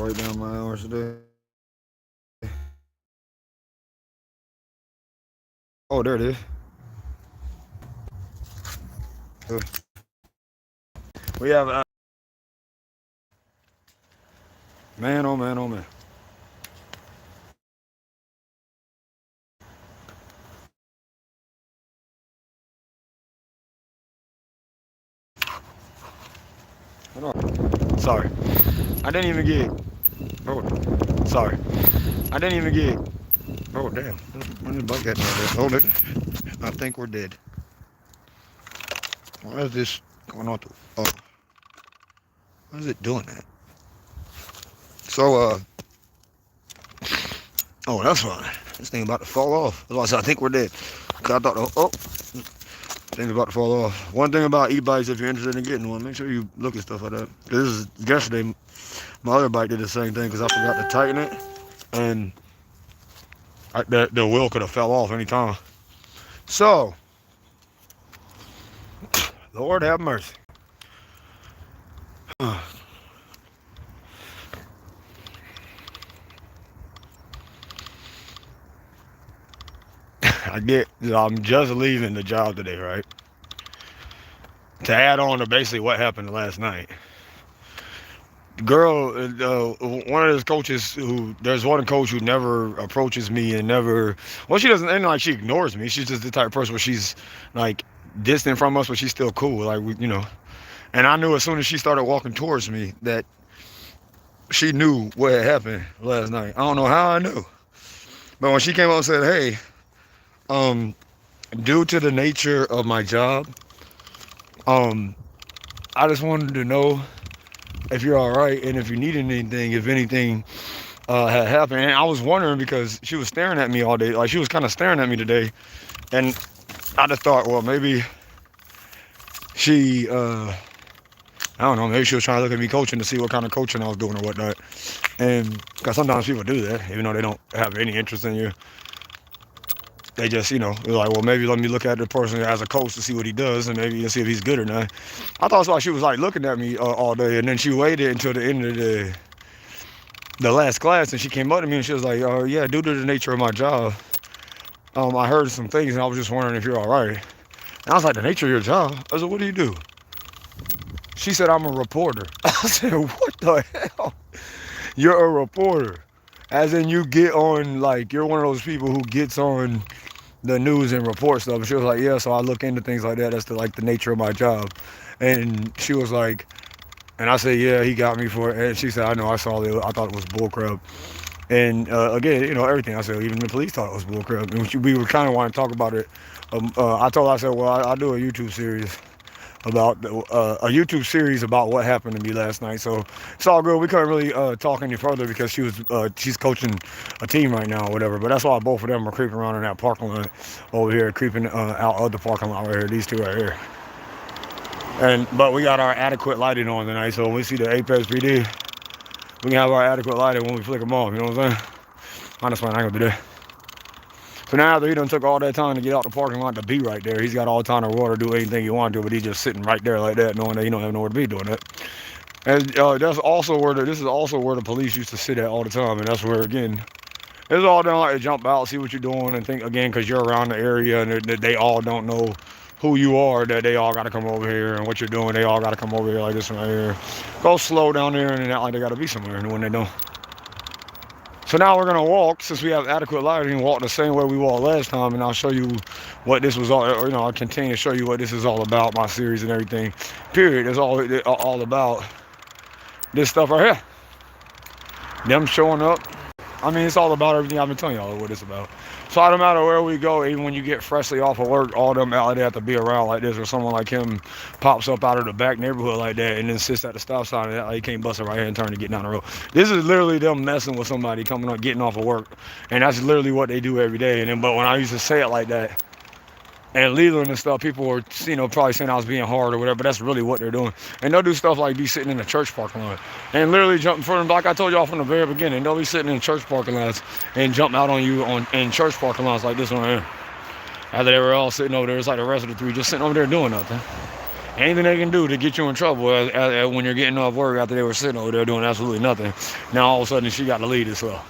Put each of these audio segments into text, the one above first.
write down my hours today. Oh, there it is. We have man, oh man, oh man. Sorry, I didn't even get. Oh, sorry, I didn't even get. Oh damn, when the bug got down there? Hold it. I think we're dead. Why is this going on? Oh, why is it doing that? So oh that's fine. This thing about to fall off. That's why I said I think we're dead. Cause I thought, oh, thing's about to fall off. One thing about e-bikes, if you're interested in getting one, make sure you look at stuff like that. This is yesterday. My other bike did the same thing because I forgot to tighten it, and the wheel could have fell off any time. So, Lord have mercy. I'm just leaving the job today, right? To add on to basically what happened last night. Girl, one of those coaches there's one coach who never approaches me and never, well, she doesn't, and like she ignores me. She's just the type of person where she's like distant from us, but she's still cool. Like, and I knew as soon as she started walking towards me that she knew what had happened last night. I don't know how I knew. But when she came up and said, hey, due to the nature of my job, I just wanted to know if you're all right and if you needed anything, if anything had happened. And I was wondering because she was staring at me all day. Like, she was kind of staring at me today. And I just thought, well, maybe she, I don't know, maybe she was trying to look at me coaching to see what kind of coaching I was doing or whatnot. And because sometimes people do that, even though they don't have any interest in you. They just, they're like, well, maybe let me look at the person as a coach to see what he does and maybe see if he's good or not. I thought so. She was like looking at me all day, and then she waited until the end of the last class, and she came up to me and she was like, oh, yeah, due to the nature of my job, I heard some things, and I was just wondering if you're all right. And I was like, the nature of your job? I said, what do you do? She said, I'm a reporter. I said, what the hell? You're a reporter. As in you get on, like, you're one of those people who gets on the news and report stuff. And she was like, yeah, so I look into things like that. That's the nature of my job. And she was like, and I said, yeah, he got me for it. And she said, I know, I saw it. I thought it was bullcrap. And again, everything I said, even the police thought it was bullcrap. And we were kind of wanting to talk about it. I told her, I said, well, I do a YouTube series about what happened to me last night. So it's all good. We couldn't really talk any further because she's coaching a team right now or whatever. But that's why both of them are creeping around in that parking lot over here, creeping out of the parking lot right here. These two right here. But we got our adequate lighting on tonight, so when we see the Apex PD, we can have our adequate lighting when we flick them off. You know what I'm saying? Honestly, I ain't gonna do that. So now after he done took all that time to get out the parking lot to be right there, he's got all the time in the world to do anything he wants to, but he's just sitting right there like that, knowing that he don't have nowhere to be doing that. And this is also where the police used to sit at all the time, and that's where, again, it's all done like to jump out, see what you're doing, and think, again, because you're around the area and they all don't know who you are, that they all got to come over here, and what you're doing, they all got to come over here like this right here. Go slow down there and act like they got to be somewhere, and when they don't. So now we're gonna walk, since we have adequate lighting, walk the same way we walked last time, and I'll show you what this was all, I'll continue to show you what this is all about, my series and everything. Period. It's all about this stuff right here. Them showing up. I mean, it's all about everything I've been telling y'all what it's about. So it don't matter where we go, even when you get freshly off of work, all them out there have to be around like this, or someone like him pops up out of the back neighborhood like that and then sits at the stop sign and like he can't bust it right here and turn to get down the road. This is literally them messing with somebody coming up, getting off of work, and that's literally what they do every day. But when I used to say it like that, and Leland and stuff, people were, probably saying I was being hard or whatever, but that's really what they're doing. And they'll do stuff like be sitting in a church parking lot and literally jump in front of them, like I told y'all from the very beginning. They'll be sitting in church parking lots and jump out on you in church parking lots like this one here. After they were all sitting over there, it's like the rest of the three just sitting over there doing nothing. Anything they can do to get you in trouble when you're getting off work after they were sitting over there doing absolutely nothing. Now all of a sudden she got to lead as well.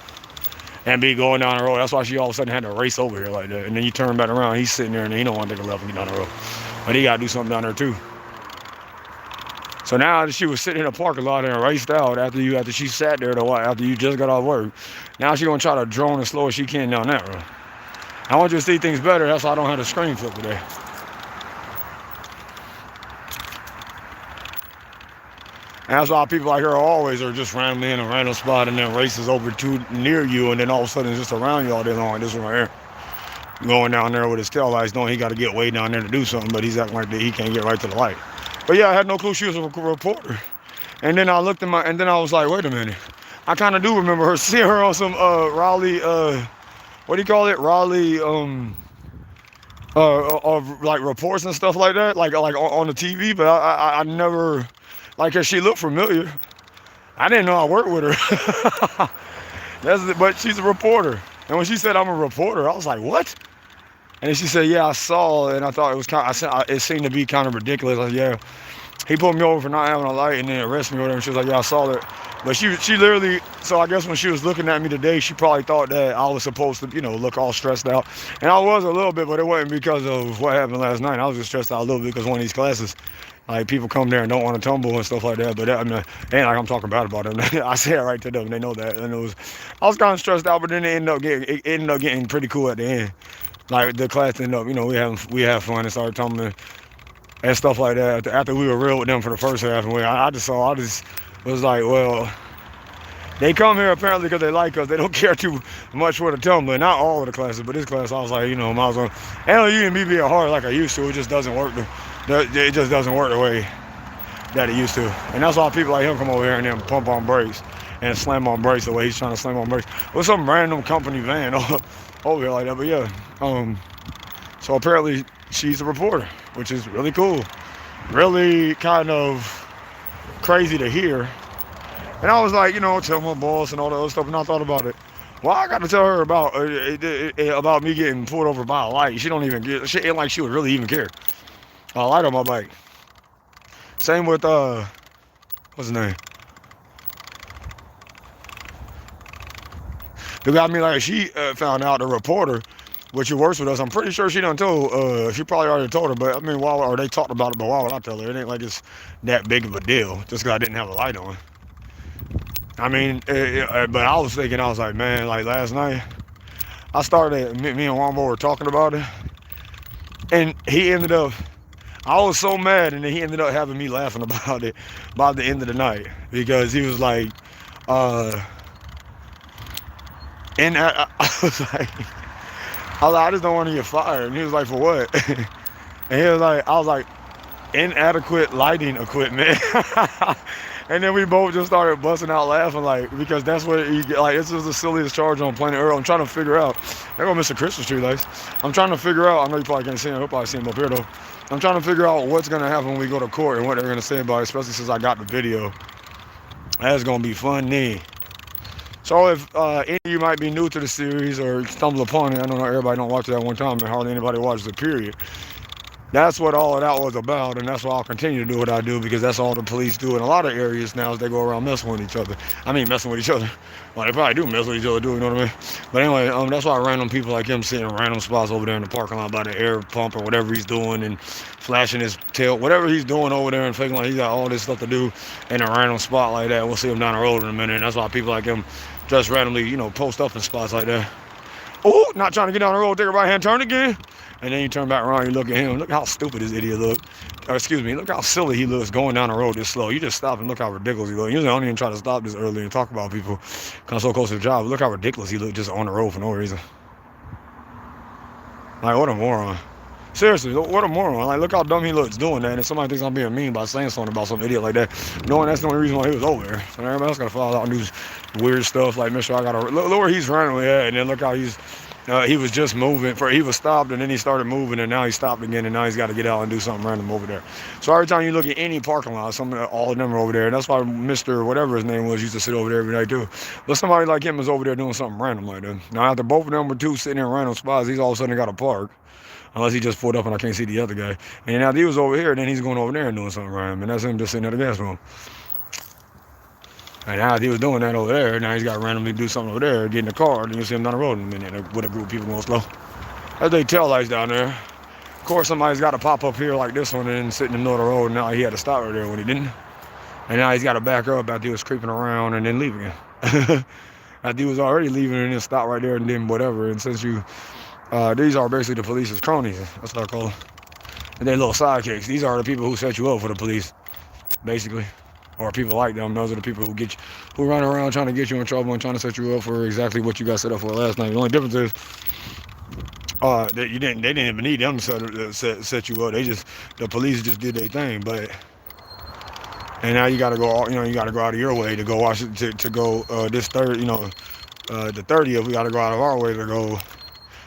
And be going down the road. That's why she all of a sudden had to race over here like that. And then you turn back around, he's sitting there and he don't want to take a left and get down the road. But he got to do something down there too. So now she was sitting in a parking lot and raced out after she sat there after you just got off work. Now she's going to try to drone as slow as she can down that road. I want you to see things better. That's why I don't have the screen flip today. And that's why people like her always are just randomly in a random spot and then races over too near you and then all of a sudden it's just around you all day long. This one right here. Going down there with his taillights knowing he got to get way down there to do something, but he's acting like he can't get right to the light. But yeah, I had no clue she was a reporter. And then I looked at and then I was like, wait a minute. I kind of do remember her, seeing her on some Raleigh, what do you call it? Raleigh, like reports and stuff like that, like on the TV, but I never, like, cause she looked familiar. I didn't know I worked with her. But she's a reporter. And when she said I'm a reporter, I was like, what? And then she said, yeah, I saw, and I thought it was it seemed to be kind of ridiculous. I was like, yeah, he pulled me over for not having a light and then arrested me or whatever. And she was like, yeah, I saw that. But she literally, so I guess when she was looking at me today, she probably thought that I was supposed to, look all stressed out. And I was a little bit, but it wasn't because of what happened last night. I was just stressed out a little bit because one of these classes, like, people come there and don't want to tumble and stuff like that. But I mean, ain't like I'm talking bad about them. I say it right to them. They know that. And I was kind of stressed out, but then it ended up getting pretty cool at the end. Like, the class ended up, we had fun and started tumbling and stuff like that. After we were real with them for the first half, and I just was like, well, they come here apparently because they like us. They don't care too much for the tumbling. Not all of the classes, but this class, I was like, might as well. LU and me being hard like I used to, it just doesn't work. It just doesn't work the way that it used to. And that's why people like him come over here and then pump on brakes and slam on brakes the way he's trying to slam on brakes with some random company van over here like that. But yeah, so apparently she's a reporter, which is really cool. Really kind of crazy to hear. And I was like, tell my boss and all that other stuff, and I thought about it. Well, I got to tell her about me getting pulled over by a light. She ain't like she would really even care. A light on my bike. Same with, what's his name? The guy, like, she found out, the reporter, which who works with us, I'm pretty sure she done told, she probably already told her, but I mean, or they talked about it, but why would I tell her? It ain't like it's that big of a deal, just because I didn't have a light on. I mean, but I was thinking, I was like, man, like last night, me and Wombo were talking about it, and he ended up, I was so mad, and then he ended up having me laughing about it by the end of the night, because he was like, and I was like, I just don't want to get fired. And he was like, for what? And he was like, I was like, inadequate lighting equipment. And then we both just started busting out laughing, like, because that's what this is the silliest charge on planet Earth. I'm trying to figure out, they're gonna miss the Christmas tree lights. I'm trying to figure out, I know you probably can't see him, you'll probably see him up here though. I'm trying to figure out what's gonna happen when we go to court and what they're gonna say about it, especially since I got the video. That's gonna be funny. So if any of you might be new to the series or stumble upon it, I don't know, everybody don't watch it at one time, and hardly anybody watches it, period. That's what all of that was about, and that's why I'll continue to do what I do, because that's all the police do in a lot of areas now, is they go around messing with each other. I mean, messing with each other. Well, they probably do mess with each other, you know what I mean? But anyway, that's why random people like him sitting in random spots over there in the parking lot by the air pump or whatever he's doing and flashing his tail, whatever he's doing over there and faking like he's got all this stuff to do in a random spot like that. We'll see him down the road in a minute, and that's why people like him just randomly, post up in spots like that. Oh, not trying to get down the road, take a right-hand turn again. And then you turn back around, you look at him, look how stupid this idiot look. Or excuse me, look how silly he looks going down the road this slow. You just stop and look how ridiculous he looks. Usually I don't even try to stop this early and talk about people come so close to the job. Look how ridiculous he looks just on the road for no reason. Like, what a moron. Seriously, what a moron. Like, look how dumb he looks doing that, and somebody thinks I'm being mean by saying something about some idiot like that, knowing that's the only reason why he was over there. So everybody else got to follow out and do weird stuff like, Mr. I got to look where he's randomly at, and then look how he was just moving. He was stopped, and then he started moving, and now he stopped again, and now he's got to get out and do something random over there. So every time you look at any parking lot, all of them are over there, and that's why Mr. whatever his name was used to sit over there every night too. But somebody like him is over there doing something random like that. Now after both of them were sitting in random spots, he's all of a sudden got a park. Unless he just pulled up and I can't see the other guy. And now he was over here, then he's going over there and doing something around him. And that's him just sitting at the gas pump. And now he was doing that over there, now he's got to randomly do something over there, get in the car, then you see him down the road in a minute with a group of people going slow. That's their tail lights down there. Of course, somebody's got to pop up here like this one and then sit in the middle of the road. And now he had to stop right there when he didn't. And now he's got to back up after he was creeping around and then leave again. After he was already leaving and then stop right there and then whatever. And since you, these are basically the police's cronies. That's what I call them. And they're little sidekicks. These are the people who set you up for the police, basically. Or people like them. Those are the people who get you, who run around trying to get you in trouble and trying to set you up for exactly what you got set up for last night. The only difference is that they didn't even need them to set you up. The police just did their thing. But and now you got to go, you got to go out of your way to go watch it, to go this third, the 30th. We got to go out of our way to go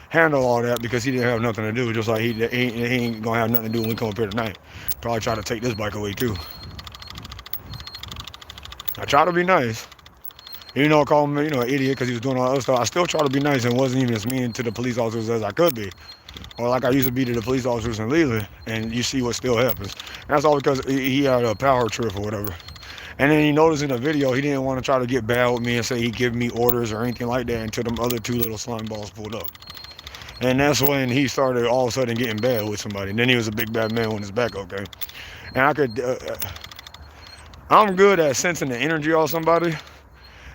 handle all that because he didn't have nothing to do. Just like he ain't gonna have nothing to do when we come up here tonight. Probably try to take this bike away too. I try to be nice. Even though I call him, an idiot because he was doing all that other stuff, I still try to be nice and wasn't even as mean to the police officers as I could be. Or like I used to be to the police officers in Leland, and you see what still happens. And that's all because he had a power trip or whatever. And then he noticed in the video, he didn't want to try to get bad with me and say he'd give me orders or anything like that until them other two little slime balls pulled up. And that's when he started all of a sudden getting bad with somebody. And then he was a big bad man when his back okay. And I'm good at sensing the energy of somebody.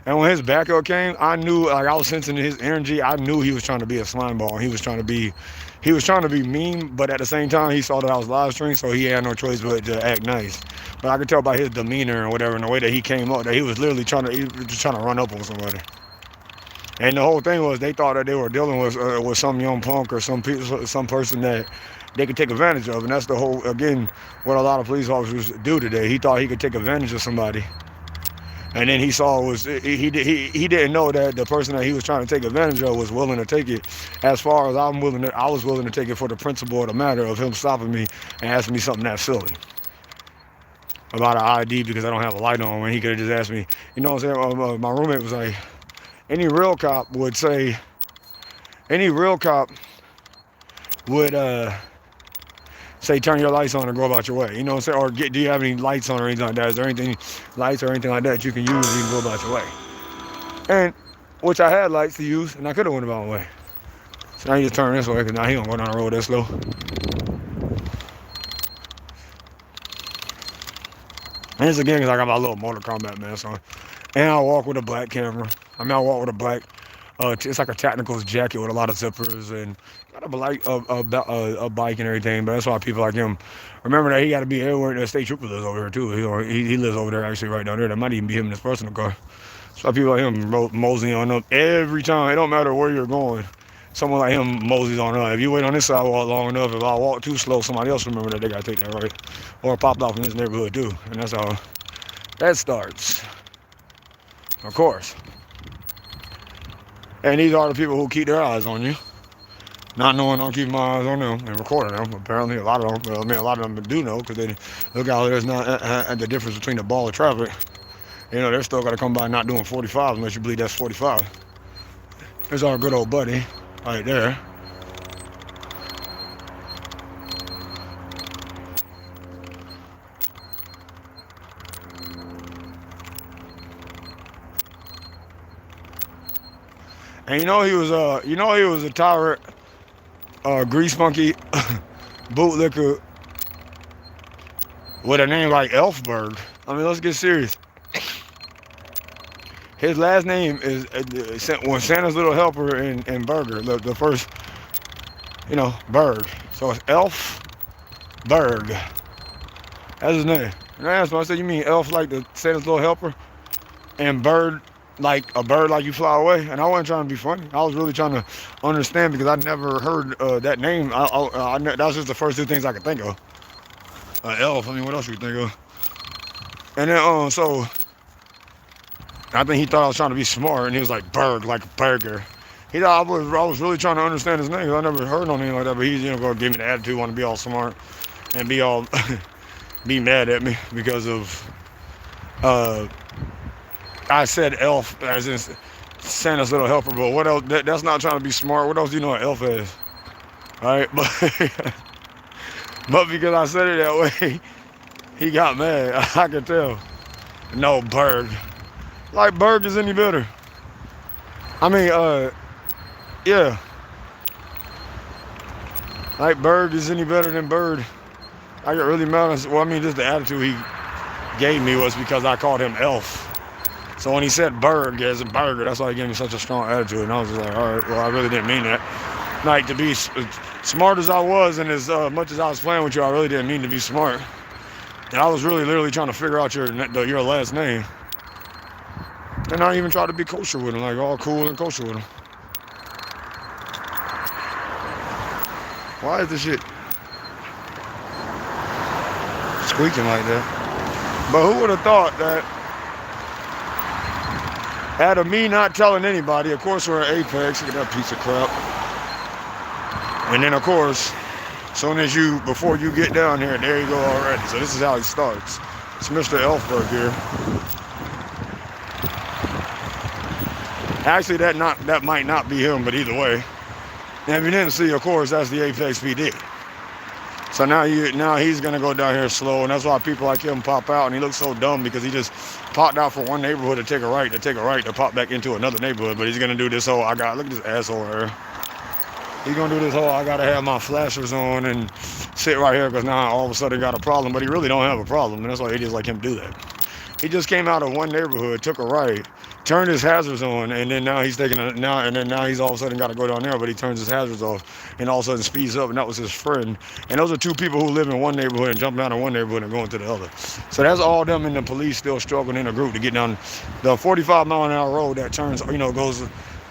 And when his back up came, I knew, like I was sensing his energy. I knew he was trying to be a slime ball. He was trying to be mean, but at the same time, he saw that I was live streaming, so he had no choice but to act nice. But I could tell by his demeanor and whatever, and the way that he came up, that he was literally trying to run up on somebody. And the whole thing was they thought that they were dealing with some young punk or some person that they could take advantage of. And that's the whole, again, what a lot of police officers do today. He thought he could take advantage of somebody. And then he didn't know that the person that he was trying to take advantage of was willing to take it as far as I was willing to take it for the principle of the matter of him stopping me and asking me something that silly about an ID because I don't have a light on, when he could have just asked me, you know what I'm saying? My roommate was like, any real cop would say turn your lights on and go about your way. You know what I'm saying? Or do you have any lights on or anything like that? Is there anything, lights or anything like that you can use and you can go about your way? And, which I had lights to use, and I could have went about my way. So now you just turn this way, because now he don't go down the road that slow. And this again, because I got my little Mortal Kombat mask on. And I walk with a black camera. I walk with a black, it's like a tacticals jacket with a lot of zippers and got a bike and everything. But that's why people like him, remember that he got to be everywhere. The state trooper lives over here too. He lives over there, actually, right down there. That might even be him in his personal car. That's why people like him moseying on up every time. It don't matter where you're going. Someone like him moseys on up. If you wait on this sidewalk long enough, if I walk too slow, somebody else remember that they got to take that right. Or popped off in this neighborhood too. And that's how that starts. Of course. And these are the people who keep their eyes on you. Not knowing I'm keeping my eyes on them and recording them. Apparently a lot of them do know, because they look out there's not the difference between the ball of traffic. They're still got to come by not doing 45 unless you believe that's 45. There's our good old buddy right there. And he was a tyrant, grease monkey, bootlicker with a name like Elfberg. Let's get serious. His last name is Santa's Little Helper in Burger, the first, Berg. So it's Elfberg. That's his name. And I asked him, I said, you mean Elf like the Santa's Little Helper? And Bird like a bird like you fly away? And I wasn't trying to be funny. I was really trying to understand, because I never heard that name. That was just the first two things I could think of. Elf, what else you think of? And then, so I think he thought I was trying to be smart, and he was like Berg, like burger. He thought I was really trying to understand his name, because I never heard no name like that. But he's going to give me the attitude, want to be all smart and be all be mad at me because of I said elf as in Santa's Little Helper. But what else? That's not trying to be smart. What else do you know an elf is? right? But because I said it that way, he got mad. I could tell. No, Berg. Like Berg is any better. I mean, yeah. Like Berg is any better than Bird. I get really mad. Well, I mean, just the attitude he gave me was because I called him Elf. So when he said Berg as a burger, that's why he gave me such a strong attitude. And I was just like, all right, well, I really didn't mean that. Like, to be smart as I was and as much as I was playing with you, I really didn't mean to be smart. And I was really literally trying to figure out your last name. And I even tried to be kosher with him, like all cool and kosher with him. Why is this shit squeaking like that? But who would have thought that out of me not telling anybody, of course we're at Apex, look at that piece of crap. And then of course, before you get down here, there you go already. So this is how he starts. It's Mr. Elfberg here. Actually, that might not be him, but either way. And if you didn't see, of course, that's the Apex PD. So now he's gonna go down here slow, and that's why people like him pop out, and he looks so dumb because he just popped out for one neighborhood to take a right, to pop back into another neighborhood. But he's gonna do this whole look at this asshole here. He's gonna do this whole I gotta have my flashers on and sit right here because now I all of a sudden got a problem, but he really don't have a problem, and that's why idiots like him do that. He just came out of one neighborhood, took a right, turned his hazards on, and then now he's now he's all of a sudden got to go down there, but he turns his hazards off, and all of a sudden speeds up, and that was his friend. And those are two people who live in one neighborhood and jumping out of one neighborhood and going to the other. So that's all them and the police still struggling in a group to get down the 45-mile-an-hour road that turns, goes.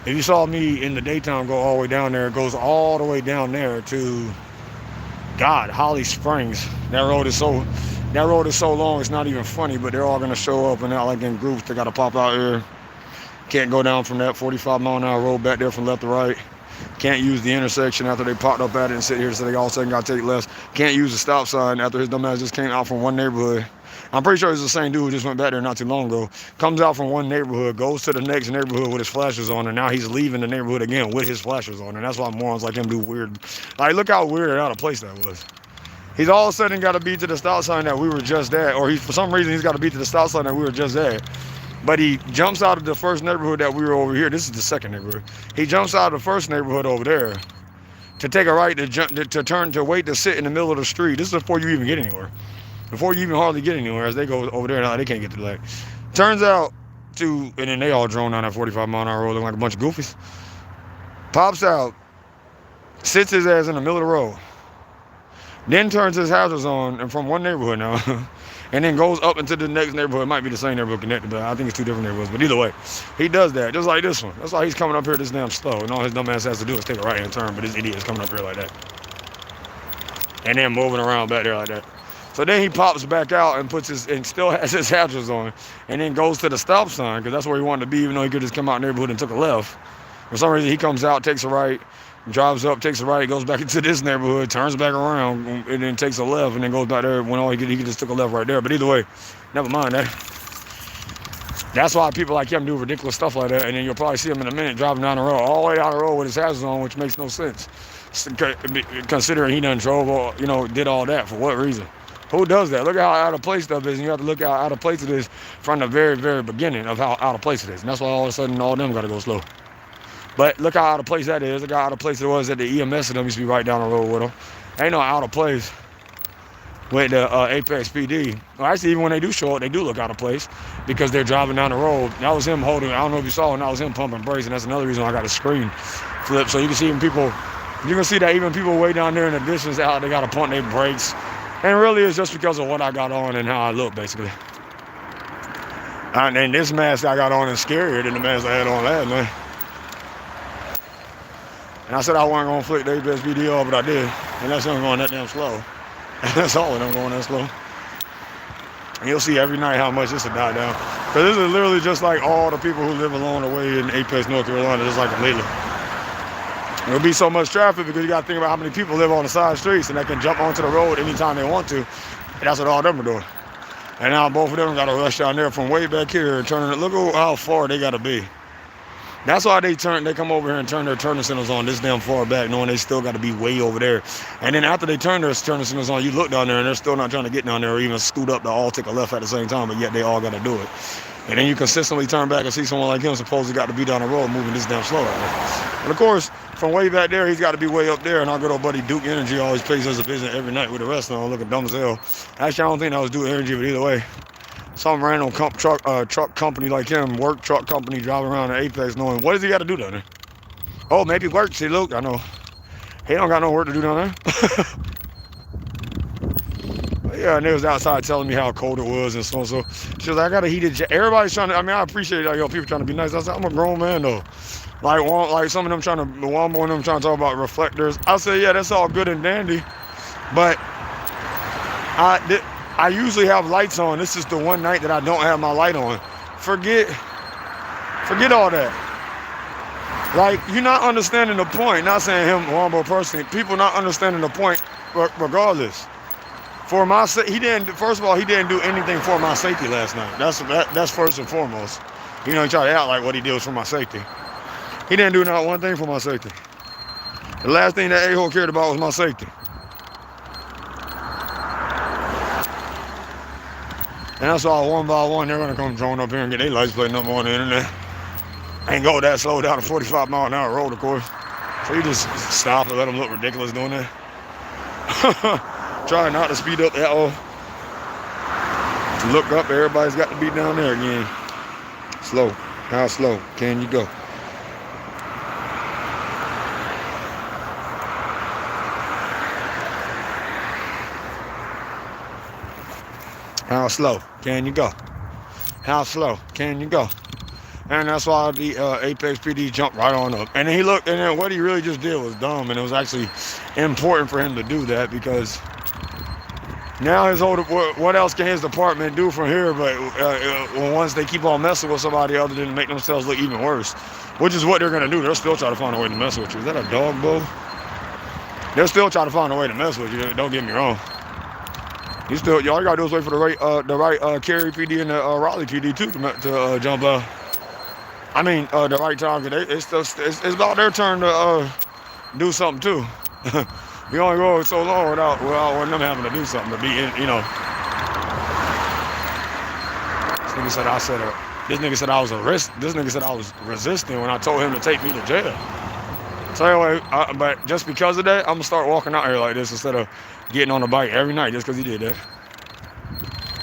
If you saw me in the daytime go all the way down there, it goes all the way down there to Holly Springs. That road is so long, it's not even funny, but they're all going to show up and out like in groups. They got to pop out here. Can't go down from that 45-mile-an-hour road back there from left to right. Can't use the intersection after they popped up at it and sit here, so they all of a sudden got to take left. Can't use the stop sign after his dumb ass just came out from one neighborhood. I'm pretty sure it's the same dude who just went back there not too long ago. Comes out from one neighborhood, goes to the next neighborhood with his flashers on, and now he's leaving the neighborhood again with his flashers on. And that's why morons like him do weird. Like, look how weird and out of place that was. He's all of a sudden got to beat to the stop sign that we were just at, or for some reason he's got to beat to the stop sign that we were just at. But he jumps out of the first neighborhood that we were over here. This is the second neighborhood. He jumps out of the first neighborhood over there to take a right, to wait to sit in the middle of the street. This is before you even get anywhere. Before you even hardly get anywhere, as they go over there, now they can't get to the light. Turns out and then they all drone down that 45-mile-an-hour road looking like a bunch of goofies. Pops out, sits his ass in the middle of the road. Then turns his hazards on, and from one neighborhood now, and then goes up into the next neighborhood. It might be the same neighborhood connected, but I think it's two different neighborhoods. But either way, he does that, just like this one. That's why he's coming up here this damn slow, and all his dumb ass has to do is take a right-hand turn, but this idiot is coming up here like that. And then moving around back there like that. So then he pops back out and still has his hazards on, and then goes to the stop sign, because that's where he wanted to be, even though he could just come out in the neighborhood and took a left. For some reason, he comes out, takes a right, drives up, takes a right, goes back into this neighborhood, turns back around, and then takes a left, and then goes back there. When all he just took a left right there. But either way, never mind that. That's why people like him do ridiculous stuff like that, and then you'll probably see him in a minute driving down the road, all the way down the road with his hazards on, which makes no sense, considering he done drove or, did all that. For what reason? Who does that? Look at how out of place stuff is, and you have to look at how out of place it is from the very, very beginning of how out of place it is. And that's why all of a sudden all of them got to go slow. But look how out of place that is. Look how out of place it was that the EMS of them used to be right down the road with them. Ain't no out of place with the Apex PD. Well, actually, even when they do show up, they do look out of place because they're driving down the road. That was him holding, I don't know if you saw, and that was him pumping brakes, and that's another reason I got a screen flip. So you can see that even people way down there in the distance out, they got to pump their brakes. And really it's just because of what I got on and how I look, basically. And this mask I got on is scarier than the mask I had on last night. And I said I wasn't going to flick the Apex PD off, but I did. And that's them going that damn slow. That's all of them going that slow. And you'll see every night how much this will die down. Because this is literally just like all the people who live along the way in Apex, North Carolina, just like completely. There'll be so much traffic because you got to think about how many people live on the side streets and they can jump onto the road anytime they want to. And that's what all them are doing. And now both of them got to rush down there from way back here and turn it. Look how far they got to be. That's why they come over here and turn their turning signals on this damn far back, knowing they still got to be way over there. And then after they turn their turning signals on, you look down there and they're still not trying to get down there or even scoot up to all take a left at the same time, but yet they all got to do it. And then you consistently turn back and see someone like him supposedly got to be down the road moving this damn slow right there. And of course, from way back there, he's got to be way up there. And our good old buddy Duke Energy always pays us a visit every night with the rest on, looking dumb as hell. Actually, I don't think that was Duke Energy, but either way. Some random truck company like him, work truck company, driving around in Apex knowing what does he got to do down there? Oh, maybe work. See, look, I know. He don't got no work to do down there. Yeah, and they was outside telling me how cold it was and so on. So she was like, I got a heated jacket. Everybody's trying to, I mean, I appreciate like, yo, people trying to be nice. I said, I'm a grown man though. Like some of them trying to, one more of them trying to talk about reflectors. I said, yeah, that's all good and dandy. But I usually have lights on. This is the one night that I don't have my light on. Forget all that. Like, you're not understanding the point. Not saying him, Wombo personally. People not understanding the point regardless. For my he didn't. First of all, he didn't do anything for my safety last night. That's first and foremost. You know, he tried to act like what he did was for my safety. He didn't do not one thing for my safety. The last thing that a-hole cared about was my safety. And that's why one by one they're gonna come drone up here and get their license plate number on the internet. Ain't go that slow down a 45 mile an hour road, of course. So you just stop and let them look ridiculous doing that. Try not to speed up at all. To look up, everybody's got to be down there again. Slow. How slow can you go? How slow can you go? How slow can you go? And that's why the Apex PD jumped right on up. And then he looked, and then what he really just did was dumb, and it was actually important for him to do that because now what else can his department do from here? But once they keep on messing with somebody other than make themselves look even worse, which is what they're gonna do. They'll still try to find a way to mess with you. Is that a dog, Bo? They'll still try to find a way to mess with you. Don't get me wrong. All you gotta do is wait for the right Cary PD and the Raleigh PD too to jump out. I mean, the right time. It's about their turn to do something too. We only go so long without them having to do something to be in, you know. This nigga said I was resisting when I told him to take me to jail. So anyway, but just because of that, I'm gonna start walking out here like this instead of getting on the bike every night just because he did that.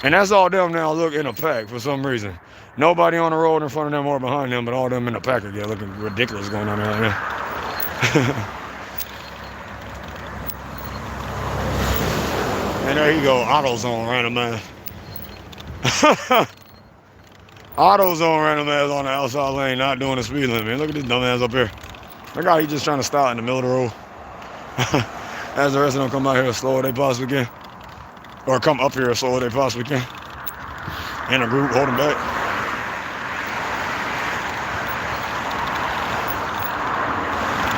And that's all them now look in a pack for some reason. Nobody on the road in front of them or behind them, but all them in the pack again looking ridiculous going on there like that. And there you go, AutoZone random ass. AutoZone random ass on the outside lane, not doing the speed limit. Look at this dumb ass up here. That guy, he just trying to stop in the middle of the road. As the rest of them come out here as slow as they possibly can. Or come up here as slow as they possibly can. In a group, holding back.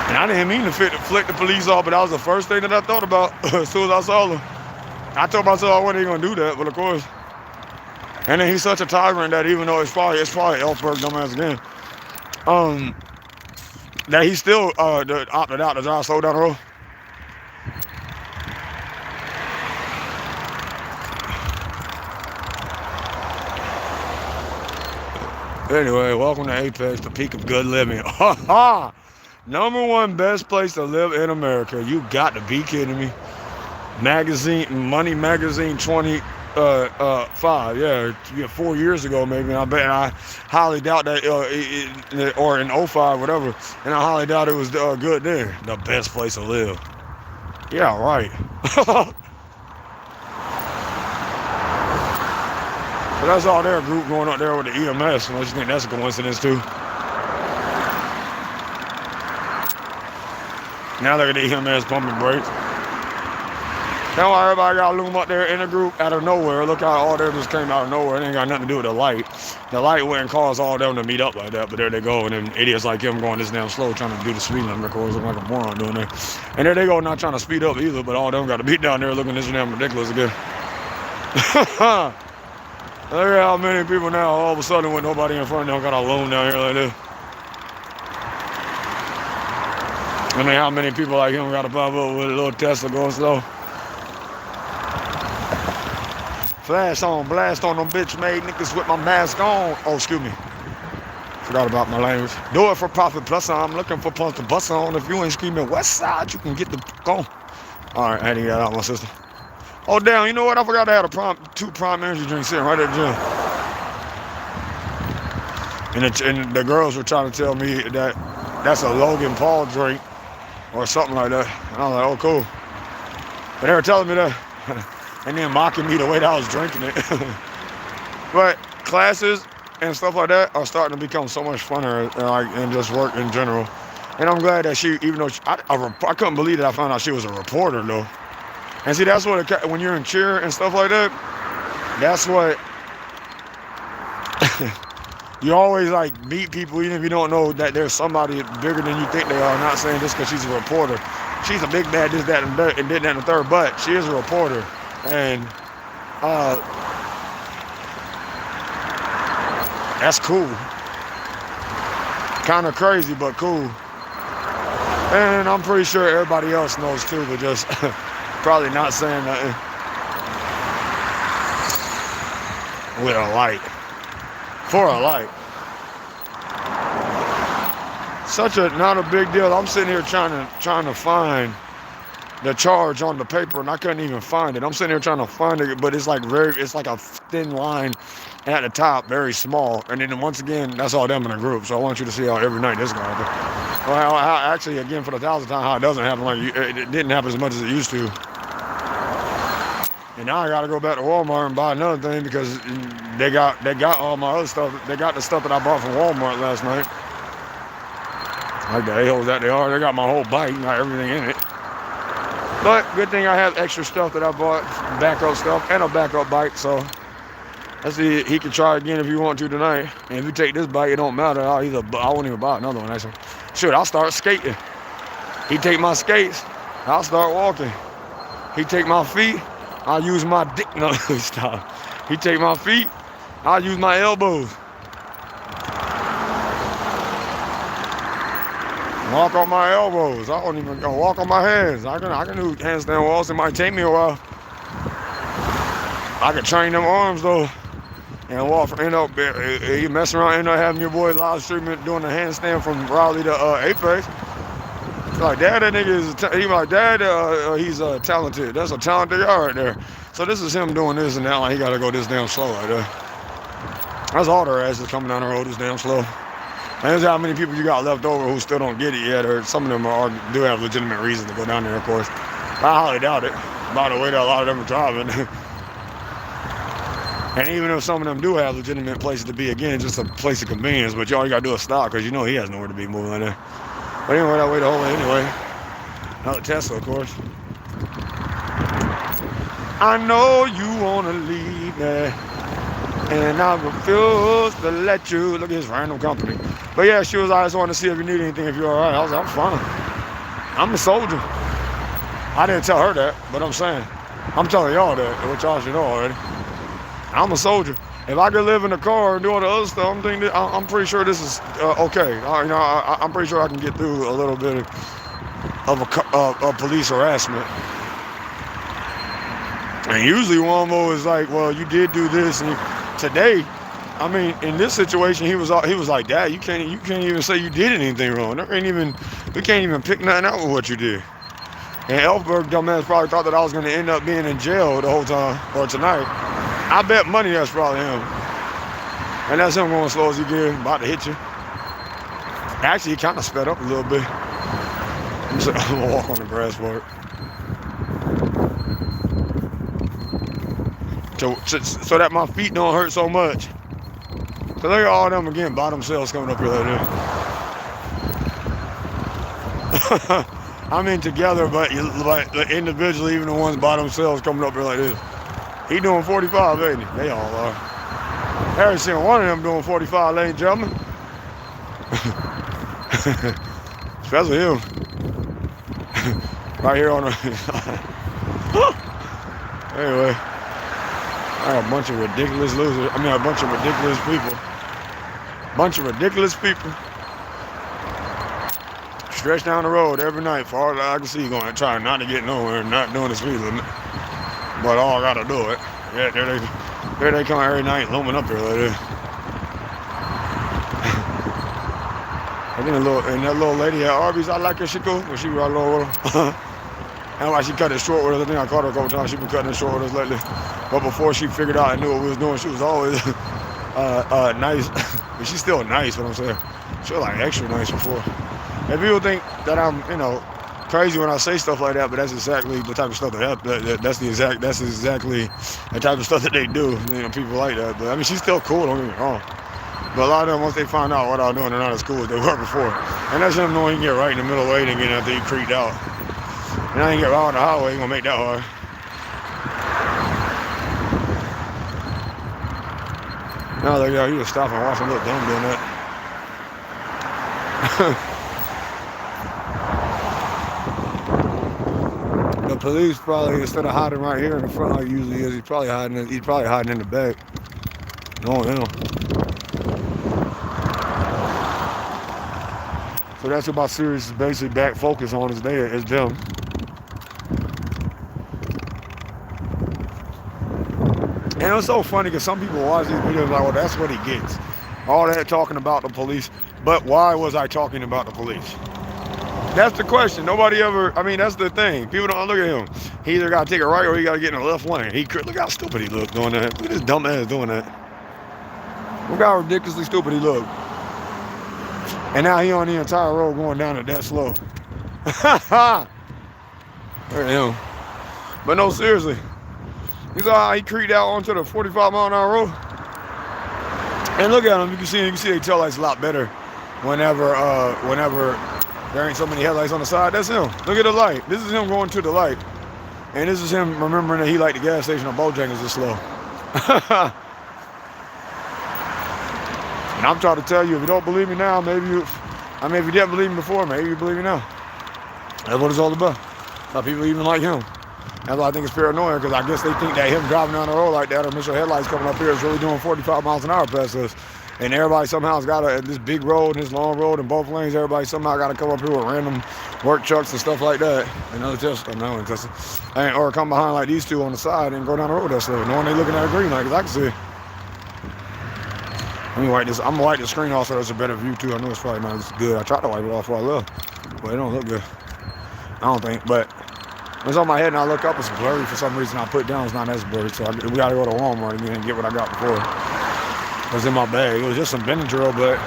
And I didn't mean to flick the police off, but that was the first thing that I thought about as soon as I saw them. I told myself I wasn't even gonna do that, but of course. And then he's such a tyrant that even though it's probably Ellsberg dumbass again, that he still opted out to drive slow down the road. Anyway, welcome to Apex, the peak of good living. Number one best place to live in America. You got to be kidding me. Money Magazine 25, yeah, 4 years ago maybe. And I highly doubt that, or in 05, whatever. And I highly doubt it was good then. The best place to live. Yeah, right. But that's all their group going up there with the EMS, unless you think that's a coincidence too. Now look at the EMS pumping brakes. That's why everybody got loom up there in a group out of nowhere. Look how all them just came out of nowhere. It ain't got nothing to do with the light. The light wouldn't cause all them to meet up like that, but there they go. And then idiots like him going this damn slow trying to do the speed limit, of course, look like a moron doing that. And there they go, not trying to speed up either, but all them got to be down there looking this damn ridiculous again. Look at how many people now all of a sudden with nobody in front of them got a loom down here like this. I mean, how many people like him got a pop up with a little Tesla going slow? Flash on, blast on them bitch made niggas with my mask on. Oh, excuse me. Forgot about my language. Do it for profit plus I'm looking for punch to bust on. If you ain't screaming west side, you can get the go. Alright, I had to get out my system. Oh damn, you know what? I forgot I had two prime energy drinks sitting right at the gym. And the girls were trying to tell me that that's a Logan Paul drink or something like that. And I was like, oh cool. But they were telling me that and then mocking me the way that I was drinking it. But classes and stuff like that are starting to become so much funner, and just work in general. And I'm glad that she, even though I couldn't believe that I found out she was a reporter though. And see, that's what when you're in cheer and stuff like that, that's what you always like meet people, even if you don't know that there's somebody bigger than you think they are. I'm not saying this because she's a reporter. She's a big bad, this, that, and did that and the third, but she is a reporter. And that's cool. Kind of crazy, but cool. And I'm pretty sure everybody else knows too, but just probably not saying nothing. With a light. For a light. Not a big deal. I'm sitting here trying to find the charge on the paper, and I couldn't even find it. I'm sitting here trying to find it, but it's like a thin line at the top, very small. And then once again, that's all them in a group. So I want you to see how every night this is going to happen. Well, actually, again, for the 1,000th time, how it doesn't happen. It didn't happen as much as it used to. And now I got to go back to Walmart and buy another thing because they got all my other stuff. They got the stuff that I bought from Walmart last night. Like the a-holes that they are. They got my whole bike, got everything in it. But good thing I have extra stuff that I bought, backup stuff, and a backup bike. So let's see, he can try again if you want to tonight. And if you take this bike, it don't matter. I won't even buy another one. Actually, shoot, I'll start skating. He take my skates, I'll start walking. He take my feet, I'll use my dick. No, stop. He take my feet, I'll use my elbows. Walk on my elbows. I don't even walk on my hands. I can do handstand walks. It might take me a while. I can train them arms though, and walk. You mess around, end up having your boy live streaming doing a handstand from Raleigh to Apex. Like, Dad, that nigga is. He like, Dad, he's talented. That's a talented guy right there. So this is him doing this and that. Like, he gotta go this damn slow right there. That's all their asses coming down the road this damn slow. And there's how many people you got left over who still don't get it yet, or some of them do have legitimate reasons to go down there, of course. I highly doubt it, by the way that a lot of them are driving. And even if some of them do have legitimate places to be, again, just a place of convenience, but all you gotta do is stop, because you know he has nowhere to be moving like that. But anyway, that way the whole way anyway. Another Tesla, of course. I know you wanna leave me, and I refuse to let you. Look at his random company. But yeah, she was, I just wanted to see if you need anything, if you're all right. I was like, I'm fine. I'm a soldier. I didn't tell her that, but I'm saying, I'm telling y'all that, which y'all should know already. I'm a soldier. If I could live in a car and do all the other stuff, I'm pretty sure this is okay. I'm pretty sure I can get through a little bit of police harassment. And usually Walmo is like, well, you did do this, and today, I mean, in this situation, he was like, Dad, you can't even say you did anything wrong. We can't even pick nothing out with what you did. And Elfberg, dumbass, probably thought that I was going to end up being in jail the whole time, or tonight. I bet money that's probably him. And that's him going slow as he get, about to hit you. Actually, he kind of sped up a little bit. I'm going to walk on the grass for it. So that my feet don't hurt so much. So look at all them again by themselves coming up here like that. I mean together, but individually, even the ones by themselves coming up here like this. He doing 45, ain't he? They all are. I haven't seen one of them doing 45, ladies and gentlemen. Especially him. Right here on the... Anyway. I got a bunch of ridiculous losers. I mean, a bunch of ridiculous people. stretched down the road every night, far as I can see, going trying not to get nowhere, not doing the speed limit. But all I gotta do it. Yeah, there they come every night, looming up there like this. I think that little lady at Arby's, I like her, she cool, when she was right along with her. And like she cut it short with us. I think I caught her a couple times. She been cutting it short with us lately. But before she figured out and knew what we was doing, she was always nice. But she's still nice, what I'm saying. She was like extra nice before. And people think that I'm, crazy when I say stuff like that, but that's exactly the type of stuff that's exactly the type of stuff that they do. People like that. But I mean, she's still cool, don't get me wrong. But a lot of them, once they find out what I'm doing, they're not as cool as they were before. And that's him knowing he can get right in the middle of the way and again after he creeped out. And I ain't get right on the highway, ain't gonna make that hard. Now they got you to stop and watch him look dumb doing that. The police probably, instead of hiding right here in the front like he usually is, he's probably hiding in the back. No, him. So that's what my series is basically back focus on is them. And it's so funny because some people watch these videos like, well, that's what he gets. All that talking about the police. But why was I talking about the police? That's the question. Nobody ever, that's the thing. People don't look at him. He either got to take a right or he got to get in the left lane. Look how stupid he looked doing that. Look at this dumb ass doing that. Look how ridiculously stupid he looked. And now he on the entire road going down it that slow. Look at him. But no, seriously. You saw how he creeped out onto the 45-mile-an-hour road? And look at him. You can see the tail lights a lot better whenever there ain't so many headlights on the side. That's him. Look at the light. This is him going to the light. And this is him remembering that he liked the gas station on Bojangles this slow. And I'm trying to tell you, if you don't believe me now, if you didn't believe me before, maybe you believe me now. That's what it's all about. How people even like him. That's why I think it's paranoia, because I guess they think that him driving down the road like that, or Mr. Headlights coming up here, is really doing 45 miles an hour past us. And everybody somehow's got this big road, this long road in both lanes, everybody somehow got to come up here with random work trucks and stuff like that. And other tests, or come behind like these two on the side and go down the road that slow, knowing they looking at a green light, because I can see it. Let me wipe this. I'm gonna wipe the screen off so there's a better view too. I know it's probably not as good. I tried to wipe it off before I left, but it don't look good. I don't think, but when it's on my head and I look up, it's blurry for some reason. I put it down, it's not as blurry. So we gotta go to Walmart again and get what I got before. It was in my bag. It was just some Benadryl, but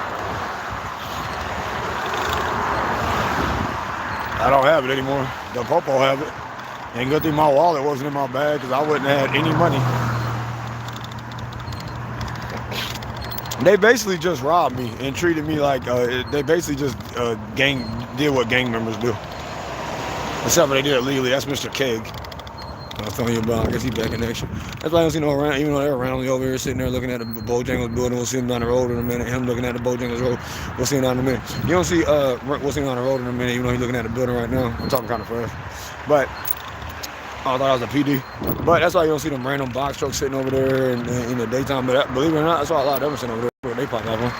I don't have it anymore. The Popo have it. And good thing my wallet wasn't in my bag because I wouldn't have had any money. They basically just robbed me and treated me like, they basically just did what gang members do. Except for they did it legally. That's Mr. Keg. I was telling you about. I guess he's back in action. That's why I don't see no around, even though they're around me over here sitting there looking at the Bojangles building. We'll see him down the road in a minute. Him looking at the Bojangles road. We'll see him down in a minute. You don't see, we'll see him down the road in a minute, even though he's looking at the building right now. I'm talking kind of fast. But I thought I was a PD. But that's why you don't see them random box trucks sitting over there in the daytime. But believe it or not, that's why a lot of them sitting over there. They pop up on.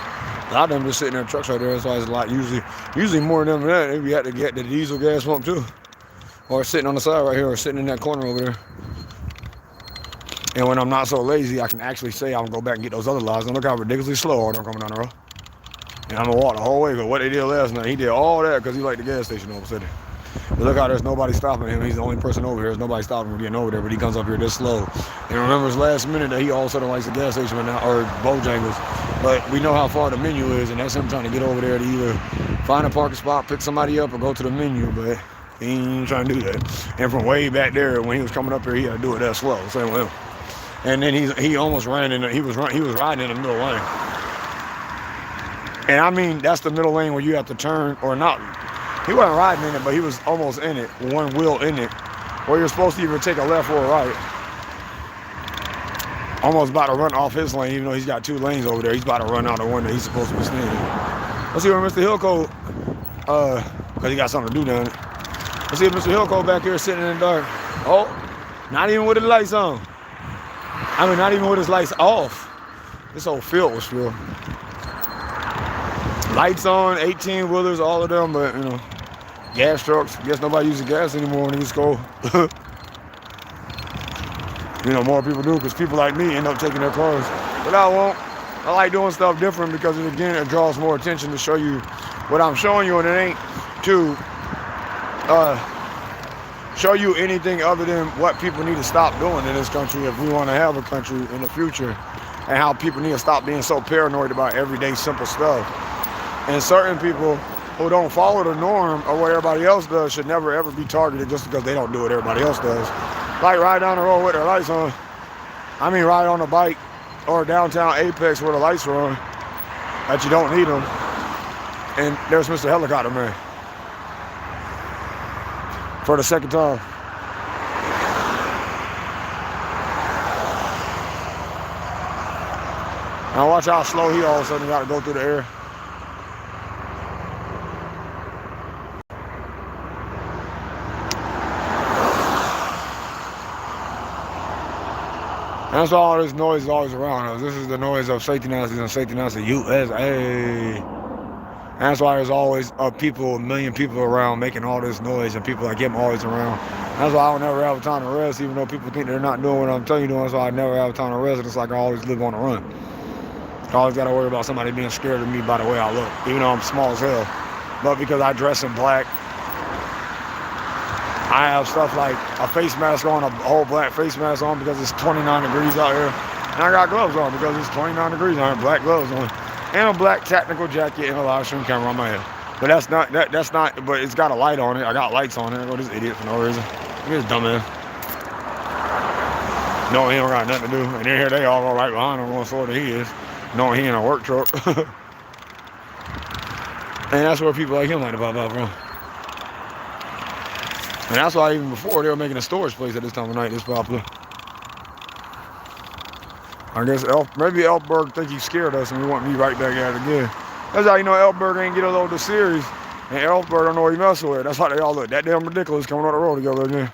A lot of them just sitting there in trucks right there. That's why it's a lot. Usually more than that. Maybe you had to get the diesel gas pump too. Or sitting on the side right here, or sitting in that corner over there. And when I'm not so lazy, I can actually say I'm gonna go back and get those other lives. And look how ridiculously slow all them coming down the road. And I'm gonna walk the whole way. But what they did last night, he did all that because he liked the gas station over city. But look how there's nobody stopping him. He's the only person over here. There's nobody stopping him from getting over there. But he comes up here this slow. And remembers last minute that he all of a sudden likes the gas station right now, or Bojangles. But we know how far the menu is, and that's him trying to get over there to either find a parking spot, pick somebody up, or go to the menu. But he ain't trying to do that. And from way back there, when he was coming up here, he had to do it that slow. Same with him. And then he almost ran in. He was riding in the middle lane. And I mean, that's the middle lane where you have to turn or not. He wasn't riding in it, but he was almost in it, one wheel in it, where you're supposed to either take a left or a right. Almost about to run off his lane, even though he's got two lanes over there. He's about to run out of one that he's supposed to be staying in. Let's see where Mr. Hillco, because he got something to do down it. Let's see if Mr. Hillco back here sitting in the dark. Oh, not even with his lights on. I mean, not even with his lights off. This whole field was filled. Lights on, 18-wheelers, all of them, but, gas trucks. Guess nobody uses gas anymore in the East Coast. You know, more people do because people like me end up taking their cars. But I won't. I like doing stuff different because, again, it draws more attention to show you what I'm showing you, and it ain't to show you anything other than what people need to stop doing in this country if we want to have a country in the future, and how people need to stop being so paranoid about everyday simple stuff. And certain people who don't follow the norm or what everybody else does should never ever be targeted just because they don't do what everybody else does. Like ride down the road with their lights on. I mean ride on a bike or downtown Apex where the lights are on, that you don't need them. And there's Mr. Helicopter Man. For the second time. Now watch how slow he all of a sudden got to go through the air. That's why all this noise is always around us. This is the noise of safety announcements and safety announcements USA. That's why there's always a million people around making all this noise, and people like him always around. That's why I don't never have a time to rest, even though people think they're not doing what I'm telling you doing. That's why I never have a time to rest. It's like I always live on the run. I always got to worry about somebody being scared of me by the way I look, even though I'm small as hell. But because I dress in black, I have stuff like a face mask on, a whole black face mask on because it's 29 degrees out here. And I got gloves on because it's 29 degrees out here, black gloves on. And a black tactical jacket and a live stream camera on my head. But that's not, but it's got a light on it. I got lights on it. I go, this idiot for no reason. Look at this dumbass. No, he don't got nothing to do. And then here they all go right behind him going slower than he is. Knowing he in a work truck. And that's where people like him like to pop out from. And that's why even before they were making a storage place at this time of night, it's popular. I guess maybe Elfberg think he scared us and we want me right back at it again. That's how you know Elfberg ain't get a load of the series. And Elfberg don't know what he messing with. That's how they all look. That damn ridiculous coming on the road together again.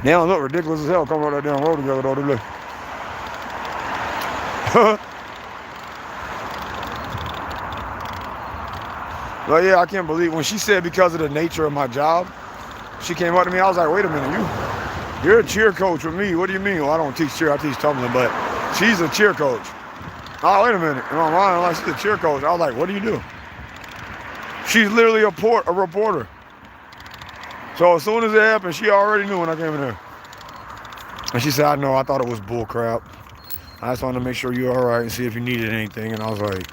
They don't look ridiculous as hell coming on that damn road together though, do they? But yeah, I can't believe when she said because of the nature of my job, she came up to me. I was like, wait a minute, you're a cheer coach with me. What do you mean? Well, I don't teach cheer, I teach tumbling, but she's a cheer coach. Oh, wait a minute. In my mind, I'm like, she's a cheer coach. I was like, what do you do? She's literally a reporter. So as soon as it happened, she already knew when I came in there. And she said, I know, I thought it was bull crap. I just wanted to make sure you're all right and see if you needed anything. And I was like,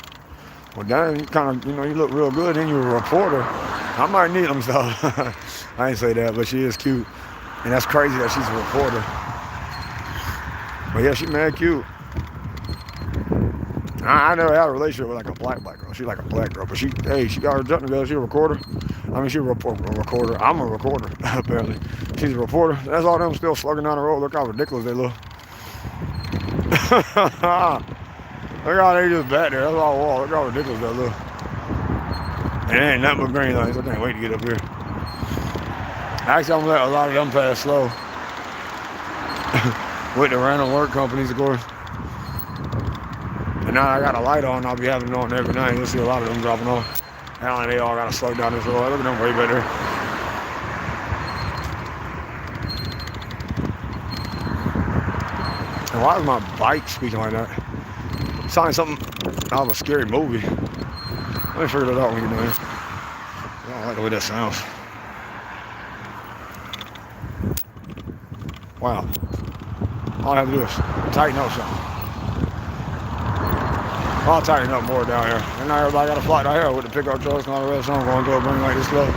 well, damn, you kind of, you look real good and you're a reporter. I might need them stuff. I ain't say that, but she is cute. And that's crazy that she's a reporter. But yeah, she's mad cute. I never had a relationship with like a black girl. She's like a black girl, but she got her junk together. She's a recorder. I mean, she's a recorder. I'm a recorder, apparently. She's a reporter. That's all them still slugging down the road. Look how ridiculous they look. Look how they just back there. That's all wall. Look how ridiculous they look. And it ain't nothing but green lights. I can't wait to get up here. Actually, I'm gonna let a lot of them pass slow. With the random work companies, of course. And now I got a light on. I'll be having it on every night. You'll see a lot of them dropping off. Now they all gotta slow down this road. Look at them way better. And why is my bike speaking like that? It sounds like something out of a scary movie. Let me figure that out when we get done. I don't like the way that sounds. Wow. All I have to do is tighten up something. I'll tighten up more down here. And now everybody got to flock down here with the pickup trucks and all the rest. So I'm going to go bring like this slow.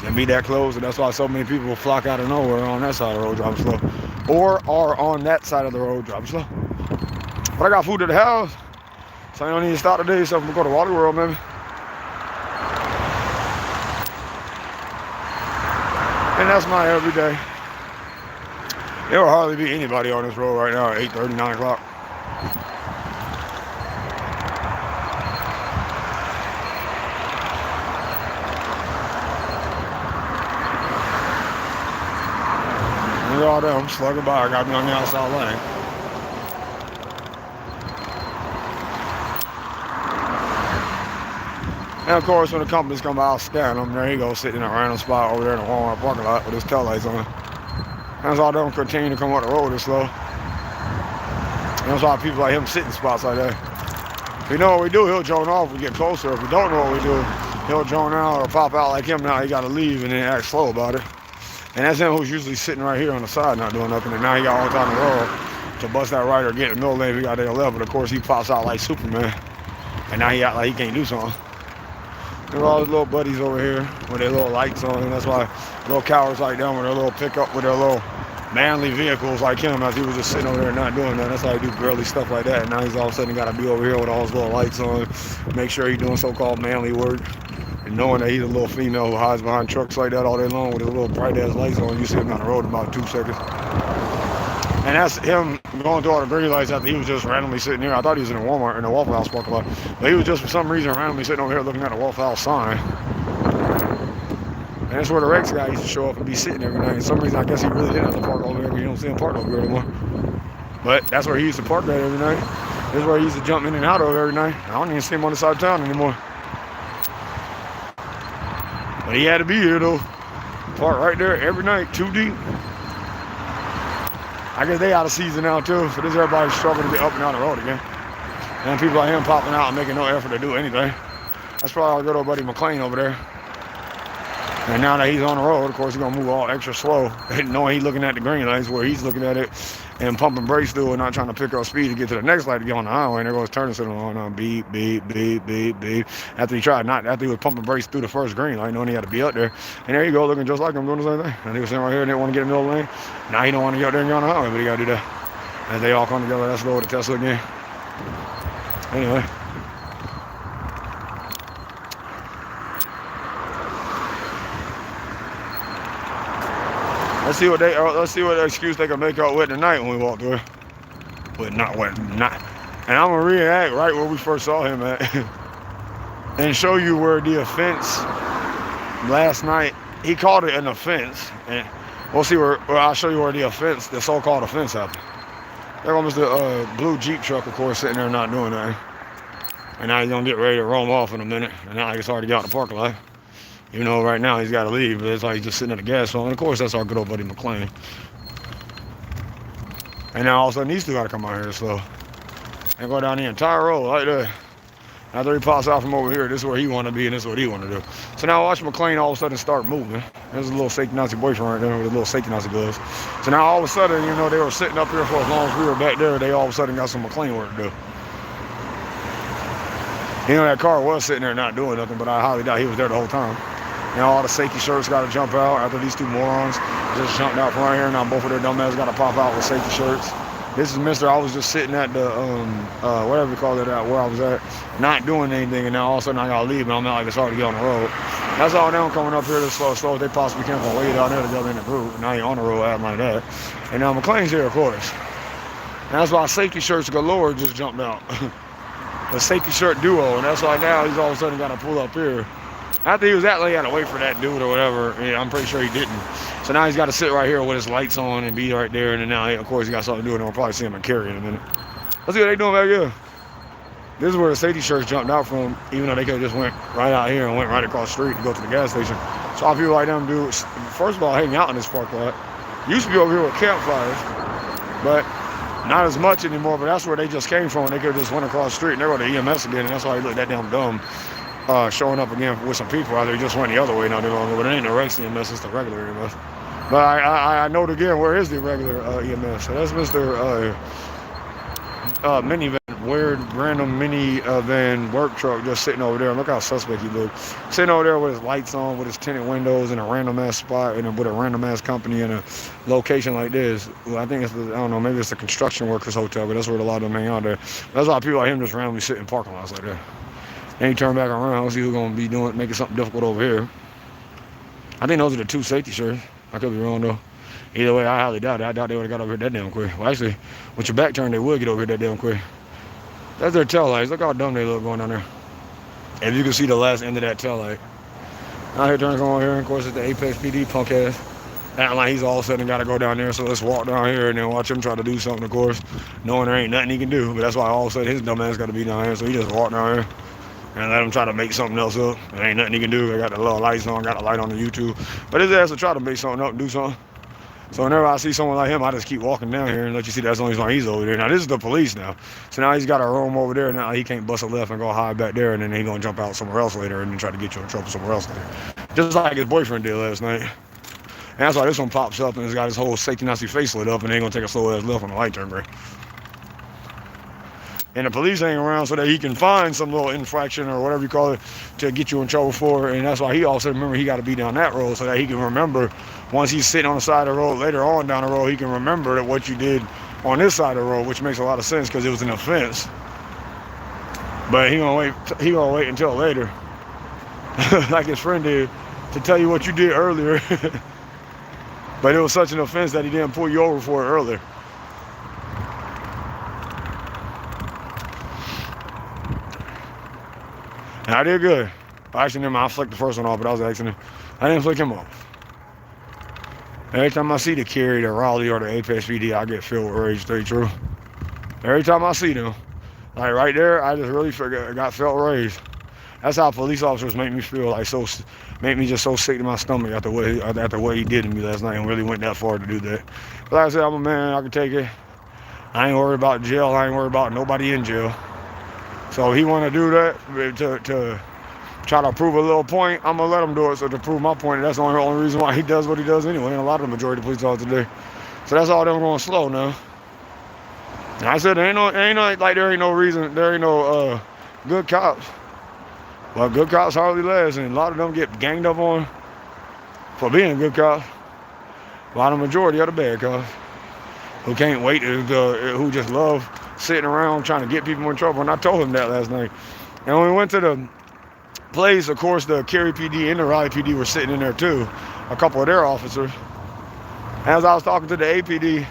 And be that close. And that's why so many people flock out of nowhere on that side of the road driving slow. Or are on that side of the road driving slow. But I got food at the house. So I don't need to stop today. So I'm going to go to Water World, maybe. And that's my everyday. There will hardly be anybody on this road right now at 8:30, 9 o'clock. Look at all them slugging by. I got me on the outside lane. And of course, when the companies come by, I'll scan them. There he goes, sitting in a random spot over there in the Walmart parking lot with his tail lights on. That's why I don't continue to come up the road this slow. And that's why people like him sit in spots like that. If you know what we do, he'll drone off when we get closer. If we don't know what we do, he'll drone out or pop out like him now. He got to leave and then act slow about it. And that's him who's usually sitting right here on the side not doing nothing. And now he got all the time in the world to bust that right or get in the middle lane if he got there left. But of course, he pops out like Superman. And now he act like he can't do something. There's all his little buddies over here with their little lights on. And that's why little cowards like them with their little pickup with their little manly vehicles like him, as he was just sitting over there not doing that. That's how he do girly stuff like that. And now he's all of a sudden got to be over here with all his little lights on, make sure he's doing so-called manly work. And knowing that he's a little female who hides behind trucks like that all day long with his little bright-ass lights on, you see him down the road in about 2 seconds. And that's him going through all the green lights after he was just randomly sitting here. I thought he was in a Walmart, in a Waffle House parking lot. But he was just, for some reason, randomly sitting over here looking at a Waffle House sign. And that's where the Rex guy used to show up and be sitting every night. For some reason, I guess he really didn't have to park over there, but you don't see him park over here anymore. But that's where he used to park at every night. This is where he used to jump in and out of every night. I don't even see him on the side of town anymore. But he had to be here, though. Park right there every night, 2 deep. I guess they out of season now, too. So this is everybody struggling to get up and down the road again. And people like him popping out and making no effort to do anything. That's probably our good old buddy McLean over there. And now that he's on the road, of course, he's going to move all extra slow, knowing he's looking at the green lights where he's looking at it and pumping brakes through and not trying to pick up speed to get to the next light to get on the highway. And there goes turning signal on, beep, beep, beep, beep, beep. After he was pumping brakes through the first green light, knowing he had to be up there. And there you go, looking just like him, doing the same thing. And he was sitting right here and didn't want to get in the middle of the lane. Now he don't want to get up there and get on the highway, but he got to do that. As they all come together, that's slow with the Tesla again. Anyway. Let's see what excuse they can make out with tonight when we walk through. And I'm gonna reenact right where we first saw him at, and show you where the offense last night. He called it an offense, and we'll see where. Well, I'll show you where the offense, the so-called offense, happened. There comes the blue Jeep truck, of course, sitting there not doing nothing. And now he's gonna get ready to roam off in a minute. And now it's hard to get out the parking lot. Even though right now he's got to leave, but it's like he's just sitting at the gas pump. And of course, that's our good old buddy McLean. And now all of a sudden, these two got to come out here slow and go down the entire road like that. After he pops out from over here, this is where he want to be, and this is what he want to do. So now watch McLean all of a sudden start moving. There's a little safety Nazi boyfriend right there with a little safety Nazi gloves. So now all of a sudden, you know, they were sitting up here for as long as we were back there. They all of a sudden got some McLean work to do. You know, that car was sitting there not doing nothing, but I highly doubt he was there the whole time. And all the safety shirts got to jump out after these two morons just jumped out from right here. Now both of their dumbass got to pop out with safety shirts. This is Mr. I was just sitting at the, whatever you call it, where I was at, not doing anything. And now all of a sudden I got to leave, and I'm not like it's hard to get on the road. That's all them coming up here as slow as they possibly can from way down there together in the group. And now you're on the road acting like that. And now McLean's here, of course. And that's why safety shirts galore just jumped out. The safety shirt duo. And that's why now he's all of a sudden got to pull up here. After he was acting like he had to wait for that dude or whatever, yeah, I'm pretty sure he didn't. So now he's got to sit right here with his lights on and be right there. And then now, of course, he got something to do, and we'll probably see him in Cary in a minute. Let's see what they doing back here. This is where the safety shirts jumped out from, even though they could have just went right out here and went right across the street to go to the gas station. So all people like them do, first of all, hang out in this parking lot. Used to be over here with campfires, but not as much anymore. But that's where they just came from. They could have just went across the street and they're going to EMS again, and that's why he looked that damn dumb. Showing up again with some people out there. Just went the other way not too long ago, but it ain't the Rex EMS, it's the regular EMS. But I know again where is the regular EMS. So that's Mr. Minivan, weird random minivan work truck just sitting over there. Look how suspect he looks. Sitting over there with his lights on, with his tinted windows in a random ass spot and with a random ass company in a location like this. Well, I think it's, I don't know, maybe it's the construction workers hotel, but that's where a lot of them hang out there. That's why people like him just randomly sit in parking lots like that. Then he turn back around, see who's gonna be doing, making something difficult over here. I think those are the two safety shirts. I could be wrong though. Either way, I highly doubt it. I doubt they would have got over here that damn quick. Well, actually, with your back turned, they would get over here that damn quick. That's their tail lights. Look how dumb they look going down there. If you can see the last end of that tail light. Out here turning over here, of course, it's the Apex PD punk ass. Acting like he's all of a sudden got to go down there, so let's walk down here and then watch him try to do something, of course, knowing there ain't nothing he can do. But that's why all of a sudden his dumb ass got to be down here, so he just walked down here. and let him try to make something else up. There ain't nothing he can do. I got the little lights on, got a light on the YouTube. But his ass will try to make something up and do something. So whenever I see someone like him, I just keep walking down here and let you see that's the only reason why he's over there. Now this is the police now. So now he's got a room over there. Now he can't bust a left and go hide back there, and then he's gonna jump out somewhere else later and then try to get you in trouble somewhere else later. Just like his boyfriend did last night. And that's why this one pops up and it's got his whole safety Nazi face lit up and they ain't gonna take a slow ass left when the light turn gray. And the police hang around so that he can find some little infraction or whatever you call it to get you in trouble for. And that's why he also remember he got to be down that road so that he can remember once he's sitting on the side of the road later on down the road, he can remember that what you did on this side of the road, which makes a lot of sense because it was an offense. But he gonna wait until later, like his friend did, to tell you what you did earlier. But it was such an offense that he didn't pull you over for it earlier. And I did good. Actually, I flicked the first one off, but I was accident. I didn't flick him off. Every time I see the Cary, the Raleigh, or the Apex PD, I get filled with rage, stay true. Every time I see them, like right there, I just really got felt rage. That's how police officers make me feel, like make me just so sick to my stomach after what he did to me last night and really went that far to do that. But like I said, I'm a man, I can take it. I ain't worried about jail, I ain't worried about nobody in jail. So he want to do that to try to prove a little point, I'm going to let him do it. So to prove my point, that's the only reason why he does what he does anyway. And a lot of the majority of the police officers today. So that's all them going slow now. And I said there ain't no reason, there ain't no good cops. Well, good cops hardly last, and a lot of them get ganged up on for being good cops. While the majority are the bad cops who can't wait, who just love sitting around trying to get people in trouble. And I told him that last night. And when we went to the place, of course, the Cary PD and the Raleigh PD were sitting in there too, a couple of their officers. As I was talking to the APD,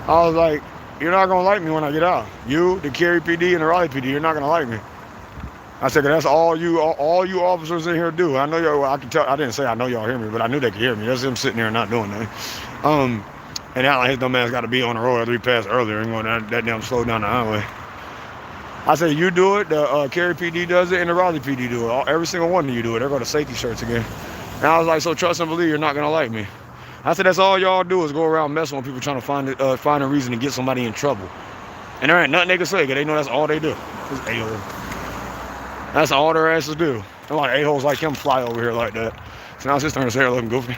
I was like, you're not going to like me when I get out. You, the Cary PD and the Raleigh PD, you're not going to like me. I said, that's all you officers in here do. I know y'all, I can tell, I didn't say I know y'all hear me, but I knew they could hear me. That's him sitting there and not doing nothing. And now his dumb ass got to be on the road after he passed earlier and going that damn slow down the highway. I said, you do it, the Cary PD does it, and the Raleigh PD do it. Every single one of you do it. They're going to safety shirts again. And I was like, so trust and believe you're not going to like me. I said, that's all y'all do is go around messing with people trying to find a reason to get somebody in trouble. And there ain't nothing they can say because they know that's all they do. It's a-hole. That's all their asses do. And like a-holes like him fly over here like that. So now it's his turn to say looking goofy.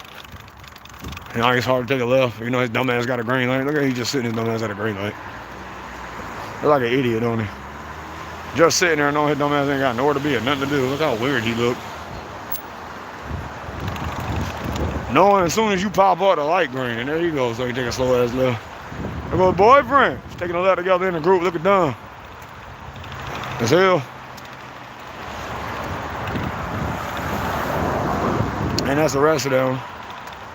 And now it's hard to take a left. You know his dumb ass got a green light. Look at him just sitting his dumb ass at a green light. Looks like an idiot, don't he? Just sitting there knowing his dumb ass ain't got nowhere to be and nothing to do. Look how weird he look. Knowing as soon as you pop out the light green, and there you go, so you take a slow ass left. There goes boyfriend. He's taking a left together in a group, looking dumb. As hell. And that's the rest of them.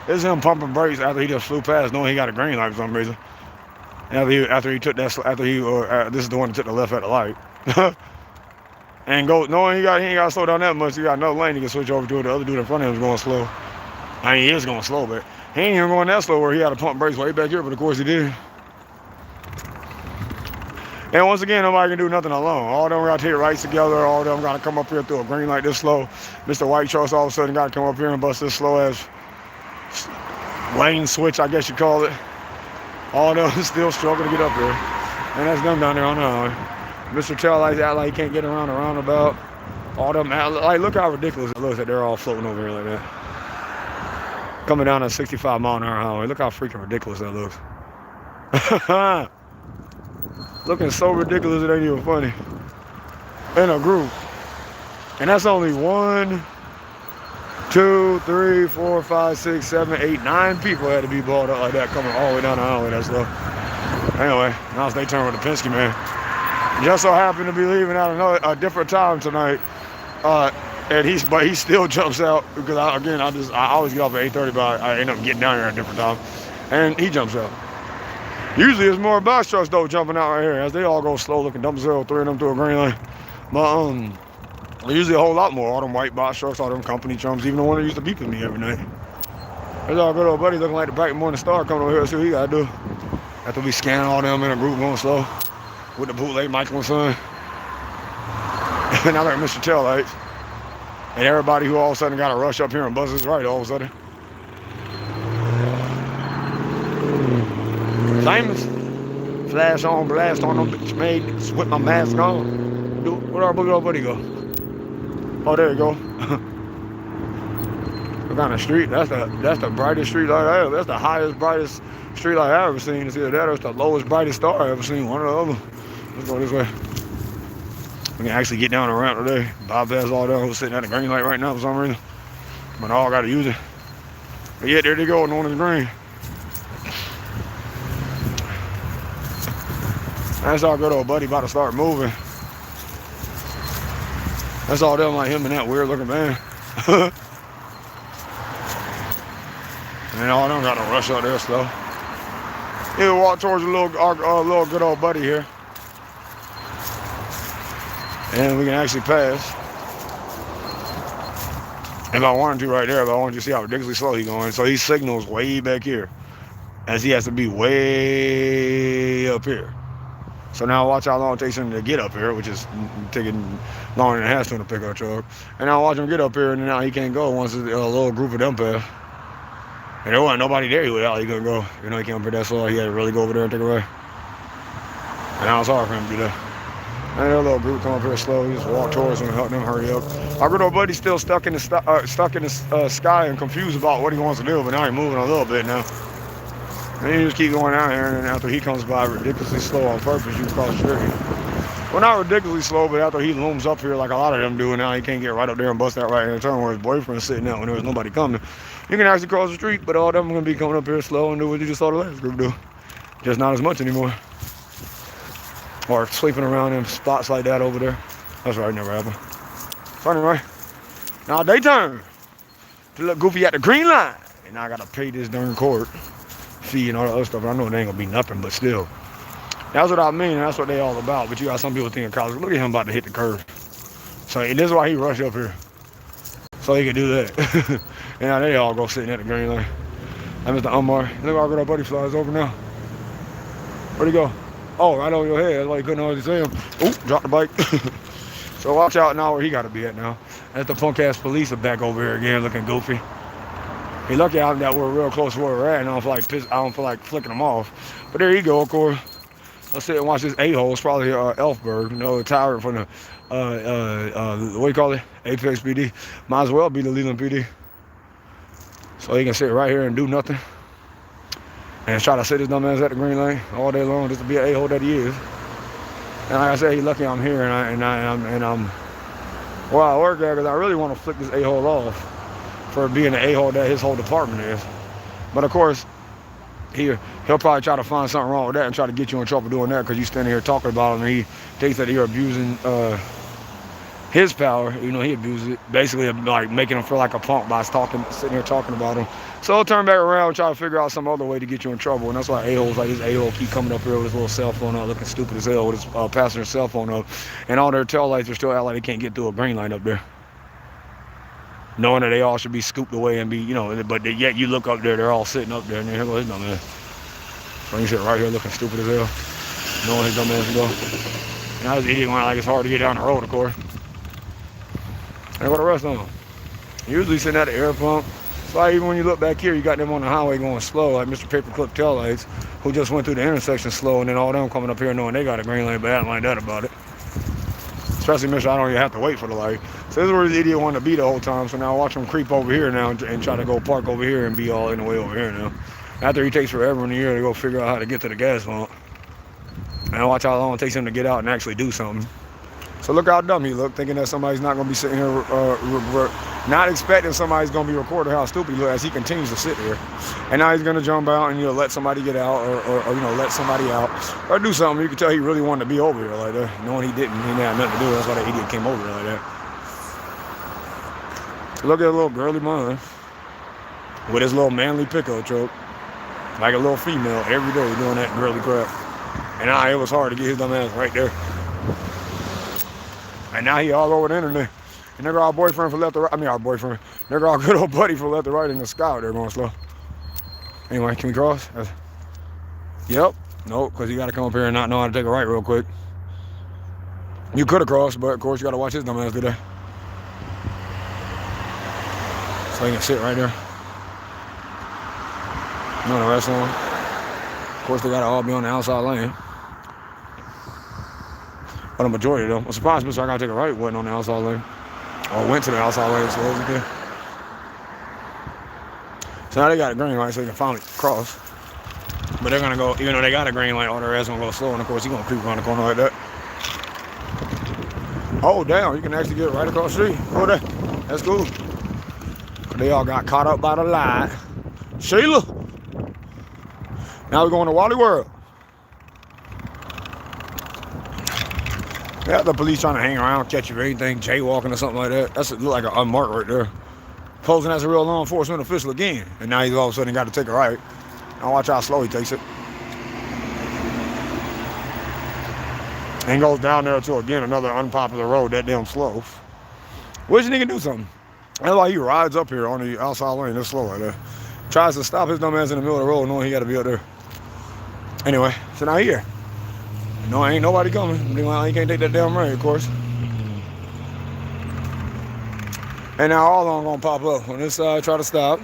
This is him pumping brakes after he just flew past, knowing he got a green light for some reason. After he took that, this is the one that took the left at the light. And knowing he ain't got to slow down that much, he got another lane he can switch over to. The other dude in front of him is going slow. I mean, he is going slow, but he ain't even going that slow where he had to pump brakes way back here, but of course he did. And once again, nobody can do nothing alone. All of them got to take rights together. All of them got to come up here through a green light this slow. Mr. White Trucks all of a sudden got to come up here and bust this slow ass lane switch, I guess you call it. All of them still struggling to get up here. And that's them down there on the highway. Mr. Tail Lights act like he can't get around the roundabout. All them, like, look how ridiculous it looks that they're all floating over here like that. Coming down a 65 mile an hour highway. Look how freaking ridiculous that looks. Looking so ridiculous it ain't even funny. In a group. And that's only 1, 2, 3, 4, 5, 6, 7, 8, 9 people had to be balled up like that coming all the way down the highway. That's slow. Anyway, now it's their turn with the Penske man. Just so happened to be leaving at a different time tonight. And he still jumps out because I always get off at 8:30, but I end up getting down here at a different time. And he jumps out. Usually it's more box trucks though jumping out right here as they all go slow looking dumb as hell, throwing them through a green line. But usually a whole lot more. All them white box trucks, all them company chums, even the one that used to beep at me every night. There's our good old buddy looking like the bright morning star coming over here to see what he gotta do. After we scan all them in a group going slow with the bootleg Michael and Son. And I like Mr. Taillights. And everybody who all of a sudden got to rush up here and buzz his right all of a sudden. Famous. Flash on, blast on, no bitch made. With my mask on. Where our boogie old buddy go? Oh, there you go. What kind of street? That's the brightest street light I ever. That's the highest, brightest street light I've ever seen. It's either that or it's the lowest, brightest star I've ever seen. One or the other. Let's go this way. We can actually get down the ramp today. Bypass all that. Who's sitting at the green light right now for some reason. But all got to use it. But yeah, there they go. The one is green. That's our good old buddy about to start moving. That's all them like him and that weird looking man. And all them got to rush out there slow. He'll walk towards our little good old buddy here. And we can actually pass. If I wanted to right there, but I want you to see how ridiculously slow he's going. So he signals way back here. As he has to be way up here. So now watch how long it takes him to get up here, which is taking longer than it has to in a pickup truck. And now watch him get up here, and now he can't go once a little group of them pass. And there wasn't nobody there. He couldn't go. You know, he can't put that slow. He had to really go over there and take it away. And now it's hard for him to do that. And their little group come up here slow. He just walk towards them and help them hurry up. Our good old buddy's still stuck in the sky and confused about what he wants to do, but now he's moving a little bit now. And you just keep going out here, and then after he comes by ridiculously slow on purpose, you can cross the street. Well, not ridiculously slow, but after he looms up here like a lot of them do, and now he can't get right up there and bust that right-hand turn where his boyfriend's sitting out when there was nobody coming. You can actually cross the street, but all of them are going to be coming up here slow and do what you just saw the last group do. Just not as much anymore. Or sleeping around in spots like that over there. That's right, never happened. Funny, right? Now they turn to look goofy at the green line. And now I got to pay this darn court fee and all that other stuff. I know it ain't gonna be nothing, but still. That's what I mean, and that's what they all about. But you got some people thinking, college, look at him about to hit the curve. So and this is why he rushed up here. So he could do that. And now they all go sitting at the green line. And Mr. Umar, look how good our buddy flies over now. Where'd he go? Oh, right over your head. That's why you couldn't always see him. Oop, dropped the bike. So watch out now where he gotta be at now. That's the punk ass police are back over here again looking goofy. He lucky out that we're real close to where we're at, and I don't feel like flicking them off. But there you go, of course. Let's sit and watch this a-hole. It's probably Elfberg, you know, tired from the what do you call it? Apex PD. Might as well be the Leland PD. So he can sit right here and do nothing. And try to sit his dumb ass at the green lane all day long just to be an a-hole that he is. And like I said, he's lucky I'm here and I'm where I work at because I really want to flick this a-hole off for being the a-hole that his whole department is. But of course, he'll probably try to find something wrong with that and try to get you in trouble doing that because you standing here talking about him and he thinks that you're abusing his power. You know, he abuses it, basically like making him feel like a punk by sitting here talking about him. So he'll turn back around and try to figure out some other way to get you in trouble. And that's why a-holes like this a-hole keep coming up here with his little cell phone out looking stupid as hell with his passenger cell phone up. And all their tail lights are still out like they can't get through a green light up there. Knowing that they all should be scooped away and be, you know, but yet you look up there, they're all sitting up there, and here goes his dumb ass. So you sit right here looking stupid as hell, knowing his dumb ass to go. And I was idiot when like it's hard to get down the road, of course. And what the rest of them? Usually sitting at the air pump. So like even when you look back here, you got them on the highway going slow, like Mr. Paperclip Taillights, who just went through the intersection slow, and then all them coming up here knowing they got a green light, but acting like that about it. Especially Mr. I don't even have to wait for the light. So this is where this idiot wanted to be the whole time. So now watch him creep over here now and try to go park over here and be all in the way over here now. After he takes forever in the year to go figure out how to get to the gas pump. And watch how long it takes him to get out and actually do something. So look how dumb he looked, thinking that somebody's not going to be sitting here, not expecting somebody's going to be recording how stupid he looks as he continues to sit there. And now he's going to jump out and, you know, let somebody get out or you know, let somebody out or do something. You can tell he really wanted to be over here like that, knowing he didn't. He didn't have nothing to do. That's why that idiot came over here like that. Look at a little girly man with his little manly pickup truck, like a little female every day doing that girly crap. And now it was hard to get his dumb ass right there. And now he all over the internet. And they're our boyfriend for left to right. I mean, our boyfriend. They're our good old buddy for left to right in the sky. They're going slow. Anyway, can we cross? Yep. Nope, because you got to come up here and not know how to take a right real quick. You could have crossed, but of course you got to watch his dumb ass today. So he can sit right there. No, the rest of them. Of course, they got to all be on the outside lane. But the majority of them. I'm surprised Mr. I got to take a right wasn't on the outside lane. Or went to the outside lane, so it was okay. So now they got a green light so they can finally cross. But they're going to go, even though they got a green light, all their ass going to go slow. And of course, he's going to creep around the corner like that. Oh, damn, you can actually get right across the street. Oh, there. That's cool. They all got caught up by the light. Sheila. Now we're going to Wally World. Yeah, the police trying to hang around, catch you for anything, jaywalking or something like that. That's look like an unmarked right there. Posing as a real law enforcement official again. And now he's all of a sudden got to take a right. Now watch how slow he takes it. And goes down there to, again, another unpopular road, that damn slow. Wish a nigga do something. That's why he rides up here on the outside lane, this slow like that. Tries to stop his dumb ass in the middle of the road knowing he got to be up there. Anyway, so now here. No, ain't nobody coming. He can't take that damn right, of course. And now all of them gonna pop up. On this side, try to stop.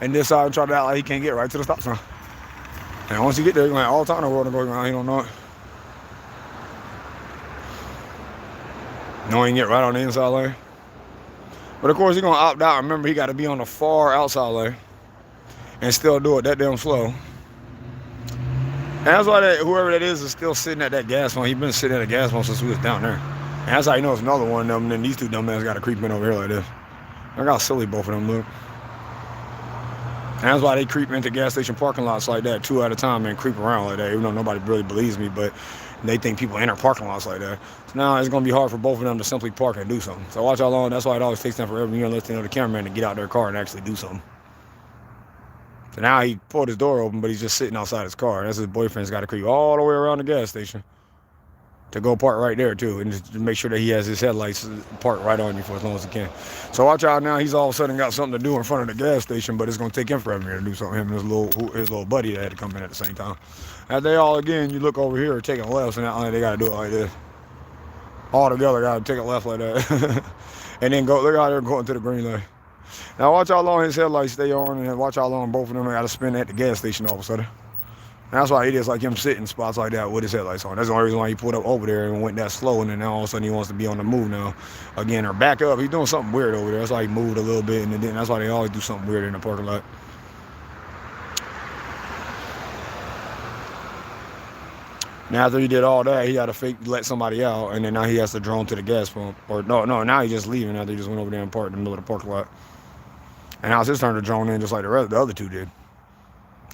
And this side, try to act like he can't get right to the stop sign. And once you get there, you're gonna have all time in the world to go around. He don't know it. No, he can get right on the inside lane. But of course, he's gonna opt out. Remember, he got to be on the far outside lane and still do it that damn slow. And that's why whoever that is still sitting at that gas pump. He's been sitting at a gas pump since we was down there. And that's how you know it's another one of them. And then these two dumbasses got to creep in over here like this. Look how silly both of them look. And that's why they creep into gas station parking lots like that 2 at a time and creep around like that. Even though nobody really believes me, but they think people enter parking lots like that. So now it's going to be hard for both of them to simply park and do something. So watch how long. That's why it always takes them forever. You're listening to the cameraman to get out their car and actually do something. So now he pulled his door open, but he's just sitting outside his car. That's his boyfriend's got to creep all the way around the gas station to go park right there, too, and just make sure that he has his headlights parked right on you for as long as he can. So watch out now. He's all of a sudden got something to do in front of the gas station, but it's going to take him forever to do something. Him and his little buddy that had to come in at the same time. As they all, again, you look over here, taking lefts, and they got to do it like this. All together got to take a left like that. And then go, look out there going to the green light. Now watch how long his headlights stay on, and watch how long both of them got to spin at the gas station all of a sudden. And that's why idiots like him sit in spots like that with his headlights on. That's the only reason why he pulled up over there and went that slow, and then now all of a sudden he wants to be on the move now. Again, or back up. He's doing something weird over there. That's why he moved a little bit, and then that's why they always do something weird in the parking lot. Now after he did all that, he had to fake let somebody out, and then now he has to drone to the gas pump. Or no, now he's just leaving after he just went over there and parked in the middle of the parking lot. And now it's his turn to drone in just like the other two did.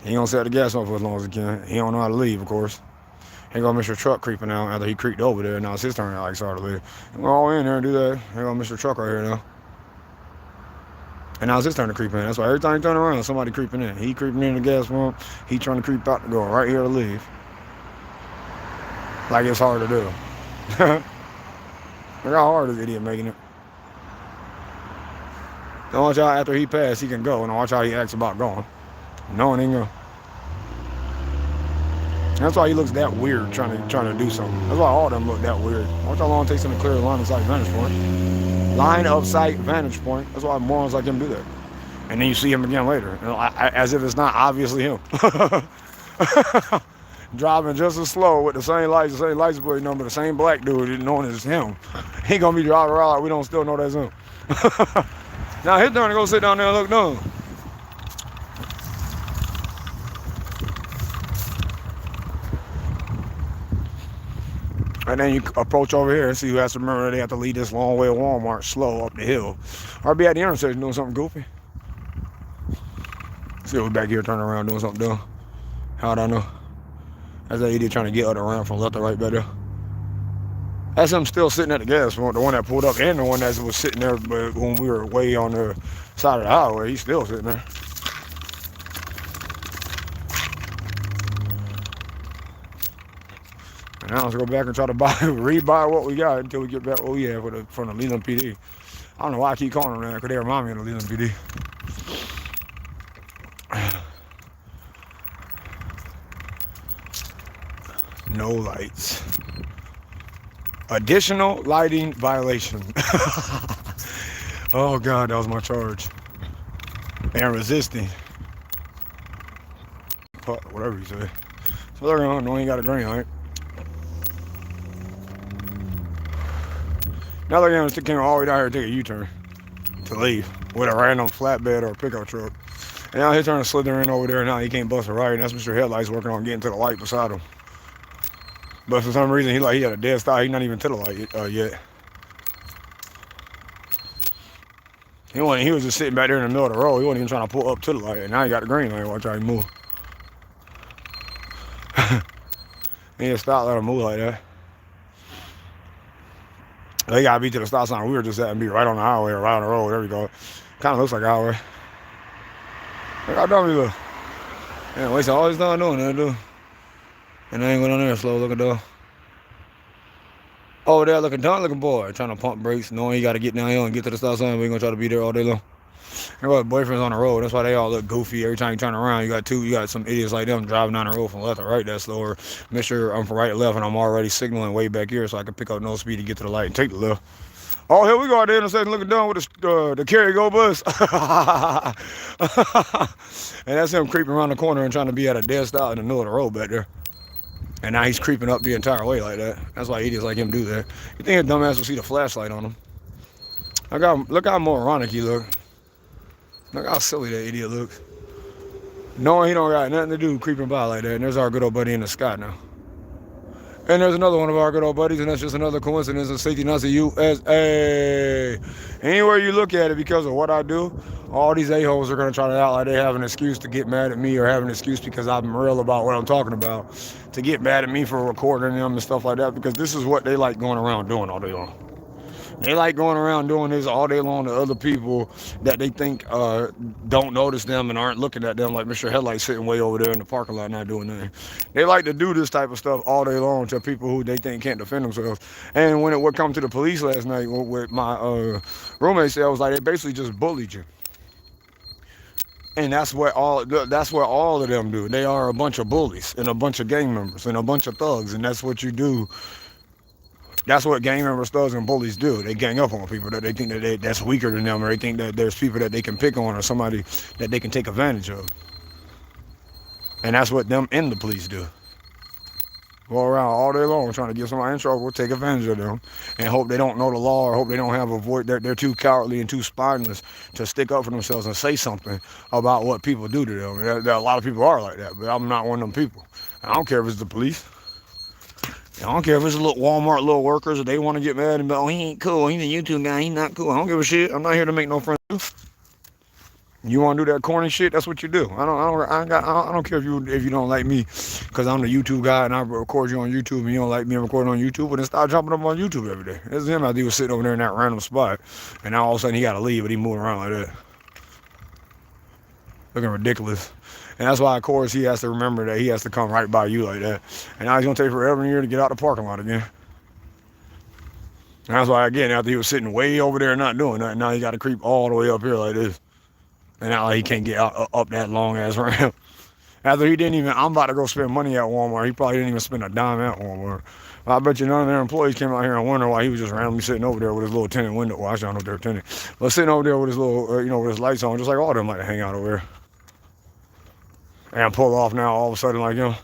He don't set the gas off for as long as he can. He don't know how to leave, of course. Here go Mr. Truck creeping out after he creeped over there. Now it's his turn to like start to leave. Go all in there and do that. Here go Mr. Truck right here now. And now it's his turn to creep in. That's why every time he turn around, somebody creeping in. He creeping in the gas pump. He trying to creep out to go right here to leave. Like it's hard to do. Look how hard this idiot making it. Don't watch out after he passed, he can go. And watch how he acts about going. No, it ain't going. That's why he looks that weird trying to do something. That's why all of them look that weird. Watch how long it takes him to clear the line of sight vantage point. Line of sight vantage point. That's why morons like him do that. And then you see him again later, as if it's not obviously him. Driving just as slow with the same license plate number, the same black dude knowing it's him. He gonna be driving around like we don't still know that's him. Now his turn to go sit down there and look dumb. And then you approach over here and see who has to remember they have to leave this long way of Walmart slow up the hill. Or be at the intersection doing something goofy. See who's back here turning around doing something dumb. How'd I know? That's that idiot trying to get out around from left to right better. That's him still sitting at the gas pump, the one that pulled up and the one that was sitting there when we were way on the side of the highway. He's still sitting there. And now let's go back and try to rebuy what we got until we get back what we have from the Leland PD. I don't know why I keep calling them that, because they remind me of the Leland PD. No lights. Additional lighting violation. Oh God, that was my charge. And resisting. Whatever you say. So they're going, no, he got a green light. Now they're going to came all the way down here and take a U-turn to leave with a random flatbed or a pickup truck. And now he's trying to slither in over there, and now he can't bust a right, and that's Mr. Headlights working on getting to the light beside him. But for some reason, he had a dead stop. He's not even to the light yet. He was just sitting back there in the middle of the road. He wasn't even trying to pull up to the light, and now he got the green light. Watch how he move. He just stop, let him move like that. They got to be to the stop sign. We were just at and be right on the highway or right on the road. There we go. Kind of looks like a highway. Look how dumb he look. Yeah, wasting all his time doing that, dude. And I ain't going on there slow looking though. Over there looking dumb looking boy. Trying to pump brakes, knowing he got to get down here and get to the stop sign. We ain't going to try to be there all day long. Everybody boyfriends on the road. That's why they all look goofy. Every time you turn around, you got some idiots like them driving down the road from left to right that slower. Make sure I'm from right to left and I'm already signaling way back here so I can pick up no speed to get to the light and take the left. Oh, here we go out there in a second looking down with the carry-go bus. And that's him creeping around the corner and trying to be at a dead stop in the middle of the road back there. And now he's creeping up the entire way like that. That's why idiots like him do that. You think a dumbass will see the flashlight on him. Look how moronic he look. Look how silly that idiot looks. Knowing he don't got nothing to do creeping by like that. And there's our good old buddy in the sky now. And there's another one of our good old buddies, and that's just another coincidence of Safety Nazi USA. Anywhere you look at it, because of what I do, all these a-holes are going to try to act like they have an excuse to get mad at me or have an excuse because I'm real about what I'm talking about, to get mad at me for recording them and stuff like that, because this is what they like going around doing all day long. They like going around doing this all day long to other people that they think don't notice them and aren't looking at them, like Mr. Headlight sitting way over there in the parking lot not doing nothing. They like to do this type of stuff all day long to people who they think can't defend themselves. And when it would come to the police last night with my roommate said, I was like, they basically just bullied you. And that's what all of them do. They are a bunch of bullies and a bunch of gang members and a bunch of thugs, and that's what you do. That's what gang members, thugs, and bullies do. They gang up on people that they think that's weaker than them, or they think that there's people that they can pick on or somebody that they can take advantage of. And that's what them and the police do. Go around all day long trying to get somebody in trouble, take advantage of them, and hope they don't know the law or hope they don't have a voice. They're too cowardly and too spineless to stick up for themselves and say something about what people do to them. A lot of people are like that, but I'm not one of them people. I don't care if it's the police. I don't care if it's a little Walmart little workers or they want to get mad and be, oh, he ain't cool. He's a YouTube guy. He's not cool. I don't give a shit. I'm not here to make no friends. You want to do that corny shit? That's what you do. I don't care if you don't like me because I'm the YouTube guy and I record you on YouTube and you don't like me recording on YouTube. But then stop jumping up on YouTube every day. This is him. He was sitting over there in that random spot, and now all of a sudden he got to leave, but he moving around like that, looking ridiculous. And that's why, of course, he has to remember that he has to come right by you like that. And now he's going to take forever and a year to get out the parking lot again. And that's why, again, after he was sitting way over there not doing nothing, now he got to creep all the way up here like this. And now he can't get up that long-ass ramp. After he didn't even, I'm about to go spend money at Walmart. He probably didn't even spend a dime at Walmart. I bet you none of their employees came out here and wonder why he was just randomly sitting over there with his little tinted window. Well, actually, I don't know if they're tinted. But sitting over there with his little, with his lights on, just like all of them like to hang out over there. And pull off now all of a sudden like him,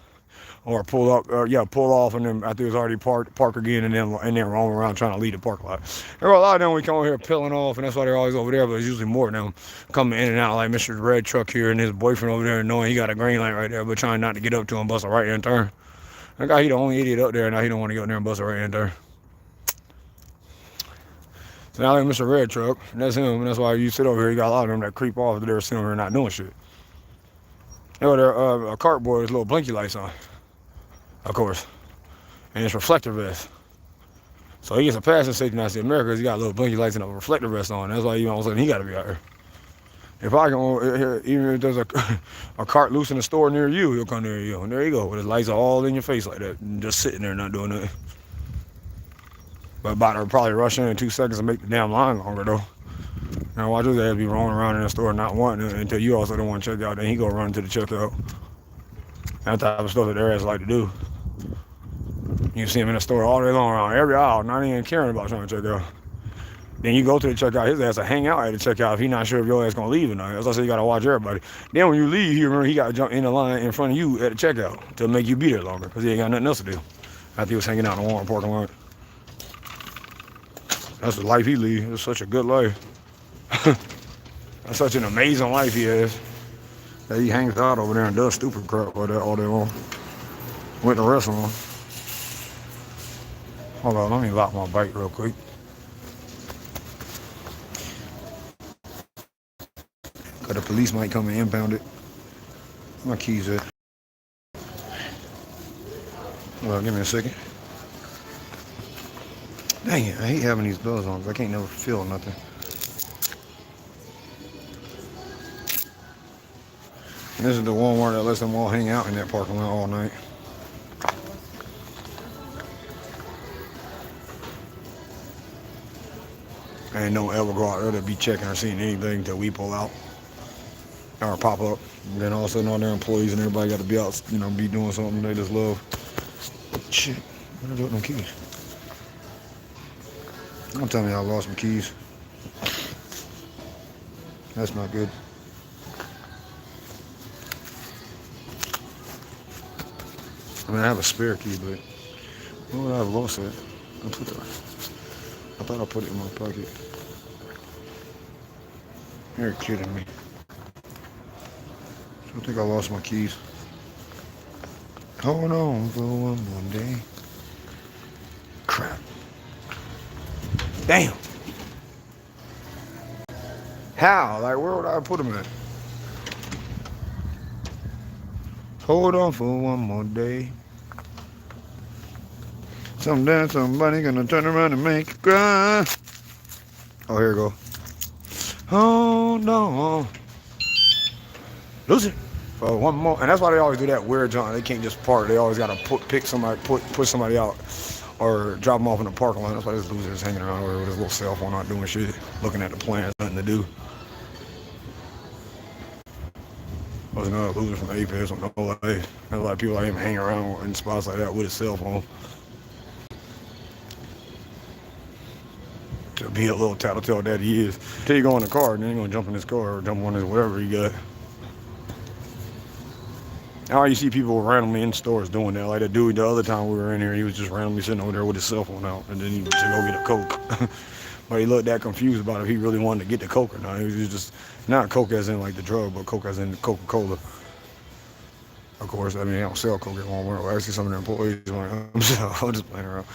or pull off and then after he was already park again and then roam around trying to leave the parking lot. There were a lot of them we come over here peeling off, and that's why they're always over there. But there's usually more of them coming in and out, like Mr. Red Truck here and his boyfriend over there, knowing he got a green light right there, but trying not to get up to him, bust a right hand turn. That guy, he the only idiot up there, and now he don't want to get up there and bust a right hand turn. So now like Mr. Red Truck, and that's him, and that's why you sit over here. You got a lot of them that creep off that they're sitting over here not doing shit. There, a cartboard with little blinky lights on, of course, and it's reflector vest. So he gets a pass in Safety Nazi America because he got little blinky lights and a reflector vest on. That's why all of a sudden he got to be out here. If I can, even if there's a cart loose in a store near you, he'll come near you. And there you go, with his lights all in your face like that, and just sitting there not doing nothing. But about to probably rush in 2 seconds and make the damn line longer though. Now watch his ass be rolling around in the store not wanting it until you also don't want to check out. Then he go run to the checkout. That type of stuff that their ass like to do. You see him in the store all day long around every aisle, not even caring about trying to check out. Then you go to the checkout, his ass will hang out at the checkout if he's not sure if your ass gonna leave or not. That's why I say you gotta watch everybody. Then when you leave, you remember he gotta jump in the line in front of you at the checkout to make you be there longer because he ain't got nothing else to do. After he was hanging out in the Walmart parking lot. That's the life he leads. It's such a good life. That's such an amazing life he has. That he hangs out over there and does stupid crap like that all day long. With the rest of them. Hold on, let me lock my bike real quick. Cause the police might come and impound it. My keys at? Hold on, give me a second. Dang it, I hate having these bells on because I can't never feel nothing. And this is the Walmart that lets them all hang out in that parking lot all night. And don't ever go out there to be checking or seeing anything until we pull out or pop up. And then all of a sudden all their employees and everybody got to be out, you know, be doing something they just love. Shit, what did I do with them keys? Don't tell me I lost my keys. That's not good. I mean, I have a spare key, but where would I have lost it? I thought I put it in my pocket. You're kidding me. I think I lost my keys. Hold on for one more day. Crap. Damn. How? Like, where would I put them at? Hold on for one more day. Someday somebody gonna turn around and make you cry. Oh, here we go. Hold on. Lose it for one more. And that's why they always do that weird John. They can't just park. They always gotta push somebody out or drop them off in the parking lot. That's why this loser is hanging around over with his little cell phone, not doing shit, looking at the plans, nothing to do. Was another loser from Apex on no way. There's a lot of people like him hanging around in spots like that with his cell phone. To be a little tattletale that he is. Till you go in the car, and then you're gonna jump in his car or jump on his whatever he got. Now you see people randomly in stores doing that. Like that dude the other time we were in here, he was just randomly sitting over there with his cell phone out, and then he went to go get a Coke. But he looked that confused about if he really wanted to get the Coke or not. He was just, not Coke as in like the drug, but Coke as in Coca-Cola. Of course, I mean, they don't sell Coke at Walmart. Well, actually, some of their employees are like, I'm just playing around.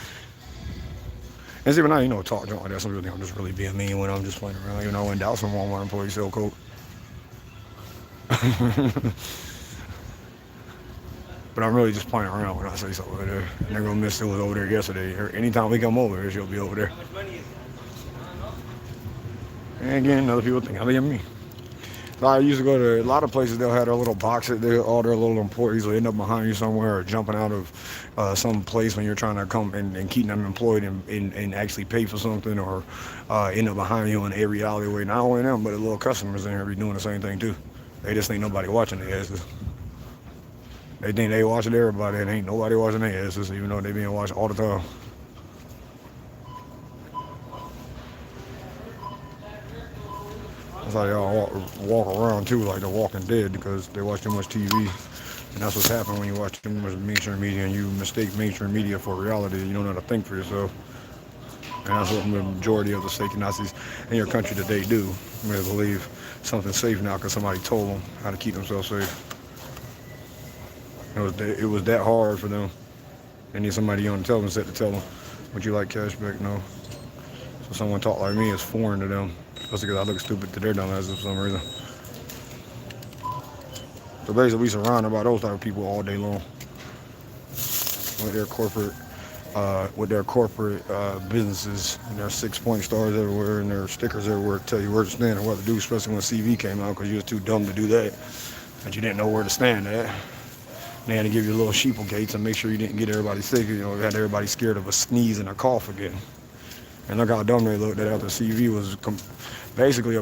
And see, when I, talk junk like that, some people think I'm just really being mean when I'm just playing around. You know, when doubt some Walmart employees sell Coke. But I'm really just playing around when I say something over there. And they're gonna miss it was over there yesterday. Or anytime we come over there, she'll be over there. And again, other people think I am me. I used to go to a lot of places. They'll have their little boxes. All their little employees will end up behind you somewhere or jumping out of some place when you're trying to come and keep them employed and actually pay for something, or end up behind you in every alleyway. Not only them, but the little customers in here be doing the same thing too. They just think nobody watching their asses. They think they watching everybody and ain't nobody watching their asses, even though they being watched all the time. That's how they all walk around too, like they're walking dead, because they watch too much TV. And that's what's happening when you watch too much mainstream media and you mistake mainstream media for reality. You don't know how to think for yourself. And that's what the majority of the Satan Nazis in your country today do. They believe something's safe now because somebody told them how to keep themselves safe. It was that hard for them. They need somebody on the television set to tell them, would you like cash back? No. So someone talk like me is foreign to them. Especially because I look stupid to their dumb asses for some reason. So basically, we surrounded by those type of people all day long. With their corporate businesses and their 6-point stars everywhere and their stickers everywhere to tell you where to stand and what to do, especially when CV came out, because you was too dumb to do that. And you didn't know where to stand at. They had to give you little sheeple gates and make sure you didn't get everybody sick. You had everybody scared of a sneeze and a cough again. And look how dumb they looked that after CV was basically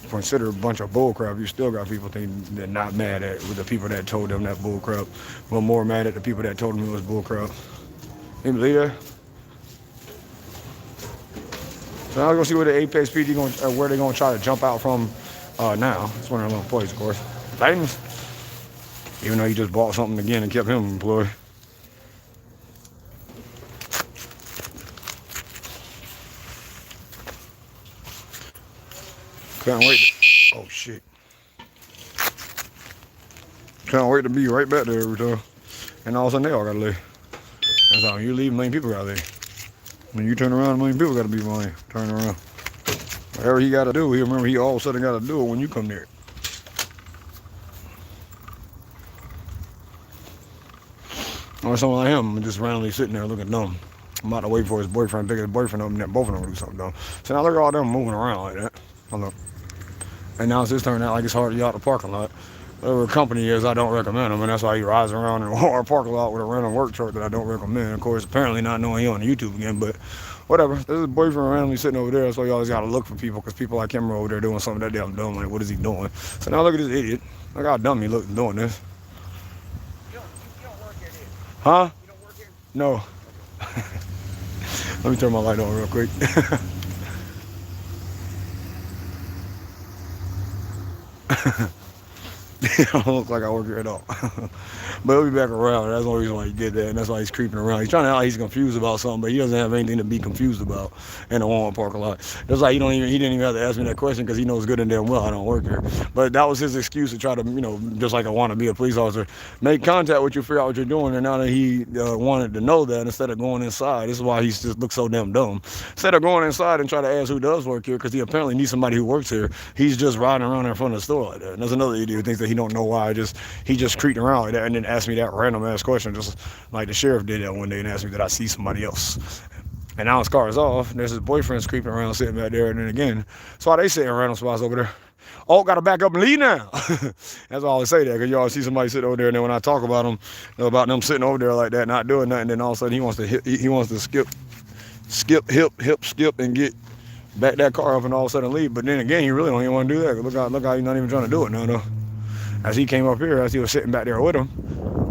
considered a bunch of bullcrap. You still got people thinking they're not mad at with the people that told them that bullcrap, but more mad at the people that told them it was bullcrap. You believe that? So now we're gonna see where the Apex PD where they're gonna try to jump out from now. It's one of their little employees, of course. Famous. Even though he just bought something again and kept him employed. Can't wait. Oh shit. Can't wait to be right back there every time. And all of a sudden they all gotta leave. That's how you leave, a million people gotta leave. When you turn around, a million people gotta be behind. Turn around. Whatever he gotta do, he remember he all of a sudden gotta do it when you come there. Or someone like him just randomly sitting there looking dumb. I'm about to wait for his boyfriend, pick his boyfriend up, and then both of them do something dumb. So now look at all them moving around like that. Hold up. And now it's just turning out like it's hard to get out the parking lot. Whatever company is, I don't recommend them, and that's why he rides around in a parking lot with a random work truck that I don't recommend. Of course, apparently not knowing he on YouTube again, but whatever. This is his boyfriend randomly sitting over there, so you always gotta look for people, because people like him are over there doing something that damn dumb. Like, what is he doing? So now look at this idiot. Look how dumb he looks doing this. You don't work here, do you? Huh? You don't work here? No. Let me turn my light on real quick. It don't look like I work here at all. But he'll be back around. That's the only reason why he did that, and that's why he's creeping around. He's trying to act like he's confused about something, but he doesn't have anything to be confused about in the Walmart parking lot. That's like he didn't even have to ask me that question because he knows good and damn well I don't work here. But that was his excuse to try to, just like I want to be a police officer, make contact with you, figure out what you're doing. And now that he wanted to know that, instead of going inside, this is why he just looks so damn dumb. Instead of going inside and try to ask who does work here, because he apparently needs somebody who works here, he's just riding around in front of the store like that. And there's another idiot who thinks that he don't know why he just creeping around like that and then asked me that random ass question, just like the sheriff did that one day and asked me did I see somebody else. And now his car is off. There's his boyfriend's creeping around sitting back there, and then again, that's why they sit in random spots over there. Oh, gotta back up and leave now. That's why I always say that, because you always see somebody sit over there, and then when I talk about them sitting over there like that, not doing nothing, then all of a sudden he wants to skip, and get back that car up and all of a sudden leave. But then again, he really don't even want to do that. Look how he's not even trying to do it now, though. As he came up here, as he was sitting back there with him,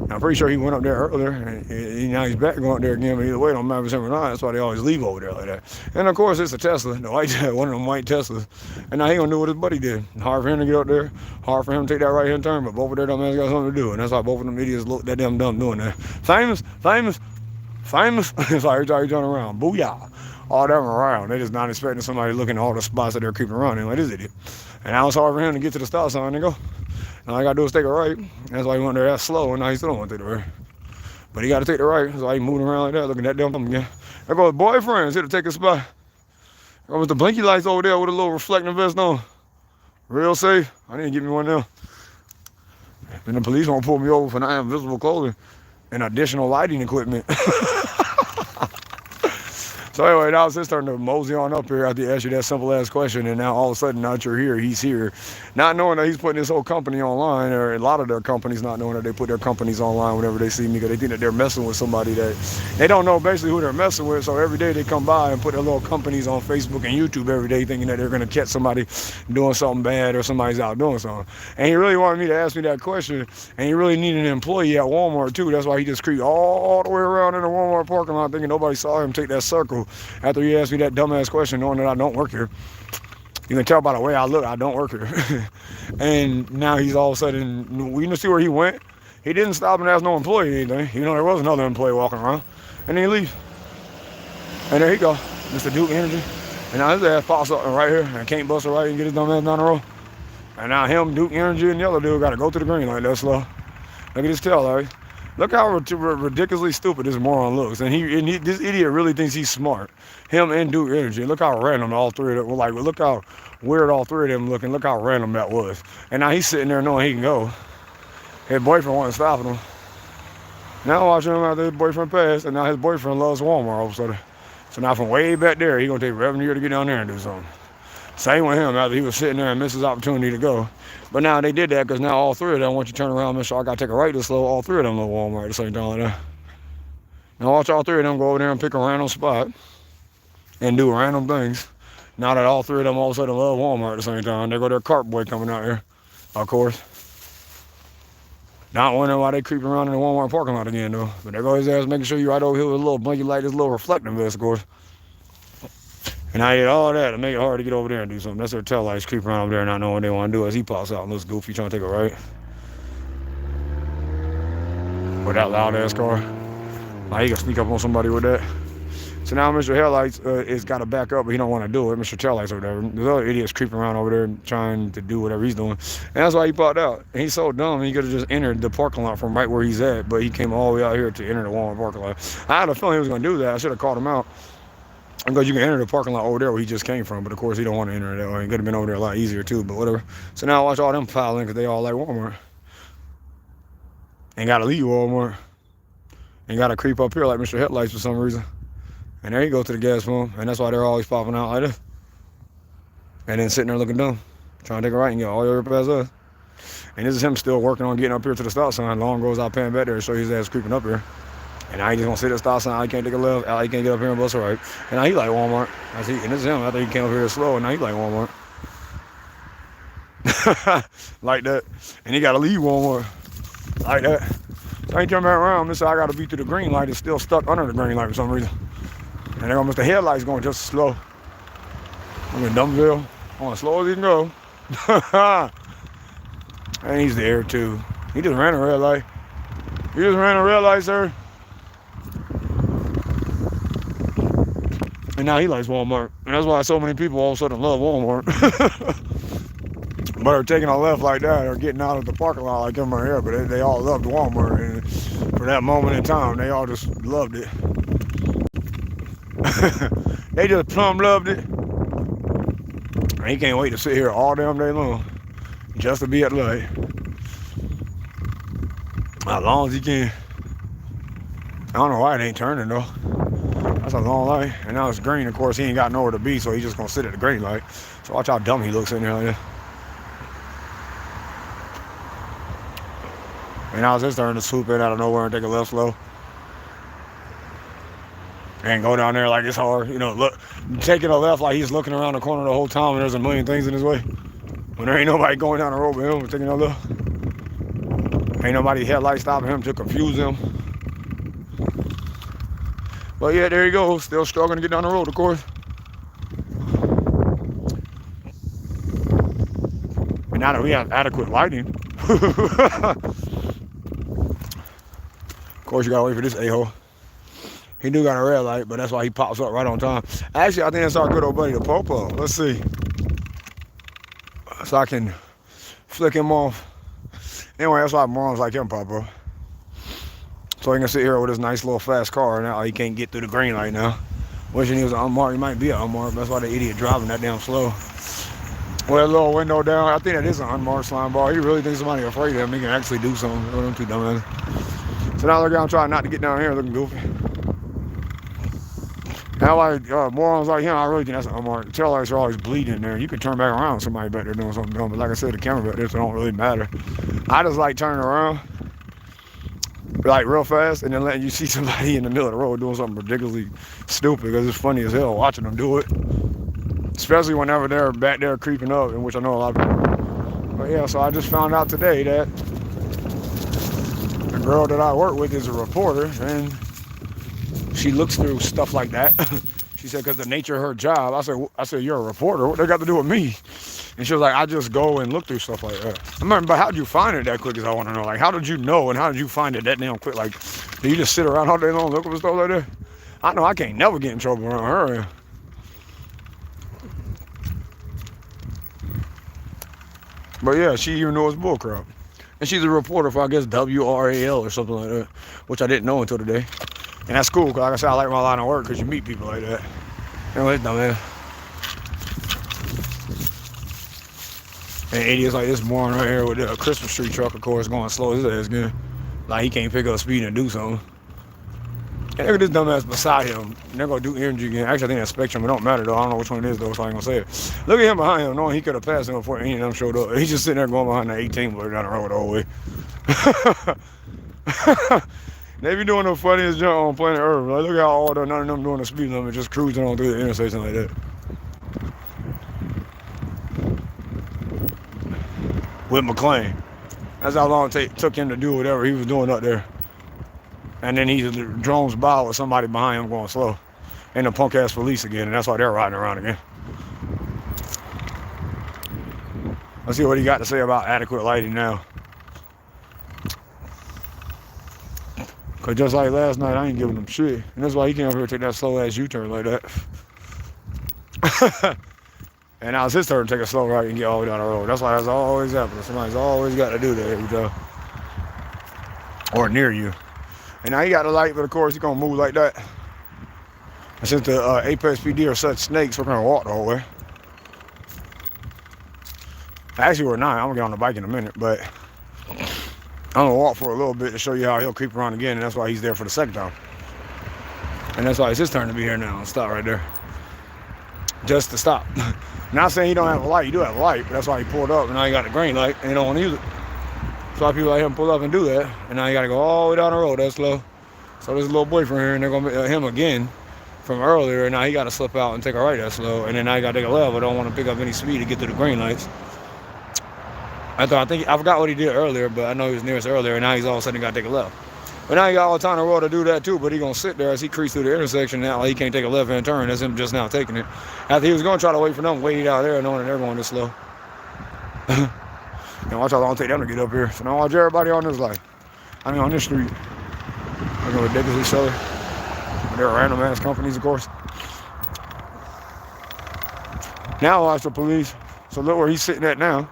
I'm pretty sure he went up there earlier, and now he's back going up there again, but either way, don't matter if it's him or not. That's why they always leave over there like that. And of course, it's a Tesla, one of them white Teslas. And now he gonna do what his buddy did. Hard for him to get up there, hard for him to take that right-hand turn, but both of their dumb ass got something to do, and that's why both of them idiots look that damn dumb doing that. Famous. It's like every time you turn around, booyah. All them around. They just not expecting somebody looking at all the spots that they're creeping around in like this idiot. And now it's hard for him to get to the stop sign and go. All I gotta do is take a right. That's why he went there that slow, and now he still don't want to take the right. But he gotta take the right. That's why he moving around like that, looking at that damn again. There goes boyfriend's here to take a spot. There was the blinky lights over there with a little reflecting vest on. Real safe. I didn't get me one now. And the police won't pull me over for not having visible clothing and additional lighting equipment. So anyway, now it's his turn to mosey on up here after he asked you that simple ass question, and now all of a sudden, now that you're here, he's here. Not knowing that he's putting his whole company online, or a lot of their companies not knowing that they put their companies online whenever they see me, because they think that they're messing with somebody that they don't know basically who they're messing with. So every day they come by and put their little companies on Facebook and YouTube every day, thinking that they're going to catch somebody doing something bad or somebody's out doing something. And he really wanted me to ask me that question, and he really needed an employee at Walmart too. That's why he just creeped all the way around in the Walmart parking lot, thinking nobody saw him take that circle after he asked me that dumbass question, knowing that I don't work here. You can tell by the way I look, I don't work here. And now he's all of a sudden, we see where he went. He didn't stop and ask no employee anything. You know, there was another employee walking around. And then he leaves. And there he go, Mr. Duke Energy. And now his ass pops up right here and can't bust a right and get his dumb ass down the road. And now him, Duke Energy, and the other dude got to go to the green like that slow. Look at his tail, Larry. Look how ridiculously stupid this moron looks. And this idiot really thinks he's smart. Him and Duke Energy. Look how random all three of them, like, look how weird all three of them look, and look how random that was. And now he's sitting there knowing he can go. His boyfriend wasn't stopping him. Now watching him after his boyfriend passed, and now his boyfriend loves Walmart all of a sudden. So now from way back there, he's going to take revenue to get down there and do something. Same with him after he was sitting there and missed his opportunity to go. But now they did that because now all three of them, once you turn around, Mr. I got to take a right this slow, all three of them love Walmart at the same time like that. Now watch all three of them go over there and pick a random spot and do random things. Now that all three of them all of a sudden love Walmart at the same time, there go their cart boy coming out here, of course. Not wondering why they creeping around in the Walmart parking lot again, though. But there goes his ass making sure you right over here with a little blinky light, this little reflecting vest, of course. And I did all that to make it hard to get over there and do something. That's their tail lights creeping around over there, not knowing what they want to do as he pops out and looks goofy trying to take a right. With that loud ass car. Like he can sneak up on somebody with that. So now Mr. Headlights is got to back up, but he don't want to do it. Mr. Taillights over there. There's other idiots creeping around over there trying to do whatever he's doing. And that's why he popped out. And he's so dumb, he could have just entered the parking lot from right where he's at, but he came all the way out here to enter the Walmart parking lot. I had a feeling he was going to do that. I should have called him out. Because you can enter the parking lot over there where he just came from, but of course he don't want to enter that way. He could have been over there a lot easier too, but whatever. So now watch all them pile in because they all like Walmart. Ain't got to leave Walmart. Ain't got to creep up here like Mr. Headlights for some reason. And there you go to the gas pump, and that's why they're always popping out like this. And then sitting there looking dumb, trying to take a right and get all the way past us. And this is him still working on getting up here to the stop sign. Long goes out pan back there to show his ass creeping up here. And now he just gonna sit at the stop sign. He can't take a left. He can't get up here and bust a right. And now he like Walmart. And this is him after he came up here slow, and now he like Walmart. Like that. And he gotta leave Walmart. Like that. So he turned back around. This I gotta be through the green light. It's still stuck under the green light for some reason. And there goes Mr. Headlights going just slow. I'm in Dumbville. Going as slow as he can go. And he's there too. He just ran a red light. You just ran a red light, sir. And now he likes Walmart. And that's why so many people all of a sudden love Walmart. But are taking a left like that or getting out of the parking lot like them right here. But they all loved Walmart. And for that moment in time, they all just loved it. They just plumb loved it. And he can't wait to sit here all damn day long. Just to be at the light. As long as he can. I don't know why it ain't turning though. That's a long light. And now it's green, of course. He ain't got nowhere to be, so he's just gonna sit at the green light. So watch how dumb he looks in there like that. And now it's his turn to swoop in out of nowhere and take a left slow. And go down there like it's hard. You know, look, taking a left like he's looking around the corner the whole time and there's a million things in his way. When there ain't nobody going down the road with him taking a left. Ain't nobody headlight stopping him to confuse him. But yeah, there you go. Still struggling to get down the road, of course. And now that we have adequate lighting. Of course, you gotta wait for this a-hole. He do got a red light, but that's why he pops up right on time. Actually, I think that's our good old buddy, the Popo. Let's see. So I can flick him off. Anyway, that's why morons like him pop up. So he can sit here with his nice little fast car. Now he can't get through the green light now. Wishing he was unmarked. He might be an unmarked. That's why the idiot driving that damn slow. With that little window down, I think that is an unmarked slime ball. He really thinks somebody afraid of him. He can actually do something. Them two dumbass. So now look, I'm trying not to get down here looking goofy. Now, like morons like him, I really think that's an unmarked. Tail lights are always bleeding in there. You can turn back around with somebody back there doing something dumb. But like I said, the camera back there, so it don't really matter. I just like turning around, like real fast, and then letting you see somebody in the middle of the road doing something ridiculously stupid because it's funny as hell watching them do it. Especially whenever they're back there creeping up, in which I know a lot of people. But yeah, so I just found out today that the girl that I work with is a reporter, and she looks through stuff like that. She said, because the nature of her job. I said, you're a reporter. What they got to do with me? And she was like, I just go and look through stuff like that. I remember, but how'd you find it that quick is I want to know. Like, how did you know and how did you find it that damn quick? Like, do you just sit around all day long looking for stuff like that? I know I can't never get in trouble around her. But yeah, she even knows bullcrap. And she's a reporter for, I guess, WRAL or something like that, which I didn't know until today. And that's cool, because like I said, I like my line of work because you meet people like that. Anyway, dumbass. And idiots like this moron right here with the Christmas tree truck, of course, going slow as his ass again. Like he can't pick up speed and do something. And look at this dumbass beside him. And they're going to do energy again. Actually, I think that's Spectrum. It don't matter, though. I don't know which one it is, though, so I ain't going to say it. Look at him behind him, knowing he could have passed him before any of them showed up. He's just sitting there going behind the 18 blur down the road the whole way. They be doing the funniest jump on planet Earth. Like, look how all none of them doing the speed limit, just cruising on through the intersection like that. With McLean. That's how long it took him to do whatever he was doing up there. And then he drones by with somebody behind him going slow. And the punk ass police again, and that's why they're riding around again. Let's see what he got to say about adequate lighting now. Cause just like last night, I ain't giving him shit. And that's why he came up here and take that slow ass U-turn like that. And now it's his turn to take a slow right and get all the way down the road. That's why that's always happening. Somebody's always got to do that every time. Or near you. And now he got the light, but of course he's gonna move like that. And since the Apex PD are such snakes, we're gonna walk the whole way. Actually, we're not. I'm gonna get on the bike in a minute, but I'm gonna walk for a little bit to show you how he'll creep around again, and that's why he's there for the second time. And that's why it's his turn to be here now. Stop right there. Just to stop. Not saying he don't have a light. You do have a light, but that's why he pulled up, and now he got the green light, and he don't want to use it. That's why people like him pull up and do that, and now you gotta go all the way down the road that slow. So there's a little boyfriend here, and they're gonna be him again from earlier, and now he gotta slip out and take a right that slow, and then now he gotta take a left, but don't want to pick up any speed to get to the green lights. I forgot what he did earlier, but I know he was nearest earlier, and now he's all of a sudden got to take a left. But now he got all the time in the world to do that too, but he gonna sit there as he creeps through the intersection now. He can't take a left-hand turn. That's him just now taking it. After he was gonna try to wait for them, waited out there, knowing that they're going this slow. And watch how long it take them to get up here. So now watch everybody on this light. I mean on this street. Looking ridiculously silly. They're random ass companies, of course. Now watch the police. So look where he's sitting at now.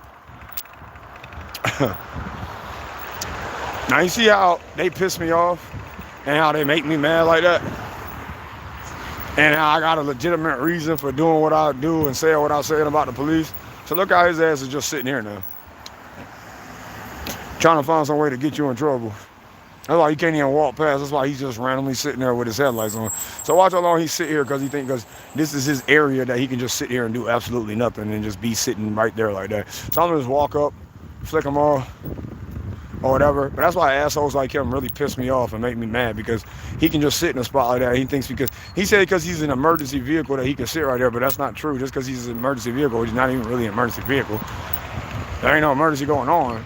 Now you see how they piss me off and how they make me mad like that, and how I got a legitimate reason for doing what I do and saying what I'm saying about the police. So look how his ass is just sitting here now, trying to find some way to get you in trouble. That's why he can't even walk past. That's why he's just randomly sitting there with his headlights on. So watch how long he sit here, because this is his area that he can just sit here and do absolutely nothing and just be sitting right there like that. So I'm gonna just walk up, flick them off, or whatever. But that's why assholes like him really piss me off and make me mad, because he can just sit in a spot like that. He thinks because he's an emergency vehicle that he can sit right there, but that's not true. Just because he's an emergency vehicle, he's not even really an emergency vehicle. There ain't no emergency going on.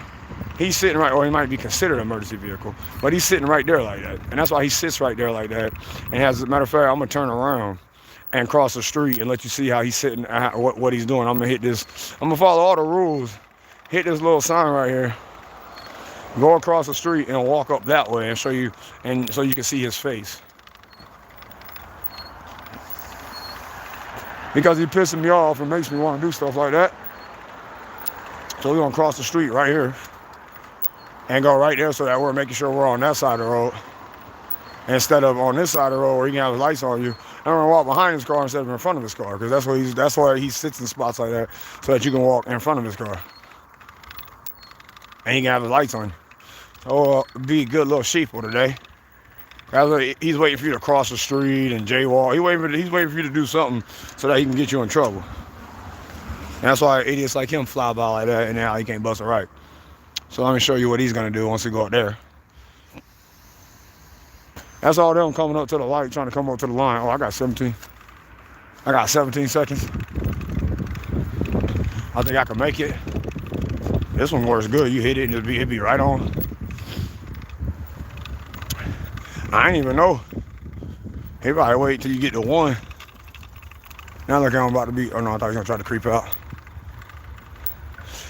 He's sitting right, or he might be considered an emergency vehicle, but he's sitting right there like that. And that's why he sits right there like that. And as a matter of fact, I'm gonna turn around and cross the street and let you see how he's sitting, what he's doing. I'm gonna follow all the rules. Hit this little sign right here, go across the street and walk up that way and show you, and so you can see his face. Because he's pissing me off and makes me want to do stuff like that. So we're gonna cross the street right here and go right there, so that we're making sure we're on that side of the road instead of on this side of the road where he can have his lights on you. I'm gonna walk behind his car instead of in front of his car, because that's why he sits in spots like that, so that you can walk in front of his car. And he can have his lights on. So be a good little sheeple today. He's waiting for you to cross the street and jaywalk. He's waiting for you to do something so that he can get you in trouble. And that's why idiots like him fly by like that, and now he can't bust a right. So let me show you what he's gonna do once we go up there. That's all them coming up to the light, trying to come up to the line. Oh, I got 17 seconds. I think I can make it. This one works good. You hit it and it'd be right on. I ain't even know. He probably wait till you get to 1. Now look how I'm about to be. Oh no, I thought he was gonna try to creep out.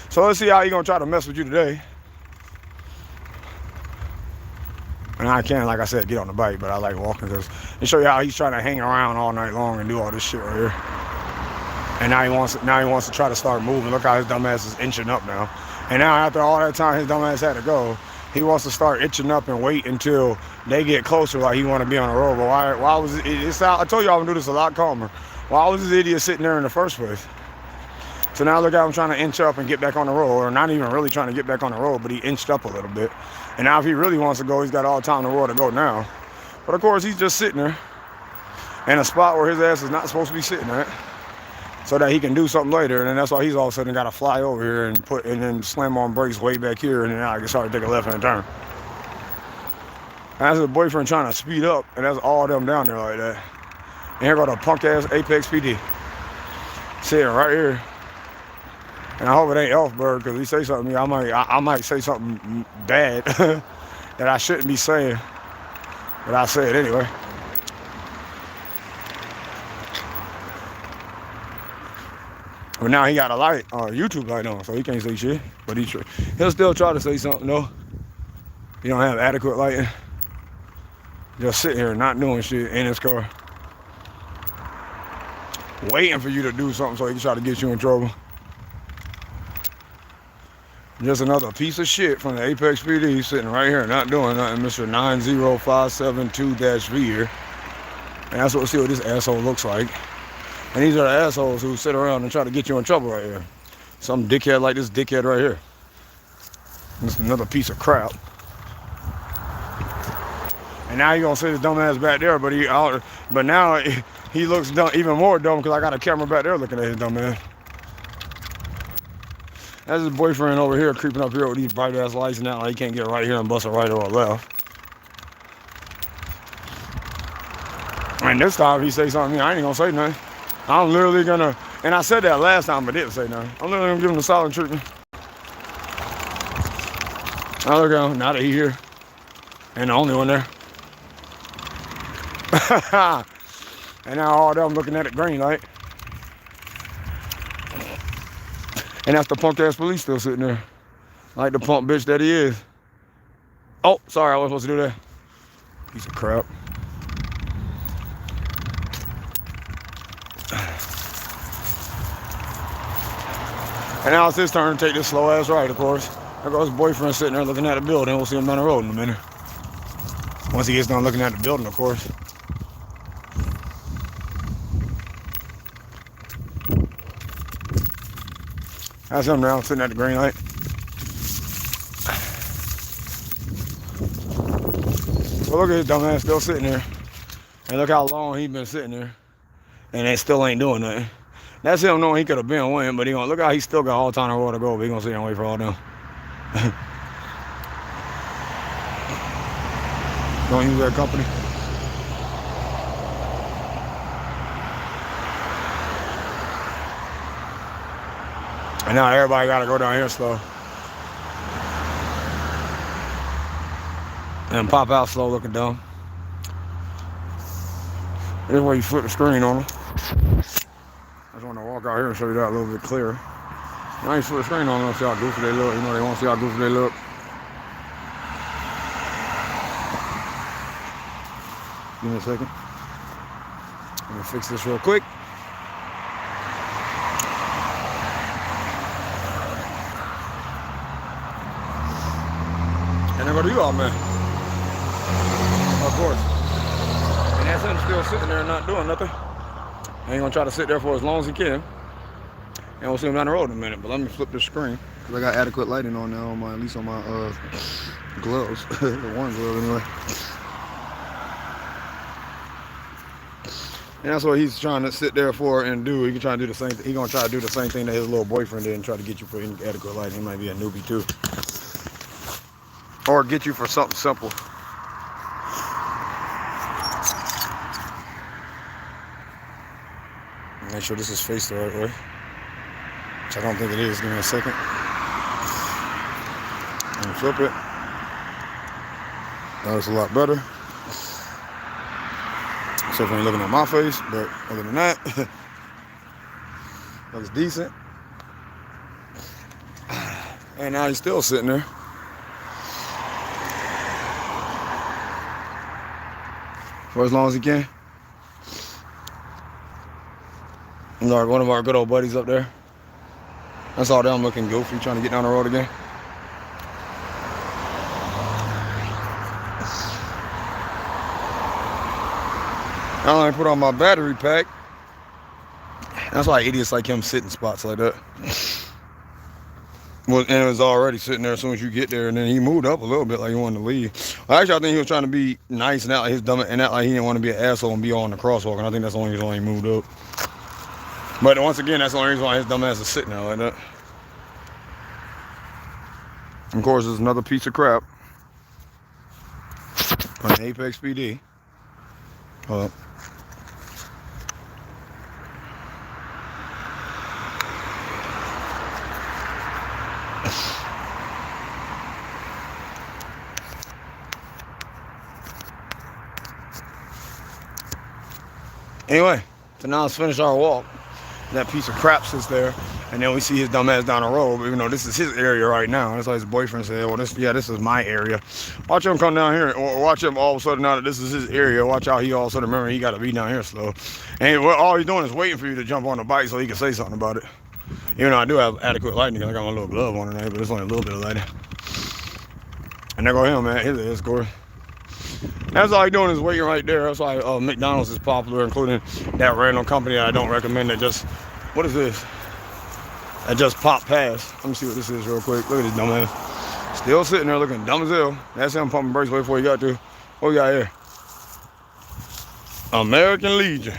So let's see how he gonna try to mess with you today. And I can, like I said, get on the bike, but I like walking and show you how he's trying to hang around all night long and do all this shit right here. And now he wants to try to start moving. Look how his dumbass is inching up now. And now after all that time his dumbass had to go, he wants to start itching up and wait until they get closer, like he want to be on the road. But why was it? I told you I would do this a lot calmer. Why was this idiot sitting there in the first place? So now look how I'm trying to inch up and get back on the road, or not even really trying to get back on the road, but he inched up a little bit. And now if he really wants to go, he's got all the time in the world to go now. But of course, he's just sitting there in a spot where his ass is not supposed to be sitting at, so that he can do something later. And then that's why he's all of a sudden got to fly over here and then slam on brakes way back here, and then I can start to take a left-hand turn. And that's his boyfriend trying to speed up, and that's all them down there like that. And here go the punk-ass Apex PD. Sitting right here. And I hope it ain't Elfberg, because he say something to me, I might say something bad that I shouldn't be saying, but I say it anyway. But now he got a light, YouTube light on, so he can't say shit. But he'll still try to say something though. He don't have adequate lighting. Just sitting here not doing shit in his car, waiting for you to do something so he can try to get you in trouble. Just another piece of shit from the Apex PD sitting right here, not doing nothing, Mr. 90572-V here. And that's what, see what this asshole looks like. And these are the assholes who sit around and try to get you in trouble right here. Some dickhead like this dickhead right here. Just another piece of crap. And now you gonna see this dumbass back there, but now he looks dumb, even more dumb because I got a camera back there looking at his dumb ass. That's his boyfriend over here creeping up here with these bright ass lights now. Like he can't get right here and bust a right or a left. And this time if he say something to me, I ain't gonna say nothing. I'm literally gonna, and I said that last time, but didn't say nothing. I'm literally gonna give him the silent treatment. Now look at him, now that he here. And the only one there. And now all them looking at the green light. And that's the punk ass police still sitting there. Like the punk bitch that he is. Oh, sorry, I wasn't supposed to do that. Piece of crap. And now it's his turn to take this slow ass ride, of course. There goes his boyfriend sitting there looking at the building. We'll see him down the road in a minute. Once he gets done looking at the building, of course. That's him now, sitting at the green light. Well, look at his dumb ass still sitting there. And look how long he's been sitting there. And they still ain't doing nothing. That's him knowing he could have been winning, but he gonna look how he still got all time in the world to go, but he gonna sit there and wait for all them. Don't use that company. And now everybody gotta go down here slow. And pop out slow looking dumb. This way you flip the screen on them. I just want to walk out here and show you that a little bit clearer. Now you flip the screen on them, see how goofy they look. You know they want to see how goofy they look. Give me a second. I'm gonna fix this real quick. And then go to you all, man. Of course. And that's him still sitting there and not doing nothing. Ain't gonna try to sit there for as long as he can. And we'll see him down the road in a minute. But let me flip this screen. Cause I got adequate lighting on now on my, at least on my gloves. The one glove anyway. And that's what he's trying to sit there for and do. He can try to do the same thing. He's gonna try to do the same thing that his little boyfriend did and try to get you for inadequate lighting. He might be a newbie too. Or get you for something simple. Make sure this is faced the right way. Which I don't think it is. Give me a second. And flip it. That looks a lot better. Except when you're looking at my face, but other than that, looks decent. And now he's still sitting there. For as long as he can. Like one of our good old buddies up there. That's all them looking goofy, trying to get down the road again. I only put on my battery pack. That's why idiots like him sit in spots like that. Well, and it was already sitting there as soon as you get there, and then he moved up a little bit like he wanted to leave. Well, actually, I think he was trying to be nice and act like his dumb and act like he didn't want to be an asshole and be on the crosswalk. And I think that's the only reason why he moved up. But once again, that's the only reason why his dumb ass is sitting there like that. Of course, there's another piece of crap from the Apex PD. Hold up. Anyway, so now let's finish our walk. That piece of crap sits there, and then we see his dumb ass down the road. But, this is his area right now. That's why his boyfriend said, "Well, this is my area." Watch him come down here, or watch him all of a sudden now that this is his area. Watch out, he all of a sudden remember he got to be down here slow, and all he's doing is waiting for you to jump on the bike so he can say something about it. Even though I do have adequate lighting, I got my little glove on tonight, but it's only a little bit of lighting. And there go him, man. His escort. That's all he's doing is waiting right there. That's why McDonald's is popular, including that random company I don't recommend that just, what is this? That just popped past. Let me see what this is real quick. Look at this dumbass. Still sitting there looking dumb as hell. That's him pumping brakes way before he got to. What we got here? American Legion.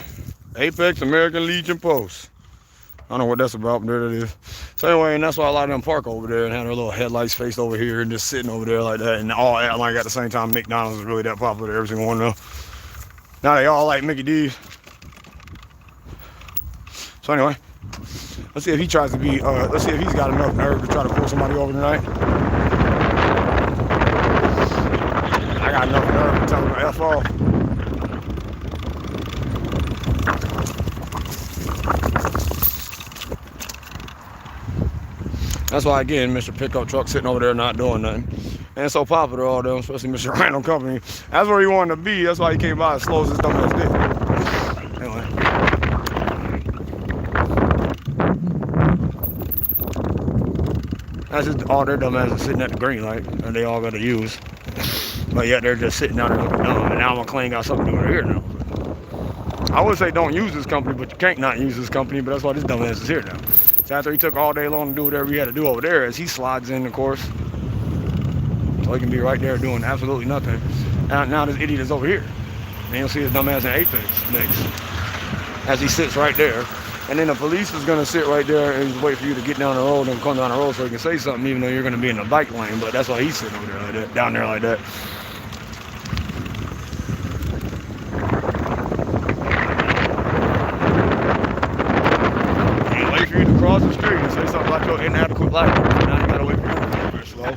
Apex American Legion Post. I don't know what that's about, but there it is. So anyway, and that's why a lot of them park over there and have their little headlights faced over here and just sitting over there like that. And all that, like at the same time, McDonald's is really that popular that every single one of them. Now they all like Mickey D's. So anyway, let's see if he tries to be, let's see if he's got enough nerve to try to pull somebody over tonight. I got enough nerve to tell him to F off. That's why, again, Mr. Pickup Truck sitting over there not doing nothing. And it's so popular, all them, especially Mr. Random Company. That's where he wanted to be. That's why he came by as slow as his dumbass did. Anyway. That's just all their dumbasses sitting at the green light, and they all got to use. But yet they're just sitting down there looking dumb. And now McLean got something to do over here now. I would say don't use this company, but you can't not use this company, but that's why this dumbass is here now. So after he took all day long to do whatever he had to do over there, as he slides in, of course, so he can be right there doing absolutely nothing. Now this idiot is over here. And you'll see his dumbass in Apex next, as he sits right there. And then the police is going to sit right there and just wait for you to get down the road and come down the road so he can say something, even though you're going to be in the bike lane. But that's why he's sitting over there like that, down there like that. Cross the street and say something about your inadequate light. Now you gotta wait for you to go very slow.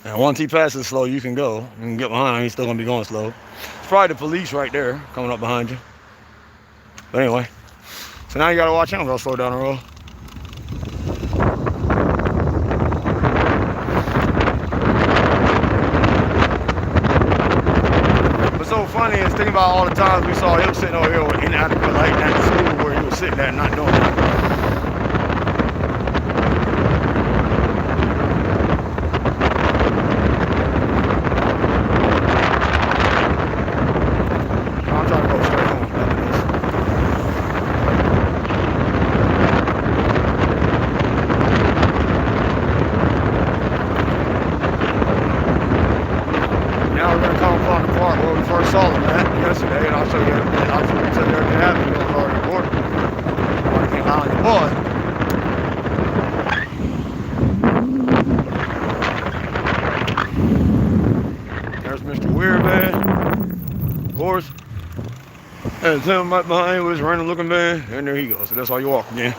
And once he passes slow, you can go. You can get behind him, he's still gonna be going slow. It's probably the police right there coming up behind you. But anyway, so now you gotta watch him go slow down the road. So funny is thinking about all the times we saw him sitting over here with inadequate light at the school where he was sitting there not doing nothing. I'm trying to go straight home after this. Now we're gonna come upon the park where we first saw them at yesterday, and I'll show you everything. I'll show you everything happened. You're already recording. I came out on your boy. There's Mr. Weird Man, of course. And him right behind with his random looking man, and there he goes. So that's how you walk again.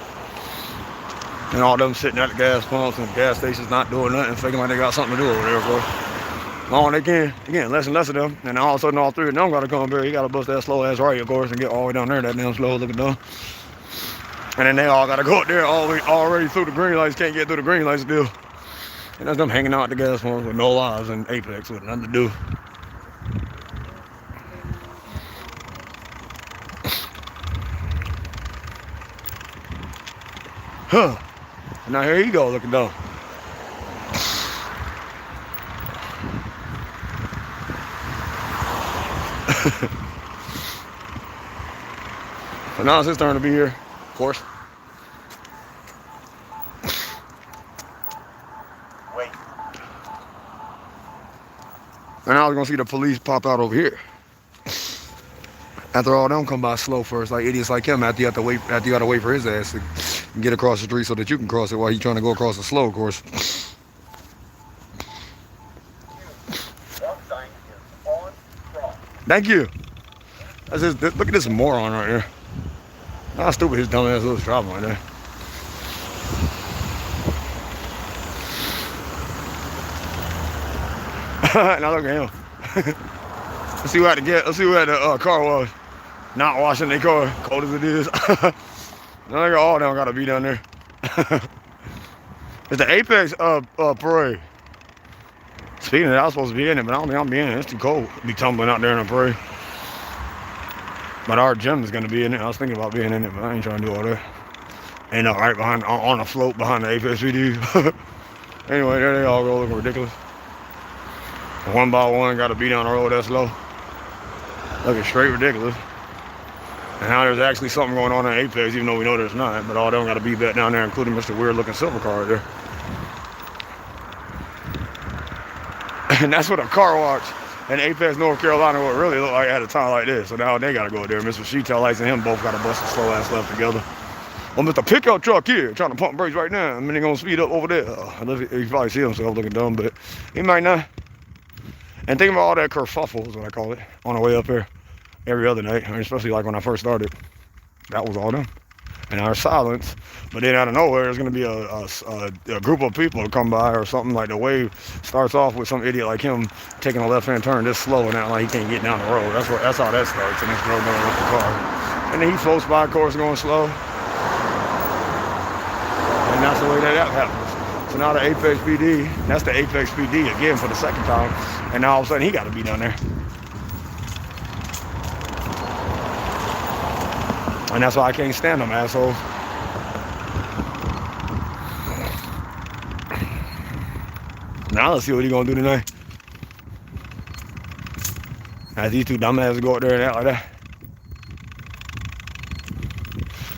And all them sitting at the gas pumps and gas stations not doing nothing, faking like they got something to do over there, of course. Long they can. Again, less and less of them. And all of a sudden, all three of them got to come up here. You got to bust that slow ass right, of course, and get all the way down there, that damn slow looking dumb. And then they all got to go up there all the way already through the green lights. Can't get through the green lights still. And that's them hanging out at the gas pumps with no lives and Apex with nothing to do. Huh. And now here you go looking dumb. So now it's his turn to be here, of course. Wait. And now we're gonna see the police pop out over here. After all them come by slow first, like idiots like him, after you gotta wait for his ass to get across the street so that you can cross it while he's trying to go across the slow, of course. Thank you. That's just, look at this moron right here. How stupid his dumb ass was driving right there. Now look at him. Let's see what the car was. Not washing their car, cold as it is. Now they all down gotta be down there. It's the Apex parade. Speaking of that, I was supposed to be in it, but I don't think I'm being in it. It's too cold to be tumbling out there in a parade. But our gym is gonna be in it. I was thinking about being in it, but I ain't trying to do all that. Ain't no right behind on a float behind the APSPD. Anyway, there they all go looking ridiculous. One by one, gotta be down the road that slow. Looking straight ridiculous. And now there's actually something going on in Apex, even though we know there's not. But all of them got to be back down there, including Mr. Weird looking silver car right there. And that's what a car wash in Apex, North Carolina would really look like at a time like this. So now they got to go there. Mr. Sheetail Lights and him both got to bust a slow ass left together. Well, Mr. Pickup Truck here, trying to pump brakes right now. I mean, they're going to speed up over there. He probably see himself looking dumb, but he might not. And think about all that kerfuffle is what I call it, on the way up here. Every other night, I mean, especially like when I first started. That was all them. And our silence. But then out of nowhere, there's going to be a group of people to come by or something. Like the wave starts off with some idiot like him taking a left-hand turn this slow and out like he can't get down the road. That's how that starts. And this girl going up the car. And then he floats by, of course, going slow. And that's the way that happens. So now the Apex PD, that's the Apex PD again for the second time. And now all of a sudden he got to be down there. And that's why I can't stand them assholes. Now let's see what he's gonna do tonight. As these two dumbasses go up there and act like that.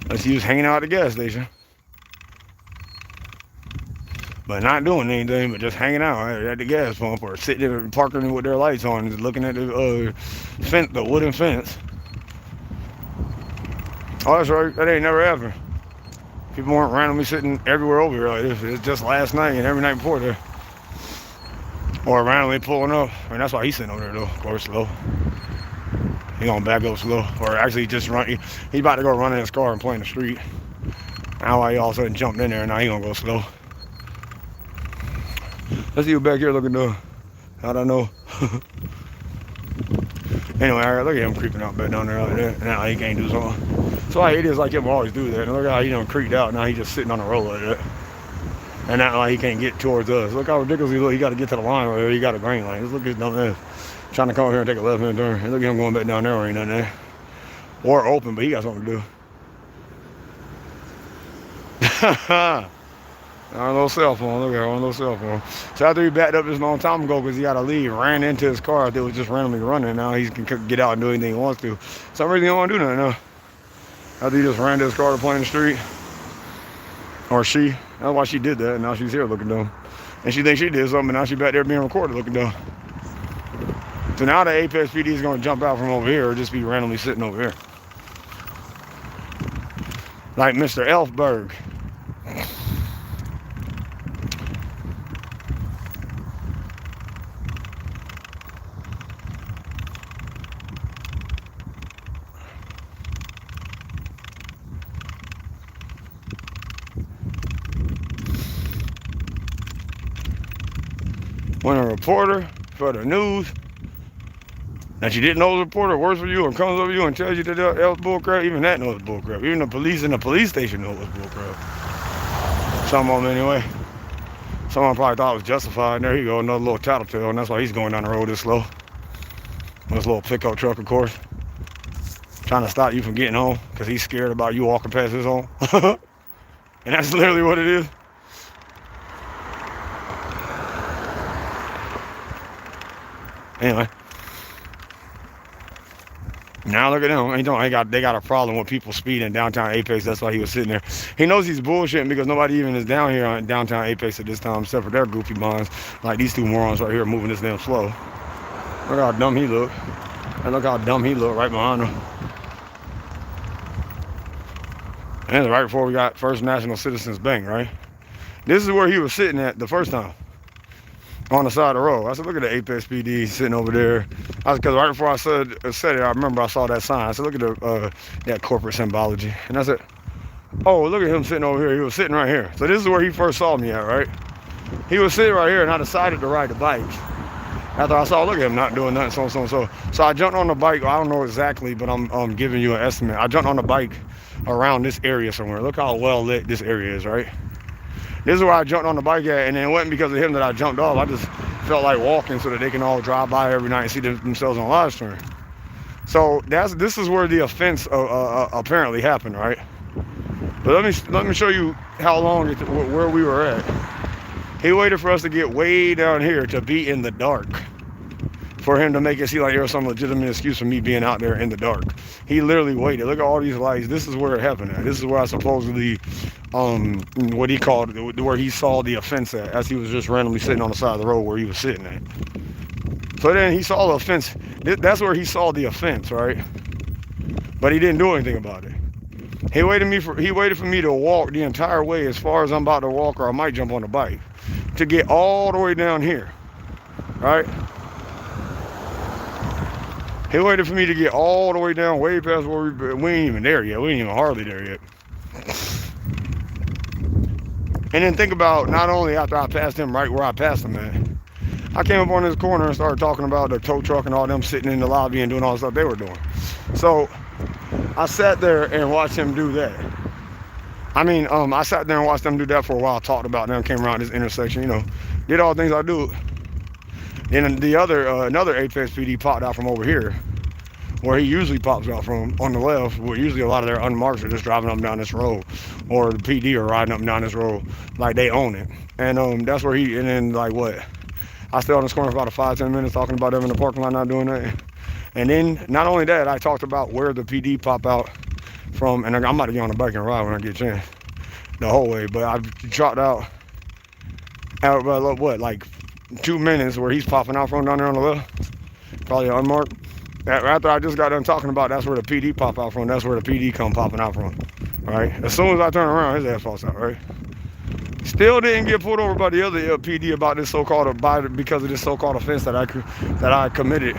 Let's see who's hanging out at the gas station. But not doing anything, but just hanging out at the gas pump or sitting there parking with their lights on and looking at the fence, the wooden fence. Oh, that's right. That ain't never happened. People weren't randomly sitting everywhere over here like this. It's just last night and every night before there. Or randomly pulling up. I mean, that's why he's sitting over there, though. Of course, slow. He gonna back up slow. Or actually just run. He about to go run in his car and play in the street. Now why he all of a sudden jumped in there and now he gonna go slow. Let's see you back here looking dumb. How'd I know? Anyway, all right, look at him creeping out back down there like that. Now he can't do something. So why idiots like him always do that. And look how he done creeped out. Now he's just sitting on the road like that. And now like he can't get towards us. Look how ridiculous he look. He got to get to the line right there. He got a green line. Just look at his dumb ass. Trying to come over here and take a left-hand turn. And look at him going back down there. Ain't nothing there. Or open, but he got something to do. Our little cell phone. Look at our little cell phone. So after he backed up this long time ago because he got to leave, ran into his car that was just randomly running. Now he can get out and do anything he wants to. For some reason he don't want to do nothing now. After he just ran to his car to play in the street. Or she. That's why she did that. And now she's here looking dumb. And she thinks she did something. And now she's back there being recorded looking dumb. So now the Apex PD is going to jump out from over here or just be randomly sitting over here. Like Mr. Elfberg. When a reporter for the news that you didn't know was a reporter works for you and comes over you and tells you that that was bullcrap, even that knows bullcrap. Even the police in the police station know it was bullcrap. Some of them anyway. Someone probably thought it was justified. There you go, another little tattletale, and that's why he's going down the road this slow. This little pickup truck, of course. Trying to stop you from getting home because he's scared about you walking past his home. And that's literally what it is. Anyway, now look at him. They got a problem with people speeding in downtown Apex. That's why he was sitting there. He knows he's bullshitting because nobody even is down here on downtown Apex at this time, except for their goofy minds, like these two morons right here moving this damn slow. Look how dumb he look. And look how dumb he look right behind him. And right before we got First National Citizens Bank, right? This is where he was sitting at the first time. On the side of the road. I said, look at the Apex PD sitting over there. Because right before I said it, I remember I saw that sign. I said, look at that corporate symbology. And I said, oh, look at him sitting over here. He was sitting right here. So this is where he first saw me at, right? He was sitting right here, and I decided to ride the bike. After I saw, look at him not doing nothing, so I jumped on the bike. I don't know exactly, but I'm giving you an estimate. I jumped on the bike around this area somewhere. Look how well lit this area is, right? This is where I jumped on the bike at, and it wasn't because of him that I jumped off. I just felt like walking so that they can all drive by every night and see themselves on live stream. So this is where the offense apparently happened, right? But let me show you how long where we were at. He waited for us to get way down here to be in the dark, for him to make it seem like there was some legitimate excuse for me being out there in the dark. He literally waited. Look at all these lights. This is where it happened at. This is where I supposedly, what he called, where he saw the offense at, as he was just randomly sitting on the side of the road where he was sitting at. So then he saw the offense. That's where he saw the offense, right? But he didn't do anything about it. He waited for me to walk the entire way as far as I'm about to walk, or I might jump on the bike, to get all the way down here, right? He waited for me to get all the way down, way past where we ain't even there yet. We ain't even hardly there yet. And then think about, not only after I passed him right where I passed him at, I came up on this corner and started talking about the tow truck and all them sitting in the lobby and doing all the stuff they were doing. So I sat there and watched him do that. I sat there and watched them do that for a while, talked about them, came around this intersection, did all the things I do. Then the other, another Apex PD popped out from over here, where he usually pops out from, on the left, where usually a lot of their unmarked are just driving up and down this road, or the PD are riding up and down this road like they own it. And that's where and then like what? I stayed on this corner for about 5-10 minutes talking about them in the parking lot not doing that. And then, not only that, I talked about where the PD pop out from, and I'm about to get on the bike and ride when I get a chance, the whole way, but I dropped out about, like 2 minutes where he's popping out from down there on the left, probably unmarked. After I just got done talking about that's where the PD pop out from, that's where the PD come popping out from, right? As soon as I turn around, his ass falls out, right? Still didn't get pulled over by the other PD about this because of this so-called offense that I committed,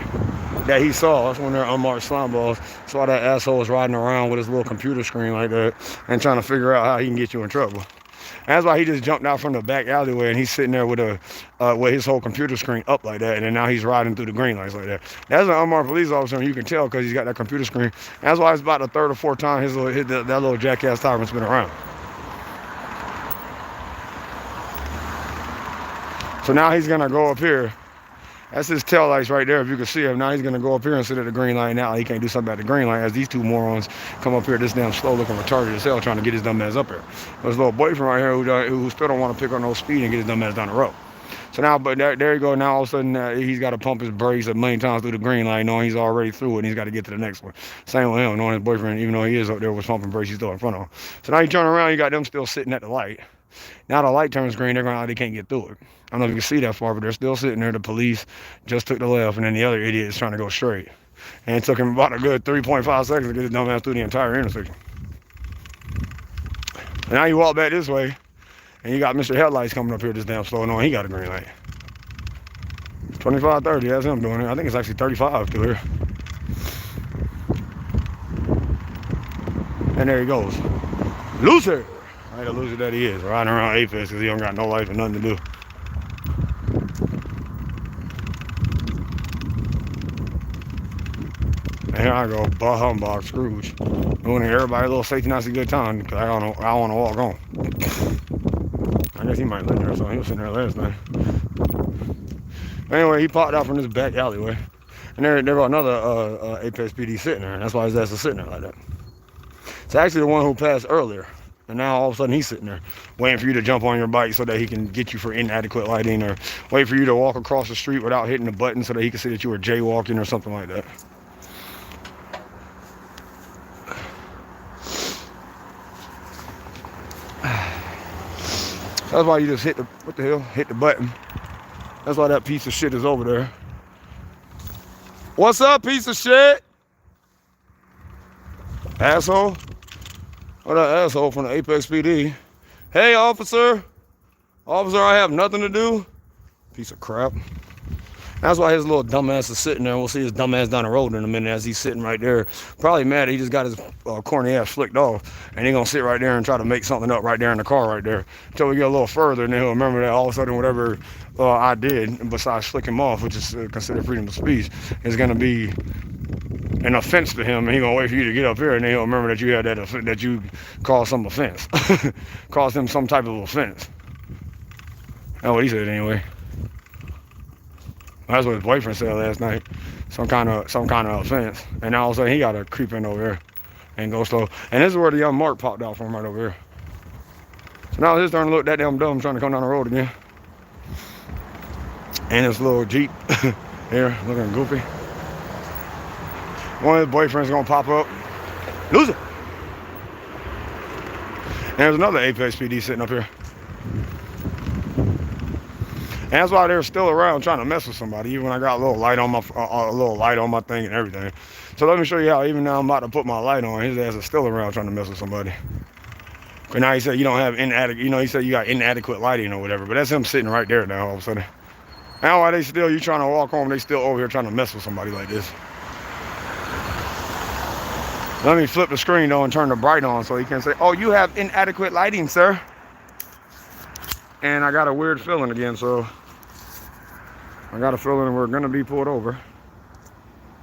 that he saw. That's when they're unmarked slime balls. Saw that asshole was riding around with his little computer screen like that and trying to figure out how he can get you in trouble. And that's why he just jumped out from the back alleyway and he's sitting there with his whole computer screen up like that, and then now he's riding through the green lights like that. That's an unmarked police officer, and you can tell because he's got that computer screen. That's why it's about the third or fourth time that little jackass tyrant's been around. So now he's gonna go up here. That's his tail lights right there, if you can see him. Now he's gonna go up here and sit at the green light. Now he can't do something at the green light as these two morons come up here this damn slow looking retarded as hell trying to get his dumb ass up here. His little boyfriend right here who still don't want to pick up no speed and get his dumb ass down the road. So now, but there you go. Now all of a sudden he's got to pump his brakes a million times through the green light, knowing he's already through it and he's got to get to the next one. Same with him, knowing his boyfriend, even though he is up there was pumping brakes, he's still in front of him. So now you turn around, you got them still sitting at the light. Now the light turns green, they're going out, they can't get through it. I don't know if you can see that far, but they're still sitting there. The police just took the left, and then the other idiot is trying to go straight. And it took him about a good 3.5 seconds to get his dumb ass through the entire intersection. And now you walk back this way, and you got Mr. Headlights coming up here this damn slow, knowing he got a green light. 25, 30, that's him doing it. I think it's actually 35 through here. And there he goes. Loser! Right, the loser that he is, riding around Apex because he don't got no life and nothing to do. And here I go, bah humbug Scrooge. Doing everybody a little safety not a good time because I don't want to walk on. I guess he might live there or something. He was sitting there last night. Anyway, he popped out from this back alleyway. And there was another Apex PD sitting there. And that's why his ass is sitting there like that. It's actually the one who passed earlier. And now all of a sudden he's sitting there waiting for you to jump on your bike so that he can get you for inadequate lighting, or wait for you to walk across the street without hitting the button so that he can see that you were jaywalking or something like that. That's why you just hit the button. That's why that piece of shit is over there. What's up, piece of shit? Asshole. Oh, that asshole from the Apex PD. Hey, officer. Officer, I have nothing to do. Piece of crap. That's why his little dumbass is sitting there. We'll see his dumbass down the road in a minute as he's sitting right there. Probably mad he just got his corny ass flicked off. And he's going to sit right there and try to make something up right there in the car right there. Until we get a little further, and then he'll remember that all of a sudden whatever I did, besides flick him off, which is considered freedom of speech, is going to be an offense to him. And he's going to wait for you to get up here, and then he'll remember that you had that you caused some offense. Caused him some type of offense. That's what he said anyway. That's what his boyfriend said last night. Some kind of offense. And now all of a sudden he got to creep in over here and go slow. And this is where the young Mark popped out from right over here. So now it's his turn to look that damn dumb trying to come down the road again. And this little Jeep here looking goofy. One of his boyfriends gonna pop up. Lose it. And there's another Apex PD sitting up here. And that's why they're still around trying to mess with somebody, even when I got a little light on my thing and everything. So let me show you how even now I'm about to put my light on, his ass is still around trying to mess with somebody. But now he said you don't have he said you got inadequate lighting or whatever, but that's him sitting right there now all of a sudden. Now why you trying to walk home, they still over here trying to mess with somebody like this. Let me flip the screen though and turn the bright on so he can say, oh, you have inadequate lighting, sir. And I got a weird feeling again, so I got a feeling we're gonna be pulled over.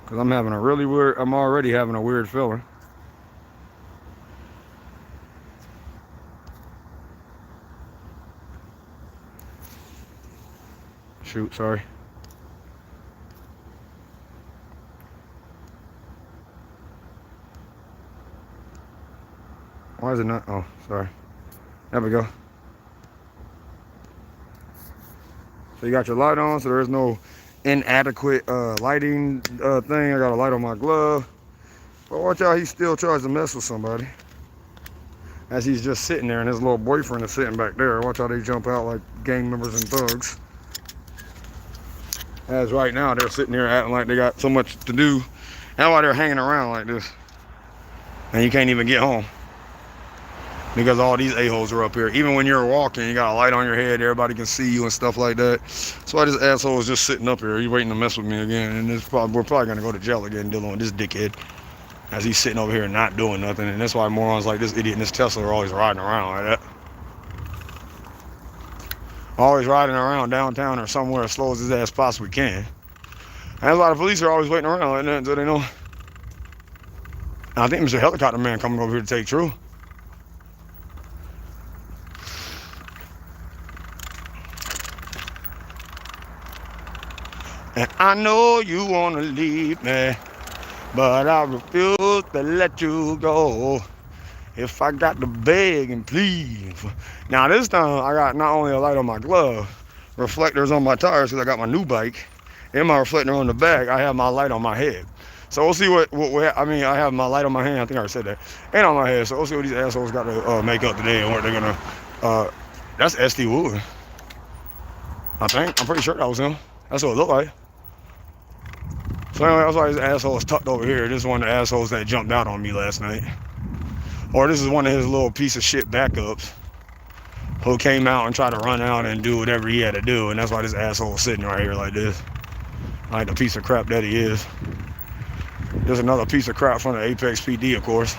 Cause I'm already having a weird feeling. Shoot, sorry. Why is it not? Oh, sorry. There we go. So you got your light on, so there is no inadequate lighting thing. I got a light on my glove. But watch out, he still tries to mess with somebody. As he's just sitting there and his little boyfriend is sitting back there. Watch how they jump out like gang members and thugs. As right now, they're sitting there acting like they got so much to do. That's why they're hanging around like this. And you can't even get home. Because all these a-holes are up here. Even when you're walking, you got a light on your head, everybody can see you and stuff like that. That's why this asshole is just sitting up here. He's waiting to mess with me again. And we're probably gonna go to jail again dealing with this dickhead. As he's sitting over here and not doing nothing. And that's why morons like this idiot and this Tesla are always riding around like that. Always riding around downtown or somewhere as slow as his ass possibly can. And a lot of police are always waiting around like that until they know. And I think Mr. Helicopter Man coming over here to take True. And I know you want to leave me, but I refuse to let you go. If I got to beg and plead. Now this time I got not only a light on my glove, reflectors on my tires because I got my new bike, and my reflector on the back, I have my light on my head. So we'll see what I mean, I have my light on my hand, I think I already said that, and on my head. So we'll see what these assholes got to make up today and what they're gonna, that's SD Wood. I think, I'm pretty sure that was him. That's what it looked like. So anyway, that's why this asshole is tucked over here. This is one of the assholes that jumped out on me last night. Or this is one of his little piece of shit backups who came out and tried to run out and do whatever he had to do. And that's why this asshole is sitting right here like this. Like the piece of crap that he is. There's another piece of crap from the Apex PD, of course.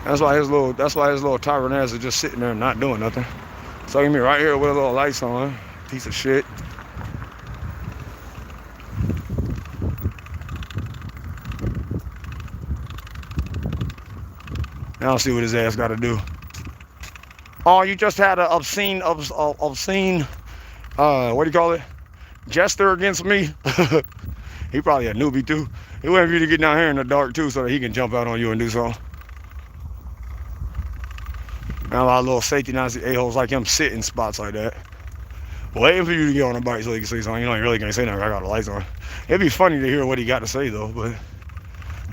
That's why his little tyrant ass is just sitting there and not doing nothing. So me right here with a little lights on. Piece of shit. Now I'll see what his ass got to do. Oh, you just had an obscene, what do you call it? Jester against me. He probably a newbie too. He waiting for you to get down here in the dark too so that he can jump out on you and do something. Now a lot of little safety Nazi a-holes like him sit in spots like that. Waiting for you to get on the bike so he can say something. You know, he really can't say nothing. I got the lights on. It'd be funny to hear what he got to say though, but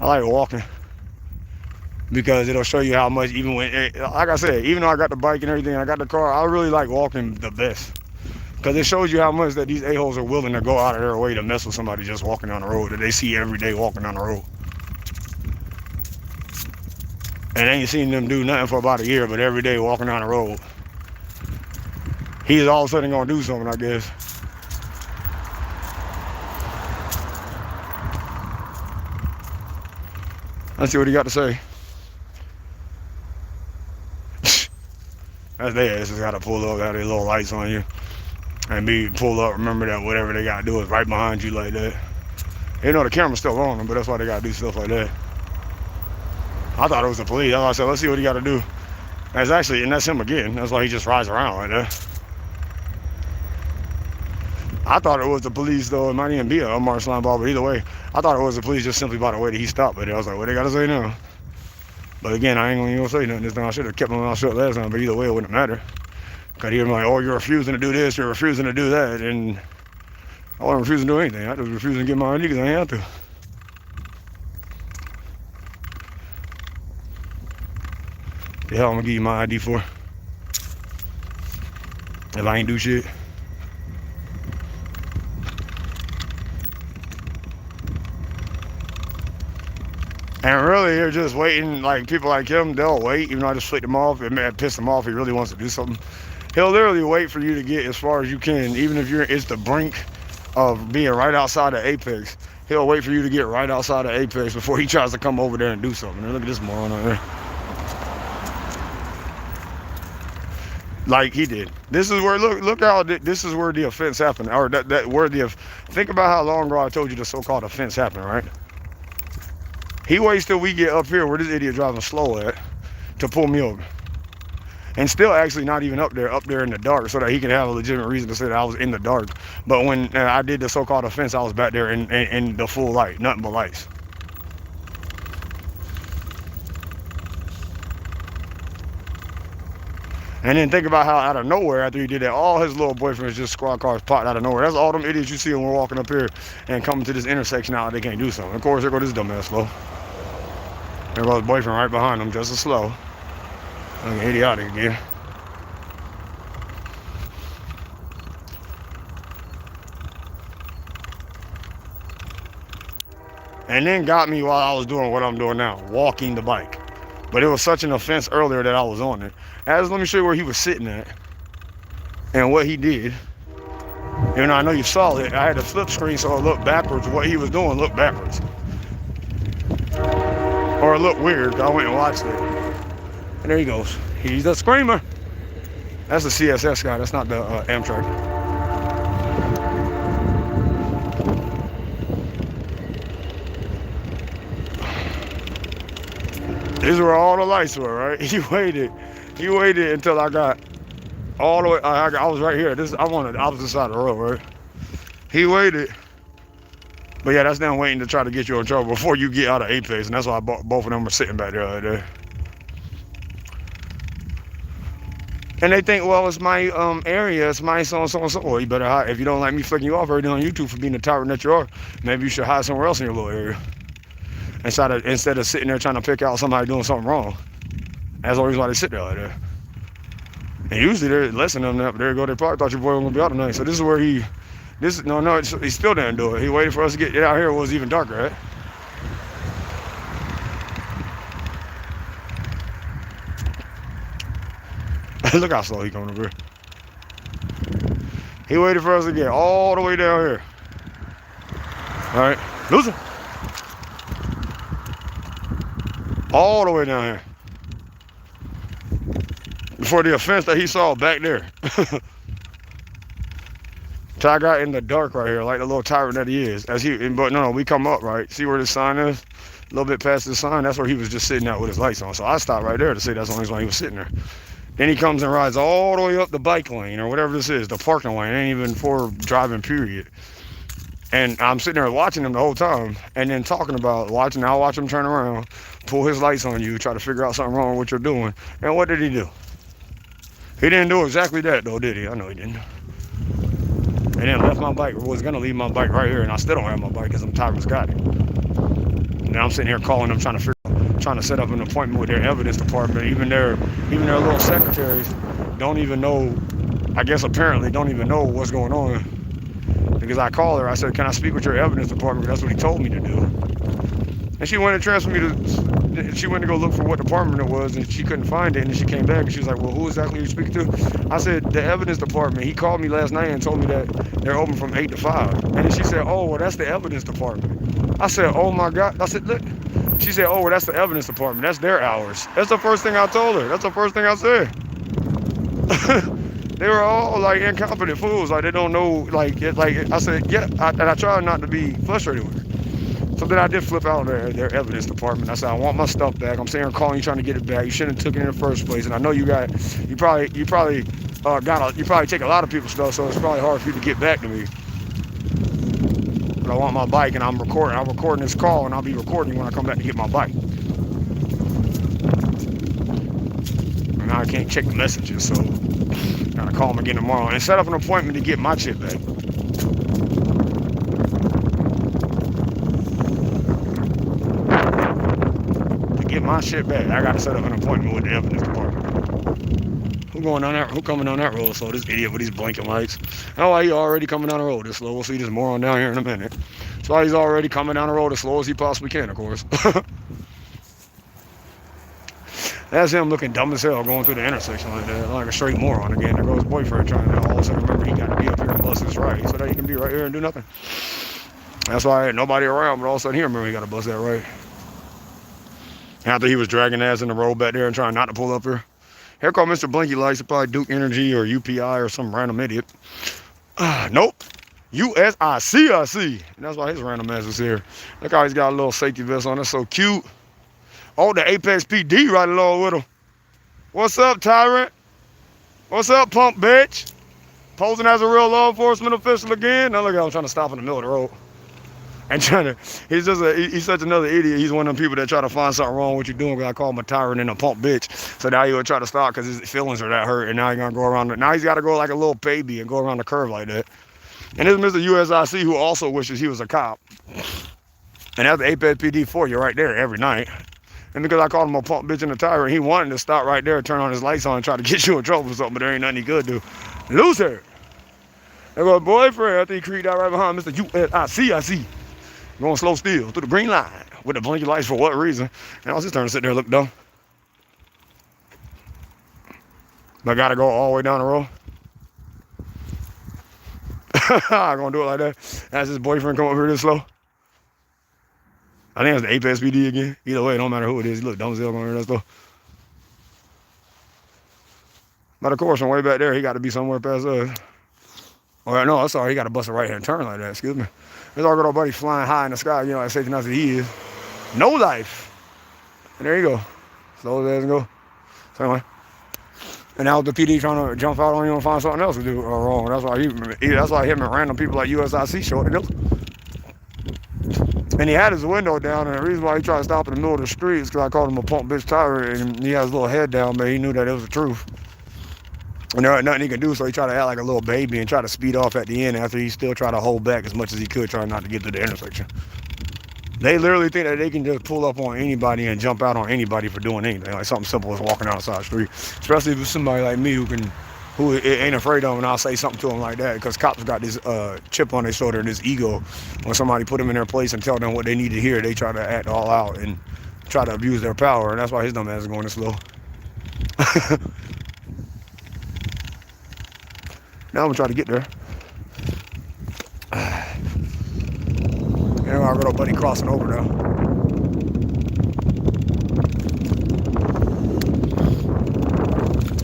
I like walking. Because it'll show you how much, even when, like I said, even though I got the bike and everything, I got the car, I really like walking the best. Because it shows you how much that these a-holes are willing to go out of their way to mess with somebody just walking down the road that they see every day walking down the road. And I ain't seen them do nothing for about a year, but every day walking down the road. He's all of a sudden gonna do something, I guess. Let's see what he got to say. That's their asses got to pull up, have their little lights on you. And be pull up, remember that whatever they got to do is right behind you like that. You know the camera's still on them, but that's why they got to do stuff like that. I thought it was the police. That's why I said, let's see what he got to do. That's actually, and that's him again. That's why he just rides around like that. I thought it was the police, though. It might even be a unmarked slime ball, but either way, I thought it was the police just simply by the way that he stopped. But I was like, what they got to say now? But again, I ain't gonna say nothing this time. I should have kept my mouth shut last time, but either way, it wouldn't matter. Because he was like, oh, you're refusing to do this, you're refusing to do that. And I wasn't refusing to do anything. I was refusing to get my ID because I ain't have to. The hell I'm gonna give you my ID for? If I ain't do shit. And really, you're just waiting. Like people like him, they'll wait. Even though I just flicked him off, it may piss him off. He really wants to do something. He'll literally wait for you to get as far as you can, even if it's the brink of being right outside of Apex. He'll wait for you to get right outside of Apex before he tries to come over there and do something. And look at this moron out there. Like he did. This is where look how this is where the offense happened, or that where the think about how long ago I told you the so-called offense happened, right? He waits till we get up here where this idiot driving slow at to pull me over, and still actually not even up there in the dark, so that he can have a legitimate reason to say that I was in the dark. But when I did the so-called offense, I was back there in the full light, nothing but lights. And then think about how out of nowhere, after he did that, all his little boyfriends just squad cars popped out of nowhere. That's all them idiots you see when we're walking up here and coming to this intersection out, they can't do something. Of course, there goes this dumbass slow. There goes his boyfriend right behind him, just as slow. Looking idiotic again. And then got me while I was doing what I'm doing now, walking the bike. But it was such an offense earlier that I was on it. Let me show you where he was sitting at and what he did. Even though I know you saw it, I had to flip screen so it looked backwards. What he was doing looked backwards. Or it looked weird. I went and watched it. And there he goes. He's the screamer. That's the CSS guy. That's not the Amtrak. This is where all the lights were, right? He waited until I got all the way. I was right here. I'm on the opposite side of the road, right? He waited. But yeah, that's them waiting to try to get you in trouble before you get out of Apex. And that's why both of them are sitting back there right there. And they think, well, it's my area, it's my so-and-so. Well, you better hide. If you don't like me flicking you off every day on YouTube for being the tyrant that you are, maybe you should hide somewhere else in your little area. Instead of sitting there trying to pick out somebody doing something wrong. That's the reason why they sit there like that. And usually they're listening to them up there. They probably thought your boy was gonna be out tonight. So this is where he still didn't do it. He waited for us to get out here. It was even darker, right? Look how slow he coming over here. He waited for us to get all the way down here. All right, losing. All the way down here. Before the offense that he saw back there. Till I got in the dark right here, like the little tyrant that he is. But no, we come up, right? See where the sign is? A little bit past the sign, that's where he was just sitting out with his lights on. So I stopped right there to say that's the only reason why he was sitting there. Then he comes and rides all the way up the bike lane or whatever this is, the parking lane. It ain't even for driving, period. And I'm sitting there watching him the whole time and then talking about I'll watch him turn around, pull his lights on you, try to figure out something wrong with what you're doing. And what did he do? He didn't do exactly that though, did he? I know he didn't. And then left my bike, was gonna leave my bike right here, and I still don't have my bike because I'm Tyrant's got it. And now I'm sitting here calling them, trying to set up an appointment with their evidence department. Even their little secretaries don't even know, I guess apparently don't even know what's going on. Because I called her, I said, can I speak with your evidence department? That's what he told me to do. And she went to transfer me to, she went to go look for what department it was, and she couldn't find it. And then she came back and she was like, well, who exactly are you speaking to? I said, the evidence department. He called me last night and told me that they're open from 8 to 5. And then she said, oh, well, that's the evidence department. I said, oh my God. I said, look, She said, oh, well, that's the evidence department. That's their hours. That's the first thing I told her. That's the first thing I said. They were all like incompetent fools. Like they don't know. Like I said, yeah. And I tried not to be frustrated with her. So then I did flip out on their evidence department. I said, I want my stuff back. I'm sitting here calling you trying to get it back. You shouldn't have took it in the first place. And I know you probably take a lot of people's stuff, so it's probably hard for you to get back to me. But I want my bike, and I'm recording this call, and I'll be recording when I come back to get my bike. And now I can't check the messages, so gotta call them again tomorrow and set up an appointment to get my shit back. To get my shit back, I gotta set up an appointment with the evidence department. Who coming down that road slow? This idiot with these blinking lights. Oh, why he already coming down the road this slow? We'll see this moron down here in a minute. That's why he's already coming down the road as slow as he possibly can, of course. That's him looking dumb as hell going through the intersection like that, like a straight moron again. There goes his boyfriend trying to all of a sudden remember he got to be up here and bust his right so that he can be right here and do nothing. That's why I had nobody around, but all of a sudden he remember he got to bust that right. After he was dragging ass in the road back there and trying not to pull up here. Here come Mr. Blinky Lights, probably Duke Energy or UPI or some random idiot. Nope. USIC, I see. And that's why his random ass is here. Look how he's got a little safety vest on. That's so cute. Oh, the Apex PD right along with him. What's up, Tyrant? What's up, pump bitch? Posing as a real law enforcement official again. Now look at him trying to stop in the middle of the road. And he's such another idiot. He's one of them people that try to find something wrong with you doing. Because I call him a tyrant and a pump bitch. So now he would try to stop because his feelings are that hurt. And now he's going to go around. Now he's got to go like a little baby and go around the curve like that. And this Mr. USIC who also wishes he was a cop. And that's the Apex PD for you right there every night. And because I called him a pump bitch and a tyrant, he wanted to stop right there, turn on his lights on, and try to get you in trouble or something, but there ain't nothing he could do. Loser! There goes boyfriend. I think he creeped out right behind Mr. USIC, I see. Going slow still through the green line with the blinking lights for what reason? And I was just turning to sit there and look dumb. But I gotta go all the way down the road. I'm gonna do it like that. As his boyfriend come over here this slow. I think it's the Apex PD again. Either way, it don't matter who it is. He look dumb as hell going here that slow. But of course, on the way back there, he got to be somewhere past us. Or no, I'm sorry, he got to bust a right-hand turn like that. Excuse me. There's our good old buddy flying high in the sky, you know, as safe enough as he is. No life. And there you go. Slow as go. Same way. And now the PD trying to jump out on you and find something else to do wrong. That's why him and random people like USIC show it. And he had his window down, and the reason why he tried to stop in the middle of the street is because I called him a pump bitch tyrant, and he had his little head down, but he knew that it was the truth. And there ain't nothing he could do, so he tried to act like a little baby and try to speed off at the end after he still tried to hold back as much as he could, trying not to get to the intersection. They literally think that they can just pull up on anybody and jump out on anybody for doing anything, like something simple as walking outside the street. Especially if it's somebody like me who ain't afraid of them, and I'll say something to them like that, because cops got this chip on their shoulder and this ego. When somebody put them in their place and tell them what they need to hear, they try to act all out and try to abuse their power, and that's why his dumb ass is going this slow. Now I'm gonna try to get there. And our little buddy crossing over now.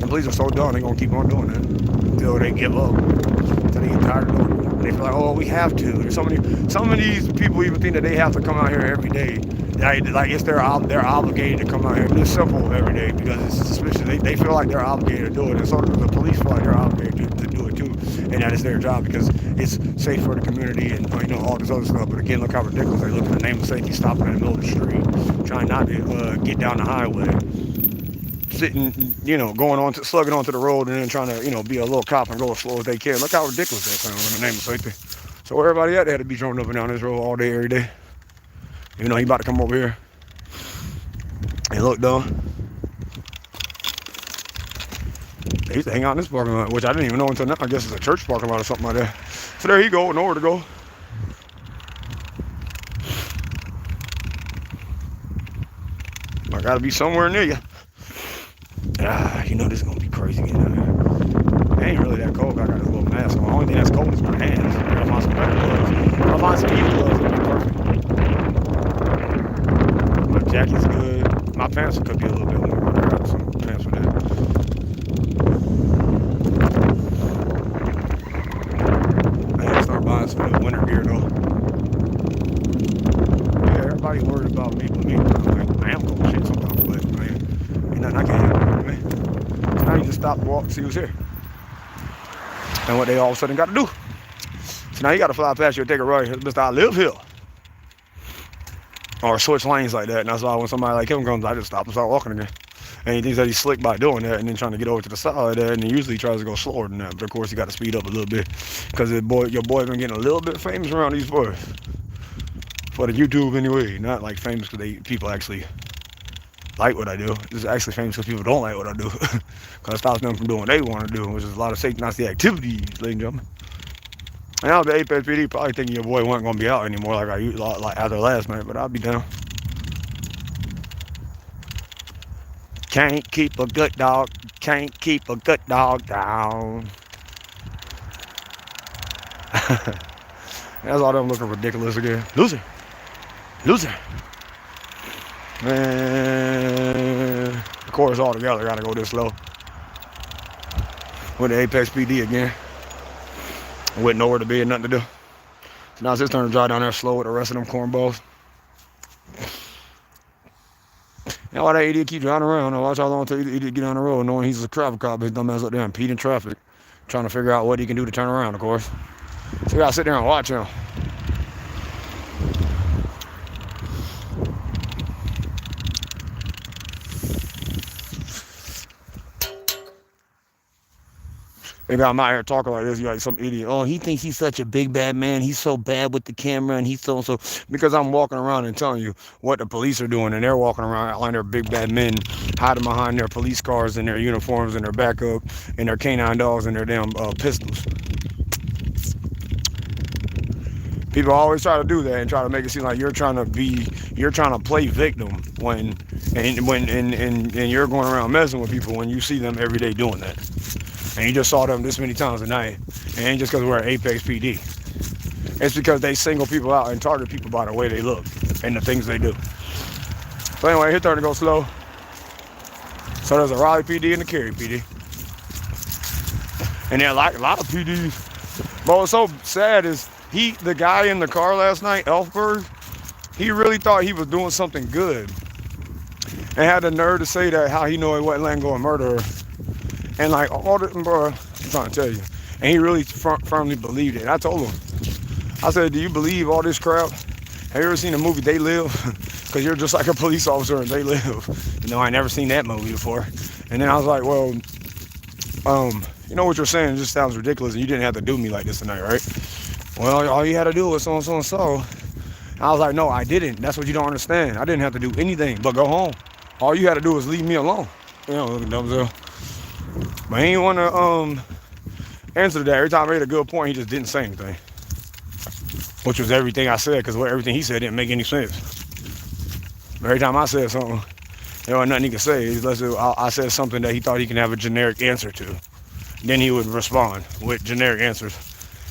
And police are so dumb, they're gonna keep on doing that until they give up, until they get tired of doing it. And they feel like, oh, we have to. And some of these people even think that they have to come out here every day. Like it's they're obligated to come out here. It's simple every day because it's suspicious. They feel like they're obligated to do it, and so does the police feel like they're obligated to do it too, and that is their job because it's safe for the community and all this other stuff. But again, look how ridiculous they look in the name of safety, stopping in the middle of the street, trying not to get down the highway, sitting, slugging onto the road, and then trying to be a little cop and go as slow as they can. Look how ridiculous that sounds in the name of safety. So everybody out there had to be driving up and down this road all day, every day. He about to come over here and look dumb. They used to hang out in this parking lot, which I didn't even know until now. I guess it's a church parking lot or something like that. So there you go, nowhere to go. I gotta be somewhere near you. This is gonna be crazy getting out here. It ain't really that cold. I got this little mask on. The only thing that's cold is my hands. I gotta find some better gloves. If I find some heat gloves, it'll be perfect. pants could be a little bit warmer. I got some pants for that. I need to start buying some new winter gear though. Yeah, everybody worried about me, but me, I'm like, I am cold shit sometimes, but man, ain't nothing I can't handle, man. So now you just stop and walk, see who's here, and what they all of a sudden got to do. So now you got to fly past you and take a right. Mr. I live here. Or switch lanes like that. And that's why when somebody like him comes, I just stop and start walking again. And he thinks that he's slick by doing that and then trying to get over to the side of that. And he usually tries to go slower than that. But of course, you got to speed up a little bit. Because your boy's been getting a little bit famous around these boys. For the YouTube anyway. Not like famous because people actually like what I do. This is actually famous because people don't like what I do. Because it stops them from doing what they want to do, which is a lot of Satan Nazi activities, ladies and gentlemen. And now the Apex PD probably thinking your boy wasn't going to be out anymore like after last night, but I'll be down. Can't keep a good dog down. That's all them looking ridiculous again. Loser. Man, of course all together gotta go this slow. With the Apex PD again. With nowhere to be and nothing to do. So now it's his turn to drive down there slow with the rest of them cornballs. You know why that idiot keep driving around? I watch how long it takes the idiot to get on the road knowing he's a traffic cop, his dumb ass up there impeding traffic. Trying to figure out what he can do to turn around, of course. So you gotta sit there and watch him. Maybe I'm out here talking like this, you're like some idiot. Oh, he thinks he's such a big bad man. He's so bad with the camera and he's so. Because I'm walking around and telling you what the police are doing and they're walking around like they're big bad men hiding behind their police cars and their uniforms and their backup and their canine dogs and their damn pistols. People always try to do that and try to make it seem like you're trying to play victim when you're going around messing with people when you see them every day doing that. And you just saw them this many times a night. And it ain't just because we're at Apex PD. It's because they single people out and target people by the way they look and the things they do. So anyway, his turn to go slow. So there's a Raleigh PD and a Cary PD. And then like a lot of PDs. But what's so sad is the guy in the car last night, Elfberg, he really thought he was doing something good. And had the nerve to say that how he knew he wasn't letting go of murderer. And like all the, bro, I'm trying to tell you. And he really firmly believed it. I told him, I said, do you believe all this crap? Have you ever seen the movie They Live? Because you're just like a police officer and They Live. You know, I never seen that movie before. And then I was like, well, you know what you're saying just sounds ridiculous and you didn't have to do me like this tonight, right? Well, all you had to do was so and so and so. I was like, no, I didn't. That's what you don't understand. I didn't have to do anything but go home. All you had to do was leave me alone. You know, looking dumb as hell. But he didn't want to answer to that. Every time I made a good point, he just didn't say anything. Which was everything I said, because everything he said didn't make any sense. But every time I said something, there wasn't nothing he could say. I said something that he thought he could have a generic answer to. Then he would respond with generic answers.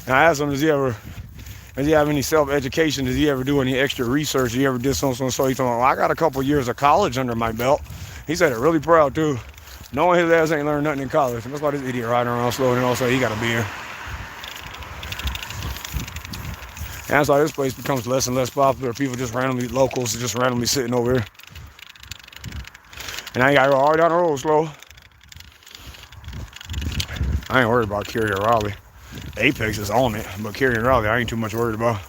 And I asked him, does he have any self-education? Does he ever do any extra research? He ever did so? He told me, well, I got a couple years of college under my belt. He said it really proud too. Knowing his ass ain't learned nothing in college. And that's why this idiot riding around slow and also he gotta be here. And that's why this place becomes less and less popular. People just locals just randomly sitting over here. And I gotta go all the way down the road slow. I ain't worried about Cary or Raleigh. Apex is on it, but Cary and Raleigh I ain't too much worried about.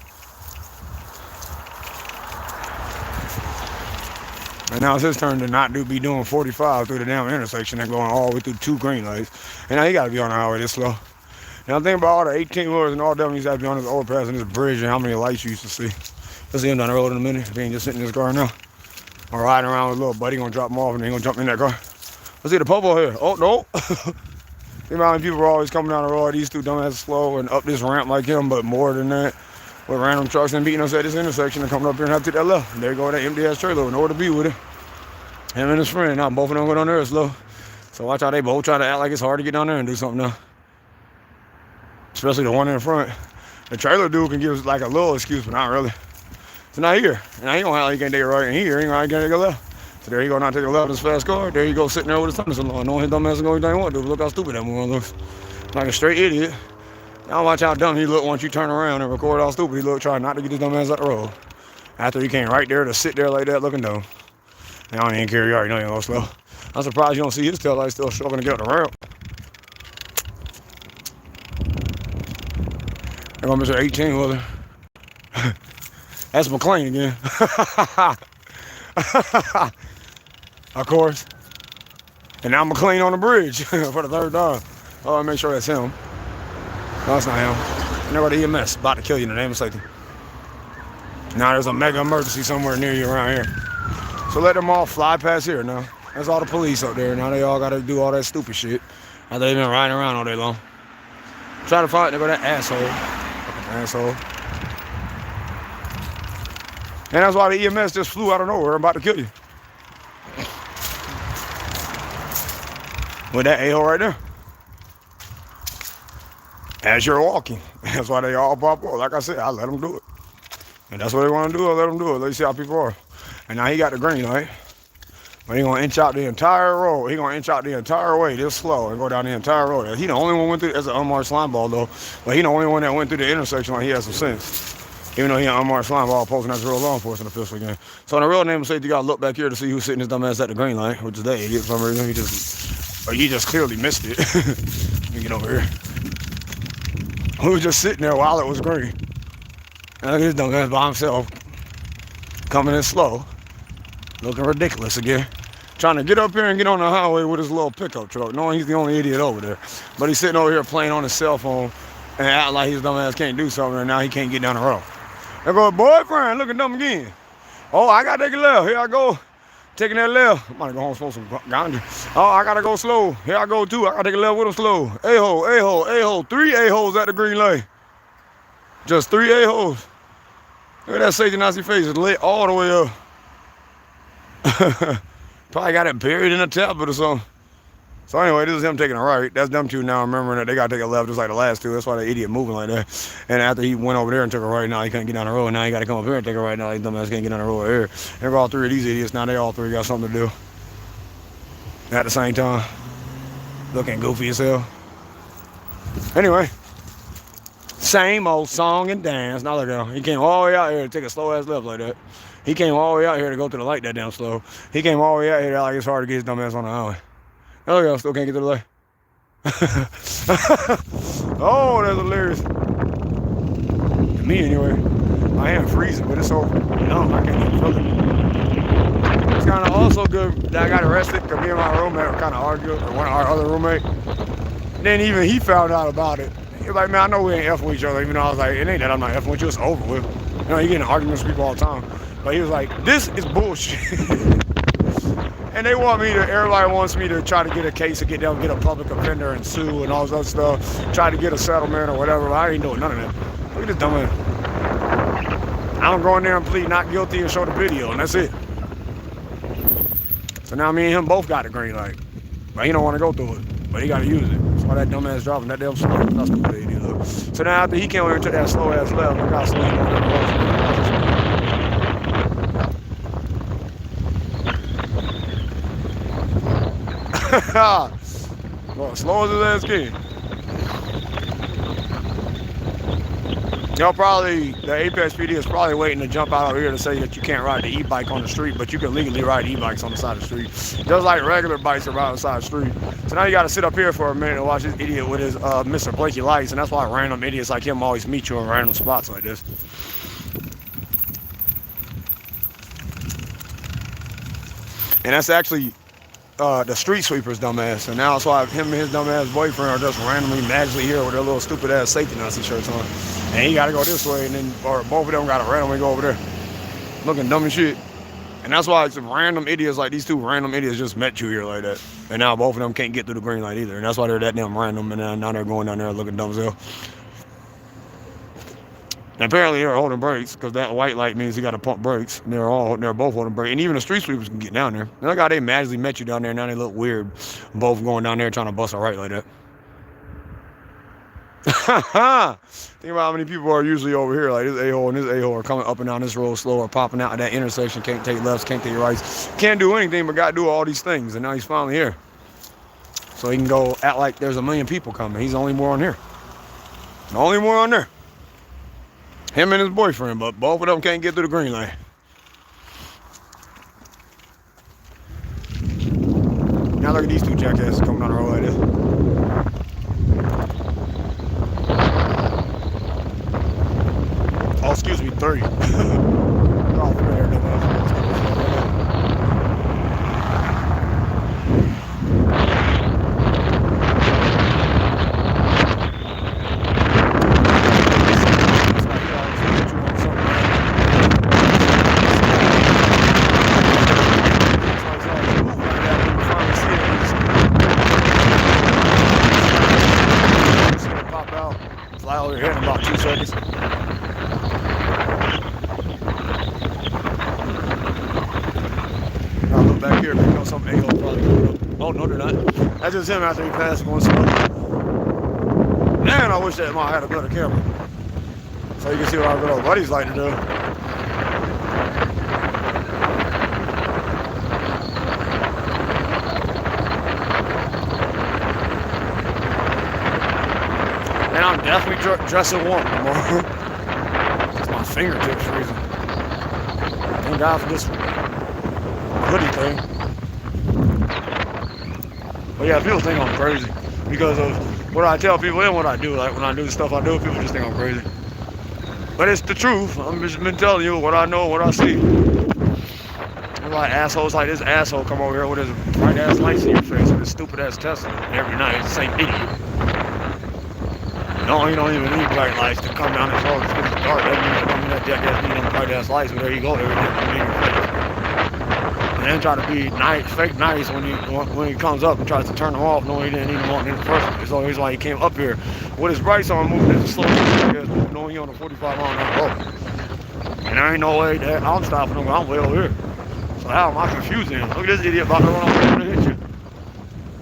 And now it's his turn to not be doing 45 through the damn intersection and going all the way through 2 green lights. And now he gotta be on the highway this slow. Now think about all the 18-wheelers and all them used to have to be on this overpass and this bridge and how many lights you used to see. You'll see him down the road in a minute if he ain't just sitting in his car now. Or riding around with a little buddy, gonna drop him off and then gonna jump in that car. Let's see the popo here. Oh, no. The amount of people are always coming down the road, these two dumbasses slow and up this ramp like him, but more than that, with random trucks and beating us at this intersection and coming up here and have to that left. And there you go, that empty ass trailer with nowhere to be with it. Him and his friend, now both of them go down there slow. So watch how they both try to act like it's hard to get down there and do something now. Especially the one in front. The trailer dude can give like a little excuse, but not really. So now here, and I ain't gonna act like he can't take it right, and here, he ain't gonna act like he can't take it left. So there you go, now take a left in his fast car. There you go, sitting there with his thumbs on. Knowing his dumb ass is going to do anything he want to do. Look how stupid that one looks. Like a straight idiot. Now watch how dumb he look once you turn around and record how stupid he look, trying not to get his dumb ass out the road. After he came right there to sit there like that looking dumb. And I don't even care, you already know you're going slow. I'm surprised you don't see his tail light still struggling to get up the ramp. There go Mr. 18 wheeler. That's McLean again. Of course. And now McLean on the bridge for the third time. Oh, make sure that's him. No, that's not him. Never the EMS, about to kill you in the name of safety. Now there's a mega emergency somewhere near you around here. So let them all fly past here now. That's all the police up there. Now they all got to do all that stupid shit. Now they've been riding around all day long. Try to find that asshole. Fucking asshole. And that's why the EMS just flew out of nowhere. I'm about to kill you. With that a-hole right there. As you're walking. That's why they all pop up. Like I said, I let them do it. And that's what they want to do. I let them do it. Let you see how people are. And now he got the green light. But he gonna inch out the entire road. He gonna inch out the entire way this slow and go down the entire road. He the only one went through. That's an unmarked slime ball though. But he the only one that went through the intersection like he has some sense. Even though he an unmarked slime ball posing as a real law enforcement official again. So in the real name of safety, you gotta look back here to see who's sitting his dumb ass at the green light, which is that idiot for some reason. He just clearly missed it. Let me get over here. He was just sitting there while it was green. And look at his dumb ass by himself. Coming in slow. Looking ridiculous again. Trying to get up here and get on the highway with his little pickup truck, knowing he's the only idiot over there. But he's sitting over here playing on his cell phone and acting like his dumb ass can't do something, and now he can't get down the road. There go boyfriend, looking dumb again. Oh, I gotta take a left. Here I go. Taking that left. I'm about to go home, smoke some ganja. Oh, I gotta go slow. Here I go too. I gotta take a left with him slow. A-hole, A-hole, A-hole. 3 A-holes at the green light. Just 3 A-holes. Look at that safety Nazi face. It's lit all the way up. Probably got it buried in a tablet or something. So anyway, this is him taking a right. That's them two now remembering that they got to take a left just like the last two. That's why the idiot moving like that. And after he went over there and took a right, now he can't get down the road. Now he got to come up here and take a right. Now his dumbass can't get down the road here. And all 3 of these idiots, now they all 3 got something to do. At the same time. Looking goofy as hell. Anyway. Same old song and dance. Now look at him. He came all the way out here to take a slow ass left like that. He came all the way out here to go to the light that damn slow. He came all the way out here like it's hard to get his dumb ass on the highway. Now look at him, still can't get to the light. Oh, that's hilarious. To me anyway. I am freezing, but it's so numb, I can't even feel it. It's kind of also good that I got arrested because me and my roommate were kind of arguing, or one of our other roommate. And then even he found out about it. He was like, man, I know we ain't effing with each other, even though I was like, it ain't that I'm not effing with you, it's over with. You know, you get in arguments with people all the time. But he was like, this is bullshit. And they want me to, everybody wants me to try to get a case and get them, get a public offender and sue and all this other stuff, try to get a settlement or whatever, but I ain't doing none of that. Look at this dumb man. I'm going there and plead not guilty and show the video, and that's it. So now me and him both got the green light. But he don't want to go through it, but he got to use it. That's why that dumb ass driving that damn slow. That's the way he look. So now after he came over and took that slow ass left, I got slammed on the well, slow as his ass can. Y'all probably, the Apex PD is probably waiting to jump out over here to say that you can't ride the e-bike on the street, but you can legally ride e-bikes on the side of the street. Just like regular bikes around the side of the street. So now you gotta sit up here for a minute and watch this idiot with his Mr. Blakey lights, and that's why random idiots like him always meet you in random spots like this. And that's actually the street sweeper's dumbass, and now it's why him and his dumbass boyfriend are just randomly magically here with their little stupid ass safety Nazi shirts on. And he gotta go this way, and then or both of them gotta randomly go over there. Looking dumb as shit. And that's why some random idiots like these two random idiots just met you here like that. And now both of them can't get through the green light either. And that's why they're that damn random, and now they're going down there looking dumb as hell. And apparently they're holding brakes because that white light means you got to pump brakes. And they're both holding brakes. And even the street sweepers can get down there. And look how they magically met you down there. Now they look weird, both going down there trying to bust a right like that. Think about how many people are usually over here. Like this a-hole and this a-hole are coming up and down this road slow or popping out at that intersection. Can't take lefts, can't take rights. Can't do anything but got to do all these things. And now he's finally here. So he can go act like there's a million people coming. He's the only one on here. The only one on there. Him and his boyfriend, but both of them can't get through the green light. Now look at these two jackasses coming down the road like this. Oh, excuse me, 3. Oh, 3 there, fly over your head in about 2 seconds. I'll look back here, pick up something A-hole probably coming up. Oh, no, they're not. That's just him after he passed going slow. Man, I wish that I had a better camera. So you can see what our little buddies like to do. And I'm definitely dressing warm tomorrow. It's my fingertips freezing. Thank God for this hoodie thing. But yeah, people think I'm crazy because of what I tell people and what I do. Like when I do the stuff I do, people just think I'm crazy. But it's the truth. I've just been telling you what I know, what I see. There's like assholes like this asshole come over here with his bright ass lights in your face and his stupid ass Tesla every night. It's the same idiot. No, you don't even need bright lights to come down this road. It's getting dark. That means you don't need that jackass need them bright ass lights, but there you go, every day in your face. And then try to be nice, fake nice when he comes up and tries to turn them off, knowing he didn't need them on in the first place. So he's like he came up here with his brights on, moving as slow as knowing he on a 45 mile an hour road. And there ain't no way that I'm stopping him. I'm way over here. So how am I confusing him? Look at this idiot about to run over here and hit you.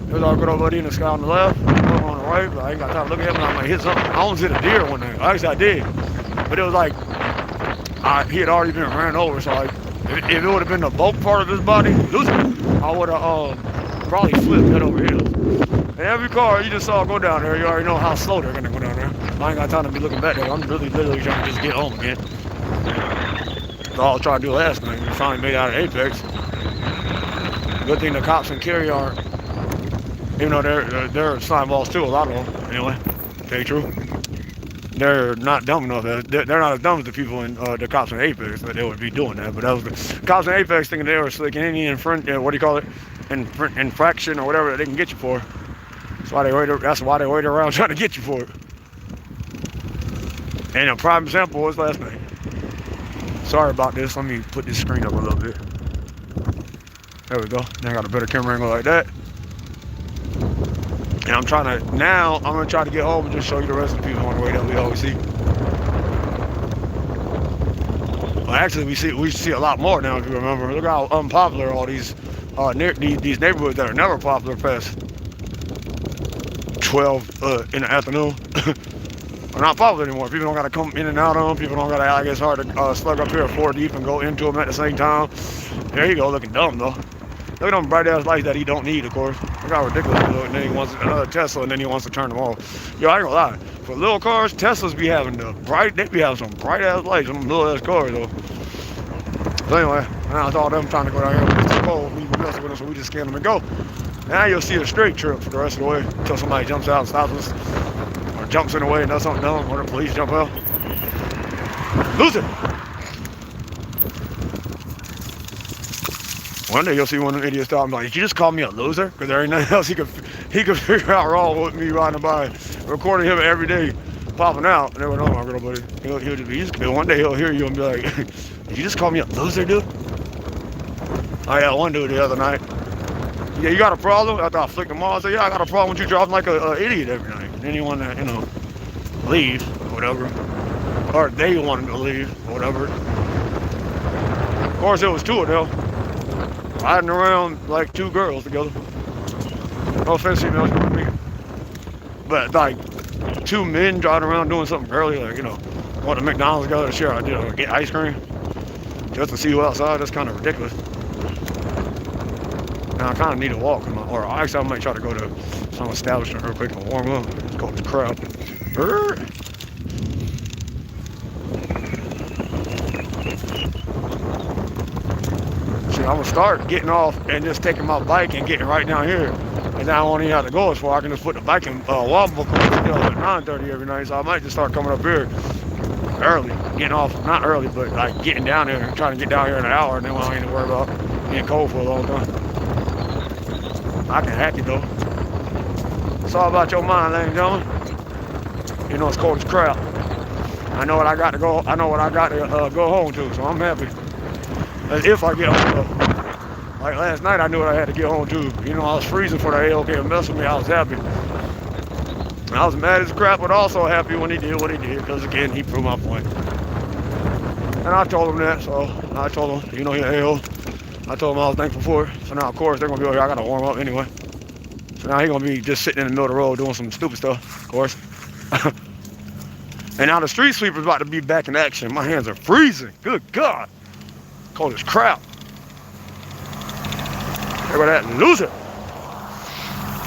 There's our good old buddy in the sky on the left. On the right, but I ain't got time to look at him and I might hit something. I almost hit a deer one day. Actually, I did. But it was like, he had already been ran over, so like, if it would have been the bulk part of his body, I would have probably flipped head over heels. And every car you just saw go down there, you already know how slow they're going to go down there. I ain't got time to be looking back there. I'm really literally trying to just get home again. That's all I was trying to do last night. We finally made it out of Apex. Good thing the cops in Cary aren't. Even though they're slime balls too, a lot of them. Anyway, okay, true. They're not dumb enough. They're not as dumb as the people in the cops in Apex that they would be doing that. But that was the cops in Apex thinking they were slick any what do you call it? Infraction or whatever that they can get you for. That's why they wait around trying to get you for it. And a prime example was last night. Sorry about this. Let me put this screen up a little bit. There we go. Now I got a better camera angle like that. And I'm going to try to get home and just show you the rest of the people on the way that we always see. Well, actually, we see a lot more now, if you remember. Look how unpopular all these neighborhoods that are never popular past 12 in the afternoon are not popular anymore. People don't got to come in and out of them. People don't got to act like it's hard to slug up here 4 deep and go into them at the same time. There you go, looking dumb, though. Look at them bright ass lights that he don't need, of course. Look how ridiculous he looks. And then he wants another Tesla, and then he wants to turn them off. Yo, I ain't gonna lie. For little cars, Teslas be having some bright ass lights on them little ass cars, though. So anyway, now it's all them trying to go down here. It's too cold. We messing with them, so we just scan them and go. Now you'll see a straight trip for the rest of the way until somebody jumps out and stops us, or jumps in the way and does something dumb, or the police jump out. Loser. One day you'll see one of them idiots stop and be like, did you just call me a loser? Because there ain't nothing else he could figure out wrong with me riding by, recording him every day, popping out. And everyone, oh my girl, buddy. He'll just be, one day he'll hear you and be like, did you just call me a loser, dude? I had one dude the other night. Yeah, you got a problem? After I flicked him off, I said, yeah, I got a problem with you driving like an idiot every night. And then he wanted to, leave, or whatever. Or they wanted to leave, or whatever. Of course, it was 2 of them. Riding around like 2 girls together. No offense, females, with me. But like, two men driving around doing something early, like, going to McDonald's together to share, get ice cream just to see who outside. That's kind of ridiculous. And I kind of need to walk, or actually I might try to go to some establishment real quick and warm up. It's cold as crap. See, I'm gonna start getting off and just taking my bike and getting right down here. And now I won't even have to go as far. I can just put the bike in wobble at 9:30 every night. So I might just start coming up here early, getting off, not early, but like getting down there, trying to get down here in an hour, and then I ain't to worry about being cold for a long time. I can hack it though. It's all about your mind, ladies and gentlemen. It's cold as crap. I know what I got to go. I know what I got to go home to, so I'm happy. If I get home, like last night, I knew what I had to get home to. I was freezing for the AOK to mess with me. I was happy. I was mad as crap, but also happy when he did what he did, because again, he proved my point. And I told him that, so I told him, he a-hole. I told him I was thankful for it. So now, of course, they're gonna be over here. I gotta warm up anyway. So now he's gonna be just sitting in the middle of the road doing some stupid stuff, of course. And now the street sweeper's about to be back in action. My hands are freezing. Good God. Cold as crap. Everybody had to lose it.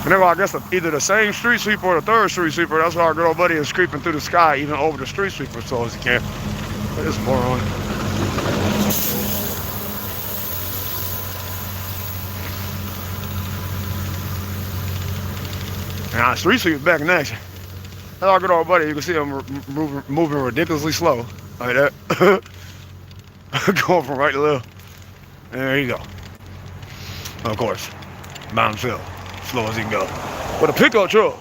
And then I guess either the same street sweeper or the third street sweeper. That's why our good old buddy is creeping through the sky, even over the street sweeper, so as he can. But it's moron. Now the street sweeper's back in action. That's our good old buddy. You can see him moving ridiculously slow, like that. Going from right to left. And there you go. Of course, by himself, slow as he can go. With a pickup truck.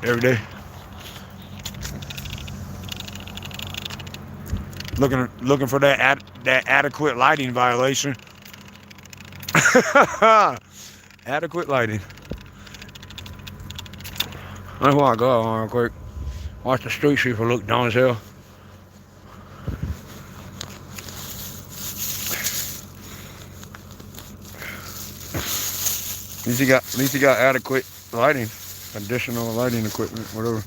Every day. Looking for that adequate lighting violation. Adequate lighting. That's why I go out real quick. Watch the street sweeper look dumb as hell. At least he got adequate lighting, additional lighting equipment, whatever.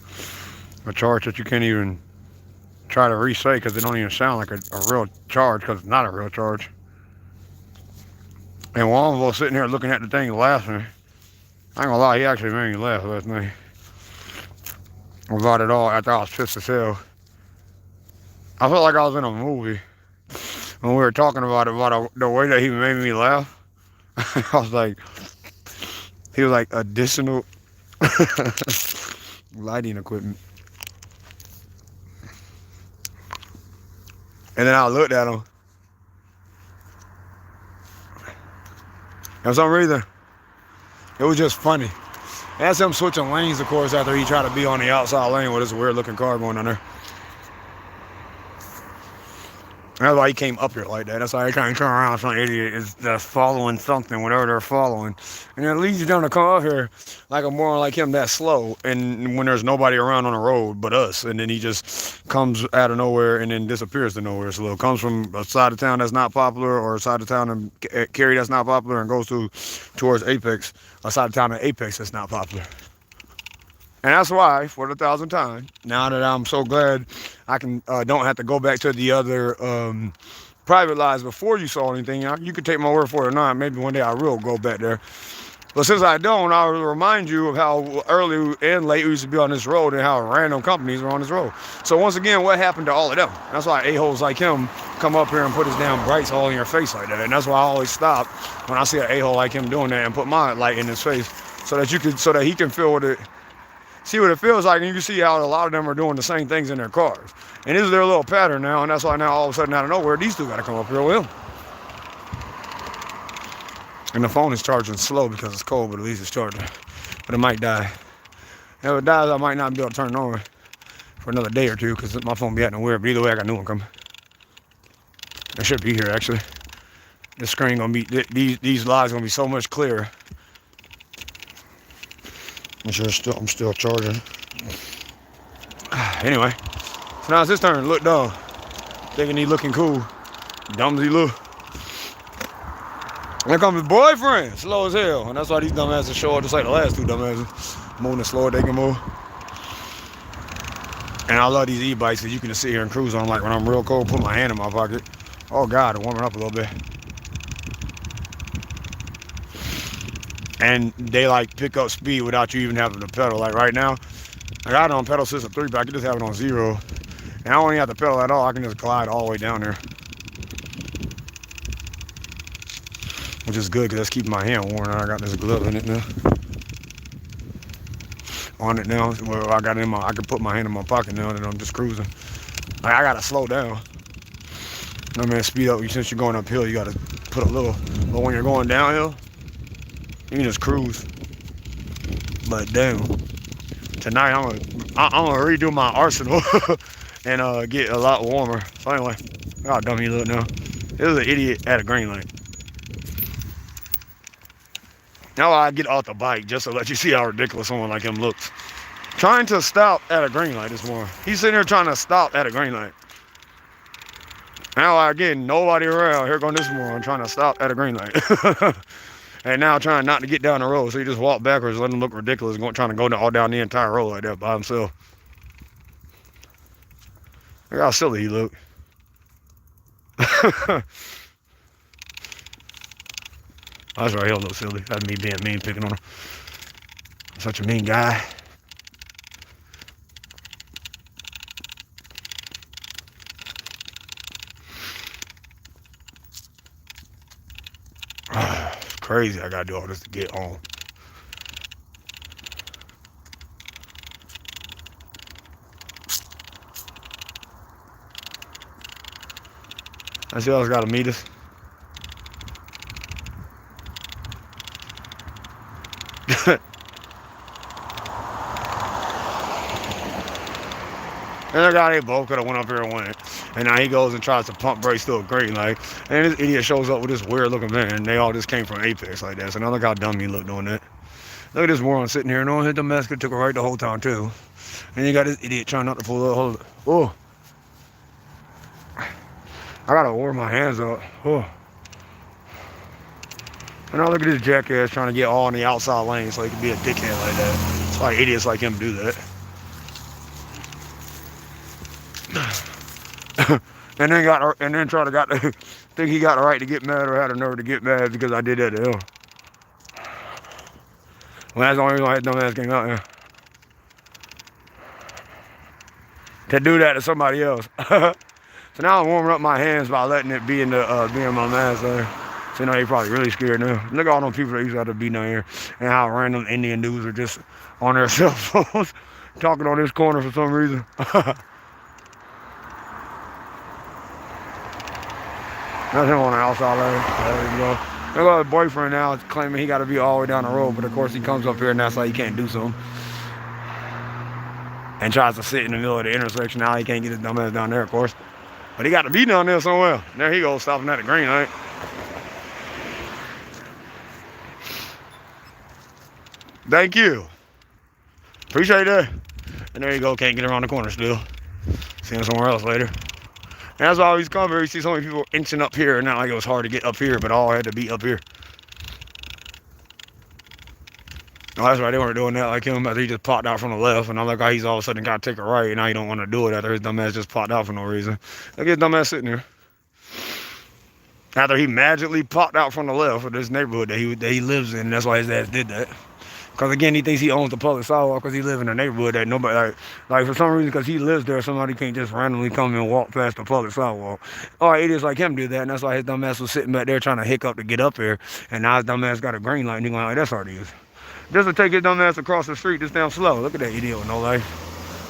A charge that you can't even try to re-say because it don't even sound like a real charge, because it's not a real charge. And Juan was sitting here looking at the thing laughing. I ain't gonna lie, he actually made me laugh last night about it all after I was pissed as hell. I felt like I was in a movie when we were talking about the way that he made me laugh. I was like, he was like, additional lighting equipment. And then I looked at him. And for some reason, it was just funny. That's him switching lanes, of course, after he tried to be on the outside lane with this weird looking car going on there. That's why he came up here like that. That's why he kind of turned around. Some idiot is following something, whatever they're following. And it leads them to come up here like a moron like him that slow. And when there's nobody around on the road but us. And then he just comes out of nowhere and then disappears to nowhere. So comes from a side of town that's not popular, or a side of town in Cary that's not popular, and goes towards Apex, a side of town in Apex that's not popular. And that's why, for the 1,000th time, now that I'm so glad I can don't have to go back to the other private lives before you saw anything. You could take my word for it or not. Maybe one day I will go back there. But since I don't, I'll remind you of how early and late we used to be on this road and how random companies are on this road. So once again, what happened to all of them? That's why a-holes like him come up here and put his damn brights all in your face like that. And that's why I always stop when I see an a-hole like him doing that and put my light in his face so that he can feel what it. See what it feels like, and you can see how a lot of them are doing the same things in their cars. And this is their little pattern now, and that's why now all of a sudden out of nowhere, these two got to come up here with him. And the phone is charging slow because it's cold, but at least it's charging. But it might die. If it dies, I might not be able to turn it on for another day or two because my phone be acting weird. But either way, I got a new one coming. It should be here, actually. The screen gonna be, these lives gonna be so much clearer. I'm still charging. Anyway, so now it's his turn. Look dumb. Thinking he looking cool. Dumb as he look. Here comes his boyfriend. Slow as hell. And that's why these dumbasses show up just like the last two dumbasses. Moving as slow as they can move. And I love these e-bikes because you can just sit here and cruise on them. Like when I'm real cold, put my hand in my pocket. Oh God, it's warming up a little bit. And they like pick up speed without you even having to pedal. Like right now, I got it on pedal system 3, but I can just have it on 0. And I don't even have to pedal at all. I can just glide all the way down there. Which is good because that's keeping my hand warm. And I got this glove in it now. On it now, where I got it in my, I can put my hand in my pocket now that I'm just cruising. Like I gotta slow down. I mean, speed up. Since you're going uphill, you gotta put a little. But when you're going downhill, you can just cruise. But damn, tonight I'm gonna redo my arsenal and get a lot warmer. So anyway, look how dumb you look now. This is an idiot at a green light. Now I get off the bike just to let you see how ridiculous someone like him looks. Trying to stop at a green light this morning. He's sitting here trying to stop at a green light. Now again, nobody around. Here going this moron trying to stop at a green light. And now trying not to get down the road. So he just walk backwards, let him look ridiculous, trying to go all down the entire road like that by himself. Look how silly he look. That's right, he don't look silly. That's me being mean, picking on him. Such a mean guy. It's crazy I gotta do all this to get home. Let's see who's gotta meet us. And the guy they both could have went up here and went. And now he goes and tries to pump brakes through a green light. And this idiot shows up with this weird looking van. And they all just came from Apex like that. So now look how dumb he looked doing that. Look at this moron sitting here. No one hit the mask. Took a right the whole time too. And you got this idiot trying not to pull up. Hold it. Oh. I gotta warm my hands up. Oh. And now look at this jackass trying to get all in the outside lane so he can be a dickhead like that. It's like idiots like him do that. and then try to think he got the right to get mad or had a nerve to get mad because I did that to him. Well, that's the only reason why his dumb ass came out there. To do that to somebody else. So now I'm warming up my hands by letting it be in the be in my mask there. So now you're probably really scared now. Look at all them people that used to have to be down here and how random Indian dudes are just on their cell phones talking on this corner for some reason. That's him on the outside there. There you go. Look at his boyfriend now is claiming he got to be all the way down the road, but of course he comes up here and that's like he can't do something. And tries to sit in the middle of the intersection. Now he can't get his dumb ass down there, of course. But he got to be down there somewhere. There he goes, stopping at the green light. Thank you. Appreciate that. And there you go, can't get around the corner still. See him somewhere else later. And that's why he's come here. You see so many people inching up here. Not like it was hard to get up here, but all had to be up here. Oh, that's right, they weren't doing that like him. He just popped out from the left, and I'm like, oh, he's all of a sudden got to take a right, and now he don't want to do it after his dumb ass just popped out for no reason. Look at his dumb ass sitting there. After he magically popped out from the left of this neighborhood that he lives in, and that's why his ass did that. Because again, he thinks he owns the public sidewalk because he lives in a neighborhood that nobody, like for some reason, because he lives there, somebody can't just randomly come and walk past the public sidewalk. All right, idiots like him do that, and that's why his dumb ass was sitting back there trying to hiccup to get up here, and now his dumb ass got a green light, and he's going like, that's hard to use. Just to take his dumb ass across the street this damn slow. Look at that idiot with no life.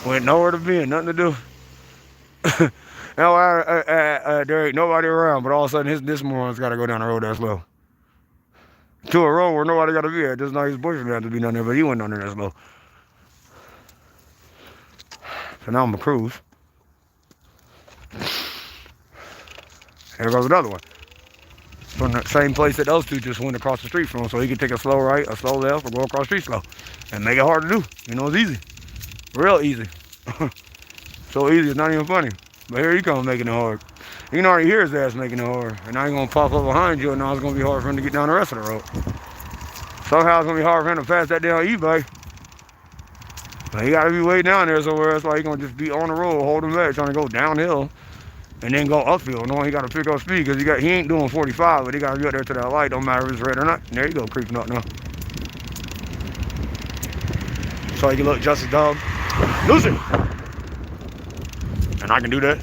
Went nowhere to be and nothing to do. Now, there ain't nobody around, but all of a sudden this moron's got to go down the road that slow. To a road where nobody got to be at. Just now his boyfriend had to be down there, but he went down there that slow. So now I'm going to cruise. Here goes another one. From the same place that those two just went across the street from, so he could take a slow right, a slow left, or go across the street slow. And make it hard to do. You know, it's easy. Real easy. So easy, it's not even funny. But here he comes making it hard. You can already hear his ass making it hard. And now he's going to pop up behind you, and now it's going to be hard for him to get down the rest of the road. Somehow it's going to be hard for him to pass that damn e-bike. He got to be way down there somewhere. That's why he going to just be on the road, holding back, trying to go downhill and then go upfield. Knowing he got to pick up speed because he ain't doing 45, but he got to get there to that light. Don't matter if it's red or not. There you go, creeping up now. So he can look just as dumb. Lose it! And I can do that.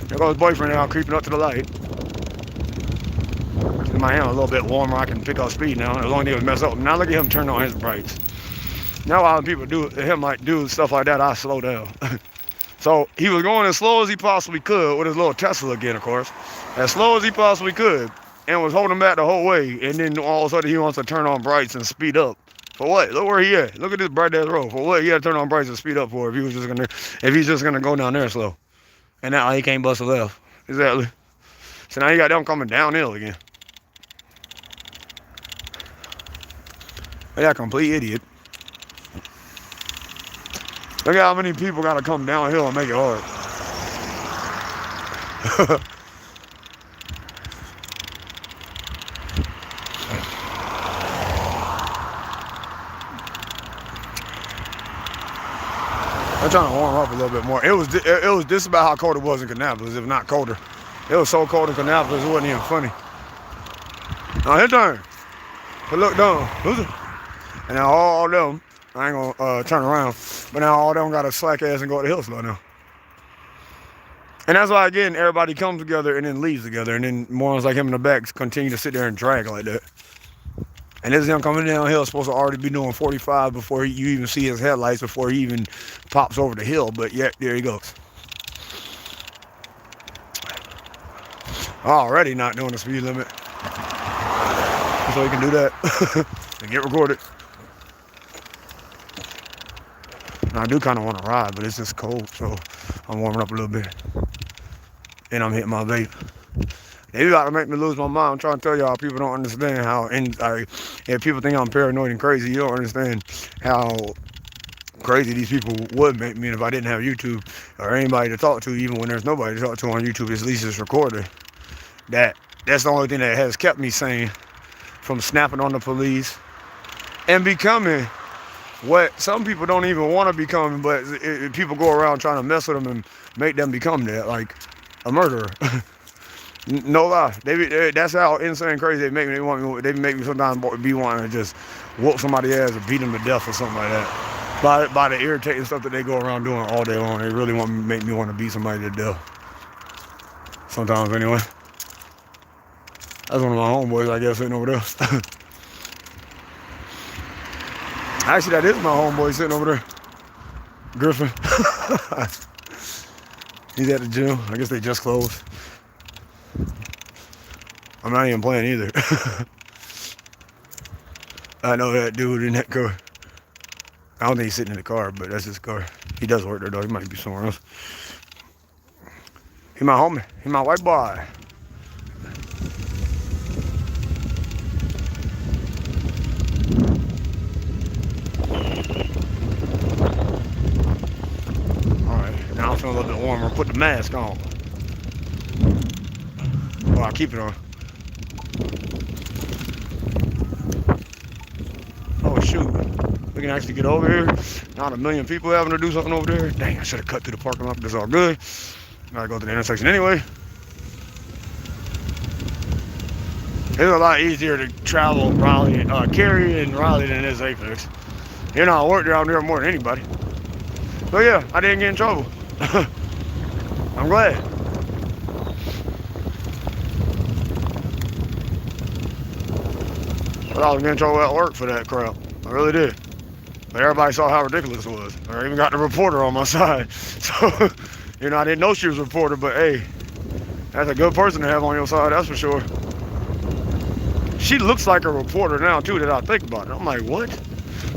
There goes his boyfriend now, creeping up to the light. My hand a little bit warmer, I can pick up speed now. As long as he was mess up. Now look at him turn on his brakes. Now while people do stuff like that, I slow down. So he was going as slow as he possibly could with his little Tesla again, of course. As slow as he possibly could. And was holding back the whole way. And then all of a sudden he wants to turn on brights and speed up. For what? Look where he at. Look at this bright ass road. For what? He had to turn on brights and speed up for if he's just gonna go down there slow. And now he can't bust a left. Exactly. So now you got them coming downhill again. Yeah, complete idiot. Look at how many people gotta come downhill and make it hard. I'm trying to warm up a little bit more. It was just about how cold it was in Kannapolis, if not colder. It was so cold in Kannapolis, it wasn't even funny. Now his turn. But look down. And now all them, I ain't gonna turn around, but now all them got to slack ass and go to the hill slow now. And that's why, again, everybody comes together and then leaves together. And then morons like him in the back continue to sit there and drag like that. And this is him coming downhill, supposed to already be doing 45 before you even see his headlights, before he even pops over the hill. But yet, there he goes. Already not doing the speed limit. So he can do that and get recorded. Now, I do kind of want to ride, but it's just cold, so I'm warming up a little bit. And I'm hitting my vape. They about to make me lose my mind. I'm trying to tell y'all, people don't understand how, if people think I'm paranoid and crazy, you don't understand how crazy these people would make me if I didn't have YouTube or anybody to talk to. Even when there's nobody to talk to on YouTube, at least it's recorded. That's the only thing that has kept me sane from snapping on the police and becoming what some people don't even want to become, but people go around trying to mess with them and make them become that, like a murderer. No lie. That's how insane crazy they make me. They make me sometimes be wanting to just whoop somebody's ass or beat them to death or something like that. By the irritating stuff that they go around doing all day long, they really make me want to beat somebody to death. Sometimes anyway. That's one of my homeboys, I guess, sitting over there. Actually, that is my homeboy sitting over there. Griffin. He's at the gym. I guess they just closed. I'm not even playing either. I know that dude in that car. I don't think he's sitting in the car, but that's his car. He does work there, though. He might be somewhere else. He my homie. He my white boy. Alright, now I'm feeling a little bit warmer. Put the mask on. Well, I'll keep it on. Oh shoot, we can actually get over here. Not a million people having to do something over there. Dang, I should have cut through the parking lot, but it's all good. Gotta go to the intersection anyway. It's a lot easier to travel Raleigh, Cary and Raleigh than it is Apex. You know, I work down there more than anybody. But yeah, I didn't get in trouble. I'm glad. But I was getting in trouble at work for that crap. I really did. But everybody saw how ridiculous it was. I even got the reporter on my side. So, you know, I didn't know she was a reporter, but hey, that's a good person to have on your side, that's for sure. She looks like a reporter now, too, that I think about it. I'm like, what?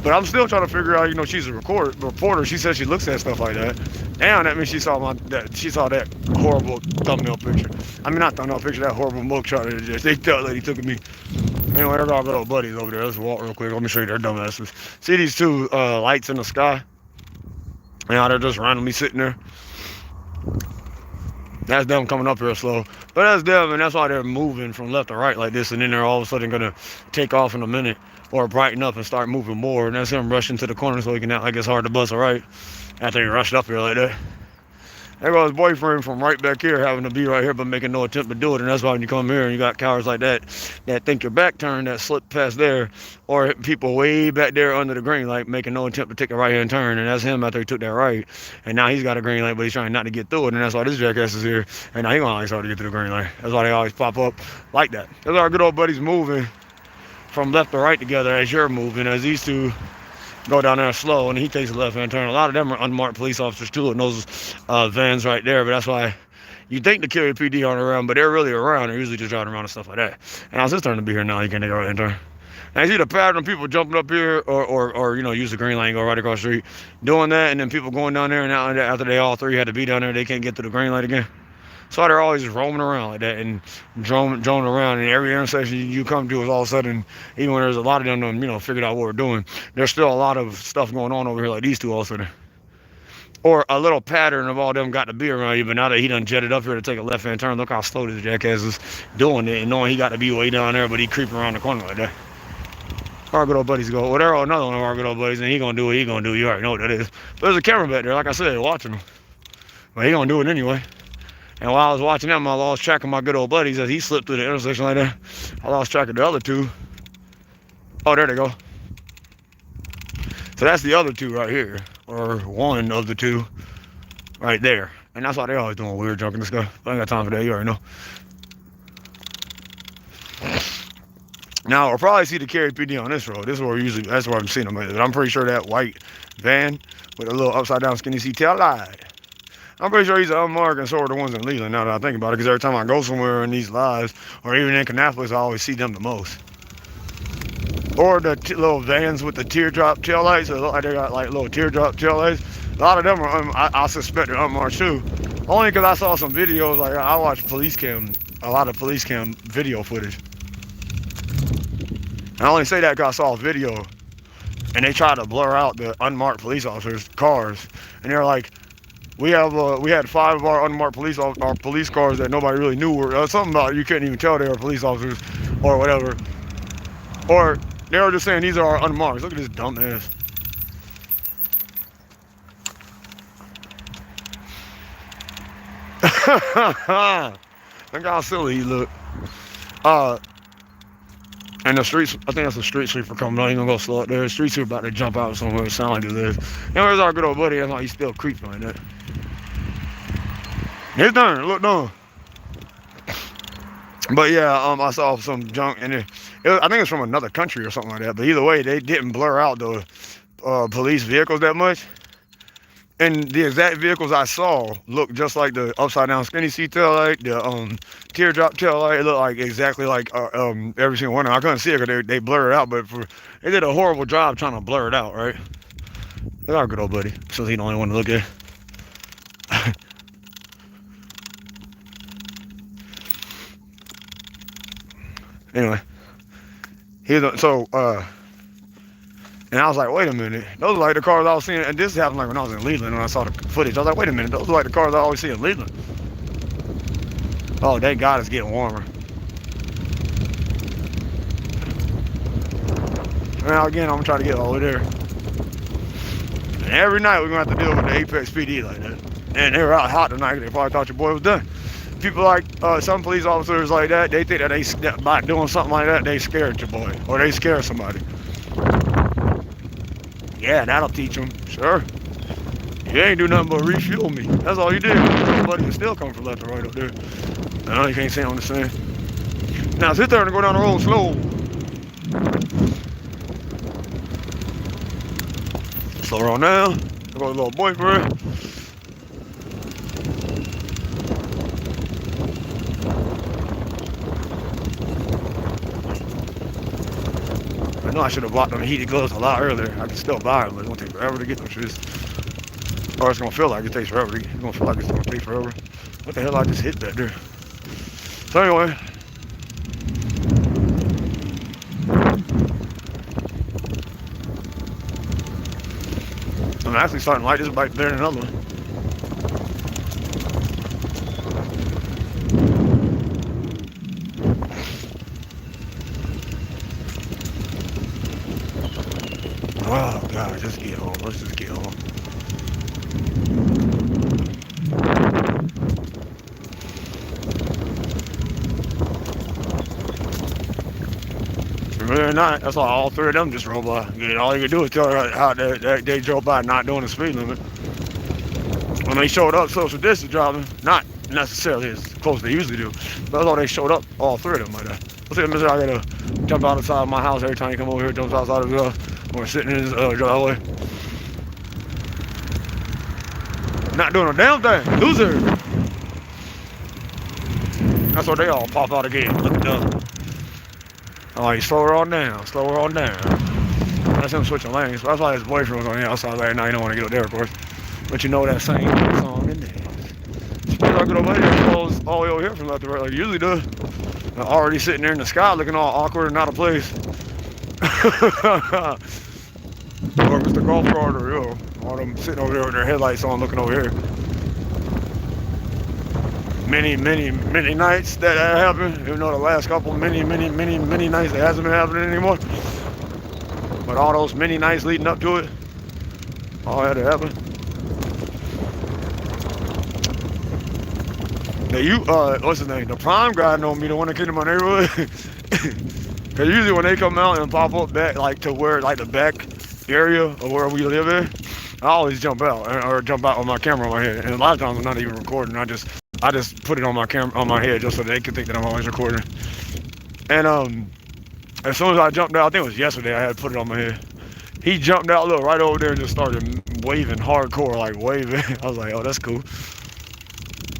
But I'm still trying to figure out, you know, she's a reporter. She says she looks at stuff like that. Damn, that means she saw that horrible thumbnail picture. I mean, not thumbnail picture, that horrible mugshot that that lady took of me. Anyway, they're all good old buddies over there. Let's walk real quick. Let me show you their dumbasses. See these two lights in the sky? Yeah, they're just randomly sitting there. That's them coming up here slow. But that's them, and that's why they're moving from left to right like this, and then they're all of a sudden going to take off in a minute or brighten up and start moving more. And that's him rushing to the corner so he can act like it's hard to bust a right after he rushed up here like that. There goes his boyfriend from right back here having to be right here but making no attempt to do it. And that's why when you come here and you got cowards like that that think your back turned, that slip past there, or people way back there under the green light making no attempt to take a right hand turn. And that's him after he took that right. And now he's got a green light, but he's trying not to get through it. And that's why this jackass is here. And now he's going to always hard to get to the green light. That's why they always pop up like that. That's our good old buddies moving from left to right together as you're moving, as these two go down there slow, and he takes a left-hand turn. A lot of them are unmarked police officers too in those vans right there, but that's why you think the Cary PD aren't around, but they're really around. They're usually just driving around and stuff like that. And now it's his turn to be here now. He can't take a right-hand turn. Now you see the pattern of people jumping up here or you know, use the green light and go right across the street, doing that, and then people going down there, and now after they all three had to be down there, they can't get to the green light again. So they're always just roaming around like that and droning around. And every intersection you come to is all of a sudden, even when there's a lot of them, you know, figured out what we're doing, there's still a lot of stuff going on over here like these two all of a sudden. Or a little pattern of all them got to be around you, but now that he done jetted up here to take a left-hand turn, look how slow this jackass is doing it and knowing he got to be way down there, but he creeping around the corner like that. Our good old buddies go, well, they're another one of our good old buddies, and he gonna do what he gonna do. You already know what that is. But there's a camera back there, like I said, watching him. But he gonna do it anyway. And while I was watching them, I lost track of my good old buddies as he slipped through the intersection like that. I lost track of the other two. Oh, there they go. So that's the other two right here, or one of the two right there. And that's why they always doing weird drunken stuff. I ain't got time for that, you already know. Now, I'll probably see the Cary PD on this road. This is where that's where I'm seeing them. But I'm pretty sure that white van with a little upside down skinny seat tail light. I'm pretty sure he's unmarked, and so are the ones in Leland now that I think about it, because every time I go somewhere in these lives, or even in Kannapolis, I always see them the most. Or the little vans with the teardrop tail lights, so look like they got like little teardrop tail lights. A lot of them are, I suspect they're unmarked too. Only because I saw some videos, like I watch a lot of police cam video footage. I only say that because I saw a video, and they tried to blur out the unmarked police officers' cars, and they're like, we had 5 of our unmarked police cars that nobody really knew were something about. You couldn't even tell they were police officers or whatever. Or they were just saying these are our unmarked. Look at this dumb ass. Look how silly he look. And the streets, I think that's a street sweeper coming on. He's gonna go slow up there. The street sweeper about to jump out somewhere. It sound like it is. And where's our good old buddy? That's why he's still creeping like that. His turn, look down. But yeah, I saw some junk in it. I think it's from another country or something like that. But either way, they didn't blur out the police vehicles that much. And the exact vehicles I saw looked just like the upside down skinny seat tail light, the teardrop tail light. It looked like exactly like every single one. I couldn't see it because they blurred it out, but they did a horrible job trying to blur it out, right? That's our good old buddy, so he's the only one to look at. Anyway, and I was like, wait a minute, those are like the cars I was seeing, and this happened like when I was in Leland when I saw the footage. I was like, wait a minute, those are like the cars I always see in Leland. Oh, thank God it's getting warmer. Now again, I'm gonna try to get over there. And every night we're gonna have to deal with the Apex PD like that. And they were out hot tonight, they probably thought your boy was done. People like some police officers like that, they think that by doing something like that, they scared your boy, or they scare somebody. Yeah, that'll teach them, sure. You ain't do nothing but refuel me. That's all you did. Somebody is still coming from left to right up there. No, you can't say on the sand. Now sit there and go down the road slow. Slow her on down. There goes a little boyfriend. I know I should have bought them heated gloves a lot earlier. I can still buy them, but it's gonna take forever to get them shits. Or it's gonna feel like it takes forever. It's gonna feel like it's gonna take forever. What the hell I just hit that there? So anyway. I'm actually starting to like this bike better than another one. get home. Let's just get home. Really not. That's why all three of them just rolled by. All you could do is tell her how they drove by not doing the speed limit. When they showed up social distance driving, not necessarily as close as they usually do, but that's all they showed up, all three of them like that. Let's say Mr. I gotta jump out the side of my house every time you come over here, jumps outside of the or sitting in his driveway. Not doing a damn thing. Loser. That's what they all pop out again. Look at them. Oh, you slow her on down, slow her on down. That's him switching lanes. That's why his boyfriend was on the outside lane. Now you don't want to get up there, of course. But you know that same song in there. Suppose I could over here and close all the way over here from left to right like you usually do. I'm already sitting there in the sky looking all awkward and out of place. Or Mr. Golf Cart or, you know, all them sitting over there with their headlights on looking over here. Many nights that happened. Even though the last couple many nights it hasn't been happening anymore. But all those many nights leading up to it, all had to happen. Now what's his name? The prime guy know me, the one that came to my neighborhood. Cause usually when they come out and pop up back like to where like the back area of where we live in, I always jump out or jump out with my camera on my head. And a lot of times I'm not even recording. I just put it on my camera on my head just so they can think that I'm always recording. And as soon as I jumped out, I think it was yesterday, I had put it on my head. He jumped out, look, right over there and just started waving hardcore, like waving. I was like, oh, that's cool.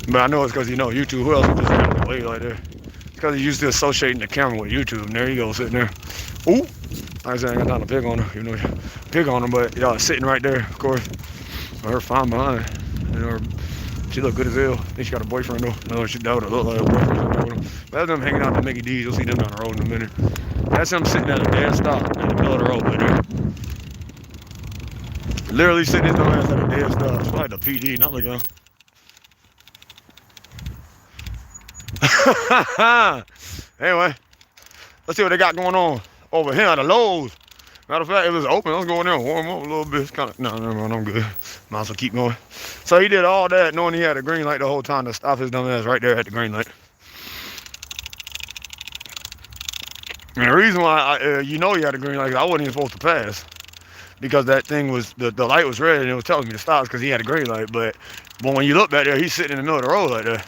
But I know it's because, you know, YouTube, who else would just randomly wave like that? It's because he's used to associating the camera with YouTube. And there you go, sitting there. Ooh. I said I ain't got time to pick on her, you know, pick on her, but y'all sitting right there, of course. Her fine behind. And she look good as hell. I think she got a boyfriend though. No, that would look like a boyfriend. That's them hanging out to Mickey D's. You'll see them down the road in a minute. That's them sitting at a dead stop in the middle of the road right there. Literally sitting in the ass at a dead stop. It's like the PD, not looking. Anyway, let's see what they got going on over here at the Lowe's. Matter of fact, it was open. Let's go in there and warm up a little bit. It's kind of, no, never mind, I'm good. Might as well keep going. So he did all that knowing he had a green light the whole time to stop his dumb ass right there at the green light. And the reason why, you know he had a green light, I wasn't even supposed to pass. Because that thing was, the light was red and it was telling me to stop because he had a green light. But when you look back there, he's sitting in the middle of the road like that.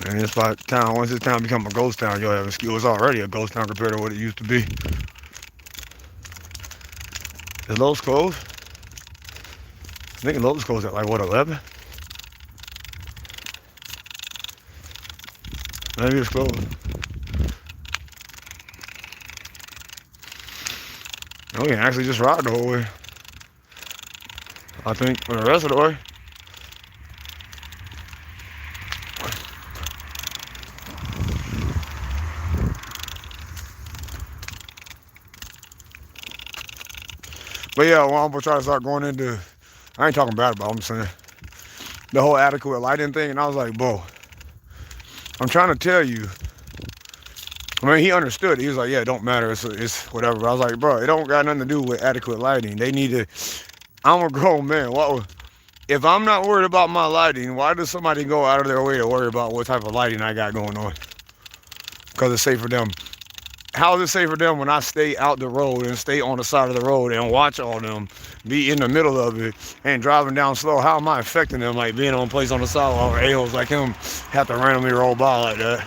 And it's about town, once this town become a ghost town, you'll have excuse. It's already a ghost town compared to what it used to be. Is Lowe's closed? I think Lowe's closed at like what, 11? Maybe it's closed. Oh, we can actually just ride the whole way. I think for the rest of the way. But yeah, well, I'm gonna try to start going into, I ain't talking bad about it, I'm saying, the whole adequate lighting thing, and I was like, bro, I'm trying to tell you. I mean, he understood. He was like, yeah, it don't matter, it's whatever. But I was like, bro, it don't got nothing to do with adequate lighting. They need to, I'm a grown man. If I'm not worried about my lighting, why does somebody go out of their way to worry about what type of lighting I got going on? Because it's safe for them. How is it safe for them when I stay out the road and stay on the side of the road and watch all them be in the middle of it and driving down slow? How am I affecting them, like being on place on the sidewalk or a-holes like him have to randomly roll by like that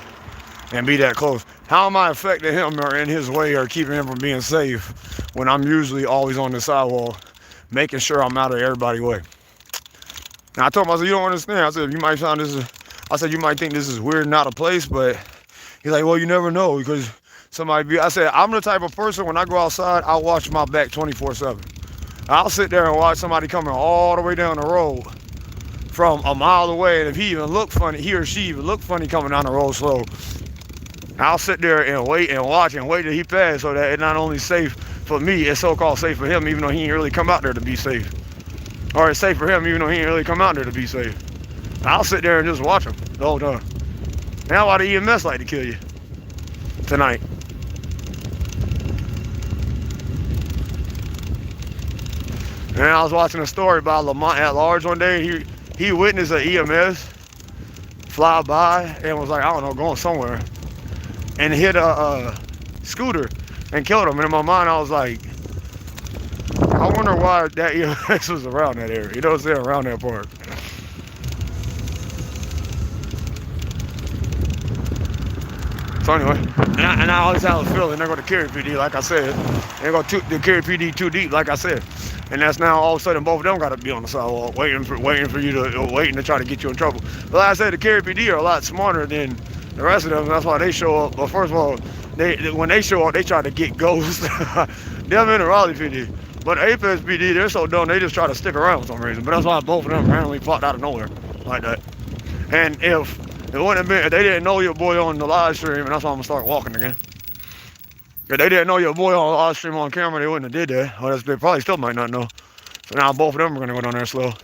and be that close? How am I affecting him or in his way or keeping him from being safe when I'm usually always on the sidewalk making sure I'm out of everybody's way? And I told him, I said, you don't understand. I said, you might find this, I said, you might think this is weird and out of place, but he's like, well, you never know because I said, I'm the type of person, when I go outside, I'll watch my back 24/7. I'll sit there and watch somebody coming all the way down the road from a mile away, and if he or she even look funny coming down the road slow, I'll sit there and wait and watch and wait till he passes so that it's not only safe for me, it's so-called safe for him, even though he ain't really come out there to be safe. Or it's safe for him, even though he ain't really come out there to be safe. I'll sit there and just watch them the whole time. Now why the EMS like to kill you tonight? And I was watching a story about Lamont at large one day. He witnessed an EMS fly by and was like, I don't know, going somewhere, and hit a scooter and killed him. And in my mind, I was like, I wonder why that EMS was around that area. You know what I'm saying? Around that park. So anyway, and I always have a feeling they're going to carry PD, like I said. They're going to carry PD too deep, like I said. And that's now all of a sudden both of them got to be on the sidewalk, waiting for you to try to get you in trouble. But like I said, the carry PD are a lot smarter than the rest of them. That's why they show up. But first of all, when they show up, they try to get ghosts. Them in the Raleigh PD. But the Apex PD, they're so dumb, they just try to stick around for some reason. But that's why both of them randomly popped out of nowhere like that. And if it wouldn't have been, if they didn't know your boy on the live stream, and that's why I'm gonna start walking again. If they didn't know your boy on the live stream on camera, they wouldn't have did that. Or they probably still might not know. So now both of them are gonna go down there slow. And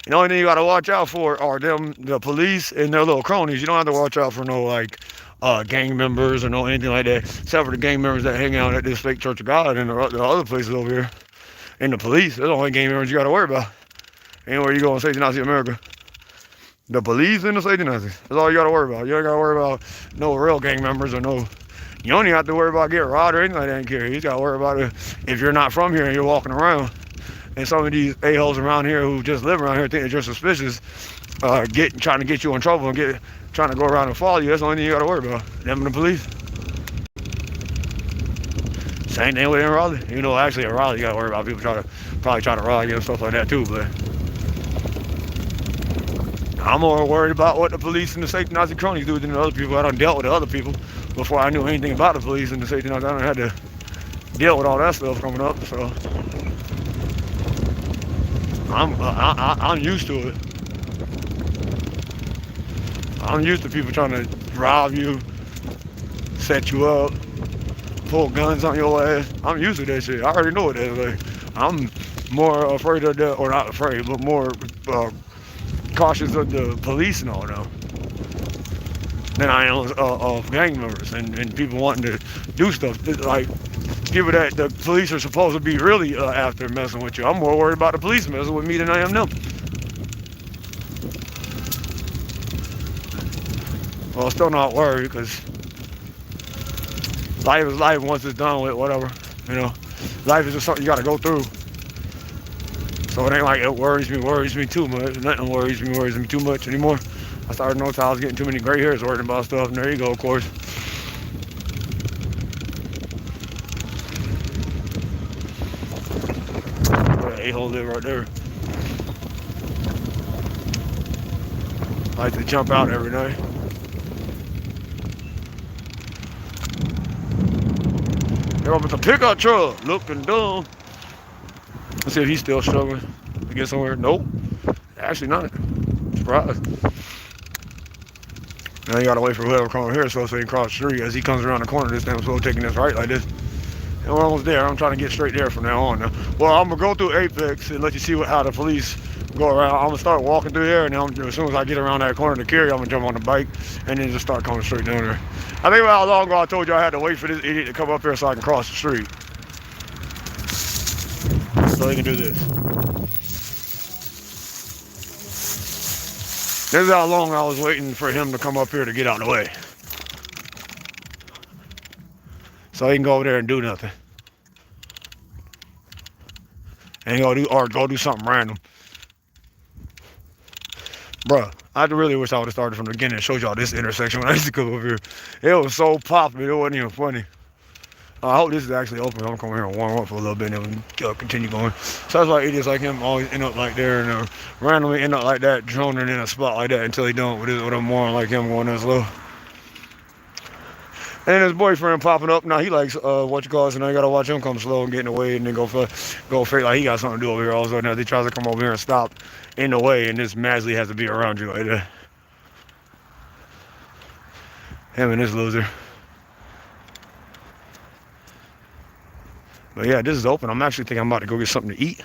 the only thing you gotta watch out for are the police and their little cronies. You don't have to watch out for no like gang members or no anything like that, except for the gang members that hang out at this fake Church of God and the other places over here. And the police, they're the only gang members you gotta worry about. Anywhere you go in Satan Nazi America. The police and the Satan Nazis. That's all you gotta worry about. You don't gotta worry about no real gang members or no. You don't even have to worry about getting robbed or anything like that. You just gotta worry about it if you're not from here and you're walking around. And some of these a-holes around here who just live around here think that you're suspicious, trying to get you in trouble and trying to go around and follow you. That's the only thing you gotta worry about. Them and the police. Same thing with in Raleigh. You know, actually in Raleigh you gotta worry about people probably trying to rob you and stuff like that too. But I'm more worried about what the police and the Satan Nazi cronies do than the other people. I done dealt with the other people before I knew anything about the police and the Satan Nazi. I done had to deal with all that stuff coming up. So I'm used to it. I'm used to people trying to rob you, set you up, pull guns on your ass. I'm used to that shit. I already know what that is like. I'm more afraid of that, or not afraid, but more cautious of the police and all that than I am of gang members and people wanting to do stuff. Like people that the police are supposed to be really after messing with you. I'm more worried about the police messing with me than I am them. Well, I'm still not worried because life is life once it's done with, whatever. You know, life is just something you got to go through. So it ain't like it worries me too much. Nothing worries me too much anymore. I started to notice I was getting too many gray hairs worrying about stuff, and there you go, of course. A-hole live right there. I like to jump out every night. They're up with the pickup truck, looking dumb. Let's see if he's still struggling to get somewhere. Nope, actually not. Surprised. Now you gotta wait for whoever comes here so he can cross the street. As he comes around the corner this time, so taking this right like this. And we're almost there. I'm trying to get straight there from now on now. Well, I'm gonna go through Apex and let you see how the police go around. I'm gonna start walking through there, and then as soon as I get around that corner to carry, I'm gonna jump on the bike and then just start coming straight down there. I think about how long ago I told you I had to wait for this idiot to come up here so I can cross the street. So he can do this. This is how long I was waiting for him to come up here to get out of the way. So he can go over there and do nothing. And go do something random. Bruh, I really wish I would have started from the beginning and showed y'all this intersection when I used to come over here. It was so popping, it wasn't even funny. I hope this is actually open. I'm gonna come here and warm up for a little bit and then we'll continue going. So that's why idiots like him always end up like there and randomly end up like that, droning in a spot like that until he don't with a moron like him going that slow. And his boyfriend popping up. Now he likes what you call it, so now you gotta watch him come slow and get in the way and then go fake like he got something to do over here. All of a sudden, he tries to come over here and stop in the way, and this Masley has to be around you like that. Him and this loser. But yeah, this is open. I'm actually thinking I'm about to go get something to eat.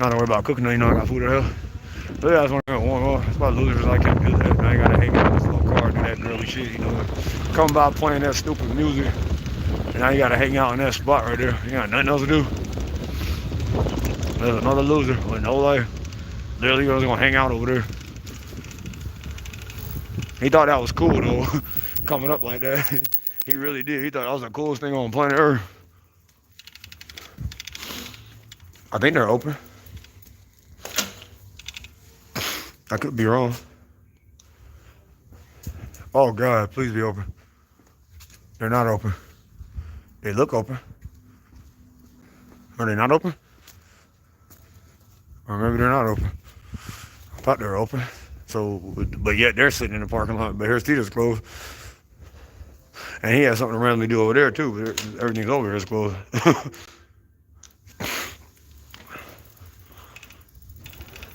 I don't worry about cooking, you know, I got food at hell. But yeah, that's one thing I warm up. That's why losers like him do that. Now you gotta hang out in this little car, do that girly shit, you know. Come by playing that stupid music. And now you gotta hang out in that spot right there. You got nothing else to do. There's another loser with no life. Literally was gonna hang out over there. He thought that was cool though, coming up like that. He really did. He thought that was the coolest thing on planet Earth. I think they're open. I could be wrong. Oh God, please be open. They're not open. They look open. Are they not open? Or maybe they're not open. I thought they were open. So, but yet they're sitting in the parking lot. But here's Tita's closed. And he has something to randomly do over there too. But everything's over here is closed.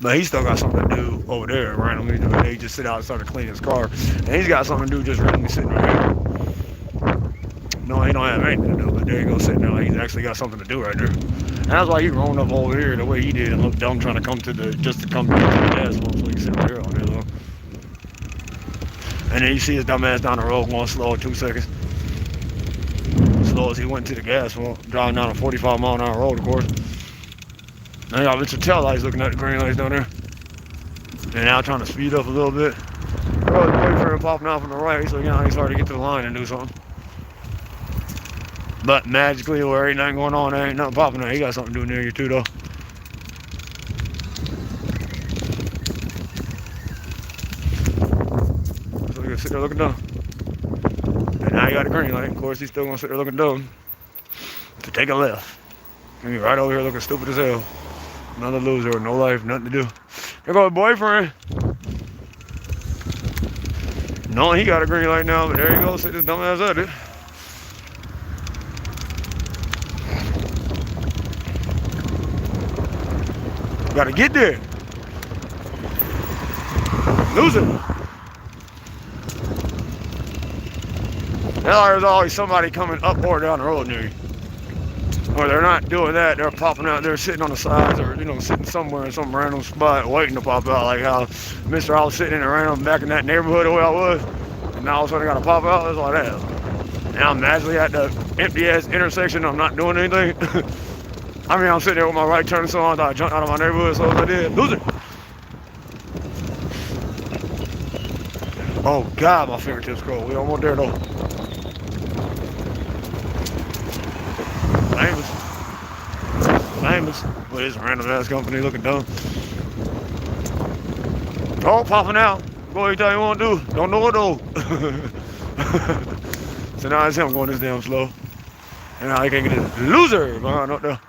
But he still got something to do over there randomly. They just sit out and start to clean his car. And he's got something to do just randomly sitting right here. No, he don't have anything to do, but there you go sitting there. He's actually got something to do right there. And that's why he growing up over here the way he did and look dumb trying to come to the, just to come to the gas pump so he can sit over here all day long. And then you see his dumb ass down the road going slow in 2 seconds. Slow as he went to the gas pump, driving down a 45-mile-an-hour road, of course. Now you got Mr. Tail lights looking at the green lights down there. And now trying to speed up a little bit. Oh, his boyfriend popping out from the right, so you know he's hard to get to the line and do something. But magically, where ain't nothing going on, there ain't nothing popping there. He got something to do near you too, though. So you gonna sit there looking dumb. And now you got a green light. Of course, he's still gonna sit there looking dumb. To take a left. And you're right over here looking stupid as hell. Another loser with no life, nothing to do. There goes boyfriend. No, he got a green light now, but there you go, sit this dumb ass at it. Gotta get there. Loser. Now there's always somebody coming up or down the road near you. Or they're not doing that, they're popping out there sitting on the sides or, you know, sitting somewhere in some random spot waiting to pop out. Like how Mr. I was sitting in a random back in that neighborhood the way I was. And now all of a sudden I gotta pop out, that's like that. Now I'm magically at the empty ass intersection, I'm not doing anything. I mean, I'm sitting there with my right turn so I thought I jumped out of my neighborhood, so I did. Loser! Oh God, my fingertips cold. We almost there though. Famous. With his random ass company looking dumb. Oh, popping out. Boy, you tell you want to do. Don't know it though. So now it's him going this damn slow. And now he can't get this loser behind up there.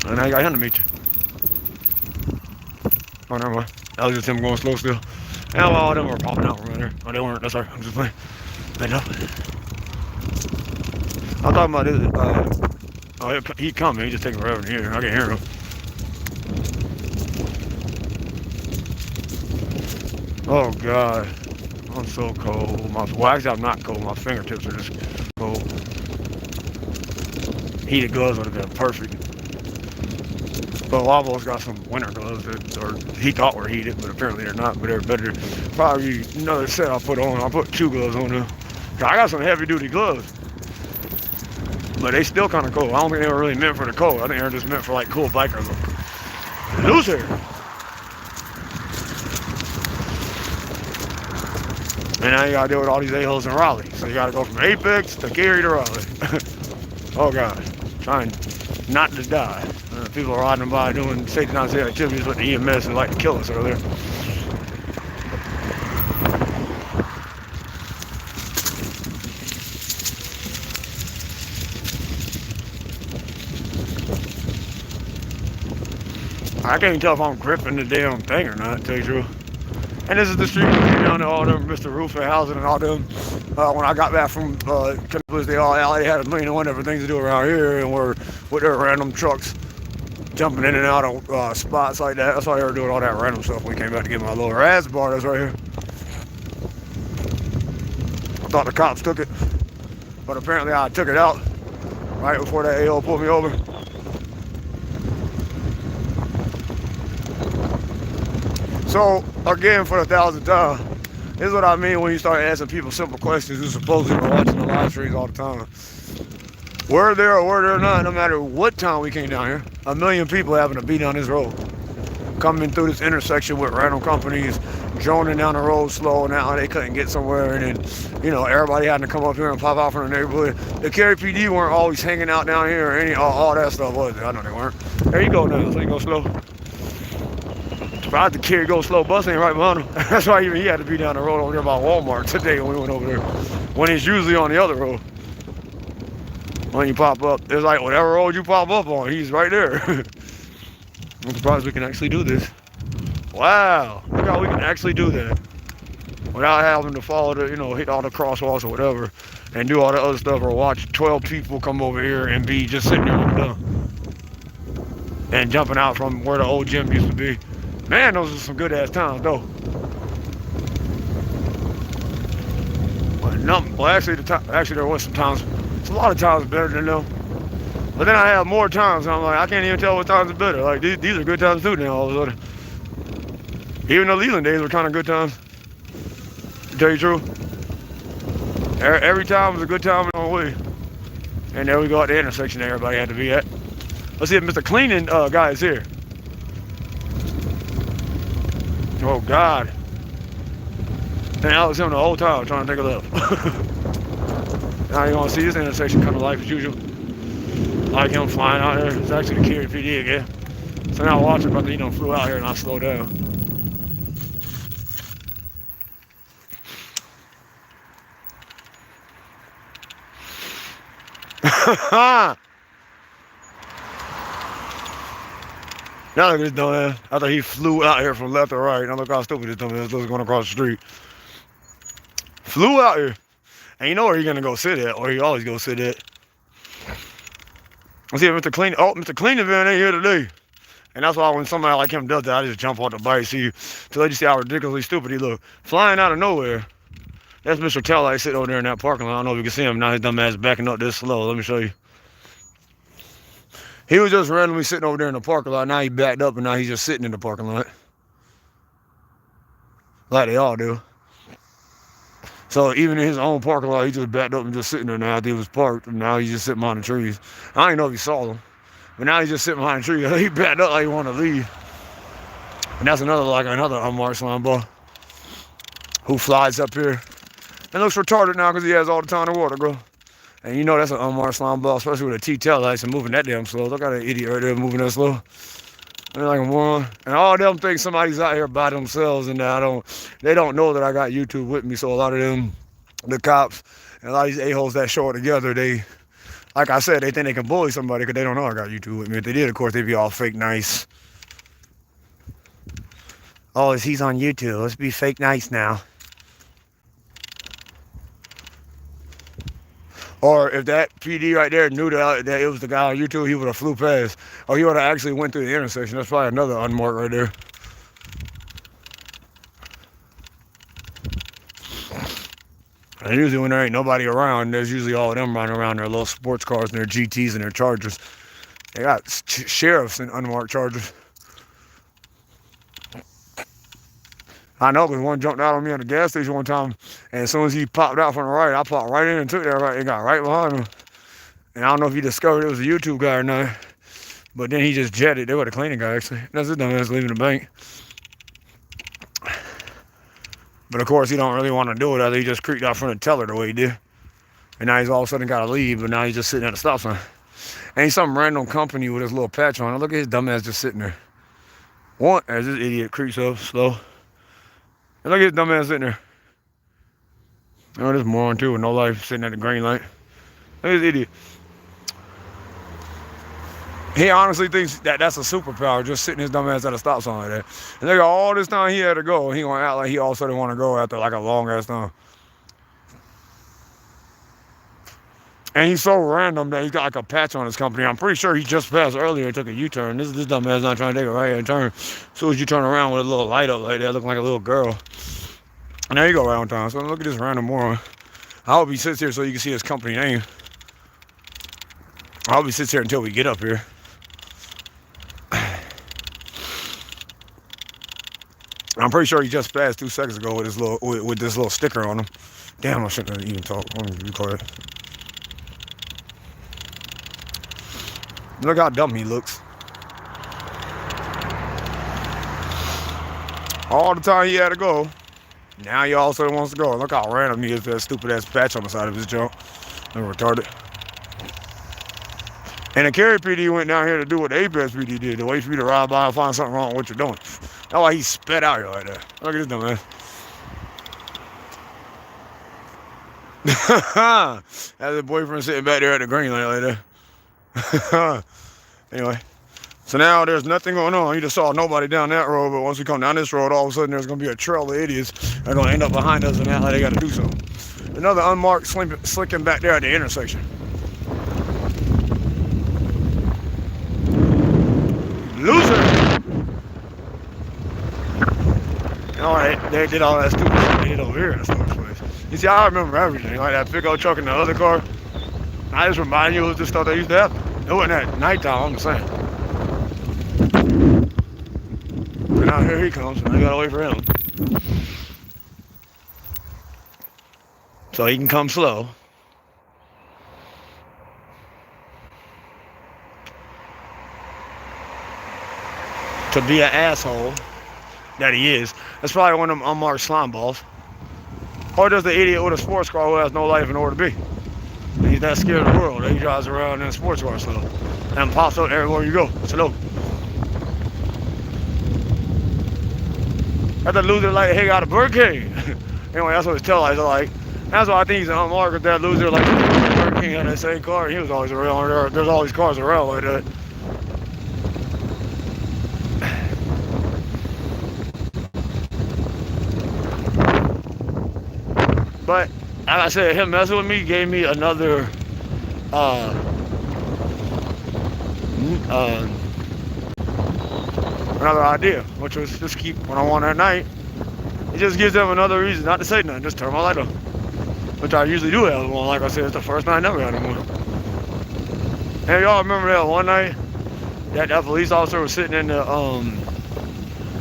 And now you got him to meet you. Oh, never mind. That was just him going slow still. And all of them were popping out from there. Oh, they weren't. That's all right. I'm just playing. They know. I'm talking about this. Oh, he coming. He just taking forever to hear. I can hear him. Oh God, I'm so cold. Well, actually, I'm not cold. My fingertips are just cold. Heated gloves would have been perfect. But Lavo's got some winter gloves that, or he thought were heated, but apparently they're not. But they're better. Probably another set I put on. I put 2 gloves on there. I got some heavy duty gloves. But they still kind of cold. I don't think they were really meant for the cold. I think they were just meant for like cool bikers. Loser. And now you gotta deal with all these a-holes in Raleigh. So you gotta go from Apex to Gary to Raleigh. Oh God, trying not to die. People are riding by doing safety non-safety activities with the EMS and like to kill us earlier. I can't even tell if I'm gripping the damn thing or not, to tell you the truth. And this is the street we came down to all them Mr. Roofer housing and all them. When I got back from Columbus, they had $1 million and one different things to do around here, and we're with their random trucks jumping in and out of spots like that. That's why they were doing all that random stuff when we came back to get my little Raz bar that's right here. I thought the cops took it, but apparently I took it out right before that AO pulled me over. So, again, for the 1,000th time, this is what I mean when you start asking people simple questions who supposedly are watching the live streams all the time. We're there or we're there not, no matter what time we came down here, 1 million people having to be down this road. Coming through this intersection with random companies, droning down the road slow, and now they couldn't get somewhere, and then, you know, everybody had to come up here and pop out from the neighborhood. The Cary PD weren't always hanging out down here or all that stuff, was it? I know they weren't. There you go now, so you go slow. Surprised the Cary go slow bus ain't right behind him. That's why even he had to be down the road over there by Walmart today when we went over there, when he's usually on the other road. When you pop up, it's like whatever road you pop up on, he's right there. I'm surprised we can actually do this. Wow, look how we can actually do that without having to follow the, you know, hit all the crosswalks or whatever and do all the other stuff, or watch 12 people come over here and be just sitting there looking down and jumping out from where the old gym used to be. Man, those are some good ass times though. Well, actually, there was some times. It's a lot of times better than them. But then I have more times, and I'm like, I can't even tell what times are better. Like, these are good times too now, all of a sudden. Even the Leland days were kind of good times, to tell you the truth. Every time was a good time on the way. And there we go at the intersection that everybody had to be at. Let's see if Mr. Cleaning guy is here. Oh, God. And that was him the whole time trying to take a left. Now you're going to see this intersection come to life as usual. Like him flying out there. It's actually the Cary PD again. So now watch it, but you know, flew out here and I slowed down. Now look at this dumbass. I thought he flew out here from left to right. Now look how stupid this dumbass looks going across the street. Flew out here. And you know where he's gonna go sit at, or he always go sit at. Let's see if Mr. Clean. Oh, Mr. Cleaning van ain't here today. And that's why when somebody like him does that, I just jump off the bike, to let you see how ridiculously stupid he look. Flying out of nowhere. That's Mr. Taillight sitting over there in that parking lot. I don't know if you can see him. Now his dumb ass backing up this slow. Let me show you. He was just randomly sitting over there in the parking lot. Now he backed up and now he's just sitting in the parking lot. Like they all do. So even in his own parking lot, he just backed up and just sitting there now after he was parked. And now he's just sitting behind the trees. I don't even know if he saw them. But now he's just sitting behind the trees. He backed up like he wanted to leave. And that's another unmarked slime ball who flies up here and looks retarded now because he has all the time in the water, bro. And you know that's an unmarked slime ball, especially with a T-tail lights and moving that damn slow. Look at that idiot right there moving that slow. They're like a moron. And all of them think somebody's out here by themselves, and they don't know that I got YouTube with me. So a lot of them, the cops, and a lot of these a-holes that show it together, they, like I said, they think they can bully somebody because they don't know I got YouTube with me. If they did, of course, they'd be all fake nice. Oh, he's on YouTube. Let's be fake nice now. Or if that PD right there knew that it was the guy on YouTube, he would have flew past. Or he would have actually went through the intersection. That's probably another unmarked right there. And usually when there ain't nobody around, there's usually all of them running around their little sports cars and their GTs and their Chargers. They got sheriffs and unmarked Chargers. I know, because one jumped out on me at the gas station one time, and as soon as he popped out from the right, I popped right in and took that right and got right behind him. And I don't know if he discovered it was a YouTube guy or not, but then he just jetted. They were the cleaning guy, actually. That's his dumbass leaving the bank. But of course, he don't really want to do it. He just creeped out front of the teller the way he did. And now he's all of a sudden got to leave, but now he's just sitting at the stop sign. And he's some random company with his little patch on. Look at his dumbass just sitting there. One, as this idiot creeps up slow. And look at his dumb ass sitting there. Oh, this moron too with no life sitting at the green light. Look at this idiot. He honestly thinks that that's a superpower, just sitting his dumb ass at a stop sign like that. And look at all this time he had to go, and he gonna act like he all of a sudden want to go after like a long ass time. And he's so random that he's got like a patch on his company. I'm pretty sure he just passed earlier and took a U-turn. This dumb ass not trying to take a right-hand turn. As soon as you turn around with a little light up like that, looking like a little girl. And there you go right on time. So look at this random moron. I hope he sits here so you can see his company name. I hope he sits here until we get up here. I'm pretty sure he just passed 2 seconds ago with this little sticker on him. Damn, I shouldn't have even talked. Let me be quiet. Look how dumb he looks. All the time he had to go. Now he also wants to go. Look how random he is with that stupid ass patch on the side of his junk. I'm retarded. And the Carry PD went down here to do what the Apex PD did, to wait for you to ride by and find something wrong with what you're doing. That's why he sped out here like that. Look at this dumb man. That's his boyfriend sitting back there at the green light like that. Anyway, so now there's nothing going on. You just saw nobody down that road, but once we come down this road, all of a sudden there's going to be a trail of idiots that are going to end up behind us and act like they got to do something. Another unmarked slicking back there at the intersection. Loser! Alright, they did all that stupid shit they did over here in the first place. You see, I remember everything. Like that big old truck in the other car. I just remind you of the stuff that used to happen. It wasn't at nighttime, I'm just saying. And now here he comes, and I gotta wait for him. So he can come slow. To be an asshole that he is. That's probably one of them unmarked slime balls. Or just the idiot with a sports car who has no life in order to be. He's that scared of the world. He drives around in a sports car slow. And pops up everywhere you go. Slow. That's a loser like, hey, got a Burger King. Anyway, that's what his tail lights are like. That's why I think he's an unmarked, with that loser like Burger King had that same car. He was always around. There's all these cars around like that. But like I said, him messing with me gave me another idea, which was just keep when I want at night. It just gives them another reason not to say nothing, just turn my light on. Which I usually do have one. Like I said, it's the first night I never had one. And y'all remember that one night that police officer was sitting in the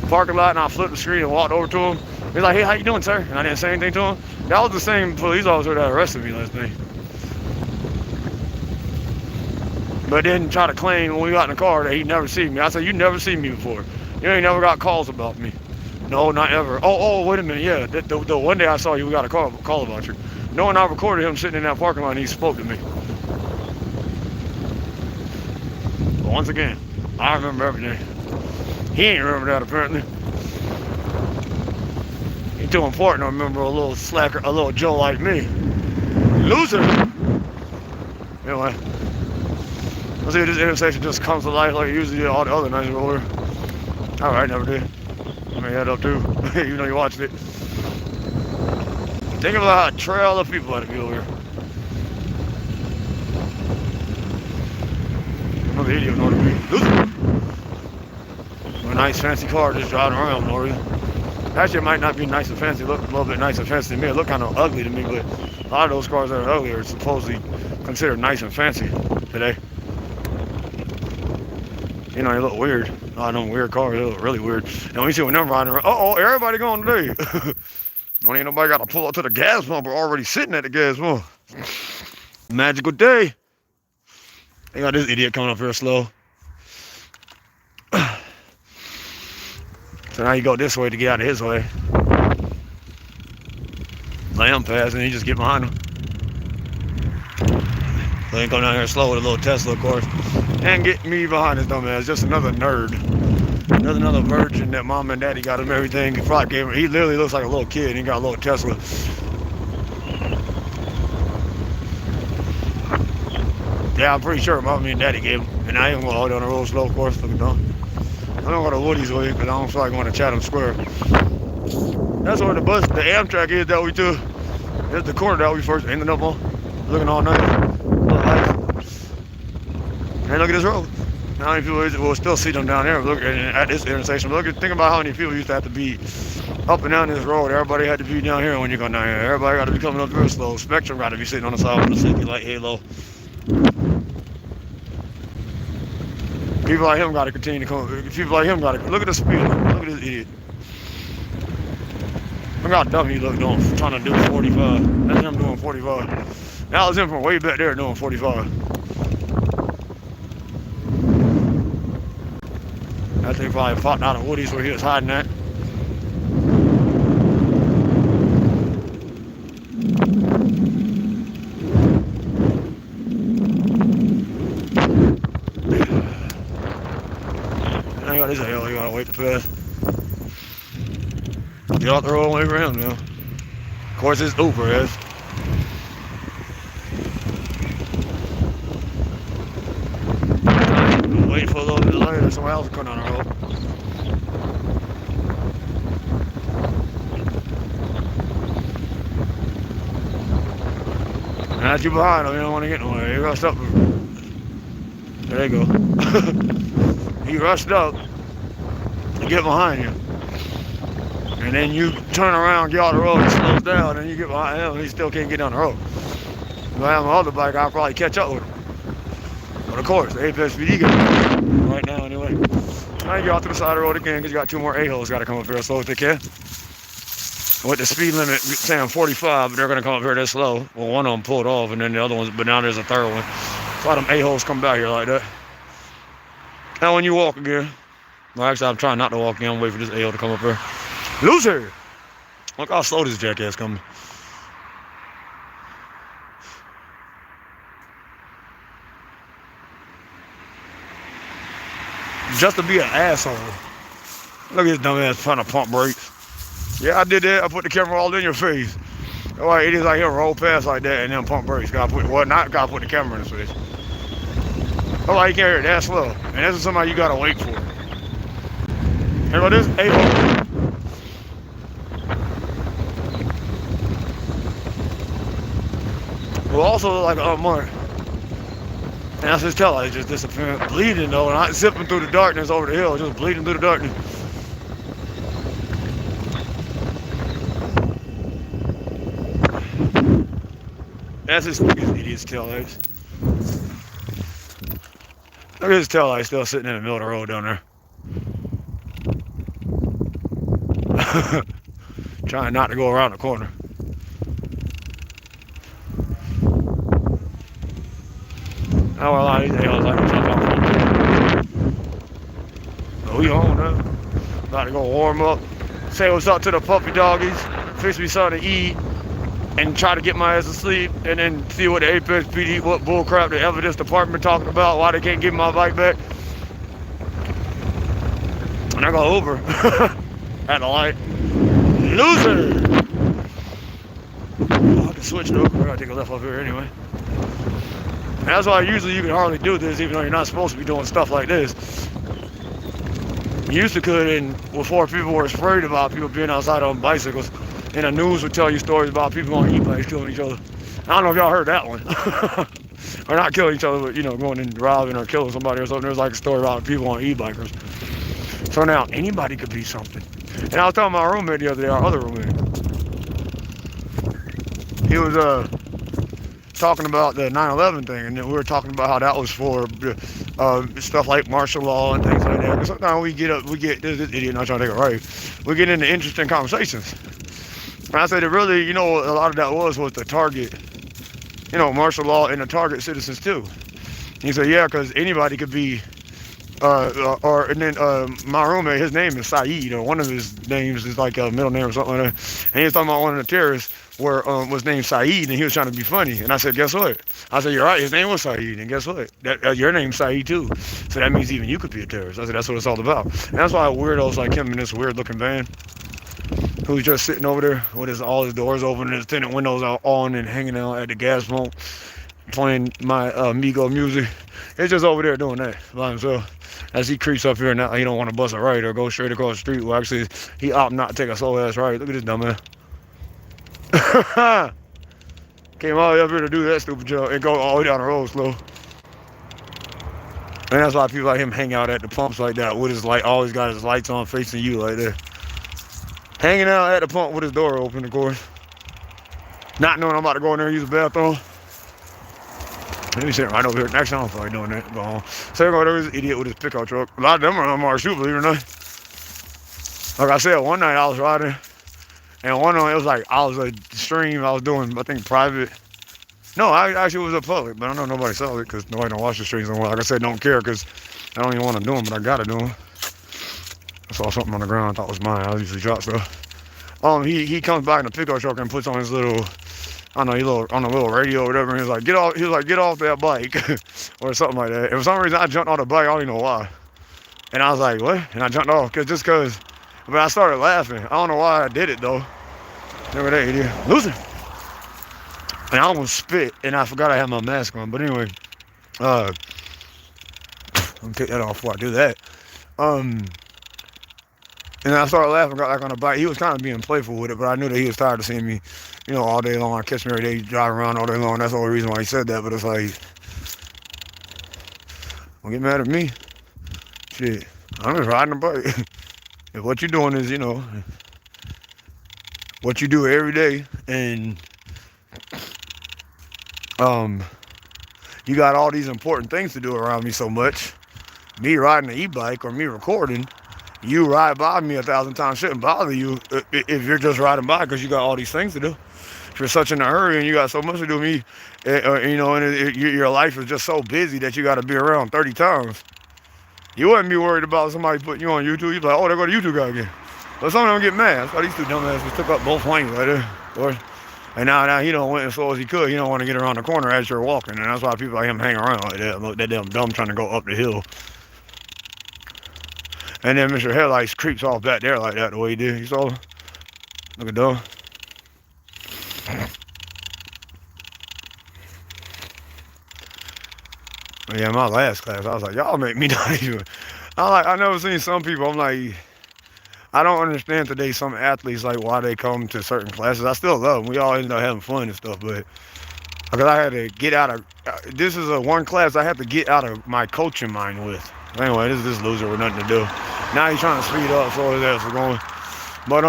parking lot, and I flipped the screen and walked over to him. He was like, hey, how you doing, sir? And I didn't say anything to him. That was the same police officer that arrested me last night. But didn't try to claim when we got in the car that he'd never seen me. I said, you never seen me before. You ain't never got calls about me. No, not ever. Oh, wait a minute. Yeah, the one day I saw you, we got a call about you. No one I recorded him sitting in that parking lot and he spoke to me. But once again, I remember everything. He ain't remember that apparently. Ain't too important to remember a little slacker, a little Joe like me. Loser! Anyway. Let's see if this intersection just comes to life like it usually did all the other nights over here. Alright, never did. I may head up too. You know you watched it. Think about how a trail of people had to be over here. Another idiot know to be. Loser! A nice fancy car just driving around for no reason. Actually, it might not be nice and fancy. It looked a little bit nice and fancy to me. It looked kind of ugly to me, but a lot of those cars that are ugly are supposedly considered nice and fancy today. You know, they look weird. A lot of them weird cars, they look really weird. And when you see when them riding around, everybody going today. Don't ain't nobody got to pull up to the gas pump or already sitting at the gas pump. Magical day. They got this idiot coming up here slow. So now you go this way to get out of his way. Let him pass and you just get behind him. So he come down here slow with a little Tesla, of course. And get me behind his dumb ass. Just another nerd. Another virgin that mom and daddy got him everything. He literally looks like a little kid. He got a little Tesla. Yeah, I'm pretty sure mommy and daddy gave him. And I ain't gonna hold on the road slow, of course. Look at them. I'm gonna go to Woody's way because I don't feel like going to Chatham Square. That's where the Amtrak is that we took. That's the corner that we first ended up on. Looking all nice. And look at this road. How many people we'll still see them down there looking at this intersection. Think about how many people used to have to be up and down this road. Everybody had to be down here when you go down here. Everybody got to be coming up real slow. Spectrum got to be sitting on the side with a safety light halo. People like him got to continue to come. People like him got to look at the speed. Look at this idiot. Look how dumb he looked doing, trying to do 45. That's him doing 45. That was him from way back there doing 45. That thing probably popped out of Woody's where he was hiding at. I got this hell, you gotta wait to pass. Get off the road and wait for him now. Of course, it's Uber is. Wait for a little bit later, someone else will come down the road. That's you behind him, you don't want to get nowhere. He rushed up. There you go. He rushed up to get behind you. And then you turn around, get off the road, and slows down, and you get behind him, and he still can't get down the road. If I have my other bike, I'll probably catch up with him. But of course, the APSPD got right now anyway. I get off to the side of the road again, because you got two more A-holes got to come up here as slow as they can. With the speed limit saying 45, but they're going to come up here that slow. Well, one of them pulled off, and then the other ones, but now there's a third one. So a lot of them A-holes come back here like that. Now when you walk again, well, actually I'm trying not to walk again, I'm waiting for this A-hole to come up here. Loser! Look how slow this jackass coming. Just to be an asshole. Look at this dumbass trying to pump brakes. Yeah, I did that. I put the camera all in your face. All right, it is like he'll roll past like that and then pump brakes. Gotta put the camera in his face. Oh, you can't hear it that slow. And this is somebody you gotta wait for. Here go this A-hole. Well, also look like an unmarked. And that's his tail light just disappearing. Bleeding though, and not zipping through the darkness over the hill, just bleeding through the darkness. That's this idiot's tail lights. Look at his tail light still sitting in the middle of the road down there. Trying not to go around the corner. Oh, well, a lot of these A-holes like to jump off. But we home now. About to go warm up. Say what's up to the puppy doggies. Fix me something to eat. And try to get my ass to sleep. And then see what the Apex PD, what bullcrap the evidence department talking about. Why they can't give my bike back. And I go Uber. At the light. Loser! Oh, I can switch to Uber. I gotta take a left up here anyway. And that's why usually you can hardly do this, even though you're not supposed to be doing stuff like this. You used to could, and before people were afraid about people being outside on bicycles, and the news would tell you stories about people on e-bikes killing each other. I don't know if y'all heard that one. Or not killing each other, but you know, going and robbing or killing somebody or something. There's like a story about people on e-bikers. So now anybody could be something. And I was telling my roommate the other day, our other roommate. He was talking about the 9/11 thing, and then we were talking about how that was for stuff like martial law and things like that. Because sometimes we get this idiot not trying to take a right. We get into interesting conversations. And I said that really, you know, a lot of that was the target, you know, martial law and the target citizens too. And he said, yeah, because anybody could be, and then my roommate, his name is Saeed, or one of his names is like a middle name or something like that. And he was talking about one of the terrorists was named Saeed, and he was trying to be funny. And I said, guess what? I said, you're right, his name was Saeed, and guess what? Your name's Saeed too. So that means even you could be a terrorist. I said, that's what it's all about. And that's why weirdos like him in this weird looking van, who's just sitting over there with all his doors open and his tinted windows out on and hanging out at the gas pump, playing my Migo music. He's just over there doing that by himself. As he creeps up here, now he don't want to bust a right or go straight across the street. Well, actually, he opted not to take a slow ass right. Look at this dumb man. Came all the way up here to do that stupid job and go all the way down the road slow. And that's why people like him hang out at the pumps like that with his light, always got his lights on facing you like that. Hanging out at the pump with his door open, of course. Not knowing I'm about to go in there and use the bathroom. Let me sit right over here. Next time I'm probably doing that. Go home. So there was this idiot with his pickup truck. A lot of them are unmarked too, believe it or not. Like I said, one night I was riding And one of them, it was like, I was a stream I was doing, I think, private. No, I actually was a public, but I know nobody saw it because nobody don't watch the streams anymore. Like I said, don't care because I don't even want to do them, but I gotta do them. I saw something on the ground I thought was mine. I usually drop stuff. He comes back in the pickup truck and puts on his little, I don't know, on a little radio or whatever. And he's like, get off. He was like, get off that bike, or something like that. And for some reason, I jumped on the bike. I don't even know why. And I was like, what? And I jumped off cause. But I started laughing. I don't know why I did it though. Never that idiot. Loser. And I almost spit, and I forgot I had my mask on. But anyway, I'm gonna take that off before I do that. And I started laughing, got back on the bike. He was kind of being playful with it, but I knew that he was tired of seeing me, all day long. I catch me every day driving around all day long. That's the only reason why he said that. But it's like, don't get mad at me. Shit, I'm just riding a bike. If what you're doing is, what you do every day, and you got all these important things to do around me so much, me riding an e-bike or me recording, you ride by me 1,000 times shouldn't bother you if you're just riding by because you got all these things to do. If you're such in a hurry and you got so much to do, and your life is just so busy that you got to be around 30 times. You wouldn't be worried about somebody putting you on YouTube. You'd be like, oh, there go the YouTube guy again. But some of them get mad. That's why these two dumbasses took up both lanes right there. And now he don't went as slow as he could. He don't want to get around the corner as you're walking. And that's why people like him hang around like that. Look, that damn dumb trying to go up the hill. And then Mr. Headlights creeps off back there like that the way he did. You saw him? Look at dumb. But yeah, my last class, I was like, y'all make me not even. I never seen some people, I'm like, I don't understand today some athletes, like why they come to certain classes. I still love them. We all end up having fun and stuff, but because I had to get out of, this is one class I had to get out of my coaching mind with. Anyway, this loser with nothing to do. Now he's trying to speed up, so his ass is going. But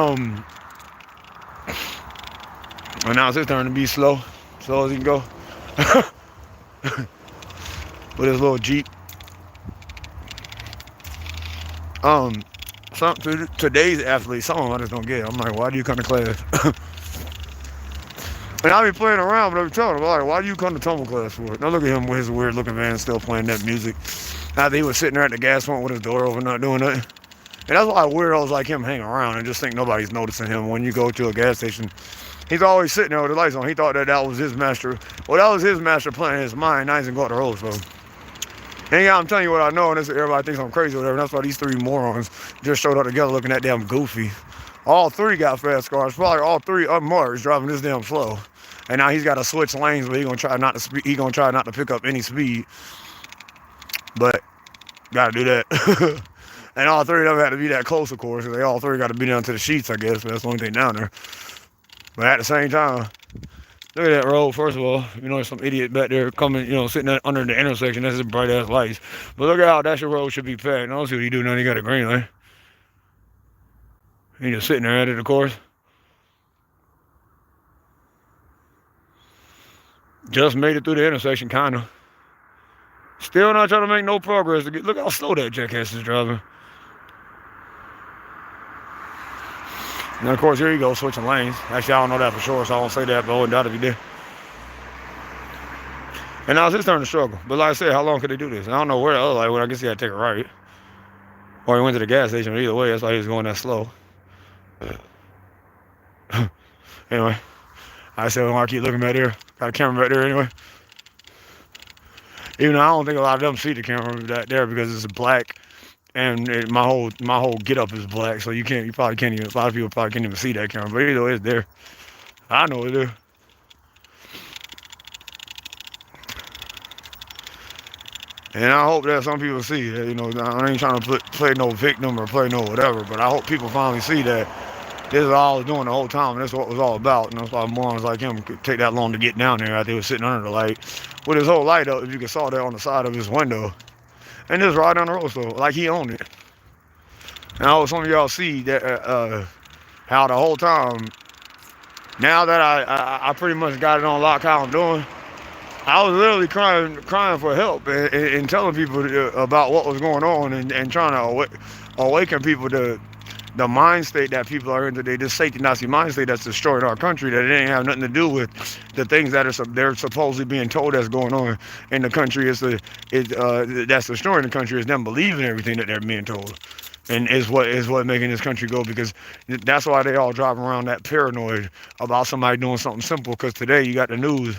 and now it's his turn to be slow as he can go. With his little Jeep. Today's athletes, some of them I just don't get. I'm like, why do you come to class? And I be playing around, but I be telling him, like, why do you come to tumble class for it? Now look at him with his weird looking van still playing that music. After he was sitting there at the gas pump with his door open, not doing nothing. And that's why weirdos like him hang around and just think nobody's noticing him. When you go to a gas station, he's always sitting there with the lights on. He thought that was his master. Well, that was his master plan in his mind. Now he's gonna go out the road, so. And yeah, I'm telling you what I know, and everybody thinks I'm crazy or whatever. That's why these three morons just showed up together looking that damn goofy. All three got fast cars. Probably all three unmarked driving this damn slow. And now he's got to switch lanes, but he's gonna try not to pick up any speed. But gotta do that. And all three of them had to be that close, of course. They all three got to be down to the sheets, I guess. But that's the only thing down there. But at the same time, look at that road. First of all, there's some idiot back there coming, sitting under the intersection. That's his bright ass lights. But look at how that road should be packed. I don't see what he do now. He got a green light. He just sitting there at it, of course. Just made it through the intersection, kind of. Still not trying to make no progress. Look how slow that jackass is driving. And of course, here you go, switching lanes. Actually, I don't know that for sure, so I won't say that, but I wouldn't doubt if he did. And now it's his turn to struggle. But like I said, how long could they do this? And I don't know where the other light went. I guess he had to take a right. Or he went to the gas station. But either way, that's why he was going that slow. Anyway, I said, I keep looking back there. Got a camera back there anyway. Even though I don't think a lot of them see the camera back there because it's black. And my whole get up is black, so you probably can't even. A lot of people probably can't even see that camera, but either way, it's there. I know it's there. And I hope that some people see that. I ain't trying to play no victim or play no whatever, but I hope people finally see that this is all I was doing the whole time, and that's what it was all about. And that's why morons like him could take that long to get down there after he was sitting under the light with his whole light up. If you could saw that on the side of his window. And just ride down the road, so like he owned it. And I hope some of y'all see that how the whole time, now that I pretty much got it on lock how I'm doing, I was literally crying for help and telling people about what was going on and trying to awaken people to the mind state that people are in today, this safety Nazi mind state that's destroying our country, that it ain't have nothing to do with the things that they're supposedly being told that's going on in the country. That's destroying the country is them believing everything that they're being told, and is what making this country go, because that's why they all driving around that paranoid about somebody doing something simple. Because today you got the news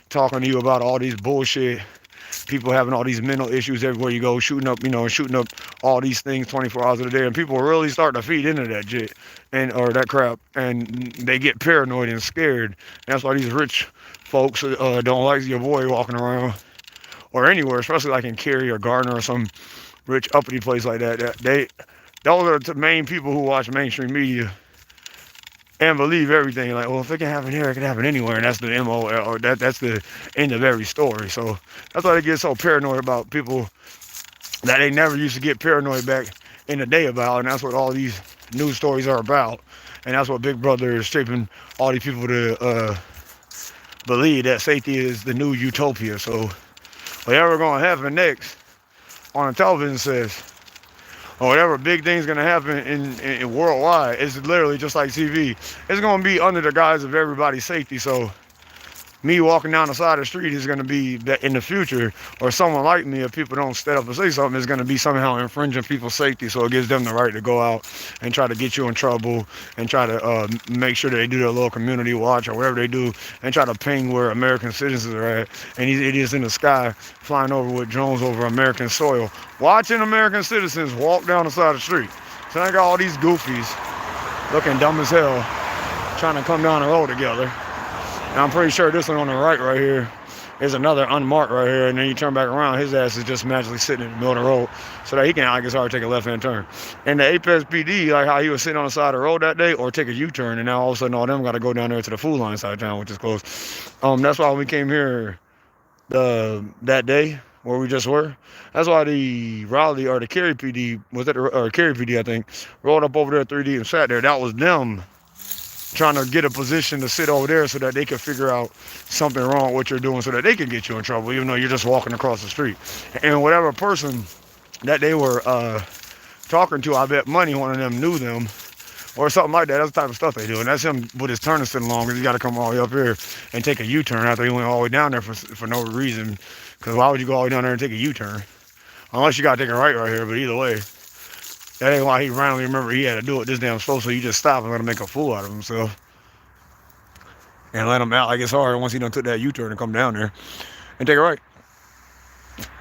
talking to you about all these bullshit. People having all these mental issues everywhere you go, shooting up all these things 24 hours a day, and people are really starting to feed into that shit or that crap, and they get paranoid and scared. That's why these rich folks don't like your boy walking around or anywhere, especially like in Cary or Gardner or some rich uppity place like that. Those are the main people who watch mainstream media and believe everything. Like, well, if it can happen here, it can happen anywhere, and that's the MO, or that's the end of every story. So that's why they get so paranoid about people that they never used to get paranoid back in the day about, and that's what all these news stories are about. And that's what Big Brother is shaping all these people to believe, that safety is the new utopia. So whatever going to happen next on the television says, or whatever big thing's gonna happen in worldwide, it's literally just like TV. It's gonna be under the guise of everybody's safety. So me walking down the side of the street is gonna be that in the future, or someone like me, if people don't step up and say something, is gonna be somehow infringing people's safety. So it gives them the right to go out and try to get you in trouble and try to make sure that they do their little community watch or whatever they do, and try to ping where American citizens are at. And these idiots in the sky flying over with drones over American soil, watching American citizens walk down the side of the street. So I got all these goofies looking dumb as hell trying to come down the road together. And I'm pretty sure this one on the right here is another unmarked right here, and then you turn back around, his ass is just magically sitting in the middle of the road so that he can, I guess, already take a left-hand turn. And the Apex PD, like how he was sitting on the side of the road that day, or take a U-turn, and now all of a sudden all them got to go down there to the food line side of town, which is close. That's why we came here that day where we just were. That's why the Raleigh or the Cary PD, Cary PD, I think, rolled up over there 3D and sat there. That was them trying to get a position to sit over there so that they can figure out something wrong with what you're doing so that they can get you in trouble, even though you're just walking across the street. And whatever person that they were talking to, I bet money one of them knew them or something like that. That's the type of stuff they do. And that's him with his turning sitting long, because he got to come all the way up here and take a U-turn after he went all the way down there for no reason. Because why would you go all the way down there and take a U-turn? Unless you got to take a right here, but either way. That ain't why he randomly remembered he had to do it this damn slow, so you just stop and let him make a fool out of himself. And let him out like it's hard once he done took that U-turn and come down there and take a right.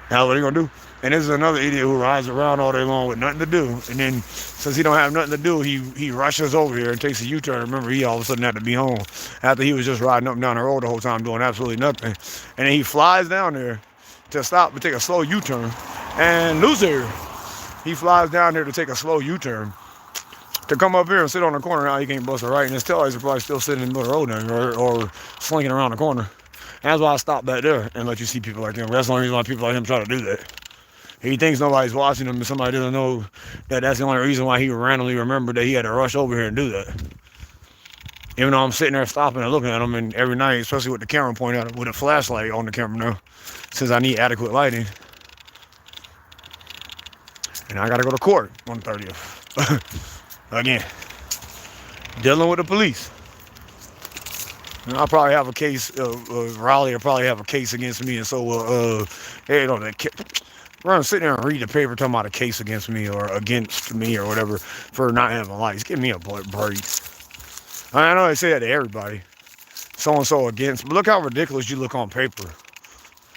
That's what he gonna do. And this is another idiot who rides around all day long with nothing to do. And then since he don't have nothing to do, he rushes over here and takes a U-turn. Remember, he all of a sudden had to be home after he was just riding up and down the road the whole time doing absolutely nothing. And then he flies down there to stop and take a slow U-turn. And loser. He flies down there to take a slow U-turn to come up here and sit on the corner. Now he can't bust a right, and his taillights are probably still sitting in the middle of the road or slinking around the corner. And that's why I stopped back there and let you see people like him. That's the only reason why people like him try to do that. He thinks nobody's watching him, and somebody doesn't know that that's the only reason why he randomly remembered that he had to rush over here and do that. Even though I'm sitting there stopping and looking at him, and every night, especially with the camera pointed out, with a flashlight on the camera now, since I need adequate lighting. And I gotta go to court on the 30th. Again. Dealing with the police. And I'll probably have a case, Raleigh will probably have a case against me, and so will, we're gonna sit there and read the paper talking about a case against me or whatever for not having lights. Give me a break. I know they say that to everybody. So-and-so against, but look how ridiculous you look on paper.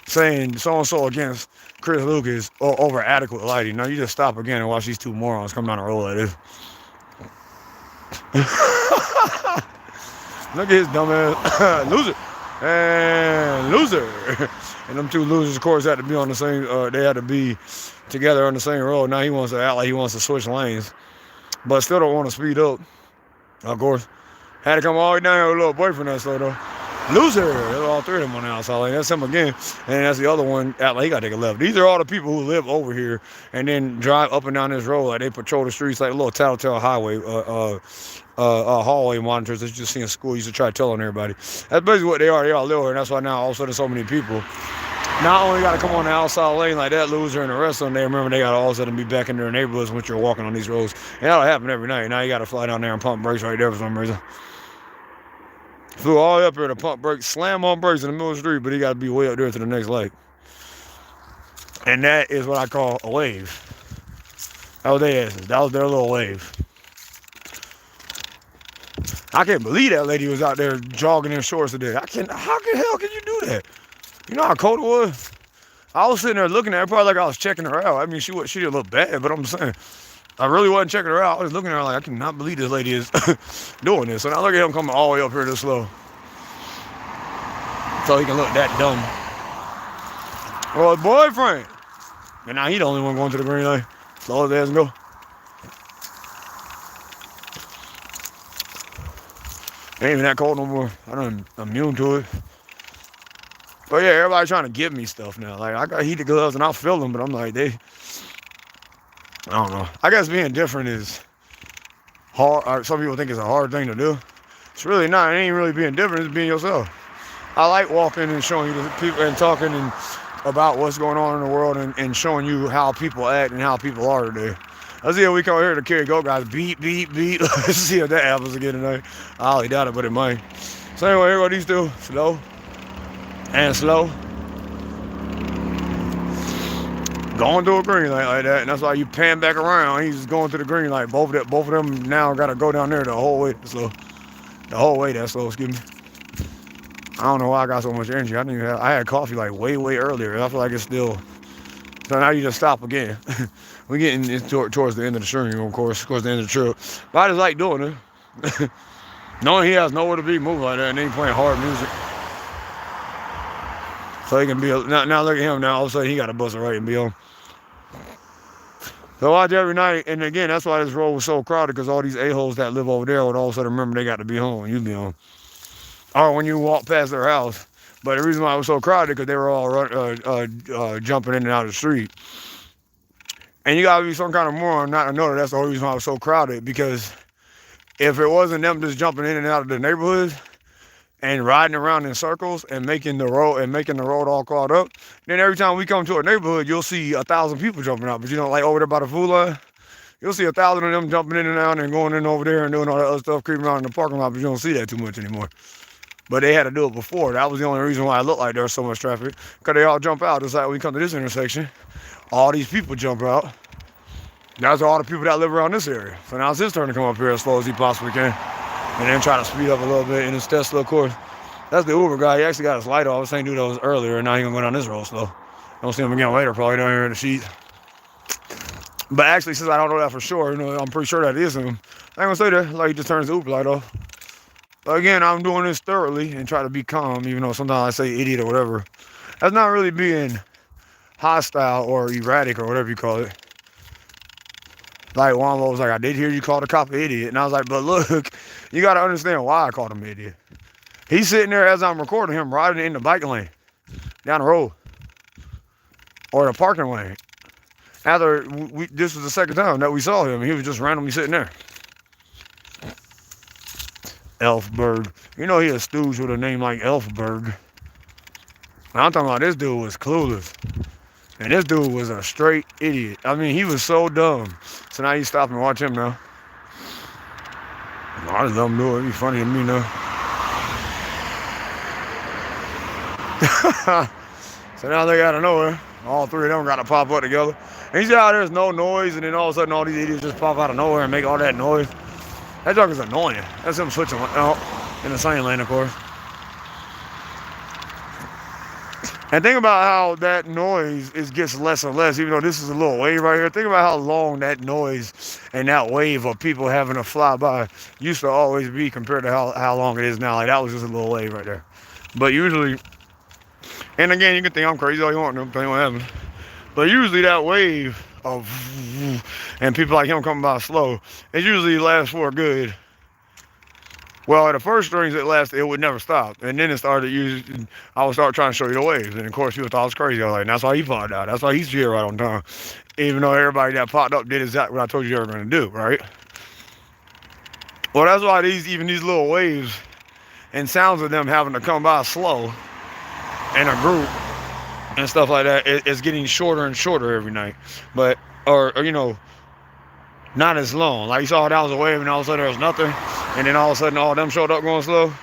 Saying so-and-so against Chris Lucas over adequate lighting. Now you just stop again and watch these two morons come down the road like this. Look at his dumb ass. Loser. And loser. And them two losers, of course, had to be on the same, they had to be together on the same road. Now he wants to act like he wants to switch lanes. But still don't want to speed up. Of course. Had to come all the way down here with a little boyfriend that slow though. Loser. There's all three of them on the outside lane. That's him again. And that's the other one. Act like he got to take a left. These are all the people who live over here and then drive up and down this road. Like they patrol the streets like a little tattletale highway, hallway monitors that you just see in school. You used to try telling everybody. That's basically what they are. They all live here. And that's why now all of a sudden so many people Not only got to come on the outside lane like that loser and the rest of them, they remember they got to all of a sudden be back in their neighborhoods once you're walking on these roads. And that'll happen every night. Now you got to fly down there and pump brakes right there for some reason. Flew all the way up here to pump brakes, slam on brakes in the middle of the street, but he got to be way up there to the next light. And that is what I call a wave. That was their asses. That was their little wave. I can't believe that lady was out there jogging in shorts today. How the hell can you do that? You know how cold it was? I was sitting there looking at her, probably like I was checking her out. I mean, she didn't look bad, but I'm saying, I really wasn't checking her out. I was looking at her like, I cannot believe this lady is doing this. So now look at him coming all the way up here this slow. So he can look that dumb. Well, his boyfriend. And now he the only one going to the green light. Slow as ass and go. Ain't even that cold no more. I'm immune to it. But yeah, everybody trying to give me stuff now. Like, I got heated gloves and I feel them, but I'm like, I don't know. I guess being different is hard. Some people think it's a hard thing to do. It's really not. It ain't really being different. It's being yourself. I like walking and showing you the people and talking and about what's going on in the world and showing you how people act and how people are today. Let's see if we come here to carry go guys. Beat, beat, beat. Let's see if that happens again tonight. I highly doubt it, but it might. So anyway, here go these two. Slow. And slow. Going through a green light like that, and that's why you pan back around. He's just going through the green light. Both of them now got to go down there the whole way. Slow. The whole way that slow. Excuse me. I don't know why I got so much energy. I had coffee like way earlier. I feel like it's still. So now you just stop again. We're getting towards the end of the stream, of course, towards the end of the trip. But I just like doing it. Knowing he has nowhere to be moving like that, and then he playing hard music. So he can be, now look at him now, all of a sudden he got to bust it right and be on. So I watch every night, and again, that's why this road was so crowded, because all these a-holes that live over there would all of a sudden remember they got to be home when you be home. Or when you walk past their house. But the reason why it was so crowded, because they were all jumping in and out of the street. And you got to be some kind of moron not to know that that's the only reason why it was so crowded, because if it wasn't them just jumping in and out of the neighborhoods, and riding around in circles and making the road all clogged up, then every time we come to a neighborhood, you'll see 1,000 people jumping out. But you know, like over there by the food line, you'll see 1,000 of them jumping in and out and going in over there and doing all that other stuff, creeping around in the parking lot. But you don't see that too much anymore. But they had to do it before. That was the only reason why it looked like there was so much traffic, because they all jump out. Just like when we come to this intersection, all these people jump out. That's all the people that live around this area. So now it's his turn to come up here as slow as he possibly can. And then try to speed up a little bit in his Tesla, of course. That's the Uber guy. He actually got his light off. The same dude that was earlier, and now he's gonna go down this road slow. Don't see him again later, probably down here in the sheet. But actually, since I don't know that for sure, I'm pretty sure that is him. I ain't gonna say that. Like, he just turns the Uber light off. But again, I'm doing this thoroughly and try to be calm, even though sometimes I say idiot or whatever. That's not really being hostile or erratic or whatever you call it. Like, one was like, I did hear you call the cop an idiot. And I was like, but look, you got to understand why I called him an idiot. He's sitting there as I'm recording him riding in the bike lane down the road or the parking lane. After this was the second time that we saw him, he was just randomly sitting there. Elfberg. You know he a stooge with a name like Elfberg. Now, I'm talking about this dude was clueless. And this dude was a straight idiot. I mean, he was so dumb. So now you stop and watch him now. I just let him do it. It'd be funny to me now. So now they got to nowhere. All three of them got to pop up together. And you see how there's no noise, and then all of a sudden all these idiots just pop out of nowhere and make all that noise. That junk is annoying. That's him switching out in the same lane, of course. And think about how that noise gets less and less, even though this is a little wave right here. Think about how long that noise and that wave of people having to fly by used to always be compared to how long it is now. Like, that was just a little wave right there. But usually, and again, you can think I'm crazy all you want to, tell you what happens. But usually that wave of, and people like him coming by slow, it usually lasts for a good. Well, at the first strings it lasted, it would never stop. And then it started I would start trying to show you the waves. And of course you would thought I was crazy. I was like, that's why he popped out. That's why he's here right on time. Even though everybody that popped up did exactly what I told you they were going to do, right? Well, that's why even these little waves and sounds of them having to come by slow in a group and stuff like that, it's getting shorter and shorter every night. But or you know, not as long. Like you saw that was a wave, and all of a sudden there was nothing, and then all of a sudden all of them showed up going slow,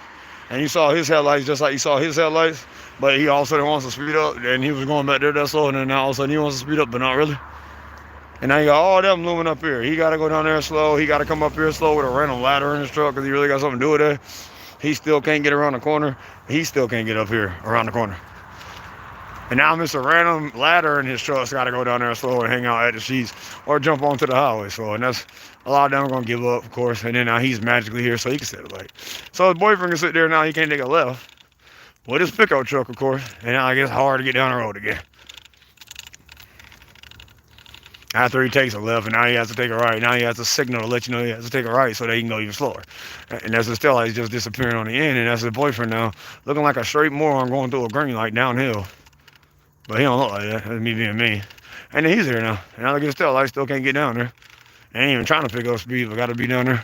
and you saw his headlights just like you saw his headlights, but he all of a sudden wants to speed up, and he was going back there that slow, and then now all of a sudden he wants to speed up, but not really. And now you got all them looming up here. He got to go down there slow. He got to come up here slow with a random ladder in his truck because he really got something to do with it. He still can't get around the corner. He still can't get up here around the corner. And now Mr. Random Ladder in his truck's got to go down there slow and hang out at the sheets or jump onto the highway slow. And that's a lot of them are going to give up, of course. And then now he's magically here so he can sit at the light. So his boyfriend can sit there now. He can't take a left with his pickup truck, of course. And now it gets hard to get down the road again. After he takes a left, and now he has to take a right. Now he has to signal to let you know he has to take a right so that he can go even slower. And that's his tail light just disappearing on the end. And that's his boyfriend now, looking like a straight moron going through a green light downhill. But he don't look like that. That's me being me. And then he's here now. And now look at his tail light, still can't get down there. Ain't even trying to pick up speed, but got to be down there.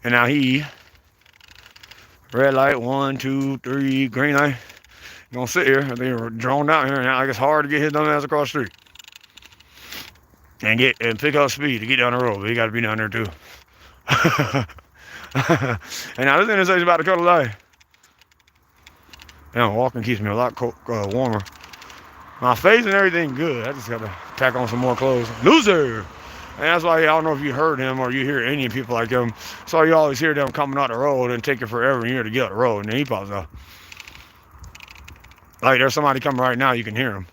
And now he, red light, 1, 2, 3, green light. Gonna sit here. They were drawn out here, and now it's hard to get his dumb ass across the street. And pick up speed to get down the road, but he got to be down there too. And now this intersection about to cut a light. Now walking keeps me a lot warmer. My face and everything good. I just got to pack on some more clothes. Loser! And that's why I don't know if you heard him or you hear any people like him. So you always hear them coming out the road and take it forever and year to get out the road, and then he pops out. Like there's somebody coming right now, you can hear him.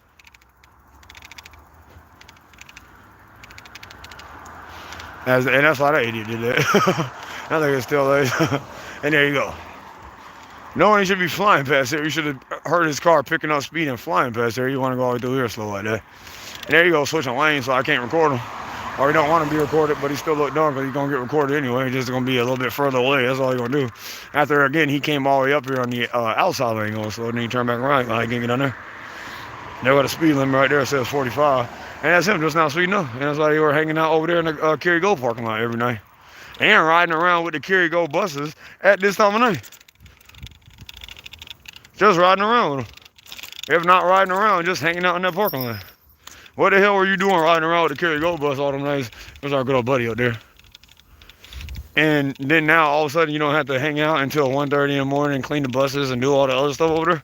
And that's why that idiot did that. I think it's still there. And there you go. No one should be flying past there. You should have heard his car picking up speed and flying past there. You want to go all the way through here slow like that. And there you go, switching lanes so I can't record him. Or he don't want to be recorded, but he still look dumb because he's going to get recorded anyway. He's just going to be a little bit further away. That's all he's going to do. After, again, he came all the way up here on the outside lane going slow. And then he turned back around. I can't get down there. There got a speed limit right there. It says 45. And that's him just now speeding up. And that's why they were hanging out over there in the Kerry Go parking lot every night. And riding around with the Kerry Go buses at this time of night. Just riding around with them. If not riding around, just hanging out in that parking lot. What the hell were you doing riding around with the Kerry Go bus all them nights? There's our good old buddy up there. And then now all of a sudden you don't have to hang out until 1:30 in the morning and clean the buses and do all the other stuff over there.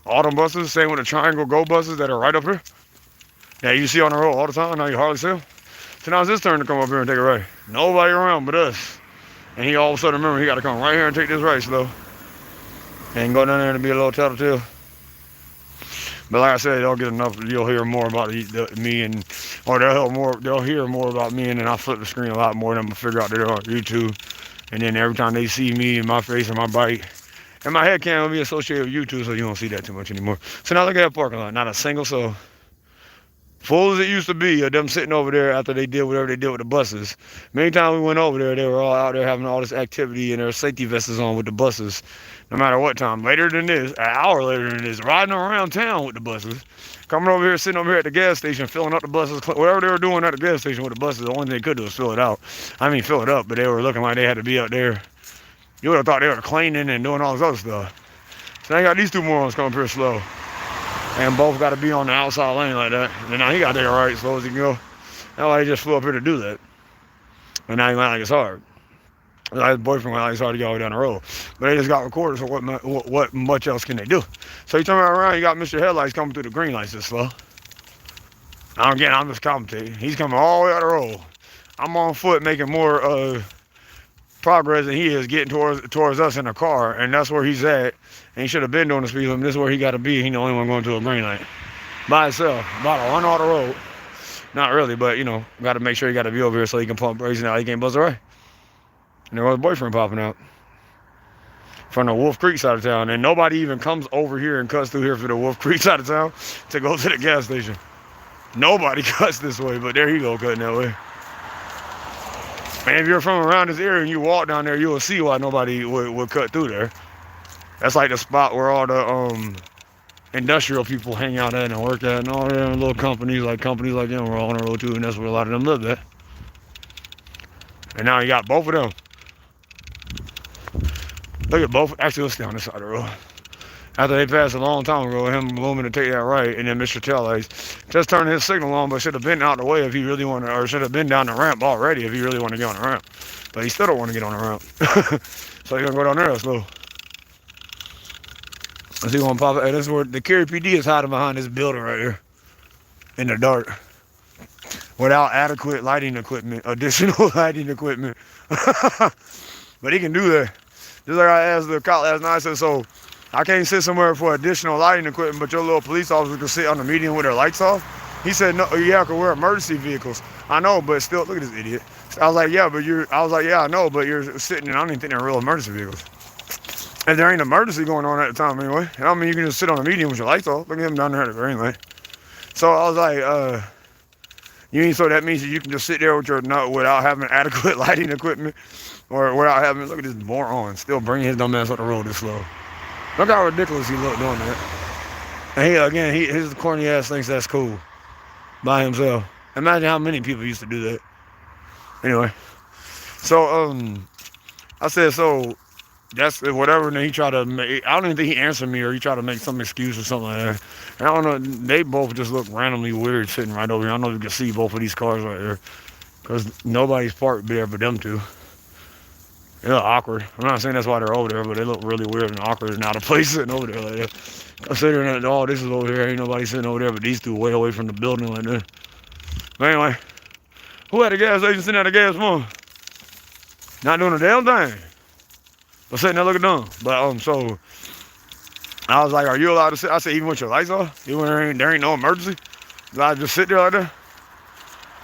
All them buses, same with the Triangle Go buses that are right up here. Yeah, you see on the road all the time, now you hardly see them. So now it's his turn to come up here and take a right. Nobody around but us. And he all of a sudden remember he got to come right here and take this right slow. And go down there and be a little tattletale. But like I said, they'll get enough, you'll hear more about me and, or they'll hear more about me, and then I'll flip the screen a lot more than I'm going to figure out they're on YouTube. And then every time they see me and my face and my bike, and my head cam will be associated with YouTube, so you don't see that too much anymore. So now look at that parking lot, not a single soul. Full as it used to be of them sitting over there after they did whatever they did with the buses. Many times we went over there, they were all out there having all this activity and their safety vests on with the buses. No matter what time. Later than this, an hour later than this, riding around town with the buses. Coming over here, sitting over here at the gas station, filling up the buses. Whatever they were doing at the gas station with the buses, the only thing they could do was fill it out. I mean, fill it up, but they were looking like they had to be out there. You would have thought they were cleaning and doing all this other stuff. So they got these two morons coming up here slow. And both got to be on the outside lane like that. And now he got to take a right slow as he can go. That's why he just flew up here to do that. And now he went like it's hard. His boyfriend went like it's hard to get all the way down the road. But they just got recorded, so what much else can they do? So you turn around, you got Mr. Headlights coming through the green lights this slow. I'm just commentating. He's coming all the way out the road. I'm on foot making more progress than he is getting towards us in the car. And that's where he's at. And he should have been doing the speed limit. This is where he got to be. He's the only one going to a green light. By himself. About to run off the road. Not really, but, you know, got to make sure he got to be over here so he can pump brakes and out. He can't buzz away. And there was his boyfriend popping out. From the Wolf Creek side of town. And nobody even comes over here and cuts through here for the Wolf Creek side of town to go to the gas station. Nobody cuts this way, but there you go, cutting that way. And if you're from around this area and you walk down there, you will see why nobody would cut through there. That's like the spot where all the industrial people hang out at and work at, and all them little companies like them were all on the road too, and that's where a lot of them live at. And now you got both of them. Look at both. Actually, let's stay on this side of the road. After they passed a long time ago, him moving to take that right, and then Mr. Taillights just turned his signal on, but should have been out the way if he really wanted, or should have been down the ramp already if he really wanted to get on the ramp. But he still don't want to get on the ramp. So he's gonna go down there slow. Let's see, gonna pop it. Hey, this is where the Cary PD is hiding behind this building right here in the dark, without adequate lighting equipment, additional lighting equipment. But he can do that. Just like I asked the cop last night, I said, so I can't sit somewhere for additional lighting equipment, but your little police officer can sit on the median with their lights off? He said, no, yeah, because we're emergency vehicles. I know, but still, look at this idiot. I was like, yeah, I know, but you're sitting in, I don't even think they're real emergency vehicles. If there ain't an emergency going on at the time anyway. I mean, you can just sit on the median with your lights off. Look at him down there at the green light. So I was like, you mean so that means that you can just sit there with your nut without having adequate lighting equipment? Or without having, look at this moron, still bringing his dumb ass up the road this slow. Look how ridiculous he looked doing that. And his corny ass thinks that's cool by himself. Imagine how many people used to do that. Anyway, so I said, so that's whatever. And then he tried to make, I don't even think he answered me, or he tried to make some excuse or something like that. And I don't know, they both just look randomly weird sitting right over here. I don't know if you can see both of these cars right there, because nobody's parked there but them two. They look awkward. I'm not saying that's why they're over there, but they look really weird and awkward and out of place sitting over there like that. Considering that all this is over here, ain't nobody sitting over there but these two way away from the building like that. But anyway, who at the gas station sitting at the gas pump? Not doing a damn thing. But sitting there looking dumb. But so I was like, are you allowed to sit? I said, even with your lights off? Even when there ain't no emergency? Did I just sit there like that?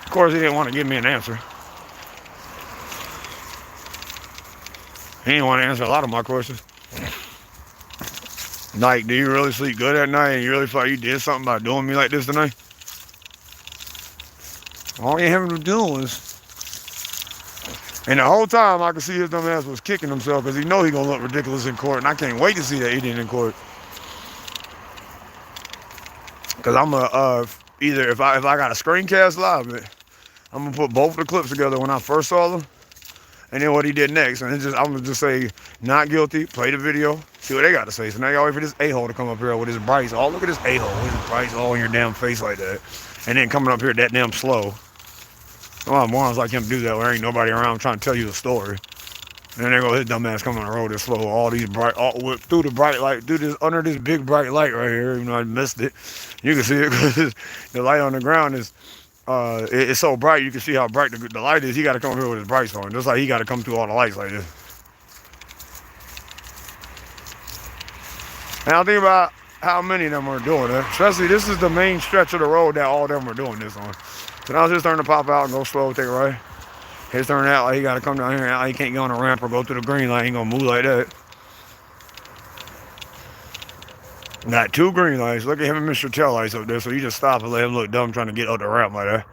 Of course, he didn't want to give me an answer. He didn't want to answer a lot of my questions. Like, do you really sleep good at night? And you really feel like you did something by doing me like this tonight? All you having to do was... And the whole time, I could see his dumb ass was kicking himself because he know he gonna look ridiculous in court, and I can't wait to see that idiot in court. Because I'm either if I got a screencast live, I'm gonna put both of the clips together when I first saw them, and then what he did next, and I'm gonna just say not guilty, play the video, see what they got to say. So now y'all wait for this a-hole to come up here with his brights. Oh, look at this a-hole with his brights all in your damn face like that, and then coming up here that damn slow. A lot of morons like him do that where ain't nobody around trying to tell you the story. And then there go his dumb ass coming on the road this slow. All these bright, through the bright light, under this big bright light right here. You know, I missed it. You can see it because the light on the ground is, it's so bright you can see how bright the light is. He got to come here with his brights on, just like he got to come through all the lights like this. And I think about how many of them are doing it. Especially this is the main stretch of the road that all of them are doing this on. So now it's his turn to pop out and go slow, take a right. His turn out like he got to come down here and out like he can't get on the ramp or go through the green light. He ain't going to move like that. Got two green lights. Look at him and Mr. Taillights up there. So you just stop and let him look dumb trying to get up the ramp like that.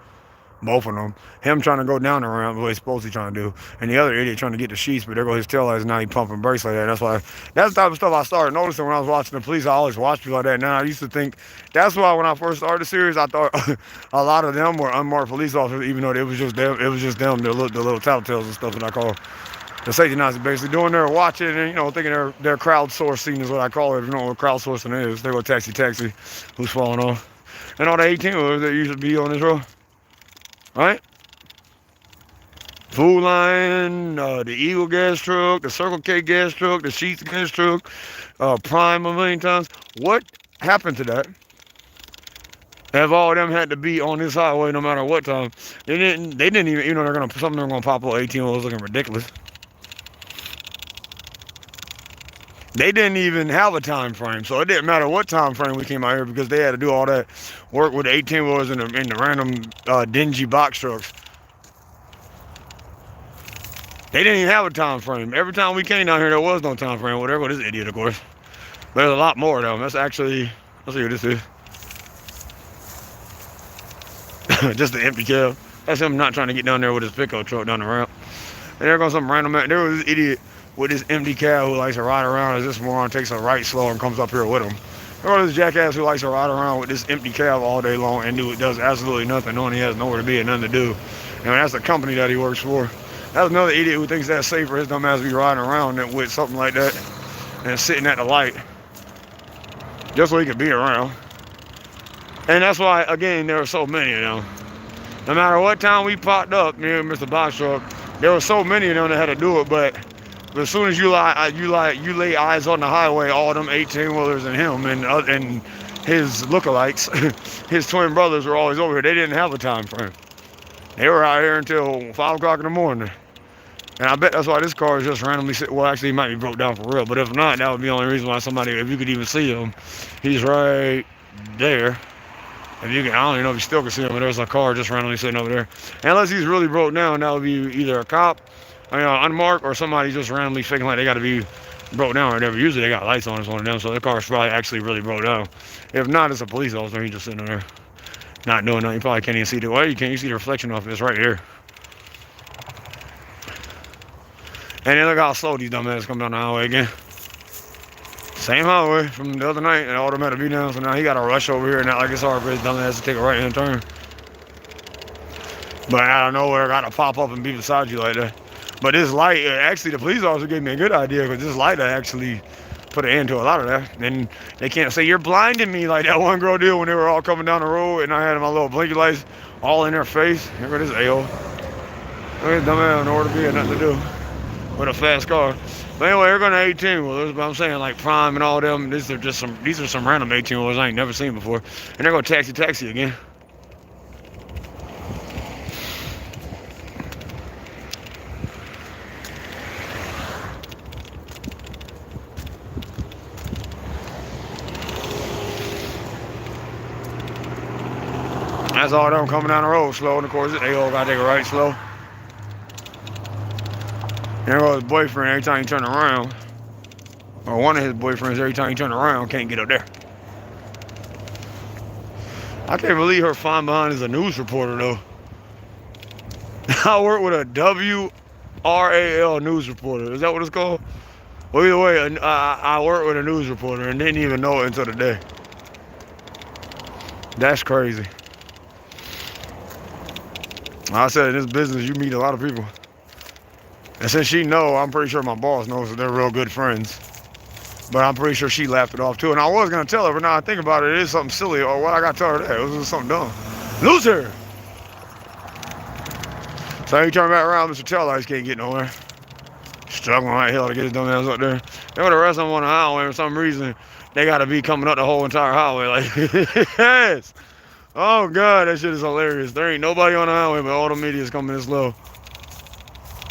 Both of them. Him trying to go down the ramp, what he's supposed to be trying to do. And the other idiot trying to get the sheets, but there go his taillights and now he pumping brakes like that. That's the type of stuff I started noticing when I was watching the police. I always watched people like that. Now I used to think, that's why when I first started the series, I thought a lot of them were unmarked police officers, even though it was just them, the little tattletales and stuff that I call the safety Nazis, basically doing their watching and, you know, thinking they're crowdsourcing is what I call it. If you know what crowdsourcing is, they go taxi, who's falling off. And all the 18-wheelers that used to be on this road. Right? Food Line, the Eagle gas truck, the Circle K gas truck, the Sheets gas truck, Prime a million times. What happened to that? Have all of them had to be on this highway no matter what time? They didn't even, you know, some of them are gonna pop up 18 wheels looking ridiculous. They didn't even have a time frame, so it didn't matter what time frame we came out here because they had to do all that work with the 18 wheels and the random dingy box trucks. They didn't even have a time frame. Every time we came down here, there was no time frame. Well, there goes this idiot, of course. But there's a lot more of them. That's actually, let's see what this is. Just an empty cab. That's him not trying to get down there with his pickup truck down the ramp. And there goes some random man. There was this idiot with this empty cab who likes to ride around as this moron takes a right slow and comes up here with him. There goes this jackass who likes to ride around with this empty cab all day long and does absolutely nothing, knowing he has nowhere to be and nothing to do. And that's the company that he works for. That's another idiot who thinks that's safe for his dumb ass to be riding around with something like that and sitting at the light. just so he could be around. And that's why, again, there were so many of them. No matter what time we popped up, me and Mr. Box Truck, there were so many of them that had to do it. But as soon as you lay eyes on the highway, all them 18-wheelers and him and his lookalikes, his twin brothers were always over here. They didn't have a time frame. They were out here until 5 o'clock in the morning. And I bet that's why this car is just randomly sitting. Well, actually, he might be broke down for real. But if not, that would be the only reason why somebody, if you could even see him, he's right there. If you can, I don't even know if you still can see him, but there's a car just randomly sitting over there. Unless he's really broke down, that would be either a cop, unmarked, or somebody just randomly faking like they got to be broke down or whatever. Usually they got lights on, it's one of them, so the car's probably actually really broke down. If not, it's a police officer. He's just sitting there, not doing nothing. You probably can't even see the way. You can't see the reflection off it. It's right here. And then look how slow these dumbasses come down the highway again. Same highway from the other night, and all them had to be down, so now he got to rush over here, and not like it's hard for his dumbass to take a right-hand turn. But out of nowhere, got to pop up and be beside you like that. But this light, actually, the police officer gave me a good idea, because this light actually put an end to a lot of that. And they can't say, you're blinding me, like that one girl did when they were all coming down the road, and I had my little blinky lights all in their face. Here it is, A.O. Look at this dumbass, nowhere to be and nothing to do with a fast car. But anyway, they're going to 18-wheelers, but I'm saying like Prime and all them, these are some random 18-wheelers I ain't never seen before. And they're going to taxi again. That's all them coming down the road slow, and of course they all got to take a right slow. There goes his boyfriend every time he turn around. Or one of his boyfriends every time he turn around can't get up there. I can't believe her flying behind is a news reporter though. I work with a WRAL news reporter. Is that what it's called? Well, either way, I work with a news reporter and didn't even know it until today. That's crazy. I said in this business you meet a lot of people. And since she know, I'm pretty sure my boss knows that they're real good friends. But I'm pretty sure she laughed it off too. And I was going to tell her, but now I think about it, it is something silly. Or what I got to tell her that? It was just something dumb. Loser! So he turned back around, Mr. Taillights can't get nowhere. Struggling like hell to get his dumb ass up there. And with the rest of them on the highway, for some reason, they got to be coming up the whole entire highway. Like, yes! Oh, God, that shit is hilarious. There ain't nobody on the highway, but all the media's coming this slow.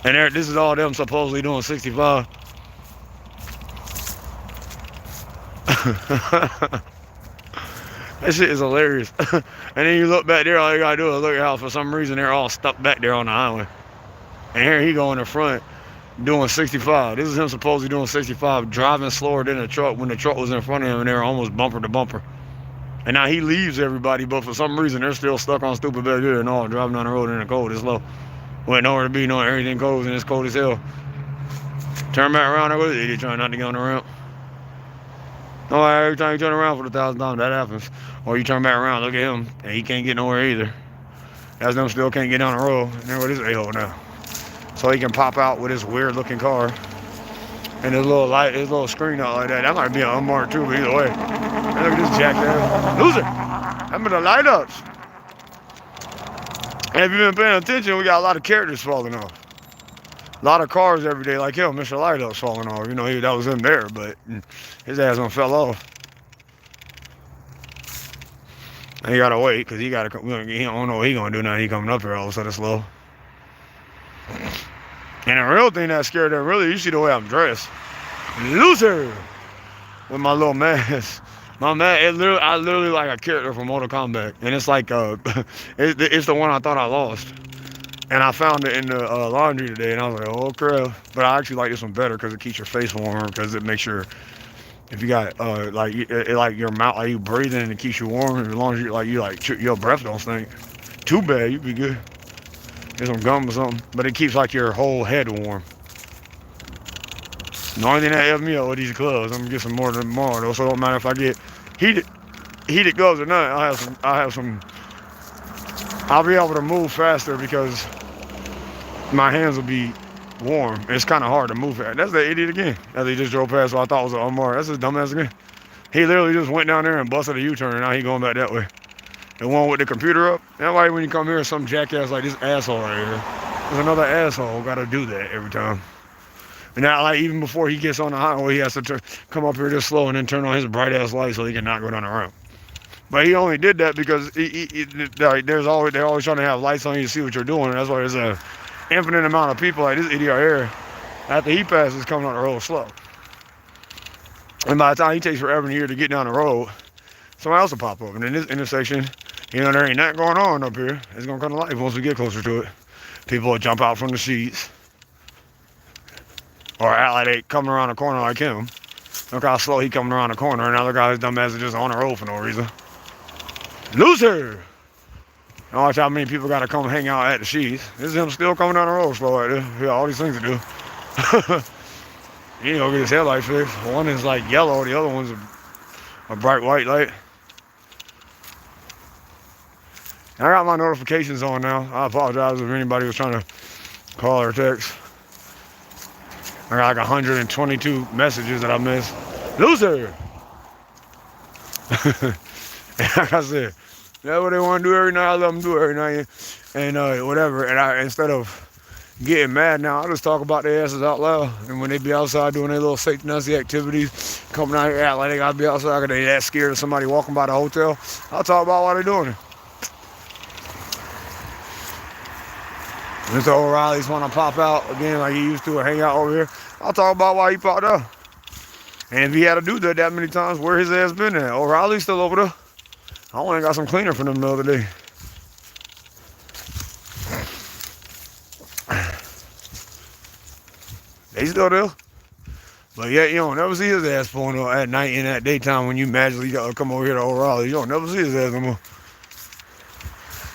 And this is all them supposedly doing 65. That shit is hilarious. And then you look back there, all you gotta do is look at how for some reason they're all stuck back there on the highway. And here he go in the front doing 65. This is him supposedly doing 65, driving slower than the truck when the truck was in front of him and they were almost bumper to bumper. And now he leaves everybody, but for some reason they're still stuck on stupid back here and all driving down the road in the cold. It's low. With nowhere to be, knowing everything cold and it's cold as hell. Turn back around, there goes the idiot trying not to get on the ramp. No, every time you turn around for the $1,000, that happens. Or you turn back around, look at him, and he can't get nowhere either. That's them still can't get down the road. And there it is, a-hole now. So he can pop out with his weird looking car. And his little light, his little screen out like that. That might be an unmarked too, but either way. And look at this jackass. Loser! Them are the light ups. And if you've been paying attention, we got a lot of characters falling off. A lot of cars every day, like him, Mr. Light Up's falling off. You know, that was him there, but his ass done fell off. And he gotta wait, because he don't know what he gonna do now. He coming up here all of a sudden slow. And the real thing that scared them, really, you see the way I'm dressed. Loser! With my little mask. My man, I literally like a character from Mortal Kombat, and it's like it's the one I thought I lost, and I found it in the laundry today, and I was like, oh crap! But I actually like this one better because it keeps your face warm, because it makes your, if you got like your mouth, like you breathing, and it keeps you warm, as long as your breath don't stink. Too bad, you'd be good. Get some gum or something, but it keeps like your whole head warm. The only thing that helps me out with these gloves, I'm gonna get some more tomorrow though, so it don't matter if I get heated gloves or not. I'll be able to move faster because my hands will be warm. It's kind of hard to move fast. That's the idiot again. As he just drove past what I thought was an unmarked. That's his dumbass again. He literally just went down there and busted a U-turn, and now he going back that way. The one with the computer up. That's why when you come here, some jackass like this asshole right here. There's another asshole got to do that every time. And now, like, even before he gets on the highway, he has to come up here this slow and then turn on his bright ass light so he can not go down the ramp. But he only did that because like, they're always trying to have lights on you to see what you're doing. And that's why there's a infinite amount of people like this idiot here. After he passes, coming on the road slow. And by the time he takes forever and a year to get down the road, somebody else will pop up. And in this intersection, you know, there ain't nothing going on up here. It's going to come to life once we get closer to it. People will jump out from the sheets. Or act like they coming around the corner like him. Look how slow he coming around the corner. And now look how his dumb ass is just on the road for no reason. Loser! Now watch how many people got to come hang out at the sheets. This is him still coming down the road slow like this. He got all these things to do. He need to go get his headlight fixed. One is like yellow. The other one's a bright white light. I got my notifications on now. I apologize if anybody was trying to call or text. I got like 122 messages that I missed. Loser! Like I said, that's what they want to do every night. I let them do it every night. And whatever. And instead of getting mad now, I just talk about their asses out loud. And when they be outside doing their little fake Nazi activities, coming out here act like they got to be outside because they that scared of somebody walking by the hotel, I'll talk about why they're doing it. Mr. O'Reilly's want to pop out again like he used to and hang out over here. I'll talk about why he popped out. And if he had to do that many times, where his ass been at? O'Reilly's still over there. I went and got some cleaner from them the other day. They still there. But yeah, you don't never see his ass pulling up at night in that daytime when you magically come over here to O'Reilly. You don't never see his ass no more.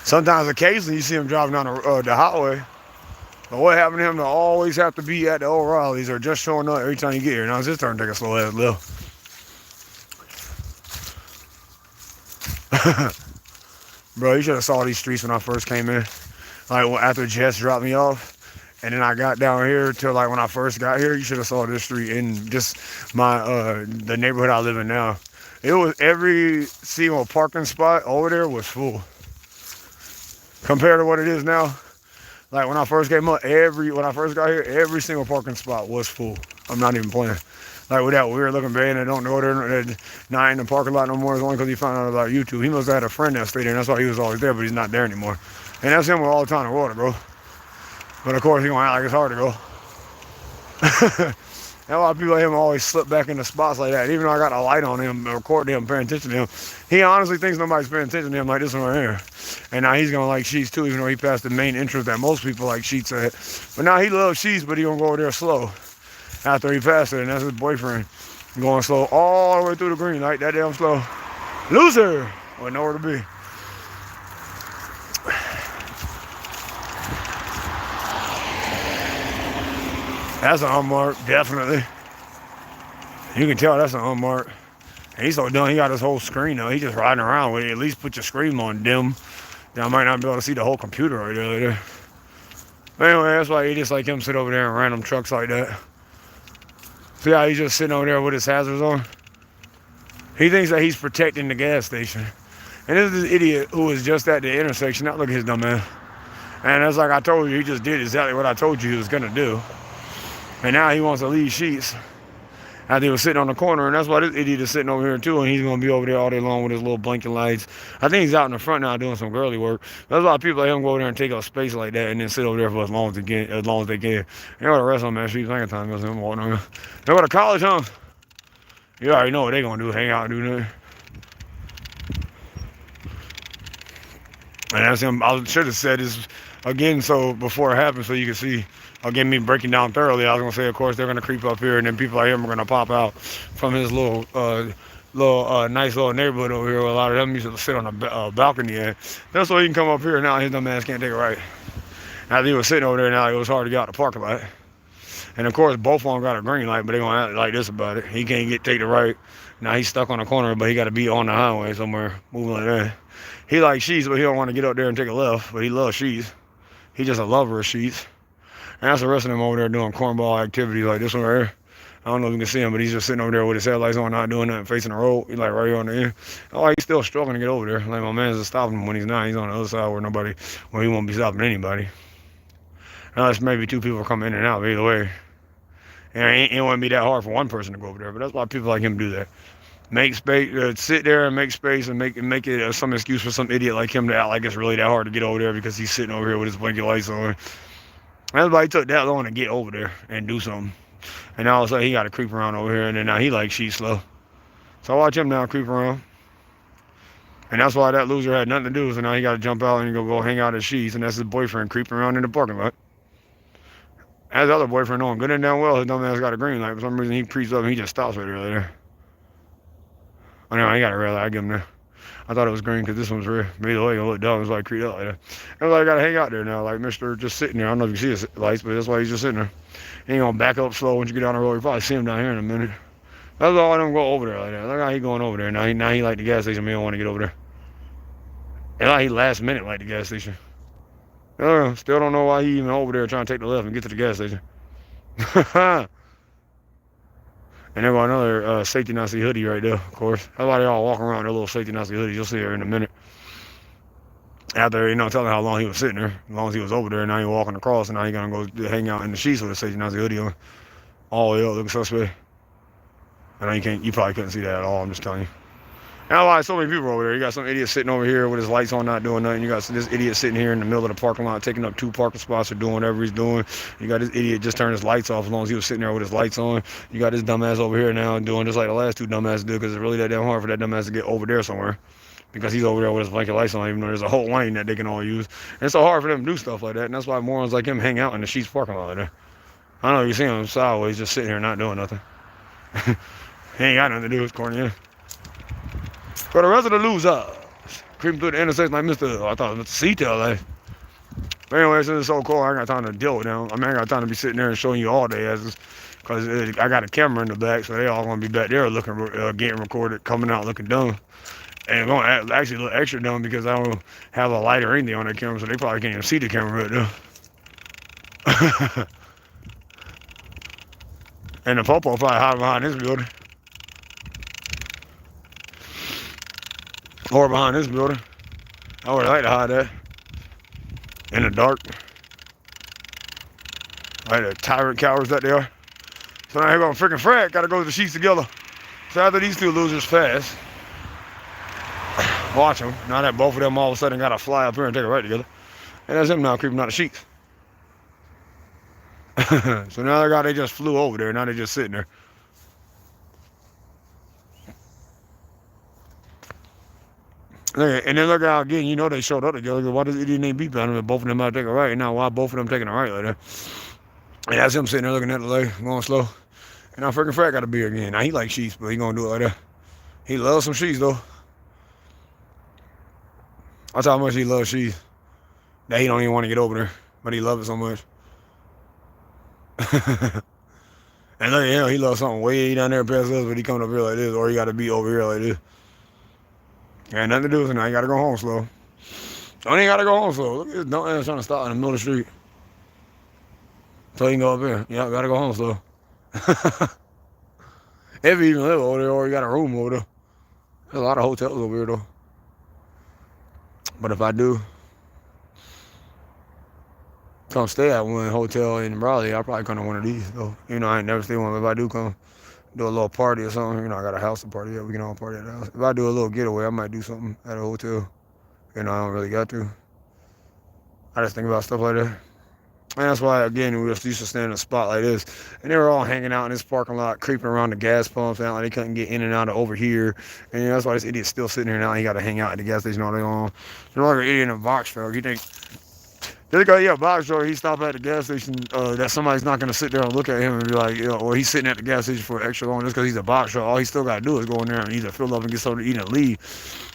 Sometimes occasionally you see him driving down the highway. But what happened to him to always have to be at the O'Reilly's or just showing up every time you get here? Now it's his turn to take a slow ass lift. Bro, you should have saw these streets when I first came in. Like after Jess dropped me off. And then I got down here till like when I first got here, you should have saw this street in just my the neighborhood I live in now. It was every single parking spot over there was full. Compared to what it is now, like when I first came up, when I first got here, every single parking spot was full. I'm not even playing. Like with that weird looking van that don't know there, not in the parking lot no more. It's only because he found out about YouTube. He must have had a friend that stayed there, and that's why he was always there, but he's not there anymore. And that's him with all the time in the water, bro. But of course, he gonna act like it's hard to go. And a lot of people like him always slip back into spots like that. Even though I got a light on him, recording him, paying attention to him, he honestly thinks nobody's paying attention to him like this one right here. And now he's gonna like Sheets too, even though he passed the main entrance that most people like Sheets at. But now he loves Sheets, but he gonna go over there slow after he passed it, and that's his boyfriend going slow all the way through the green light. That damn slow. Loser! Well, nowhere to be. That's an unmarked, definitely. You can tell that's an unmarked. And he's so done, he got his whole screen though. He's just riding around with it. At least put your screen on dim. Then I might not be able to see the whole computer right there. But anyway, that's why he just like him sit over there in random trucks like that. See how he's just sitting over there with his hazards on? He thinks that he's protecting the gas station. And this is this idiot who was just at the intersection. Now look at his dumb ass. And it's like I told you, he just did exactly what I told you he was gonna do. And now he wants to leave Sheets after he was sitting on the corner. And that's why this idiot is sitting over here too. And he's going to be over there all day long with his little blinking lights. I think he's out in the front now doing some girly work. There's a lot of people like him go over there and take up space like that and then sit over there for as long as they can. You know the rest of them at Sheets Hanging Time. Him walking over. They go to college, huh? You already know what they're going to do. Hang out and do nothing. And that's him. I should have said this again so before it happened so you can see. Again, me breaking down thoroughly, I was going to say, of course, they're going to creep up here, and then people like him are going to pop out from his little nice little neighborhood over here where a lot of them used to sit on a balcony at. That's why he can come up here. Now his dumb ass can't take a right. After he was sitting over there, now it was hard to get out the parking lot. And, of course, both of them got a green light, but they're going to act like this about it. He can't take the right. Now he's stuck on the corner, but he got to be on the highway somewhere, moving like that. He likes Sheets, but he don't want to get up there and take a left, but he loves Sheets. He's just a lover of Sheets. And that's the rest of them over there doing cornball activities like this one right here. I don't know if you can see him, but he's just sitting over there with his headlights on, not doing nothing, facing the road. He's like right here on the end. Oh, he's still struggling to get over there. Like my man's just stopping him when he's not. He's on the other side where he won't be stopping anybody. Unless maybe two people come in and out, but either way. And it wouldn't be that hard for one person to go over there, but that's why people like him do that. Make space, sit there and make space and make it some excuse for some idiot like him to act like it's really that hard to get over there because he's sitting over here with his blinking lights on. Everybody took that long to get over there and do something. And now all of a sudden he got to creep around over here, and then now he like she's slow. So I watch him now creep around. And that's why that loser had nothing to do. So now he got to jump out and go hang out at Sheets, and that's his boyfriend creeping around in the parking lot. As the other boyfriend knowing good and damn well his dumb ass got a green light. For some reason he creeps up and he just stops right there. Oh no, he got a red light. I give him that. I thought it was green because this one's red. But either way, it looked dumb. It's like creeped up like that. Everybody got to hang out there now. Like Mr. just sitting there. I don't know if you see his lights, but that's why he's just sitting there. He ain't gonna back up slow once you get down the road. You probably see him down here in a minute. That's all I don't go over there like that. Look how he going over there. Now he like the gas station. He don't want to get over there. And like he last minute like the gas station. Still don't know why he even over there trying to take the left and get to the gas station. And there got another safety Nazi hoodie right there, of course. That's why they all walking around their little safety Nazi hoodies. You'll see her in a minute. After, telling how long he was sitting there, as long as he was over there, now he walking across, and now he gonna go hang out in the sheets with a safety Nazi hoodie on. All the way up, looking suspect. I know you probably couldn't see that at all, I'm just telling you. And I so many people over there. You got some idiot sitting over here with his lights on, not doing nothing. You got this idiot sitting here in the middle of the parking lot, taking up 2 parking spots or doing whatever he's doing. You got this idiot just turning his lights off as long as he was sitting there with his lights on. You got this dumbass over here now doing just like the last 2 dumbasses do, because it's really that damn hard for that dumbass to get over there somewhere. Because he's over there with his blanket lights on, even though there's a whole lane that they can all use. And it's so hard for them to do stuff like that, and that's why morons like him hang out in the Sheets parking lot like that. I don't know if you see him sideways, just sitting here not doing nothing. He ain't got nothing to do with corny. For the rest of the losers, creeping through the intersection like I thought it was Mr. C-Tail, like. But anyway, since it's so cold, I ain't got time to deal with them. I ain't got time to be sitting there and showing you all day because I got a camera in the back, so they all gonna be back there looking, getting recorded, coming out looking dumb. And gonna actually look extra dumb because I don't have a light or anything on that camera, so they probably can't even see the camera right there. And the popo probably hiding behind this building. Or behind this building. I would like to hide that. In the dark. Like the tyrant cowards that they are. So now they're gonna freaking Fred gotta go to the Sheets together. So after these 2 losers pass, watch them. Now that both of them all of a sudden gotta fly up here and take a right together. And that's him now creeping out the Sheets. So now they just flew over there. Now they're just sitting there. And then look out again, they showed up together. Why does idiot name beep on them if both of them out to take a right? And now why both of them taking a right like that? And that's him sitting there looking at the leg, going slow. And now freaking Fred got to be again. Now he likes Sheets, but he gonna do it like that. He loves some Sheets though. That's how much he loves Sheets. That he don't even want to get over there, but he loves it so much. And look at him, he loves something way down there past us, but he coming up here like this, or he got to be over here like this. Ain't nothing to do with it now. You gotta go home slow. Don't even gotta go home slow. Look at this dumb ass trying to stop in the middle of the street. So he can go up here. Yeah, gotta go home slow. If you even live over there or you got a room over there. There's a lot of hotels over here though. But if I do come stay at one hotel in Raleigh, I'll probably come to one of these though. I ain't never stayed one, but if I do come do a little party or something, I got a house to party at. We can all party at the house. If I do a little getaway, I might do something at a hotel. I don't really got to. I just think about stuff like that. And that's why, again, we used to stand in a spot like this. And they were all hanging out in this parking lot, creeping around the gas pumps, and like they couldn't get in and out of over here. And that's why this idiot's still sitting here now. He got to hang out at the gas station all day long. They're like an idiot in a box truck. You think, box truck, he stopped at the gas station, that somebody's not going to sit there and look at him and be like, well, he's sitting at the gas station for extra long just because he's a box truck. All he still got to do is go in there and either fill up and get something to eat and leave,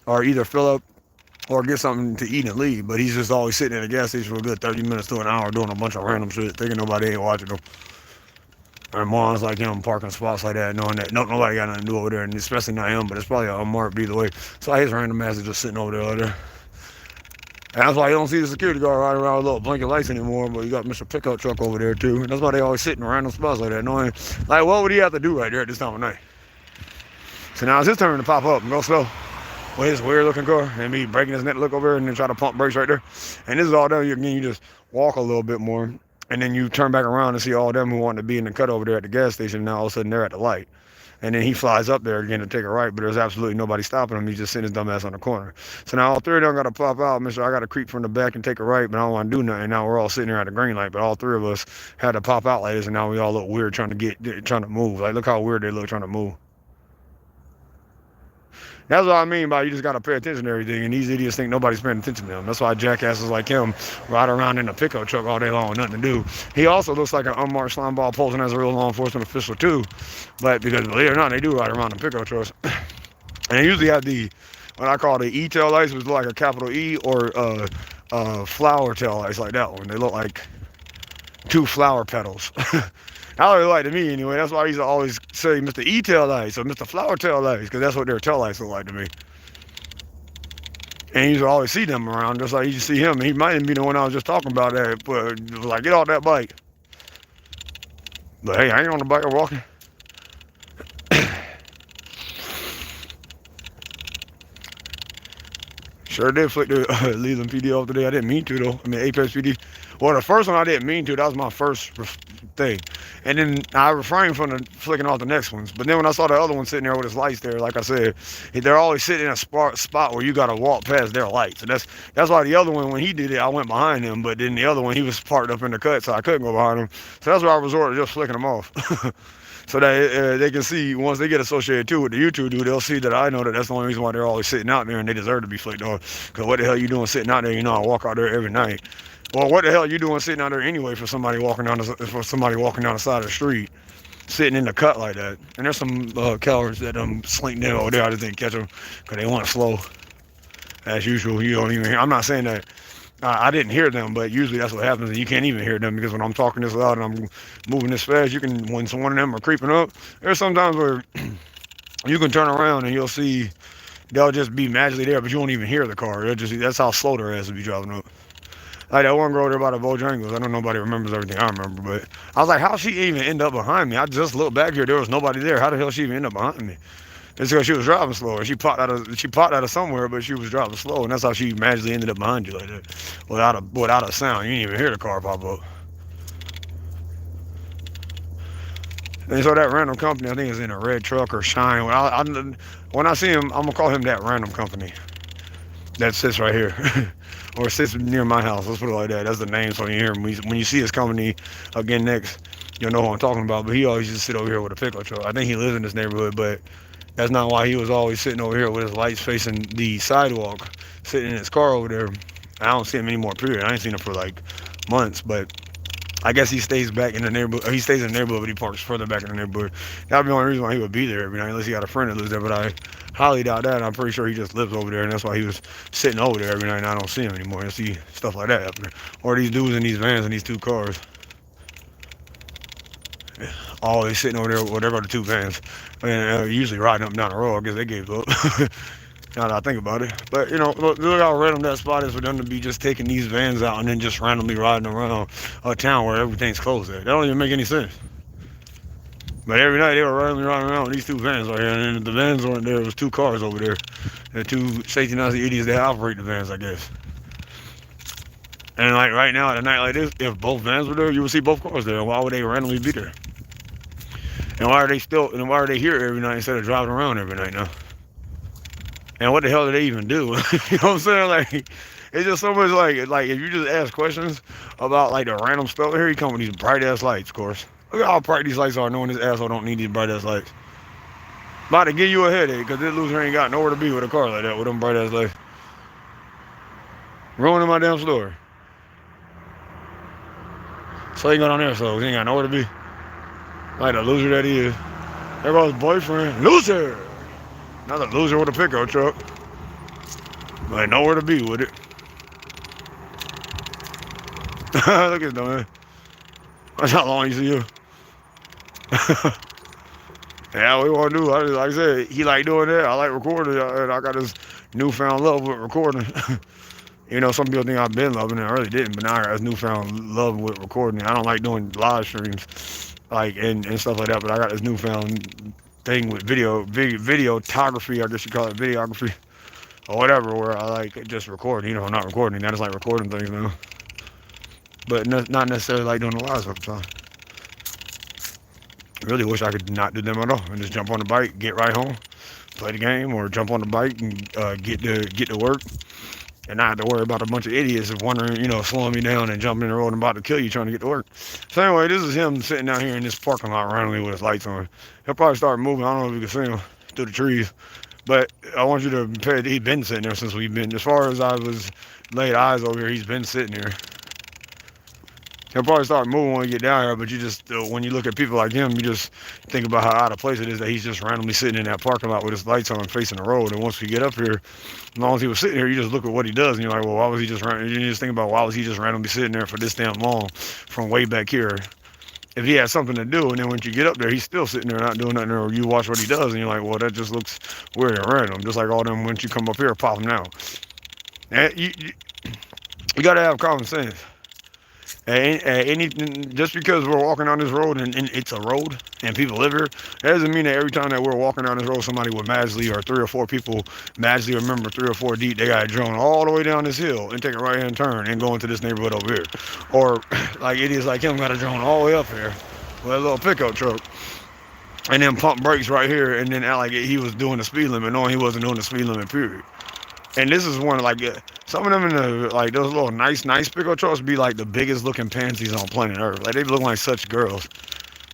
or either fill up or get something to eat and leave. But he's just always sitting at the gas station for a good 30 minutes to an hour doing a bunch of random shit, thinking nobody ain't watching him. And morons like him parking spots like that, knowing that nobody got nothing to do over there, and especially not him, but it's probably a mark either way. So his random ass is just sitting over there like that. And that's why you don't see the security guard riding around with little blinking lights anymore, but you got Mr. Pickup Truck over there too. And that's why they always sit in random spots like that, knowing, like, what would he have to do right there at this time of night? So now it's his turn to pop up and go slow with his weird looking car and me breaking his neck to look over and then try to pump brakes right there. And this is all done. You just walk a little bit more and then you turn back around and see all them who want to be in the cut over there at the gas station. Now all of a sudden they're at the light. And then he flies up there again to take a right, but there's absolutely nobody stopping him. He's just sitting his dumb ass on the corner. So now all three of them got to pop out. Mister, I got to creep from the back and take a right, but I don't want to do nothing. Now we're all sitting there at the green light, but all three of us had to pop out like this, and now we all look weird trying to move. Like, look how weird they look trying to move. That's what I mean by you just got to pay attention to everything, and these idiots think nobody's paying attention to them. That's why jackasses like him ride around in a pickup truck all day long with nothing to do. He also looks like an unmarked slime ball posing as a real law enforcement official too, but because believe it or not, they do ride around in pickup trucks. And they usually have what I call the E-tail lights, which look like a capital E, or flower tail lights like that one. They look like two flower petals. How they like to me anyway. That's why I used to always say Mr. E-tail lights or Mr. Flower tail lights, because that's what their tail lights look like to me. And you used to always see them around, just like you used to see him. And he might even be the one I was just talking about that, but it was like, get off that bike. But hey, I ain't on the bike or walking. Sure did flick the Leland PD off today. I didn't mean to though. I mean Apex PD. Well, the first one I didn't mean to. That was my first thing. And then I refrained from flicking off the next ones. But then when I saw the other one sitting there with his lights there, like I said, they're always sitting in a spot where you got to walk past their lights. And that's why the other one, when he did it, I went behind him. But then the other one, he was parked up in the cut, so I couldn't go behind him. So that's why I resorted to just flicking them off. So that they can see, once they get associated too with the YouTube dude, they'll see that I know that that's the only reason why they're always sitting out there and they deserve to be flicked off. Because what the hell you doing sitting out there? You know, I walk out there every night. Well, what the hell you doing sitting out there anyway for somebody walking down the side of the street, sitting in the cut like that? And there's some cowards that slink down over there. I just didn't catch them because they went slow. As usual, you don't even hear. I'm not saying that I didn't hear them, but usually that's what happens, and you can't even hear them because when I'm talking this loud and I'm moving this fast, when one of them are creeping up, there's sometimes where you can turn around and you'll see they'll just be magically there, but you won't even hear the car. That's how slow their ass will be driving up. Like that one girl there by the Bojangles. I know nobody remembers everything I remember, but I was like, how she even end up behind me? I just looked back here, there was nobody there. How the hell she even end up behind me? It's because she was driving slow. She popped out of somewhere, but she was driving slow, and that's how she magically ended up behind you like that, without a sound. You didn't even hear the car pop up. And so that random company, I think, is in a red truck or shine. When I see him, I'm gonna call him that random company that sits right here, or sits near my house. Let's put it like that. That's the name. So you hear him when you see his company again next, you'll know who I'm talking about. But he always just sit over here with a pickup truck. I think he lives in this neighborhood, but that's not why he was always sitting over here with his lights facing the sidewalk, sitting in his car over there. I don't see him anymore, period. I ain't seen him for like months, but I guess he stays back in the neighborhood. He stays in the neighborhood, but he parks further back in the neighborhood. That'd be the only reason why he would be there every night, unless he got a friend that lives there, but I highly doubt that. I'm pretty sure he just lives over there, and that's why he was sitting over there every night, and I don't see him anymore. I see stuff like that happening. Or these dudes in these vans in these two cars. Always sitting over there, well, there go the two vans. And usually riding up and down the road. I guess they gave up. Now that I think about it. But, you know, look how random that spot is for them to be just taking these vans out and then just randomly riding around a town where everything's closed at. That don't even make any sense. But every night they were randomly riding around with these two vans right here. And then the vans weren't there. It was two cars over there. The two safety Nazi idiots that operate the vans, I guess. And like right now, at a night like this, if both vans were there, you would see both cars there. Why would they randomly be there? And why are they here every night instead of driving around every night now? And what the hell do they even do? You know what I'm saying? Like, it's just so much like if you just ask questions about like the random stuff here, you come with these bright ass lights, of course. Look at how bright these lights are, knowing this asshole don't need these bright ass lights. About to give you a headache, because this loser ain't got nowhere to be with a car like that, with them bright ass lights. Ruining my damn story. So he got on there, so he ain't got nowhere to be. Like the loser that he is. There goes his boyfriend. Loser! Not a loser with a pickup truck. Like nowhere to be with it. Look at that, man. That's how long you see you. Yeah, what we want to do, like I said, he like doing that. I like recording, and I got this newfound love with recording. You know, some people think I've been loving it. I really didn't, but now I got this newfound love with recording. I don't like doing live streams, like and stuff like that. But I got this newfound thing with videography. I guess you call it videography or whatever, where I like just recording. You know, not recording. I just like recording things now, but not necessarily like doing the live stuff all the time. I really wish I could not do them at all and just jump on the bike, get right home, play the game, or jump on the bike and get to work, and not have to worry about a bunch of idiots of wondering, you know, slowing me down and jumping in the road and about to kill you trying to get to work. So anyway, this is him sitting down here in this parking lot randomly with his lights on. He'll probably start moving. I don't know if you can see him through the trees, but I want you to pay. He's been sitting there since we've been. As far as I was laid eyes over here, he's been sitting there. He'll probably start moving when we get down here, but you just, when you look at people like him, you just think about how out of place it is that he's just randomly sitting in that parking lot with his lights on facing the road. And once we get up here, as long as he was sitting here, you just look at what he does and you're like, well, why was he just you just think about why was he just randomly sitting there for this damn long from way back here? If he had something to do, and then when you get up there, he's still sitting there not doing nothing, or you watch what he does and you're like, well, that just looks weird and random. Just like all them, once you come up here, pop them out. And you got to have common sense. Just because we're walking down this road and it's a road and people live here, that doesn't mean that every time that we're walking down this road, somebody would magically, or 3 or 4 people magically remember 3 or 4 deep, they got a drone all the way down this hill and take a right hand turn and go into this neighborhood over here. Or like idiots like him got a drone all the way up here with a little pickup truck and then pump brakes right here and then act like he was doing the speed limit, knowing he wasn't doing the speed limit, period. And this is one, like, some of them in the, like, those little nice pickup trucks be like the biggest looking pansies on planet Earth. Like, they look like such girls.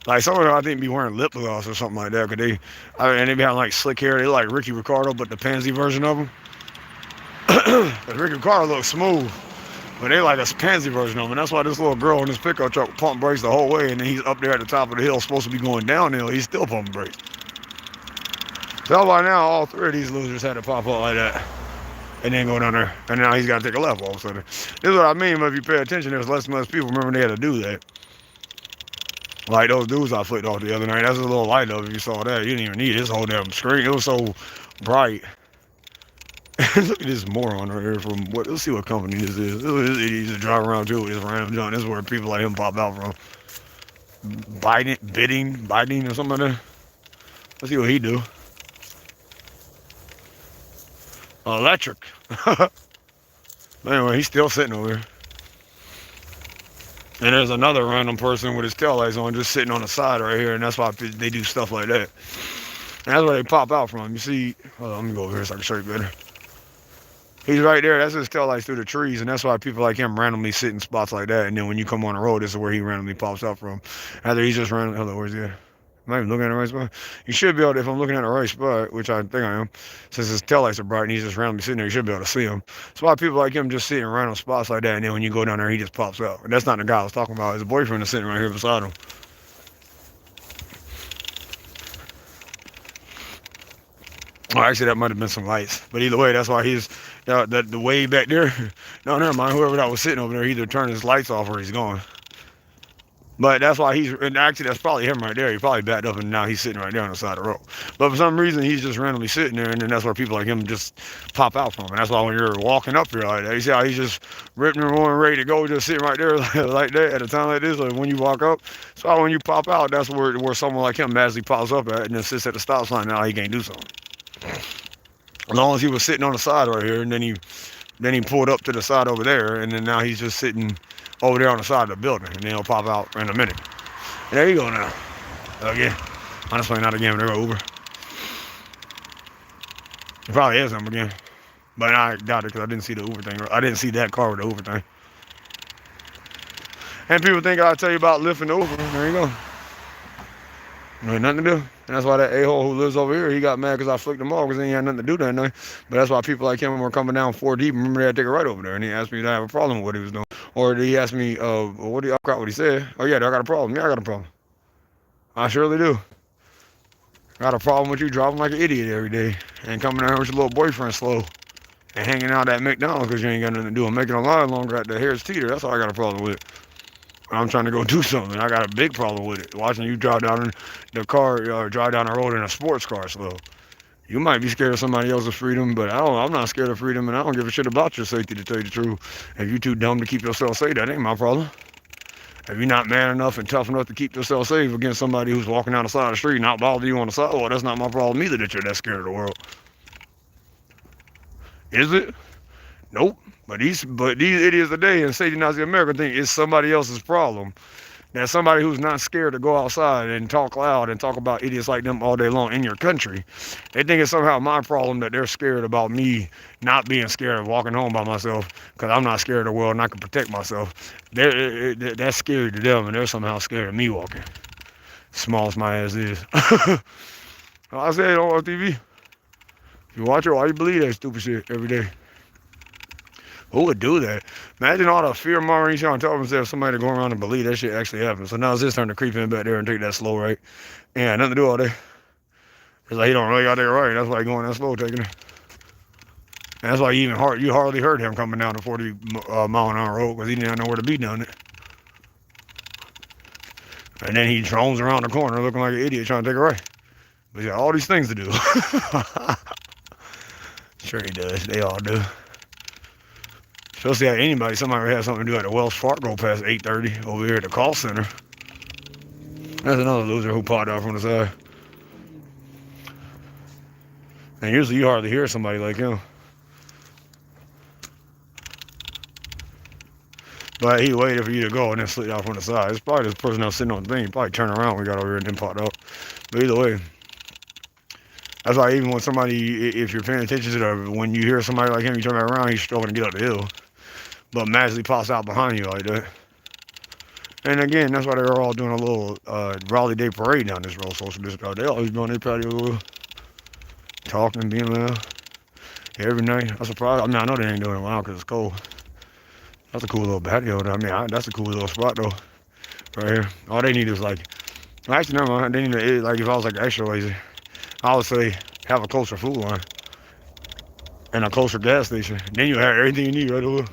Like, some of them I think be wearing lip gloss or something like that, because and they be having like slick hair. They look like Ricky Ricardo, but the pansy version of them. Ricky Ricardo looks smooth, but they like a pansy version of him. And that's why this little girl in this pickup truck pump brakes the whole way, and then he's up there at the top of the hill, supposed to be going downhill. He's still pumping brakes. So by now, all 3 of these losers had to pop up like that. And then go down there, and now he's got to take a left all of a sudden. This is what I mean, but if you pay attention, there's less and less people remember they had to do that. Like those dudes I flicked off the other night, that's a little light up if you saw that. You didn't even need this whole damn screen. It was so bright. Look at this moron right here from what, let's see what company this is. This idiot just driving around too with this random junk. This is where people like him pop out from. Biting or something like that. Let's see what he do. Electric. Anyway, he's still sitting over here. And there's another random person with his taillights on just sitting on the side right here, and that's why they do stuff like that. And that's where they pop out from. You see, hold on, let me go over here so I can show you better. He's right there. That's his taillights through the trees, and that's why people like him randomly sit in spots like that. And then when you come on the road, this is where he randomly pops out from. Either he's just randomly, hello, where's he at? Am I even looking at the right spot? You should be able to, if I'm looking at the right spot, which I think I am, since his taillights are bright and he's just randomly sitting there, you should be able to see him. That's why people like him just sit in random spots like that, and then when you go down there, he just pops out. And that's not the guy I was talking about. His boyfriend is sitting right here beside him. Oh, actually, that might have been some lights. But either way, that's why he's, the way back there, no, never mind, whoever that was sitting over there, he either turned his lights off or he's gone. But that's why and actually that's probably him right there. He probably backed up and now he's sitting right there on the side of the road. But for some reason, he's just randomly sitting there, and then that's where people like him just pop out from. And that's why when you're walking up here like that, you see how he's just ripping and rolling, ready to go, just sitting right there like that at a time like this. Like when you walk up, so when you pop out, that's where someone like him magically pops up at and then sits at the stop sign. Now he can't do something. As long as he was sitting on the side right here, and then he pulled up to the side over there, and then now he's just sitting over there on the side of the building, and then he'll pop out in a minute. And there you go now. Again. Honestly, not again, there go Uber. It probably is him again. But I doubt it because I didn't see the Uber thing. I didn't see that car with the Uber thing. And people think I'll tell you about Lyft and Uber. There you go. Ain't nothing to do. And that's why that a-hole who lives over here, he got mad because I flicked him off because he ain't had nothing to do that night. But that's why people like him were coming down 4 deep. Remember they had to take a right over there. And he asked me did I have a problem with what he was doing. Or he asked me, I forgot what he said. Oh yeah, I got a problem. Yeah, I got a problem. I surely do. Got a problem with you driving like an idiot every day. And coming down here with your little boyfriend slow. And hanging out at McDonald's because you ain't got nothing to do. And making a line longer at the Harris Teeter. That's all I got a problem with. I'm trying to go do something. I got a big problem with it. Watching you drive down the car, drive down the road in a sports car slow. You might be scared of somebody else's freedom, but I'm not scared of freedom, and I don't give a shit about your safety, to tell you the truth. If you're too dumb to keep yourself safe, that ain't my problem. If you're not man enough and tough enough to keep yourself safe against somebody who's walking down the side of the street and not bother you on the sidewalk, that's not my problem either that you're that scared of the world. Is it? Nope. But these idiots today in Safety Nazi America think it's somebody else's problem. That somebody who's not scared to go outside and talk loud and talk about idiots like them all day long in your country, they think it's somehow my problem that they're scared about me not being scared of walking home by myself because I'm not scared of the world and I can protect myself. That's scary to them, and they're somehow scared of me walking. Small as my ass is. I say it on TV. If you watch it, why you believe that stupid shit every day? Who would do that? Imagine all the fear mongering trying to tell themselves somebody to go around and believe that shit actually happens. So now it's his turn to creep in back there and take that slow right. And nothing to do all day. It's like he don't really got there right. That's why he going that slow taking it. And that's why you hardly heard him coming down the 40 mile an hour road because he didn't know where to be down it. And then he drones around the corner looking like an idiot trying to take a right. But he got all these things to do. Sure he does. They all do. Especially at somebody has something to do at the Wells Fargo past 8:30 over here at the call center. That's another loser who popped out from the side. And usually you hardly hear somebody like him. But he waited for you to go and then slid out from the side. It's probably this person that was sitting on the thing. He probably turned around when we got over here and then popped out. But either way, that's why even when somebody, if you're paying attention to when you hear somebody like him, you turn back around, he's struggling to get up the hill. But magically pops out behind you like that. And again, that's why they're all doing a little Raleigh Day parade down this road, social distance. They always be on their patio, talking, being loud. Every night. I'm surprised. I mean, I know they ain't doing it loud because it's cold. That's a cool little patio. That's a cool little spot though, right here. All they need is actually, never mind. They need to, if I was extra lazy, I would say have a closer food line and a closer gas station. Then you have everything you need right over.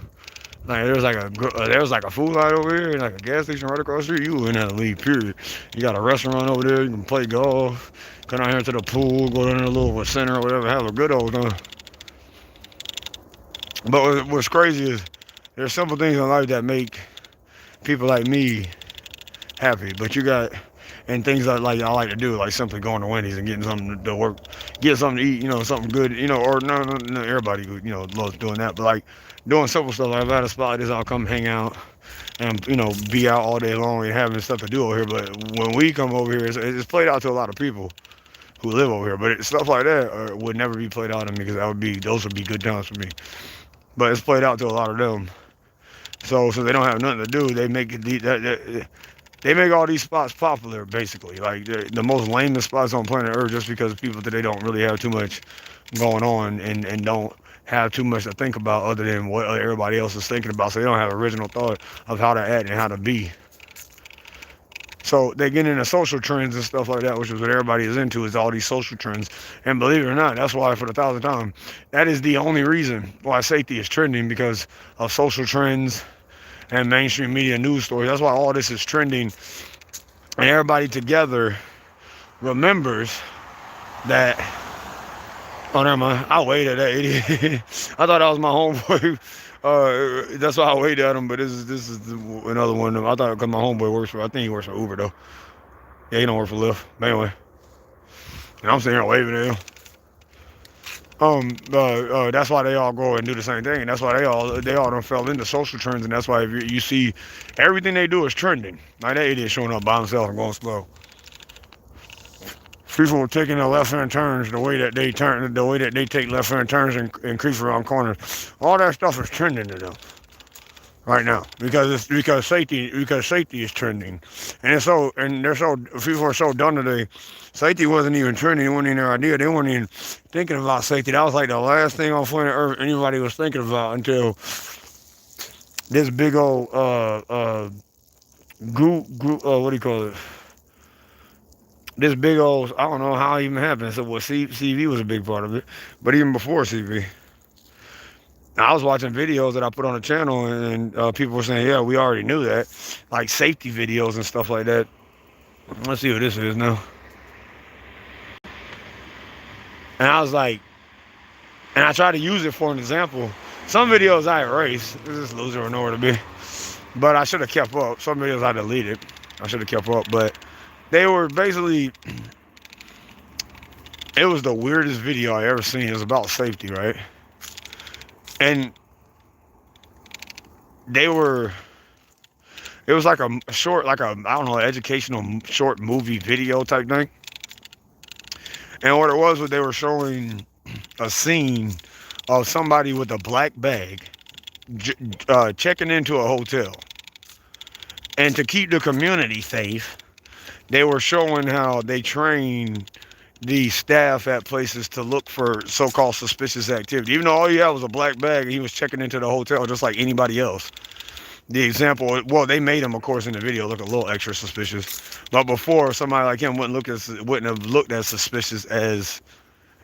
There's a food line over here and a gas station right across the street. You wouldn't have to leave, period. You got a restaurant over there. You can play golf, come out here to the pool, go down to the little center or whatever, have a good old time. But what's crazy is there's simple things in life that make people like me happy. But you got, and things that I like to do, like simply going to Wendy's and getting something to work, get something to eat, something good, or no, everybody, loves doing that. But doing simple stuff like that, a spot like this, I'll come hang out and, be out all day long and having stuff to do over here. But when we come over here, it's played out to a lot of people who live over here. But stuff like that would never be played out to me because those would be good times for me. But it's played out to a lot of them. So they don't have nothing to do, they make all these spots popular, basically. The most lamest spots on planet Earth just because people today don't really have too much going on and don't have too much to think about other than what everybody else is thinking about. So they don't have original thought of how to act and how to be. So they get into social trends and stuff like that, which is what everybody is into, is all these social trends. And believe it or not, that's why for the 1,000th time, that is the only reason why safety is trending, because of social trends and mainstream media news stories. That's why all this is trending. And everybody together remembers that. Oh, never mind. I waited at that idiot. I thought that was my homeboy. That's why I waited at him, but this is another one. I thought because my homeboy I think he works for Uber though. Yeah, he don't work for Lyft. But anyway, and I'm sitting here waving at him. That's why they all go and do the same thing, and that's why they all done fell into social trends, and that's why if you see everything they do is trending. Like that idiot showing up by himself and going slow. People were taking their left-hand turns the way that they take left-hand turns and creep around corners. All that stuff is trending to them right now because safety is trending, and people are so done today. Safety wasn't even trending. It wasn't even their idea. They weren't even thinking about safety. That was the last thing on planet Earth anybody was thinking about until this big old group. What do you call it? This big old, I don't know how it even happened. So CV was a big part of it, but even before CV, I was watching videos that I put on the channel, and people were saying, "Yeah, we already knew that," like safety videos and stuff like that. Let's see what this is now. And I was like, and I tried to use it for an example. Some videos I erased. This loser will know where to be. But I should have kept up. Some videos I deleted. I should have kept up. But they were basically, it was the weirdest video I ever seen. It was about safety, right? And they were, it was like a short, like a, I don't know, educational short movie video type thing. And what it was they were showing a scene of somebody with a black bag checking into a hotel. And to keep the community safe, they were showing how they train the staff at places to look for so-called suspicious activity. Even though all he had was a black bag and he was checking into the hotel just like anybody else. The example, well, they made him, of course, in the video look a little extra suspicious. But before, somebody like him wouldn't have looked as suspicious as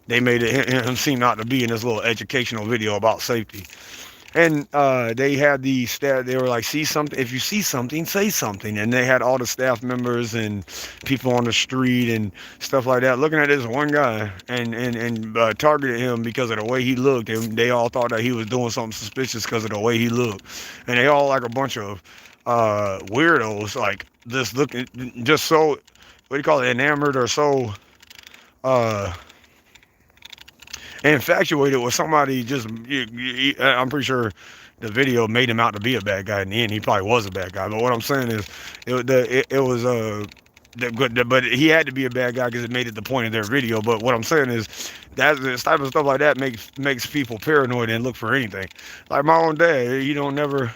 they made him seem not to be in this little educational video about safety. And they had the staff, they were like, see something, if you see something, say something. And they had all the staff members and people on the street and stuff like that looking at this one guy and targeted him because of the way he looked. And they all thought that he was doing something suspicious because of the way he looked. And they all like a bunch of weirdos, like just looking, just so, what do you call it, enamored or so infatuated with somebody. Just I'm pretty sure the video made him out to be a bad guy. In the end, he probably was a bad guy. But what I'm saying is, it was but he had to be a bad guy because it made it the point of their video. But what I'm saying is that this type of stuff like that makes people paranoid and look for anything. Like my own dad, you don't never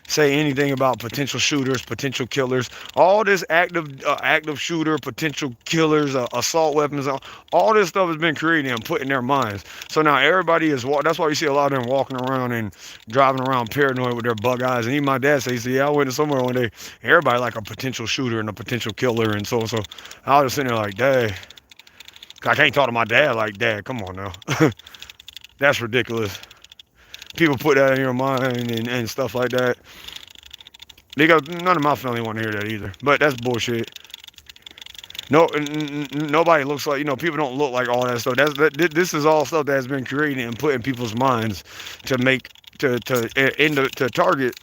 say anything about potential shooters, potential killers, all this active shooter, potential killers, assault weapons, all this stuff has been created and put in their minds. So now everybody is, that's why you see a lot of them walking around and driving around paranoid with their bug eyes. And even my dad says, yeah, I went to somewhere one day, everybody like a potential shooter and a potential killer and so. I was sitting there like, dad, I can't talk to my dad like, dad, come on now. That's ridiculous. People put that in your mind and stuff like that. Because none of my family want to hear that either. But that's bullshit. No, nobody looks like, people don't look like all that stuff. This is all stuff that has been created and put in people's minds to target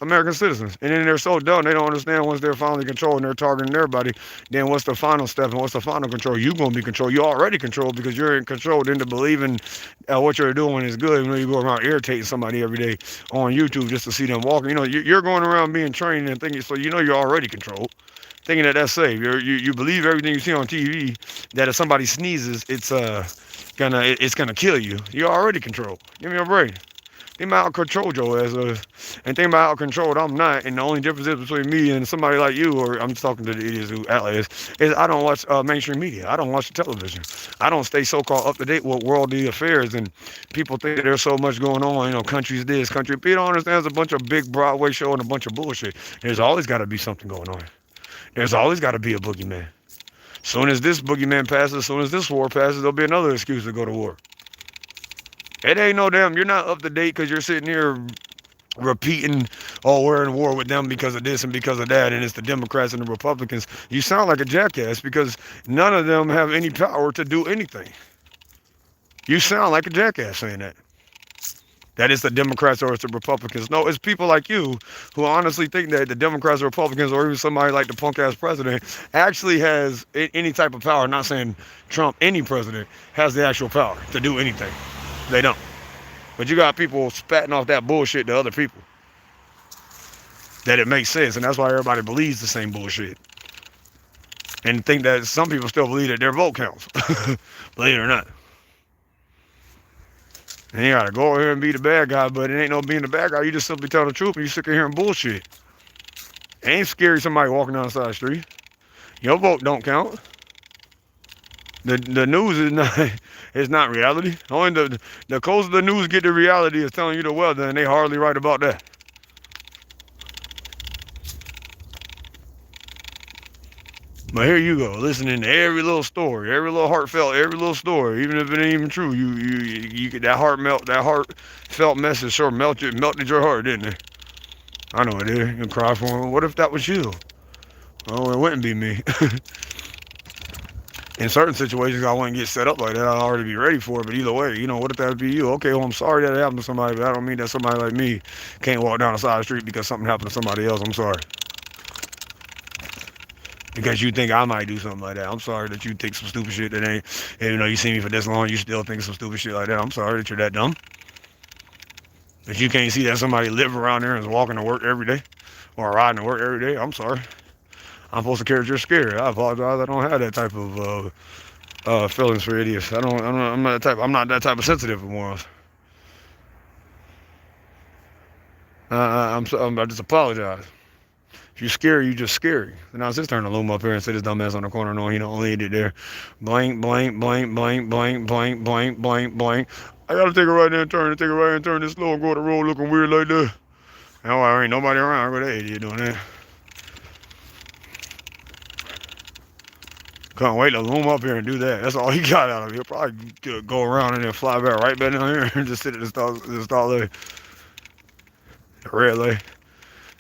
American citizens. And then they're so dumb, they don't understand once they're finally controlling, they're targeting everybody, then what's the final step and what's the final control? You're going to be controlled. You're already controlled because you're in control into believing what you're doing is good. You go around irritating somebody every day on YouTube just to see them walking. You're going around being trained and thinking, so you're already controlled. Thinking that that's safe. You believe everything you see on TV, that if somebody sneezes, it's gonna kill you. You're already controlled. Give me a break. Think about how controlled your ass is. And think about how controlled I'm not. And the only difference is between me and somebody like you, or I'm just talking to the idiots who act like this, is I don't watch mainstream media. I don't watch the television. I don't stay so-called up to date with worldly affairs. And people think there's so much going on. Countries this, country. People don't understand there's a bunch of big Broadway show and a bunch of bullshit. There's always got to be something going on. There's always got to be a boogeyman. Soon as this boogeyman passes, soon as this war passes, there'll be another excuse to go to war. It ain't no damn, you're not up to date because you're sitting here repeating, oh, we're in war with them because of this and because of that, and it's the Democrats and the Republicans. You sound like a jackass because none of them have any power to do anything. You sound like a jackass saying that. That it's the Democrats or it's the Republicans. No, it's people like you who honestly think that the Democrats or Republicans or even somebody like the punk-ass president actually has any type of power. I'm not saying Trump, any president, has the actual power to do anything. They don't. But you got people spatting off that bullshit to other people. That it makes sense, and that's why everybody believes the same bullshit. And think that some people still believe that their vote counts. Believe it or not. And you gotta go over here and be the bad guy, but it ain't no being the bad guy. You just simply tell the truth and you sick of hearing bullshit. It ain't scary somebody walking down the side of the street. Your vote don't count. The news is not reality. Only the closer the news get to reality is telling you the weather, and they hardly right about that. But here you go, listening to every little story, every little heartfelt, every little story, even if it ain't even true. You get that heartfelt message sure melted your heart, didn't it? I know it did. You can cry for him. What if that was you? Oh, it wouldn't be me. In certain situations, I wouldn't get set up like that. I'd already be ready for it. But either way, what if that be you? Okay, well, I'm sorry that it happened to somebody, but I don't mean that somebody like me can't walk down the side of the street because something happened to somebody else. I'm sorry. Because you think I might do something like that. I'm sorry that you think some stupid shit that ain't, even though you see me for this long, you still think some stupid shit like that. I'm sorry that you're that dumb. That you can't see that somebody live around there and is walking to work every day or riding to work every day. I'm sorry. I'm supposed to care that you're scared. I apologize. I don't have that type of feelings for idiots. I'm not that type. I'm not that type of sensitive for morals. I just apologize. If you're scary, you just scary. So now it's his turn to loom up here and sit his dumb ass on the corner knowing he don't lead it there. Blank, blank, blank, blank, blank, blank, blank, blank, blank. I gotta take a right hand turn and take a right hand turn this slow and go to the road looking weird like that. Now there ain't nobody around. Look at that idiot doing that. Can't wait to loom up here and do that. That's all he got out of it. He'll probably go around and then fly back right back down here and just sit at the start light. The red light.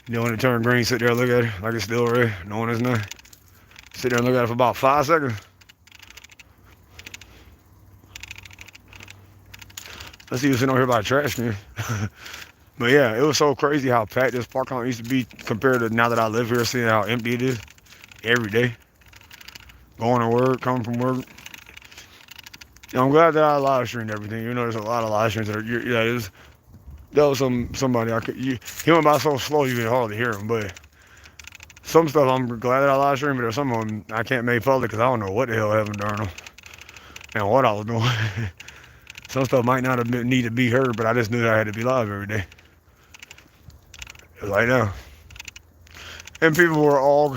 When it turn green, sit there and look at it like it's still red, knowing it's not. Sit there and look at it for about 5 seconds. Let's see who's sitting over here by the trash can. But yeah, it was so crazy how packed this parking lot used to be compared to now that I live here, seeing how empty it is every day. Going to work, coming from work. I'm glad that I live streamed everything. There's a lot of live streams that are, that was somebody he went by so slow you could hardly hear him. But some stuff I'm glad that I live streamed, but there's some of them I can't make public because I don't know what the hell happened during them and what I was doing. Some stuff might not have need to be heard, but I just knew that I had to be live every day. Like now. And people were all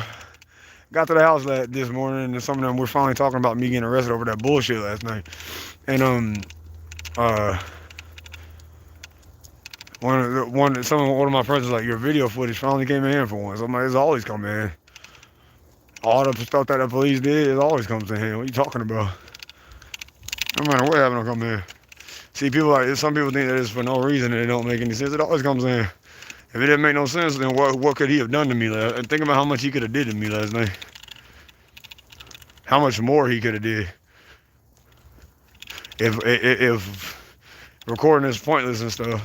got to the house this morning, and some of them were finally talking about me getting arrested over that bullshit last night. And one of my friends was like, "Your video footage finally came in for once." I'm like, "It's always come in. All the stuff that the police did, it always comes in hand. What are you talking about? No matter what happened, to come in." See, some people think that it's for no reason and it don't make any sense. It always comes in. If it didn't make no sense, then what could he have done to me? And think about how much he could have did to me last night. How much more he could have did. If recording is pointless and stuff.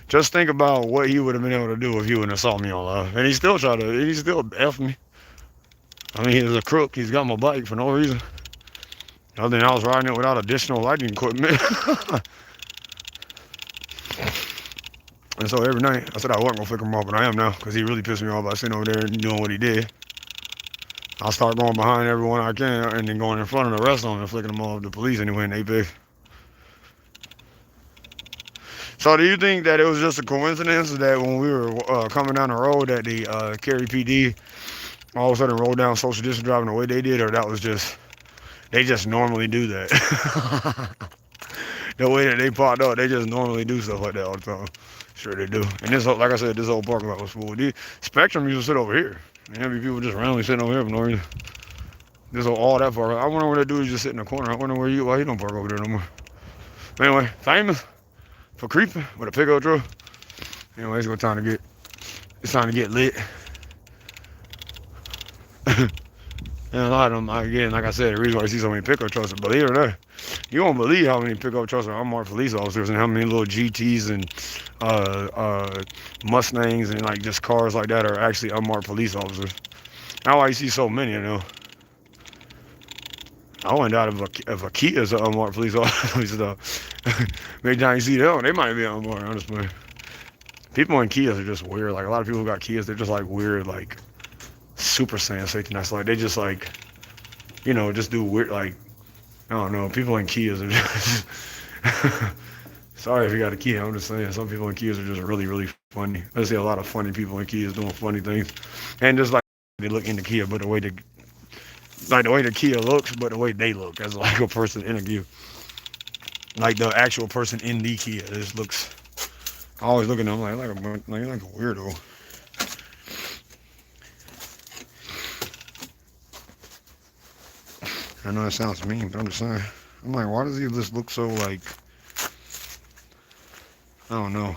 Just think about what he would have been able to do if he wouldn't have saw me on live. And he still F me. I mean, he's a crook. He's got my bike for no reason. Other than I was riding it without additional lighting equipment. And so every night, I said I wasn't going to flick him off, but I am now, because he really pissed me off by sitting over there and doing what he did. I'll start going behind everyone I can, and then going in front of the rest of them and flicking them off the police anyway in Apex. So do you think that it was just a coincidence that when we were coming down the road that the Cary PD all of a sudden rolled down social distance driving the way they did, or that was just, they just normally do that? The way that they popped up, they just normally do stuff like that all the time. Sure they do. And this, like I said, this whole parking lot was full. Spectrum used to sit over here. And there'd be people just randomly sitting over here for no reason. All that park. I wonder where that dude is just sitting in the corner. I wonder why he don't park over there no more. Anyway, famous for creeping with a pickup truck. Anyway, it's time to get lit. And a lot of them, again, like I said, the reason why I see so many pickup trucks, believe it or not, you won't believe how many pickup trucks are unmarked police officers and how many little GTs and Mustangs and like just cars like that are actually unmarked police officers. Now I see so many, I wouldn't doubt if a Kia is an unmarked police officer. Every time you see them, they might be unmarked, honestly. People in Kias are just weird. Like a lot of people who got Kias, they're just like weird, like Super Saiyan safety nets. Like they just like, just do weird, like, I don't know. People in Kias are just, sorry if you got a Kia, I'm just saying, some people in Kias are just really, really funny. I see a lot of funny people in Kias doing funny things. And just like they look in the Kia, but the way the Kia looks, but the way they look as like a person in a Kia. Like the actual person in the Kia, it just looks, I always look at them like a weirdo. I know that sounds mean, but I'm just saying. I'm like, why does he just look so like, I don't know.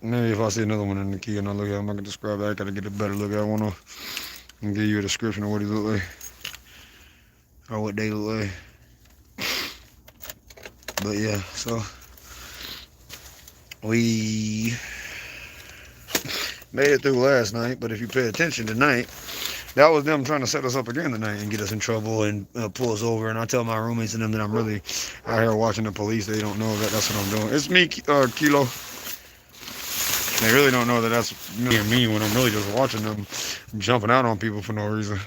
Maybe if I see another one in the Kia and I look at him, I can describe that. I gotta get a better look at one and give you a description of what he look like. or what they look like. But yeah, so we made it through last night. But if you pay attention tonight, that was them trying to set us up again tonight and get us in trouble and pull us over. And I tell my roommates and them that I'm really out here watching the police. They don't know that that's what I'm doing. It's me, Kilo. They really don't know that that's me and me when I'm really just watching them jumping out on people for no reason.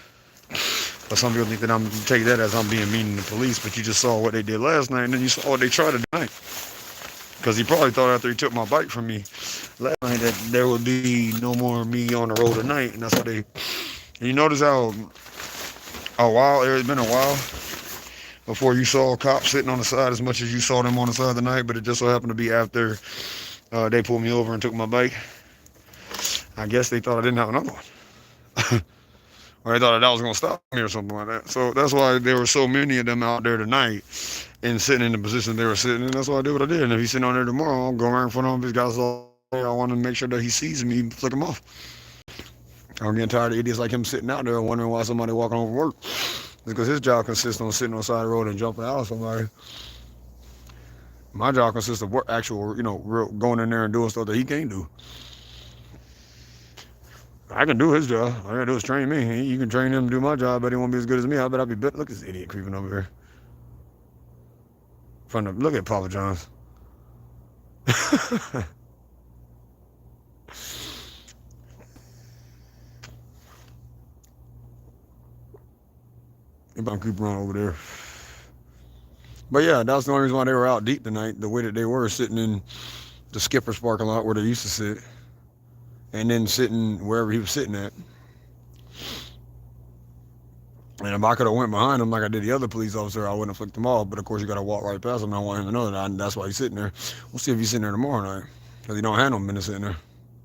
But some people think that I'm take that as I'm being mean to the police. But you just saw what they did last night, and then you saw what they tried tonight. Because he probably thought after he took my bike from me last night that there would be no more me on the road tonight, and that's what they. And you notice how it's been a while before you saw cops sitting on the side as much as you saw them on the side of the night, but it just so happened to be after they pulled me over and took my bike. I guess they thought I didn't have another one. Or they thought that was going to stop me or something like that. So that's why there were so many of them out there tonight and sitting in the position they were sitting in. That's why I did what I did. And if he's sitting on there tomorrow, I'll go around in front of him. These guys all day. I want to make sure that he sees me, flick him off. I'm getting tired of idiots like him sitting out there wondering why somebody walking over work. It's because his job consists on sitting on the side of the road and jumping out of somebody. My job consists of work, actual, real, going in there and doing stuff that he can't do. I can do his job. All I gotta do is train me. You can train him to do my job, but he won't be as good as me. I bet I'll be better. Look at this idiot creeping over here. Look at Papa John's. If I keep running over there. But yeah, that's the only reason why they were out deep tonight. The way that they were sitting in the Skipper's parking lot where they used to sit, and then sitting wherever he was sitting at. And if I could have went behind him like I did the other police officer, I wouldn't have flicked him off. But of course, you got to walk right past him. I want him to know that. That's why he's sitting there. We'll see if he's sitting there tomorrow night, because he don't have no business sitting there.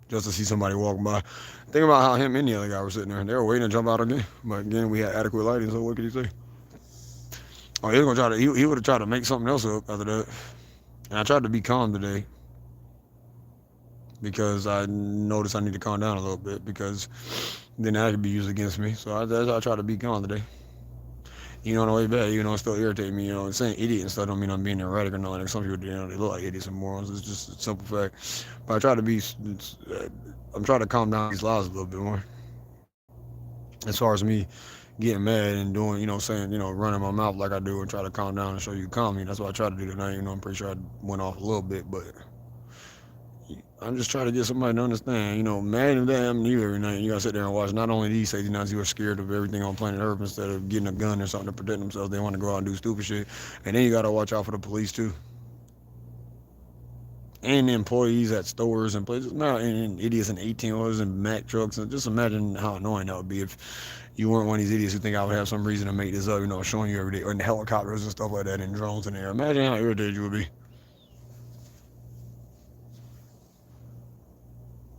Just to see somebody walking by. Think about how him and the other guy were sitting there. They were waiting to jump out again. But again, we had adequate lighting, so what could he say? Oh, he was gonna try to. He would have tried to make something else up after that. And I tried to be calm today because I noticed I need to calm down a little bit, because then that could be used against me. So I tried to be calm today. On the way back, it still irritates me. Saying idiot and stuff don't mean I'm being erratic or nothing. Like some people, they look like idiots and morons. It's just a simple fact. But I try to be. I'm trying to calm down these lies a little bit more. As far as me getting mad and doing, saying, running my mouth like I do and try to calm down and show you calm me. That's what I try to do tonight. I'm pretty sure I went off a little bit, but I'm just trying to get somebody to understand, mad and damn you every night. You gotta sit there and watch not only these 89s who are scared of everything on planet Earth instead of getting a gun or something to protect themselves. They want to go out and do stupid shit. And then you gotta watch out for the police too. And the employees at stores and places. Now, and idiots in 18-wheelers and Mack trucks. And just imagine how annoying that would be if you weren't one of these idiots who think I would have some reason to make this up, showing you every day. Or in the helicopters and stuff like that and drones in the air. Imagine how irritated you would be.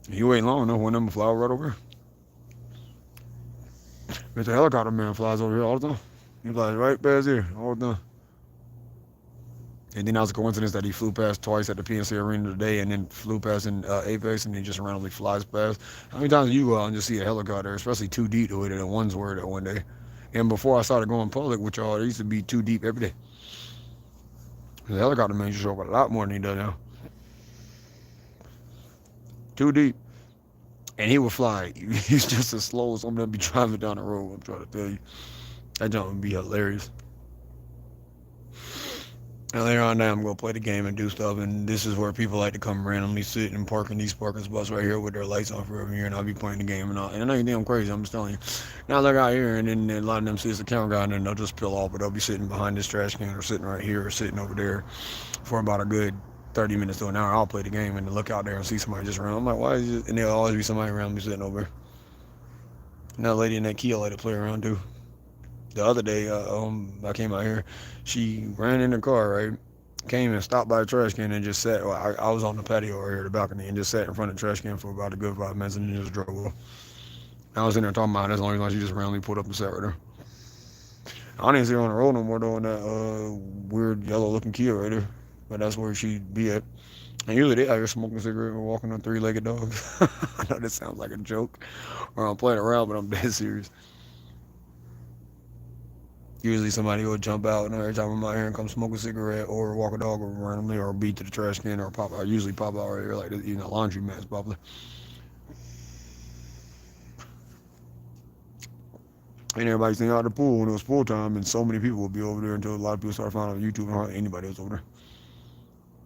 You wait long enough, one of them will fly right over here. Mr. Helicopter Man flies over here all the time. He flies right past here all the time. And then that was a coincidence that he flew past twice at the PNC Arena today, and then flew past in Apex, and he just randomly flies past. How many times do you go out and just see a helicopter, especially too deep the way that ones were that one day? And before I started going public with y'all, it used to be too deep every day. The Helicopter Man used to show up a lot more than he does now. Too deep. And he would fly. He's just as slow as somebody be driving down the road. I'm trying to tell you. That jump would be hilarious. And later on now, I'm going to play the game and do stuff. And this is where people like to come randomly sit and park in these parking spots right here with their lights on for every year. And I'll be playing the game and all. And I know you think I'm crazy. I'm just telling you. Now I look out here, and then a lot of them see it's a camera guy, and then they'll just peel off. But they'll be sitting behind this trash can, or sitting right here, or sitting over there for about a good 30 minutes to an hour. I'll play the game and look out there and see somebody just around. I'm like, why is it? And there'll always be somebody around me sitting over there. And that lady in that Kia like to play around too. The other day, I came out here. She ran in the car, right? Came and stopped by the trash can and just sat. Well, I was on the patio over here, the balcony, and just sat in front of the trash can for about a good 5 minutes, and then just drove off. I was in there talking about it. That's the only reason she just randomly pulled up and sat right there. I didn't see her on the road no more though, in that weird yellow-looking Kia right there. But that's where she'd be at. And usually they out here smoking a cigarette and walking on three-legged dogs. I know this sounds like a joke, or I'm playing around, but I'm dead serious. Usually somebody will jump out and every time I'm out here and come smoke a cigarette or walk a dog or randomly or beat to the trash can or pop. I usually pop out right here like this, even a laundry mat's probably. And everybody's staying out of the pool when it was pool time, and so many people would be over there until a lot of people started finding out on YouTube and hardly anybody was over there.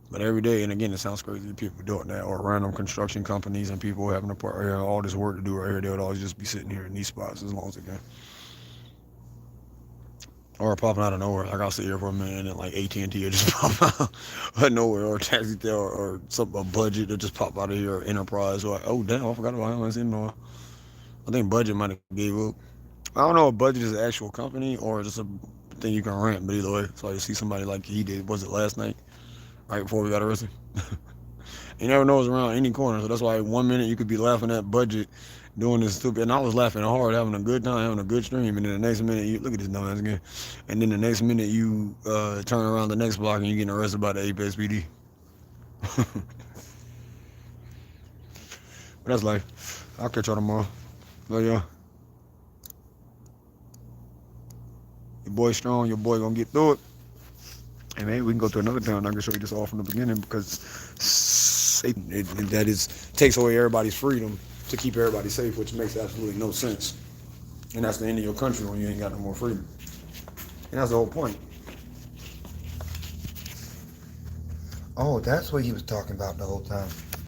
But every day, and again, it sounds crazy, people doing that, or random construction companies and people having to put all this work to do right here, they would always just be sitting here in these spots as long as they can. Or popping out of nowhere, like I'll sit here for a minute and then like AT&T will just pop out of nowhere, or taxi or some a budget to just pop out of here, or enterprise, or like, oh damn, I forgot about him. I seen no. I think budget might have gave up. I don't know if budget is an actual company or just a thing you can rent, but either way, so you see somebody like he did, was it last night, right before we got arrested? You never know it's around any corner, so that's why 1 minute you could be laughing at budget doing this stupid, and I was laughing hard, having a good time, having a good stream, and then the next minute you look at this dumbass again, and then the next minute you turn around the next block and you're getting arrested by the Apex PD. But that's life. I'll catch y'all tomorrow. Love y'all. Your boy strong, your boy gonna get through it. And maybe we can go to another town. I can show you this all from the beginning because Satan, that is takes away everybody's freedom to keep everybody safe, which makes absolutely no sense. And that's the end of your country when you ain't got no more freedom. And that's the whole point. Oh, that's what he was talking about the whole time.